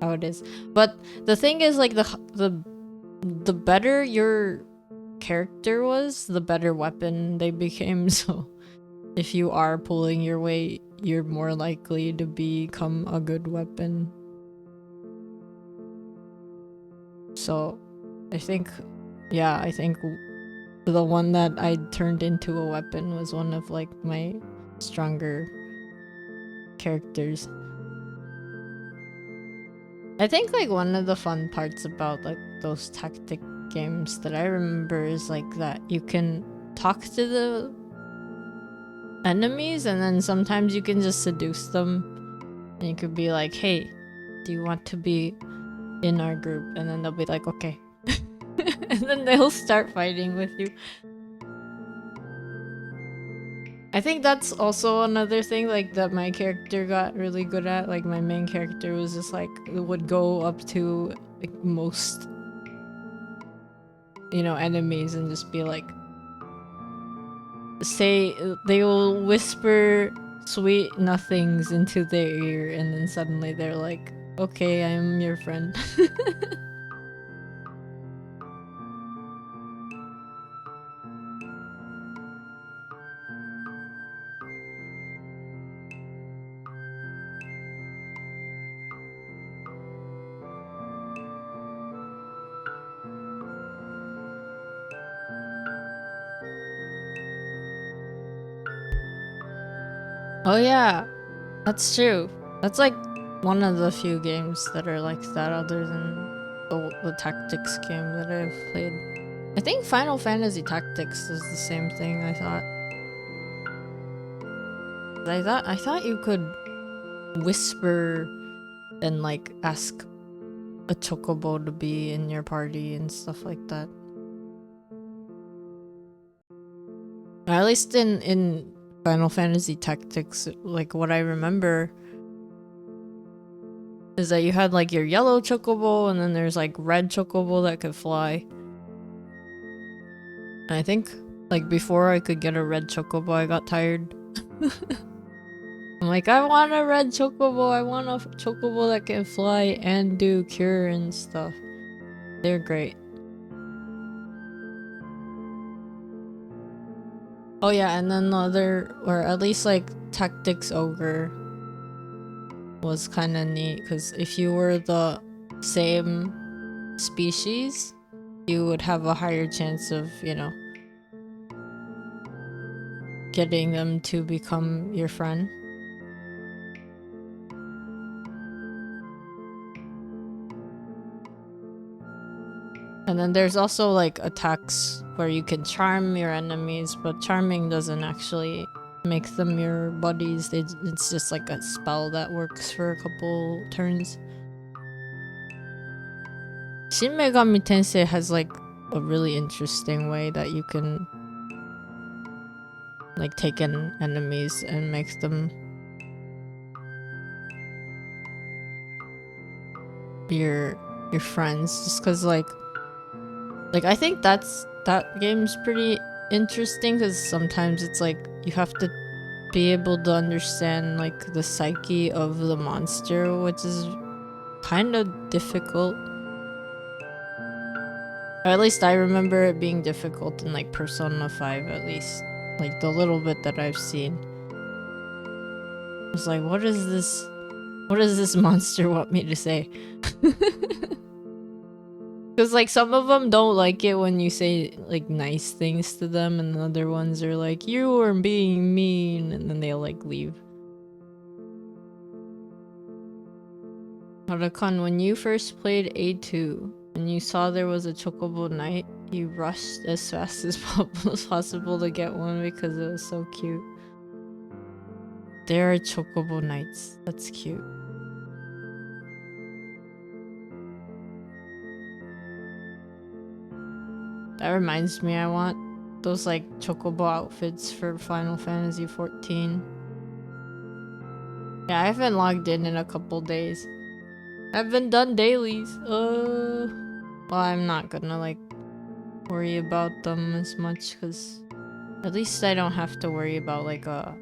S1: how it is. But the thing is, like, the better your character was, the better weapon they became. So if you are pulling your weight, you're more likely to become a good weapon. So I think the one that I turned into a weapon was one of like my stronger characters. I think like one of the fun parts about like those tactic games that I remember is like that you can talk to the enemies, and then sometimes you can just seduce them, and you could be like, hey, do you want to be in our group? And then they'll be like, okay. And then they'll start fighting with you. I think that's also another thing like that my character got really good at. Like my main character was just like would go up to like most, you know, enemies and just be like, they will whisper sweet nothings into their ear, and then suddenly they're like, okay, I'm your friend. Oh yeah, that's true. That's like one of the few games that are like that, other than the tactics game that I've played. I think Final Fantasy Tactics is the same thing. I thought you could whisper and like ask a chocobo to be in your party and stuff like that. Or at least in Final Fantasy Tactics, like what I remember is that you had like your yellow chocobo, and then there's like red chocobo that could fly. And I think like before I could get a red chocobo, I got tired. I'm like, I want a red chocobo. I want a chocobo that can fly and do cure and stuff. They're great. Oh yeah, and then the other, or at least like Tactics Ogre was kind of neat, because if you were the same species, you would have a higher chance of, you know, getting them to become your friend. And then there's also like attacks where you can charm your enemies, but charming doesn't actually make them your buddies. It's just like a spell that works for a couple turns. Shin Megami Tensei has like a really interesting way that you can like take in enemies and make them your friends, just because like I think that game's pretty interesting, because sometimes it's like you have to be able to understand like the psyche of the monster, which is kind of difficult. Or at least I remember it being difficult in like Persona 5, at least like the little bit that I've seen. It's like, what does this monster want me to say? Because like some of them don't like it when you say like nice things to them, and the other ones are like, you are being mean, and then they'll like leave. Harakan, when you first played A2 and you saw there was a Chocobo Knight, you rushed as fast as possible to get one because it was so cute. There are Chocobo Knights. That's cute. That reminds me, I want those like Chocobo outfits for Final Fantasy 14. Yeah, I haven't logged in a couple days. I haven't done dailies. Well, I'm not gonna like worry about them as much, because at least I don't have to worry about like a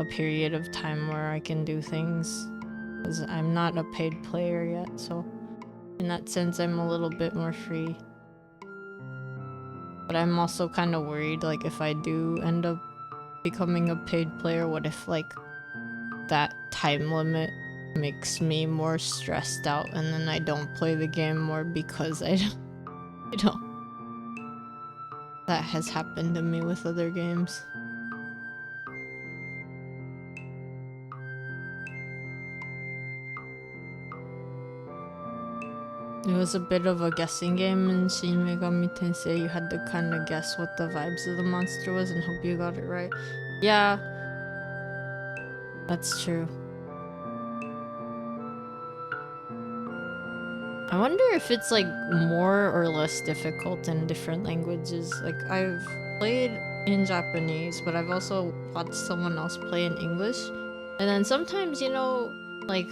S1: period of time where I can do things, because I'm not a paid player yet, so in that sense I'm a little bit more free. But I'm also kind of worried, like if I do end up becoming a paid player, what if like that time limit makes me more stressed out and then I don't play the game more because I don't. That has happened to me with other games. It was a bit of a guessing game in Shin Megami Tensei. You had to kind of guess what the vibes of the monster was and hope you got it right. Yeah, that's true. I wonder if it's like more or less difficult in different languages. Like I've played in Japanese, but I've also watched someone else play in English. And then sometimes, like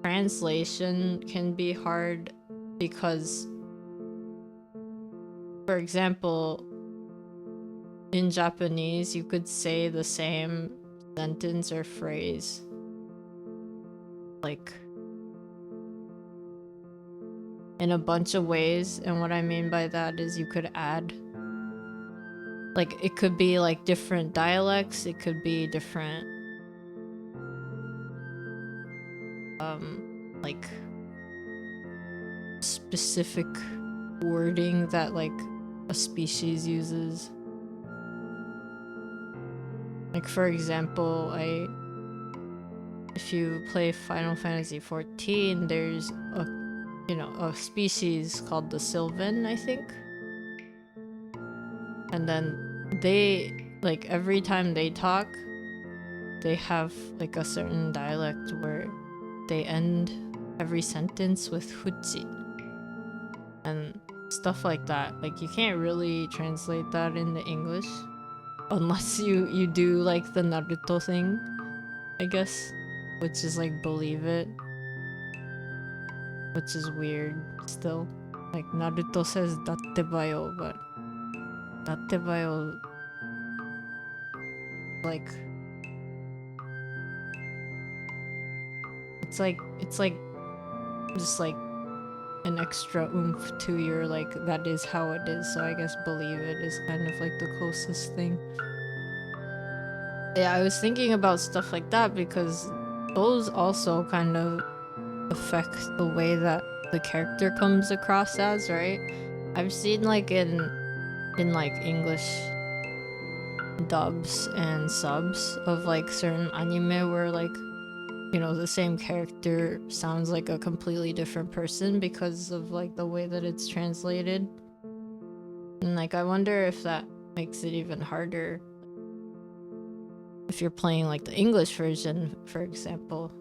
S1: translation can be hard because, for example, in Japanese, you could say the same sentence or phrase like in a bunch of ways, and what I mean by that is you could add, like, it could be like different dialects, it could be different like specific wording that like a species uses. Like for example, if you play Final Fantasy 14, there's a species called the Sylvan, I think. And then they, like, every time they talk, they have like a certain dialect where they end every sentence with fuchi and stuff like that. Like, you can't really translate that into English unless you do like the Naruto thing, I guess, which is like believe it, which is weird still. Like, Naruto says datte bayo, but datte bayo, like, it's like just like an extra oomph to your, like, that is how it is, so I guess believe it is kind of like the closest thing. Yeah, I was thinking about stuff like that because those also kind of affect the way that the character comes across as, right? I've seen like in like English dubs and subs of like certain anime where, like, the same character sounds like a completely different person because of like the way that it's translated. And like, I wonder if that makes it even harder if you're playing like the English version, for example.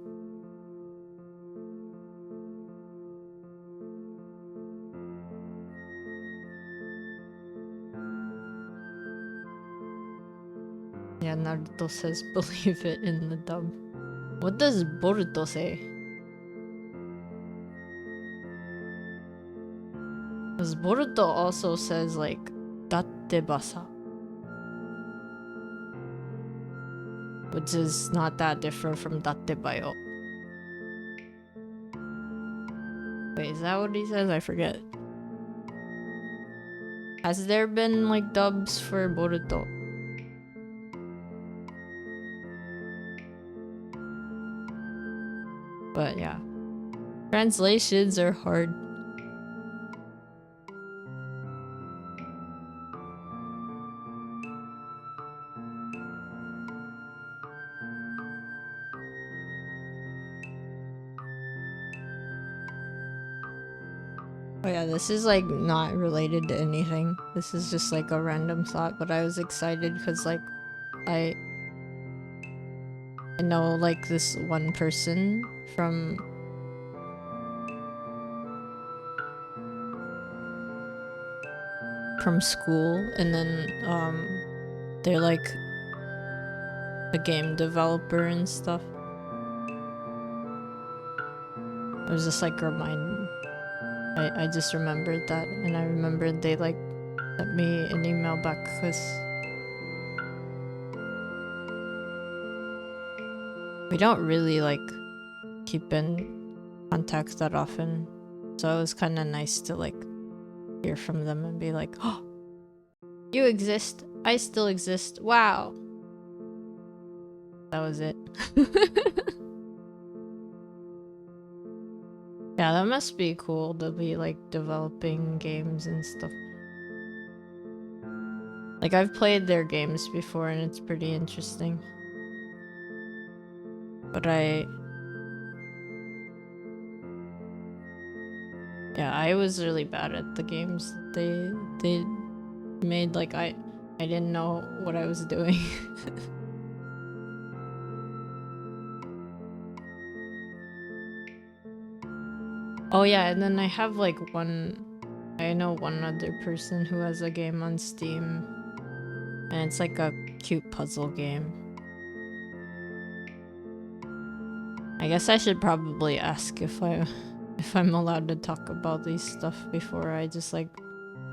S1: Yeah, Naruto says believe it in the dub. What does Boruto say? Because Boruto also says like datte basa, which is not that different from datte bayo. Wait, is that what he says? I forget. Has there been like dubs for Boruto? But yeah, translations are hard. Oh yeah, this is like not related to anything. This is just like a random thought, but I was excited because like I know like this one person from school, and then they're like a game developer and stuff. It was just like I just remembered that, and I remembered they like sent me an email back because we don't really like keep in contact that often, so it was kind of nice to like hear from them and be like, oh, you exist, I still exist, wow. That was it. Yeah, that must be cool to be like developing games and stuff. Like I've played their games before and it's pretty interesting. But I was really bad at the games they made. Like I didn't know what I was doing. Oh yeah, and then I have like I know one other person who has a game on Steam, and it's like a cute puzzle game. I guess I should probably ask if I'm allowed to talk about these stuff before I just like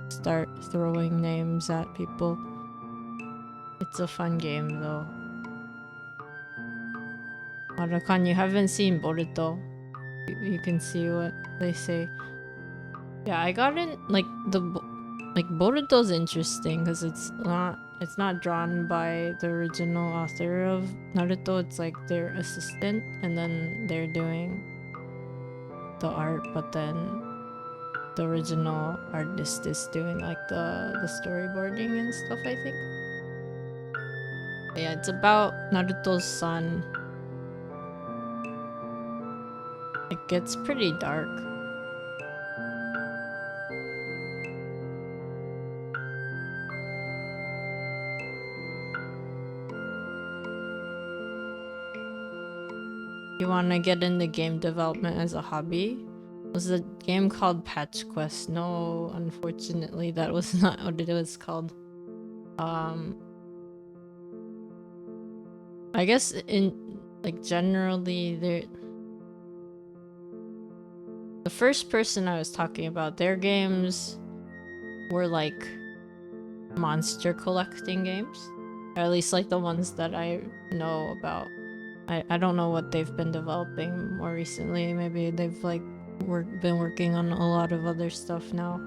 S1: start throwing names at people. It's a fun game though. Arakan, you haven't seen Boruto. You can see what they say. Yeah, I got in like Boruto's interesting because it's not drawn by the original author of Naruto. It's like their assistant, and then they're doing the art, but then the original artist is doing like the storyboarding and stuff, I think. But yeah, it's about Naruto's son. It gets pretty dark. You want to get into game development as a hobby? Was the game called Patch Quest? No, unfortunately, that was not what it was called. I guess in like generally the first person I was talking about, their games were like monster collecting games, or at least like the ones that I know about. I don't know what they've been developing more recently. Maybe they've like been working on a lot of other stuff now.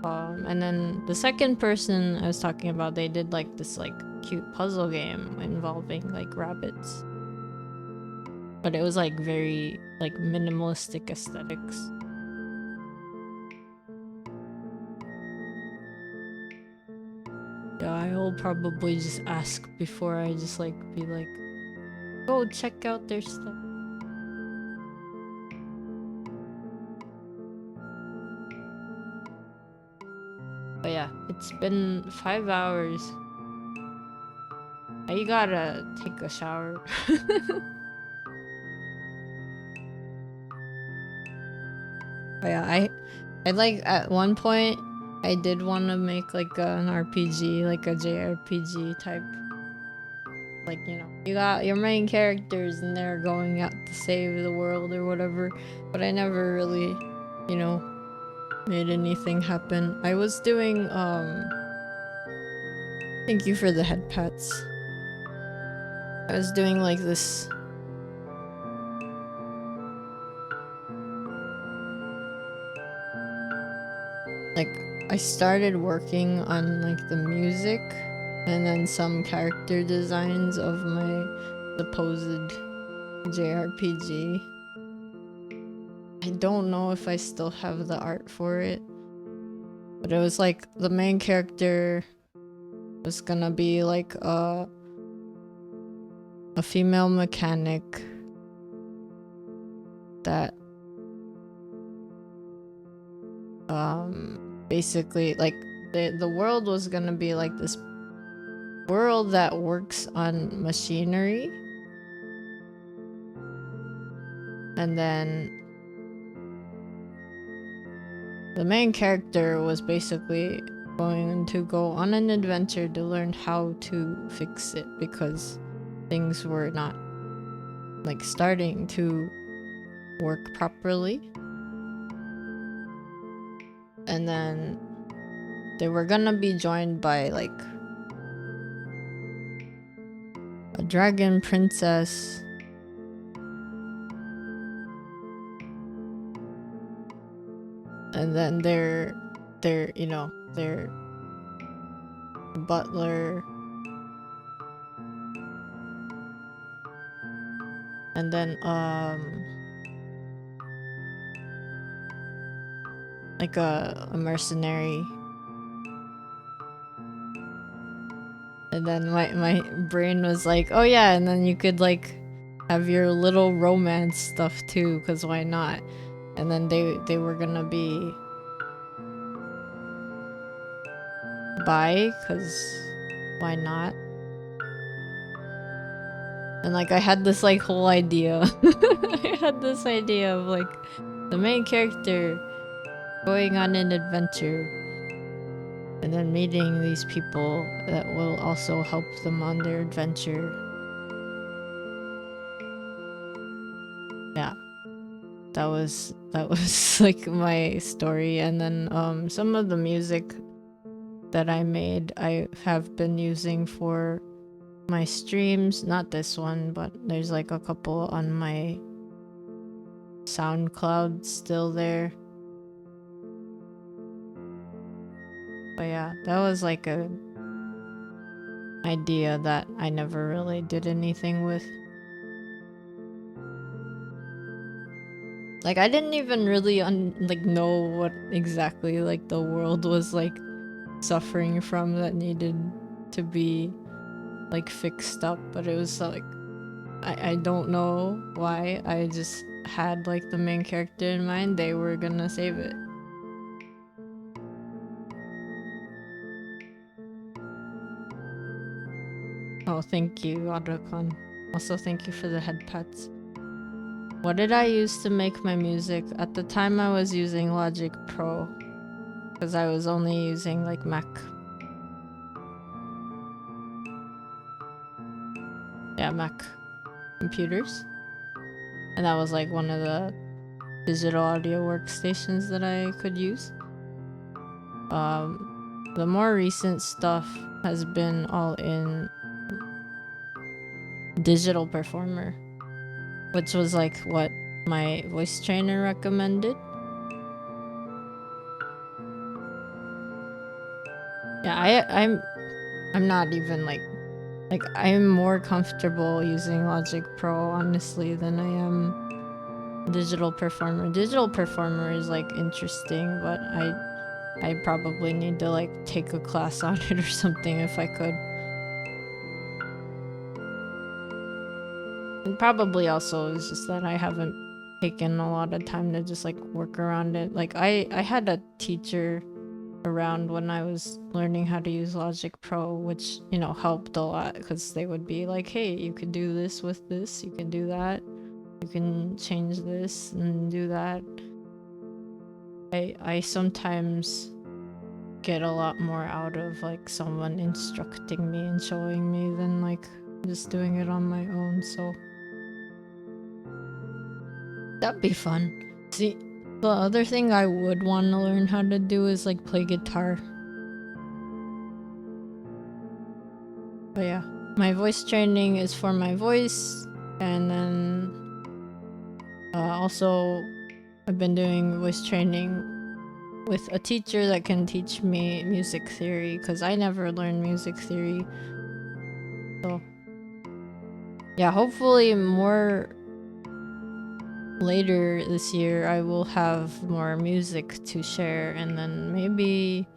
S1: And then the second person I was talking about, they did like this like cute puzzle game involving like rabbits, but it was like very like minimalistic aesthetics. Yeah, I'll probably just ask before I just like be like, go check out their stuff. But yeah, it's been 5 hours. I gotta take a shower. But yeah, I like at one point I did want to make like an RPG, like a JRPG type. Like, you know, you got your main characters and they're going out to save the world or whatever. But I never really, you know, made anything happen. I was doing, thank you for the head pats. I was doing like this. Like, I started working on like the music and then some character designs of my supposed JRPG. I don't know if I still have the art for it, but it was like the main character was gonna be like a female mechanic that basically like the world was gonna be like this world that works on machinery, and then the main character was basically going to go on an adventure to learn how to fix it because things were not like starting to work properly. And then they were gonna be joined by like a dragon princess, and then their you know, their butler, and then like a mercenary. And then my brain was like, oh yeah, and then you could like have your little romance stuff too, because why not? And then they were gonna be bi, because why not? And like I had this like whole idea. I had this idea of like the main character going on an adventure and then meeting these people that will also help them on their adventure. Yeah. That was like my story. And then some of the music that I made I have been using for my streams. Not this one, but there's like a couple on my SoundCloud still there. But yeah, that was like a idea that I never really did anything with. Like I didn't even really know what exactly like the world was like suffering from that needed to be like fixed up, but it was like I don't know why. I just had like the main character in mind. They were gonna save it. Oh, thank you, Adrakon. Also, thank you for the head pats. What did I use to make my music? At the time, I was using Logic Pro because I was only using like Mac. Yeah, Mac computers. And that was like one of the digital audio workstations that I could use. The more recent stuff has been all in Digital Performer, which was like what my voice trainer recommended. Yeah, I'm not even like I'm more comfortable using Logic Pro honestly than I am Digital Performer. Digital Performer is like interesting, but I probably need to like take a class on it or something if I could. And probably also it's just that I haven't taken a lot of time to just like work around it. Like I had a teacher around when I was learning how to use Logic Pro, which, you know, helped a lot because they would be like, hey, you can do this with this, you can do that, you can change this and do that. I sometimes get a lot more out of like someone instructing me and showing me than like just doing it on my own, so that'd be fun. See, the other thing I would want to learn how to do is like play guitar. But yeah, my voice training is for my voice, and then also I've been doing voice training with a teacher that can teach me music theory because I never learned music theory. So yeah, hopefully more later this year I will have more music to share, and then maybe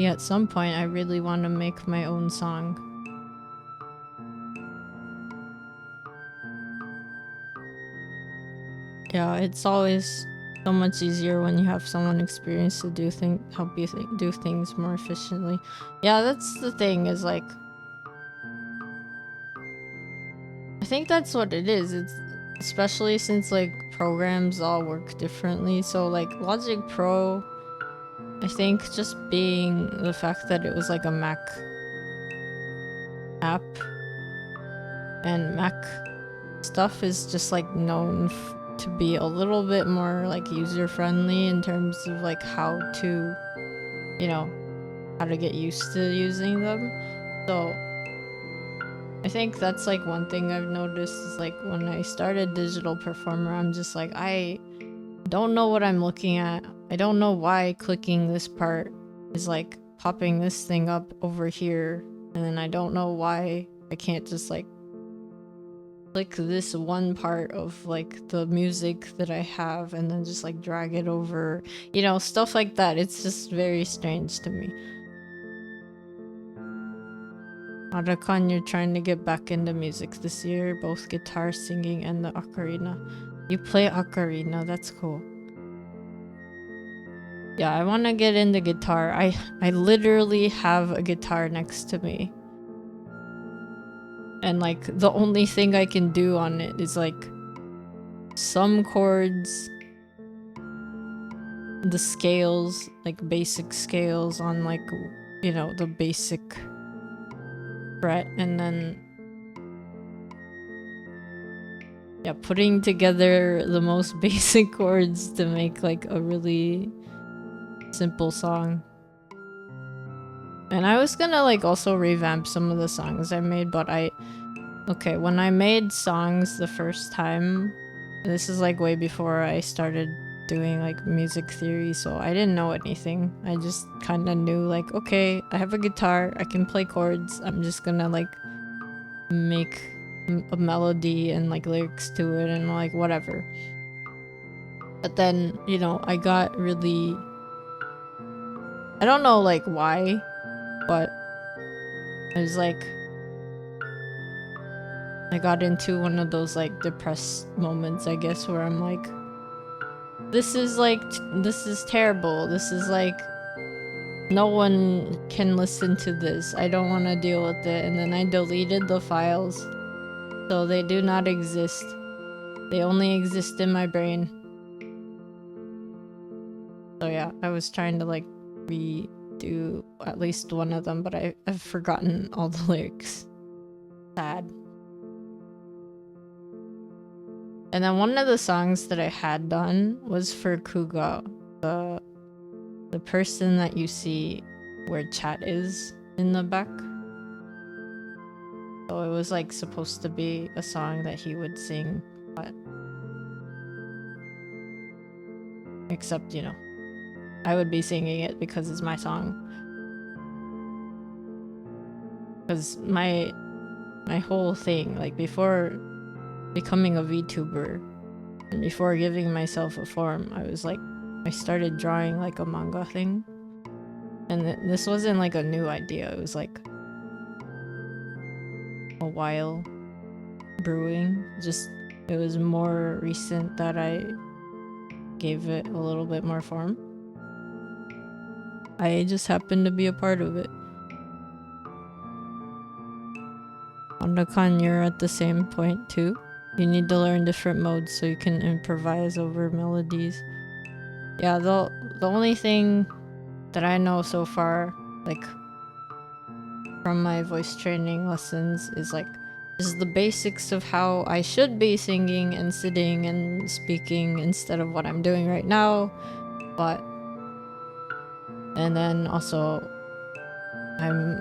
S1: at some point I really want to make my own song. Yeah, it's always so much easier when you have someone experienced to help you do things more efficiently. Yeah, that's the thing, is like, I think that's what it is. It's especially since like programs all work differently. So like Logic Pro, I think just being the fact that it was like a Mac app, and Mac stuff is just like known to be a little bit more like user friendly in terms of like how to, you know, how to get used to using them. So I think that's like one thing I've noticed is like when I started Digital Performer, I'm just like, I don't know what I'm looking at. I don't know why clicking this part is like popping this thing up over here, and then I don't know why I can't just like click this one part of like the music that I have and then just like drag it over, you know, stuff like that. It's just very strange to me. Arakan, you're trying to get back into music this year, both guitar, singing, and the ocarina. You play ocarina, that's cool. Yeah, I want to get into guitar. I literally have a guitar next to me. And like the only thing I can do on it is like some chords, the scales, like basic scales on like, you know, the basic fret, and then yeah, putting together the most basic chords to make like a really simple song. And I was gonna like also revamp some of the songs I made, but okay, when I made songs the first time, this is like way before I started doing like music theory, so I didn't know anything. I just kind of knew like, okay, I have a guitar, I can play chords, I'm just gonna like make a melody and like lyrics to it and like whatever. But then, you know, I got really, I don't know like why, but I was like, I got into one of those like depressed moments, I guess, where I'm like, this is terrible. This is like, no one can listen to this. I don't want to deal with it. And then I deleted the files, so they do not exist. They only exist in my brain. So yeah, I was trying to like redo at least one of them, but I've forgotten all the lyrics. Sad. And then one of the songs that I had done was for Kuga, the person that you see where chat is in the back. So it was like supposed to be a song that he would sing, but except, you know, I would be singing it because it's my song. Because my whole thing, like before becoming a VTuber and before giving myself a form, I was like, I started drawing like a manga thing, and this wasn't like a new idea. It was like a while brewing. Just it was more recent that I gave it a little bit more form. I just happen to be a part of it. Honda-kan, you're at the same point too. You need to learn different modes so you can improvise over melodies. Yeah, the only thing that I know so far, like from my voice training lessons, is like just the basics of how I should be singing and sitting and speaking instead of what I'm doing right now. And then also I'm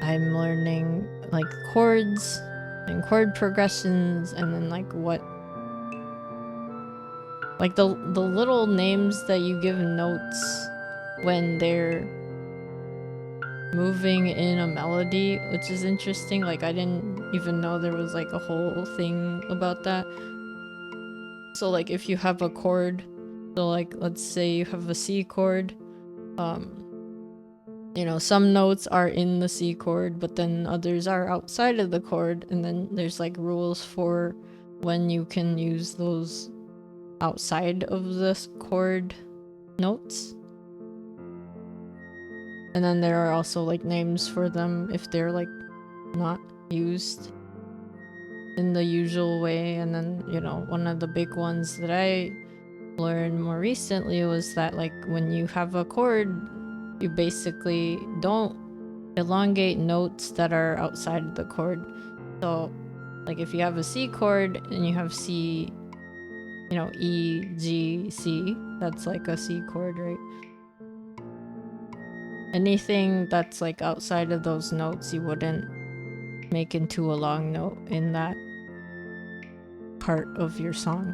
S1: learning like chords and chord progressions, and then like the little names that you give notes when they're moving in a melody, which is interesting. Like I didn't even know there was like a whole thing about that. So like if you have a chord, so like let's say you have a C chord, you know, some notes are in the C chord, but then others are outside of the chord, and then there's like rules for when you can use those outside of the chord notes. And then there are also like names for them if they're like not used in the usual way. And then, you know, one of the big ones that I learned more recently was that like when you have a chord, you basically don't elongate notes that are outside of the chord. So like if you have a C chord and you have C, you know, E, G, C, that's like a C chord, right? Anything that's like outside of those notes you wouldn't make into a long note in that part of your song.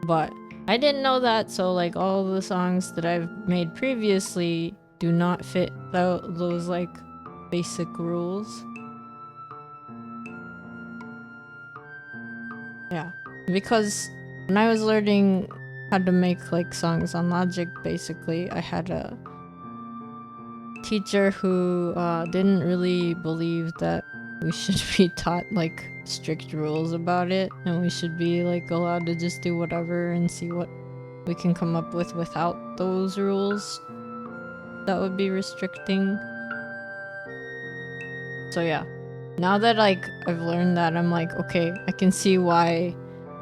S1: But I didn't know that, so like all the songs that I've made previously do not fit those like basic rules. Yeah, because when I was learning how to make like songs on Logic, basically I had a teacher who didn't really believe that we should be taught like strict rules about it, and we should be like allowed to just do whatever and see what we can come up with without those rules that would be restricting. So yeah, now that like I've learned that, I'm like, okay, I can see why,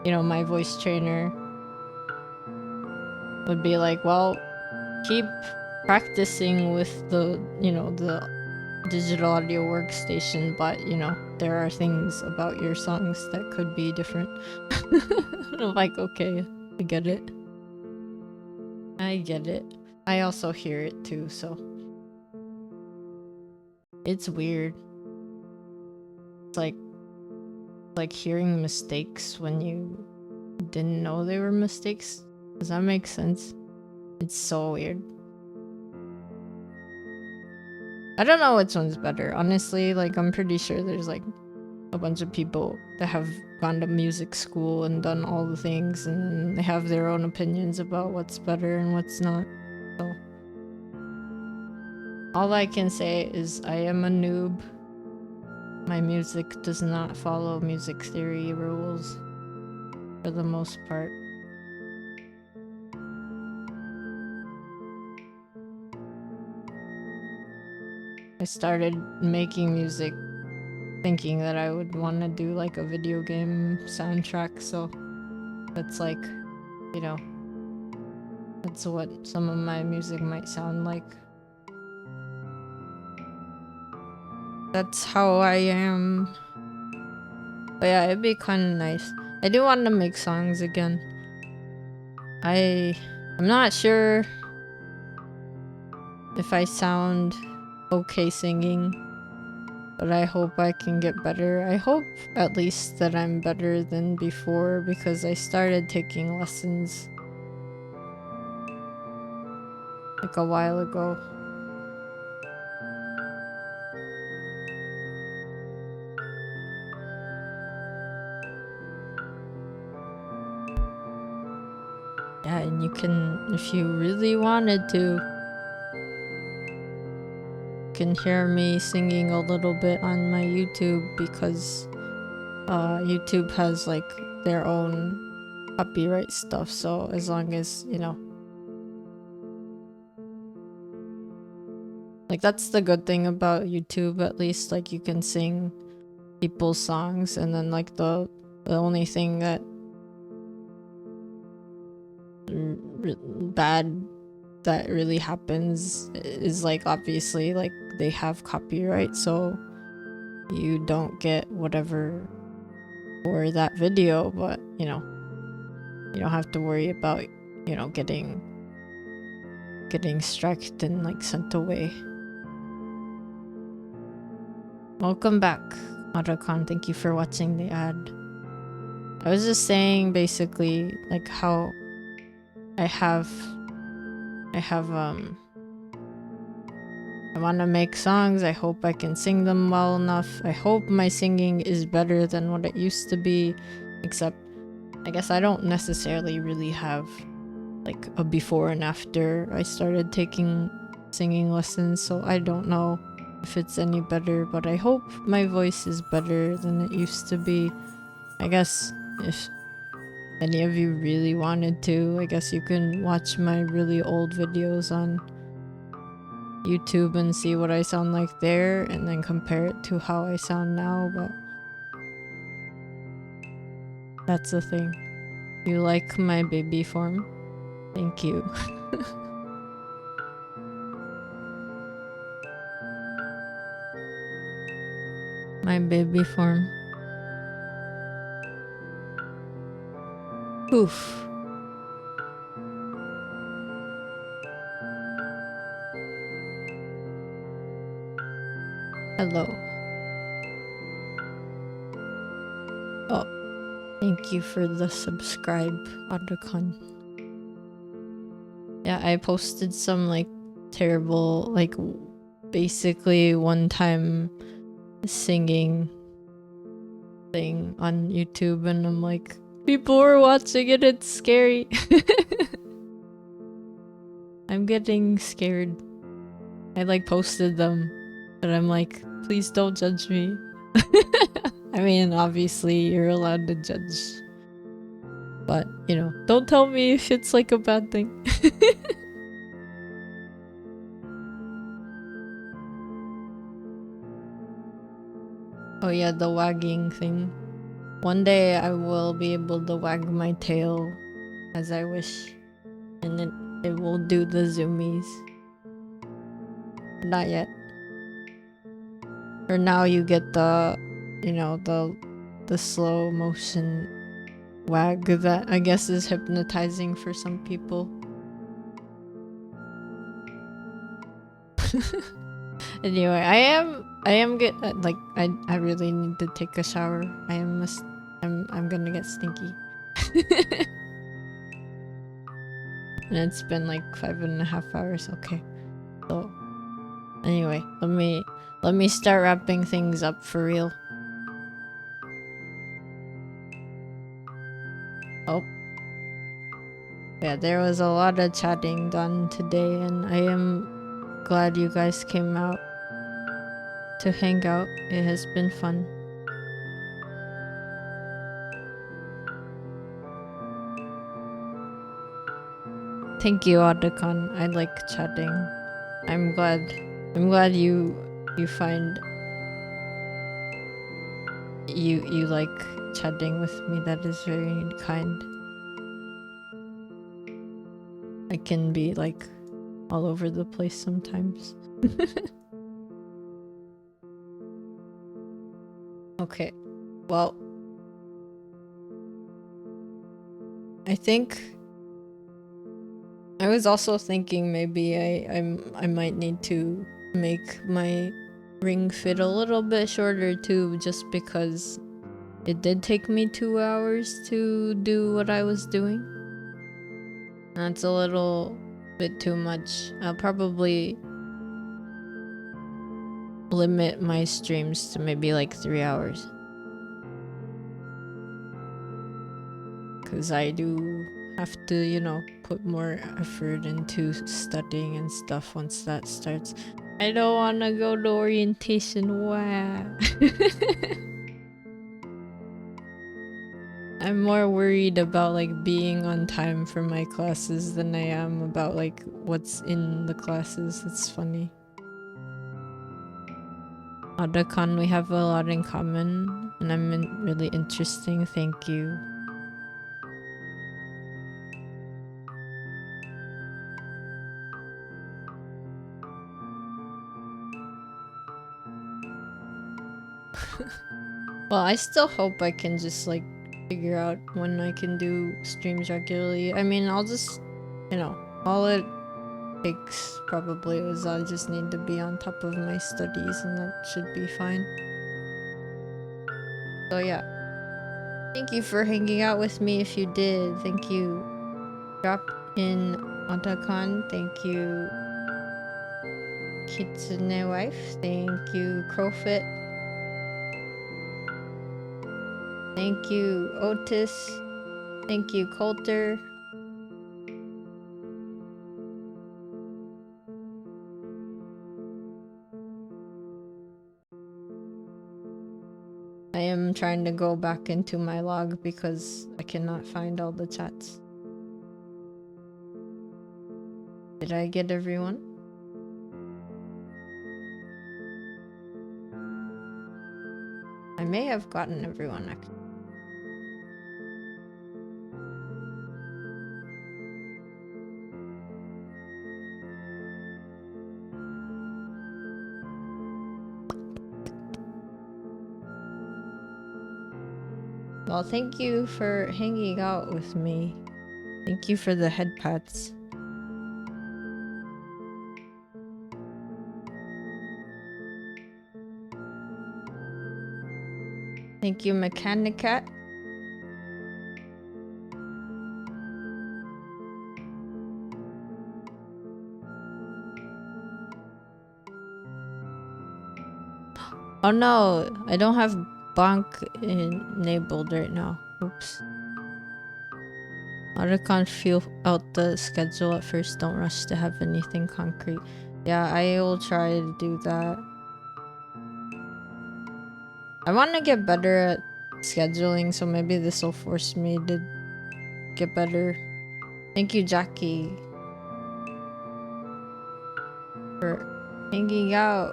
S1: you know, my voice trainer would be like, well, keep practicing with the, you know, the digital audio workstation, but you know, there are things about your songs that could be different. I'm like, okay, I get it. I also hear it too, so it's weird. It's like hearing mistakes when you didn't know they were mistakes. Does that make sense? It's so weird. I don't know which one's better, honestly. Like, I'm pretty sure there's like a bunch of people that have gone to music school and done all the things, and they have their own opinions about what's better and what's not. So all I can say is I am a noob. My music does not follow music theory rules for the most part. I started making music thinking that I would want to do like a video game soundtrack, so that's like, you know, that's what some of my music might sound like. That's how I am. But yeah, it'd be kind of nice. I do want to make songs again. I'm not sure if I sound okay singing, but I hope I can get better. I hope at least that I'm better than before, because I started taking lessons like a while ago. Yeah, and you can, if you really wanted to, you can hear me singing a little bit on my YouTube, because YouTube has like their own copyright stuff, so as long as, you know, Like, that's the good thing about YouTube, at least. Like, you can sing people's songs, and then like the only thing that bad that really happens is like, obviously, like they have copyright, so you don't get whatever for that video, but you know, you don't have to worry about, you know, getting striked and like sent away. Welcome back, Otacon. Thank you for watching the ad. I was just saying basically like how I want to make songs. I hope I can sing them well enough. I hope my singing is better than what it used to be, except I guess I don't necessarily really have like a before and after I started taking singing lessons, so I don't know if it's any better, but I hope my voice is better than it used to be. I guess if any of you really wanted to, I guess you can watch my really old videos on YouTube and see what I sound like there, and then compare it to how I sound now. But that's the thing. You like my baby form? Thank you. My baby form. Oof. Hello. Oh, thank you for the subscribe, Otacon. Yeah, I posted some like terrible, like basically one-time singing thing on YouTube, and I'm like, people are watching it, it's scary. I'm getting scared. I like posted them, but I'm like, please don't judge me. I mean, obviously you're allowed to judge, but you know, don't tell me if it's like a bad thing. Oh yeah, the wagging thing. One day I will be able to wag my tail as I wish, and it will do the zoomies. Not yet. For now, you get the, you know, the slow motion wag that I guess is hypnotizing for some people. Anyway, I am get like I really need to take a shower. I'm gonna get stinky. And it's been like 5.5 hours. Okay, so anyway, let me start wrapping things up for real. Oh yeah, there was a lot of chatting done today, and I am glad you guys came out to hang out. It has been fun. Thank you, Otacon. I like chatting. I'm glad you find you like chatting with me. That is very kind. I can be like all over the place sometimes. Okay, well, I think I was also thinking maybe I might need to make my ring fit a little bit shorter too, just because it did take me 2 hours to do what I was doing. That's a little bit too much. I'll probably limit my streams to maybe like 3 hours. Because I do have to, you know, put more effort into studying and stuff once that starts. I don't want to go to orientation. Wow. I'm more worried about like being on time for my classes than I am about like what's in the classes. It's funny. Otakon, we have a lot in common, and I'm really interesting. Thank you. Well, I still hope I can just like figure out when I can do streams regularly. I mean, I'll just, all it takes probably is I just need to be on top of my studies, and that should be fine. So yeah, thank you for hanging out with me if you did. Thank you. Drop in Otakon. Thank you. Kitsune Wife. Thank you. Crowfit. Thank you, Otis. Thank you, Coulter. I am trying to go back into my log because I cannot find all the chats. Did I get everyone? I may have gotten everyone actually. Well, thank you for hanging out with me. Thank you for the head pats. Thank you, Mechanicat. Oh no, I don't have Bonk enabled right now. Oops. Otacon, feel out the schedule at first. Don't rush to have anything concrete. Yeah, I will try to do that. I want to get better at scheduling, so maybe this will force me to get better. Thank you, Jackie, for hanging out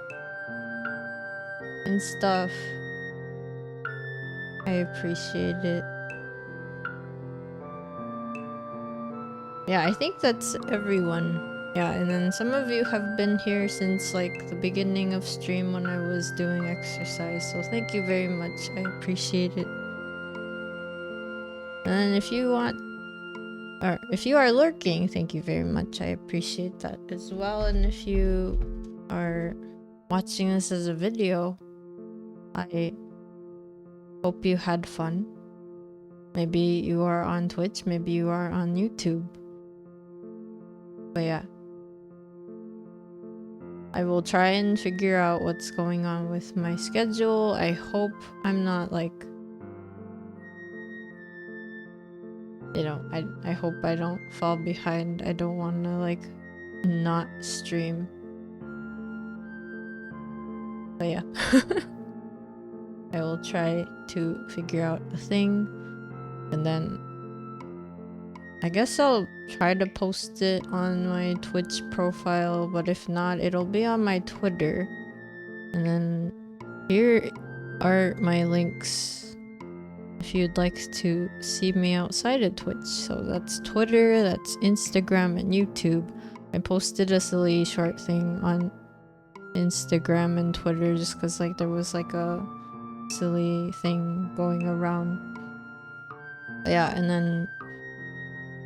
S1: and stuff. I appreciate it. Yeah, I think that's everyone. Yeah, and then some of you have been here since like the beginning of stream when I was doing exercise, so thank you very much. I appreciate it. And if you want, or if you are lurking, thank you very much. I appreciate that as well. And if you are watching this as a video, I hope you had fun. Maybe you are on Twitch, maybe you are on YouTube. But yeah, I will try and figure out what's going on with my schedule. I hope I'm not like, I hope I don't fall behind. I don't want to like not stream. But yeah. I will try to figure out a thing, and then I guess I'll try to post it on my Twitch profile, but if not, it'll be on my Twitter. And then here are my links if you'd like to see me outside of Twitch. So that's Twitter, that's Instagram, and YouTube. I posted a silly short thing on Instagram and Twitter just because like there was like a silly thing going around. But yeah, and then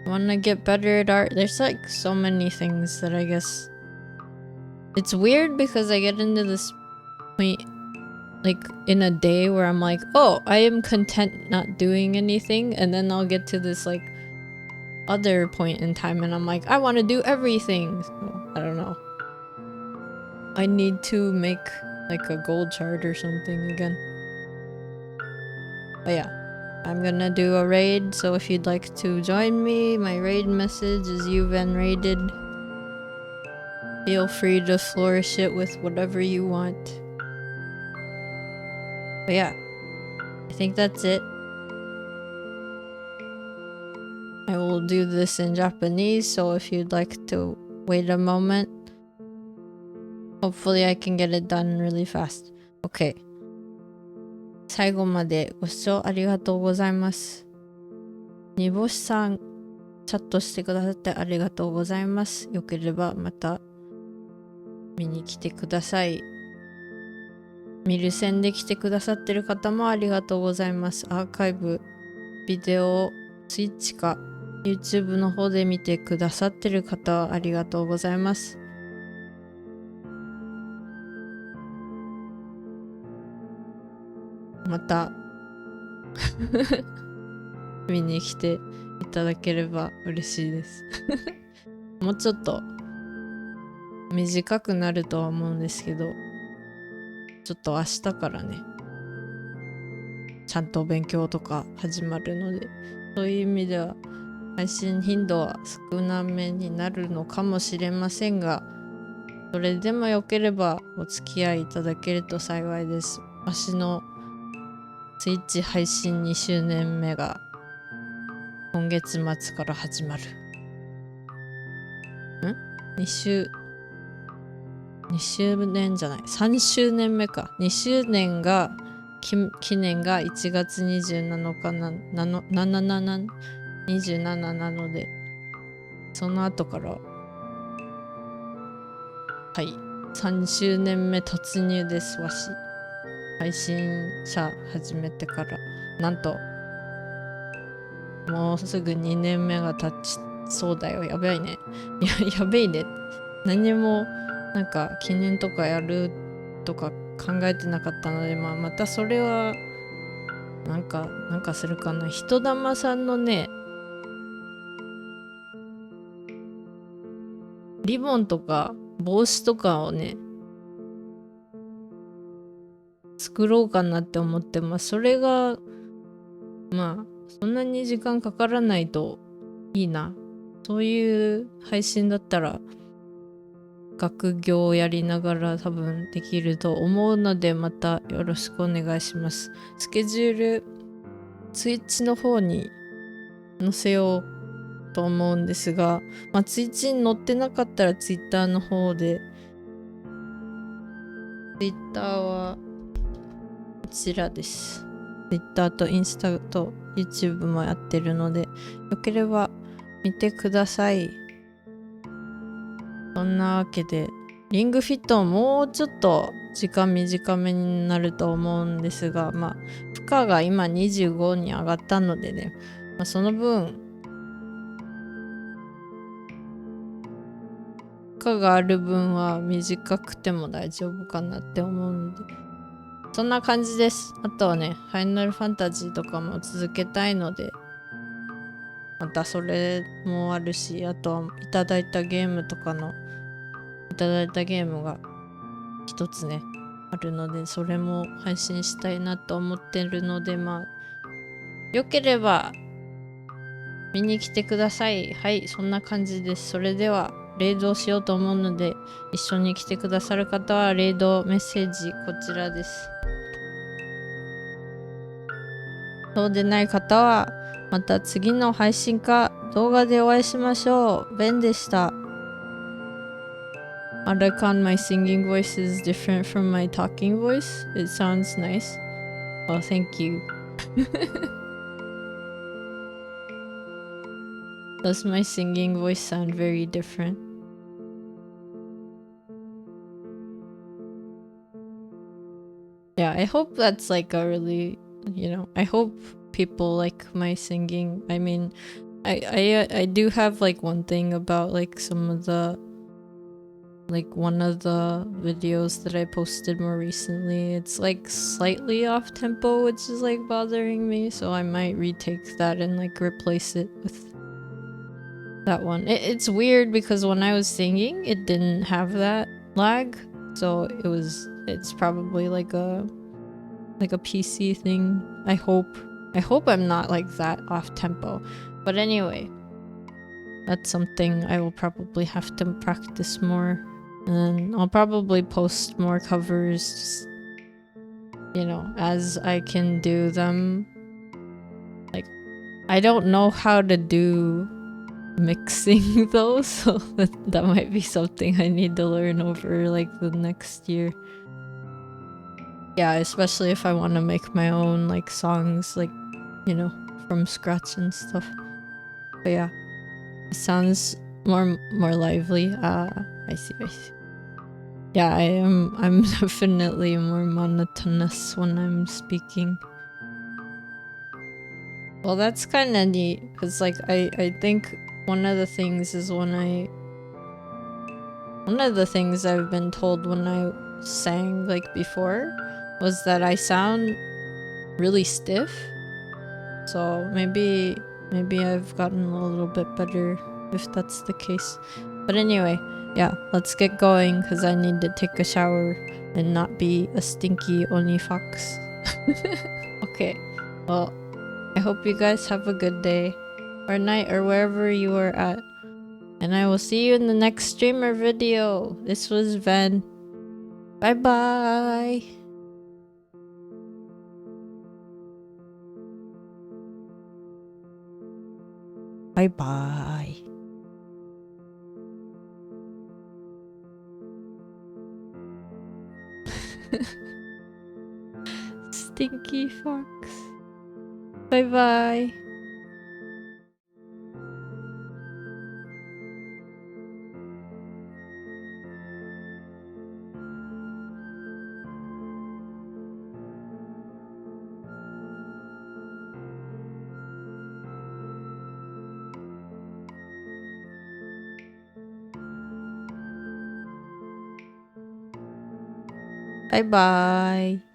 S1: I want to get better at art. There's like so many things that I guess it's weird because I get into this point like in a day where I'm like, oh, I am content not doing anything, and then I'll get to this like other point in time and I'm like, I want to do everything. So, I don't know. I need to make like a goal chart or something again. But yeah, I'm gonna do a raid, so if you'd like to join me, my raid message is Ven raided. Feel free to flourish it with whatever you want. But yeah, I think that's it. I will do this in Japanese, so if you'd like to wait a moment, hopefully I can get it done really fast. OK。最後までご視聴ありがとうございます。煮干しさん、チャットしてくださってありがとうございます。よければまた見に来てください。見る線で来てくださってる方もありがとうございます。アーカイブ、ビデオを Twitch か YouTube の方で見てくださってる方はありがとうございます。また見に来ていただければ嬉しいですもうちょっと短くなるとは思うんですけど、ちょっと明日からねちゃんと勉強とか始まるので、そういう意味では配信頻度は少なめになるのかもしれませんが、それでもよければお付き合いいただけると幸いです。私のツイッチ配信2周年目が今月末から始まる。2周年じゃない、3周年目か。2周年が記念が1月27日27なので、その後からはい3周年目突入です。わし配信者始めてからなんともうすぐ2年目が経ちそうだよ。やばいね。やべいね。何もなんか記念とかやるとか考えてなかったので、またそれはなんかするかな。人玉さんのねリボンとか帽子とかをね作ろうかなって思ってます。それがそんなに時間かからないといいな。そういう配信だったら学業をやりながら多分できると思うので、またよろしくお願いします。スケジュールツイッチの方に載せようと思うんですが、ツイッチに載ってなかったらツイッターの方で、ツイッターはこちらです。ツイッターとインスタと YouTube もやってるので、よければ見てください。そんなわけでリングフィットももうちょっと時間短めになると思うんですが、負荷が今25に上がったのでね、その分負荷がある分は短くても大丈夫かなって思うんで、そんな感じです。あとはねファイナルファンタジーとかも続けたいので、またそれもあるし、あとはいただいたゲームが一つねあるので、それも配信したいなと思ってるので、よければ見に来てください。はい、そんな感じです。それではレイドをしようと思うので、一緒に来てくださる方はレイドメッセージこちらです。そうでない方はまた次の配信か動画でお会いしましょう。ベンでした。I reckon my singing voice is different from my talking voice. It sounds nice. Well, thank you. Does my singing voice sound very different? Yeah, I hope that's like a really, I hope people like my singing. I mean, I do have like one thing about like some of the one of the videos that I posted more recently. It's like slightly off tempo, which is like bothering me, so I might retake that and like replace it with that one. It's weird because when I was singing it didn't have that lag, so it's probably like a PC thing. I hope I'm not like that off tempo, but anyway, that's something I will probably have to practice more, and then I'll probably post more covers, as I can do them. Like, I don't know how to do mixing though, so that might be something I need to learn over like the next year. Yeah, especially if I want to make my own like songs, like, you know, from scratch and stuff. But yeah, it sounds more lively. I see. Yeah, I'm definitely more monotonous when I'm speaking. Well, that's kind of neat, because like I think one of the things I've been told when I sang like before was that I sound really stiff. So maybe I've gotten a little bit better if that's the case. But anyway, yeah, let's get going because I need to take a shower and not be a stinky Oni fox. Okay, well, I hope you guys have a good day or night or wherever you are at. And I will see you in the next streamer video. This was Ven. Bye bye. Bye bye. Stinky fox. Bye bye. Bye bye.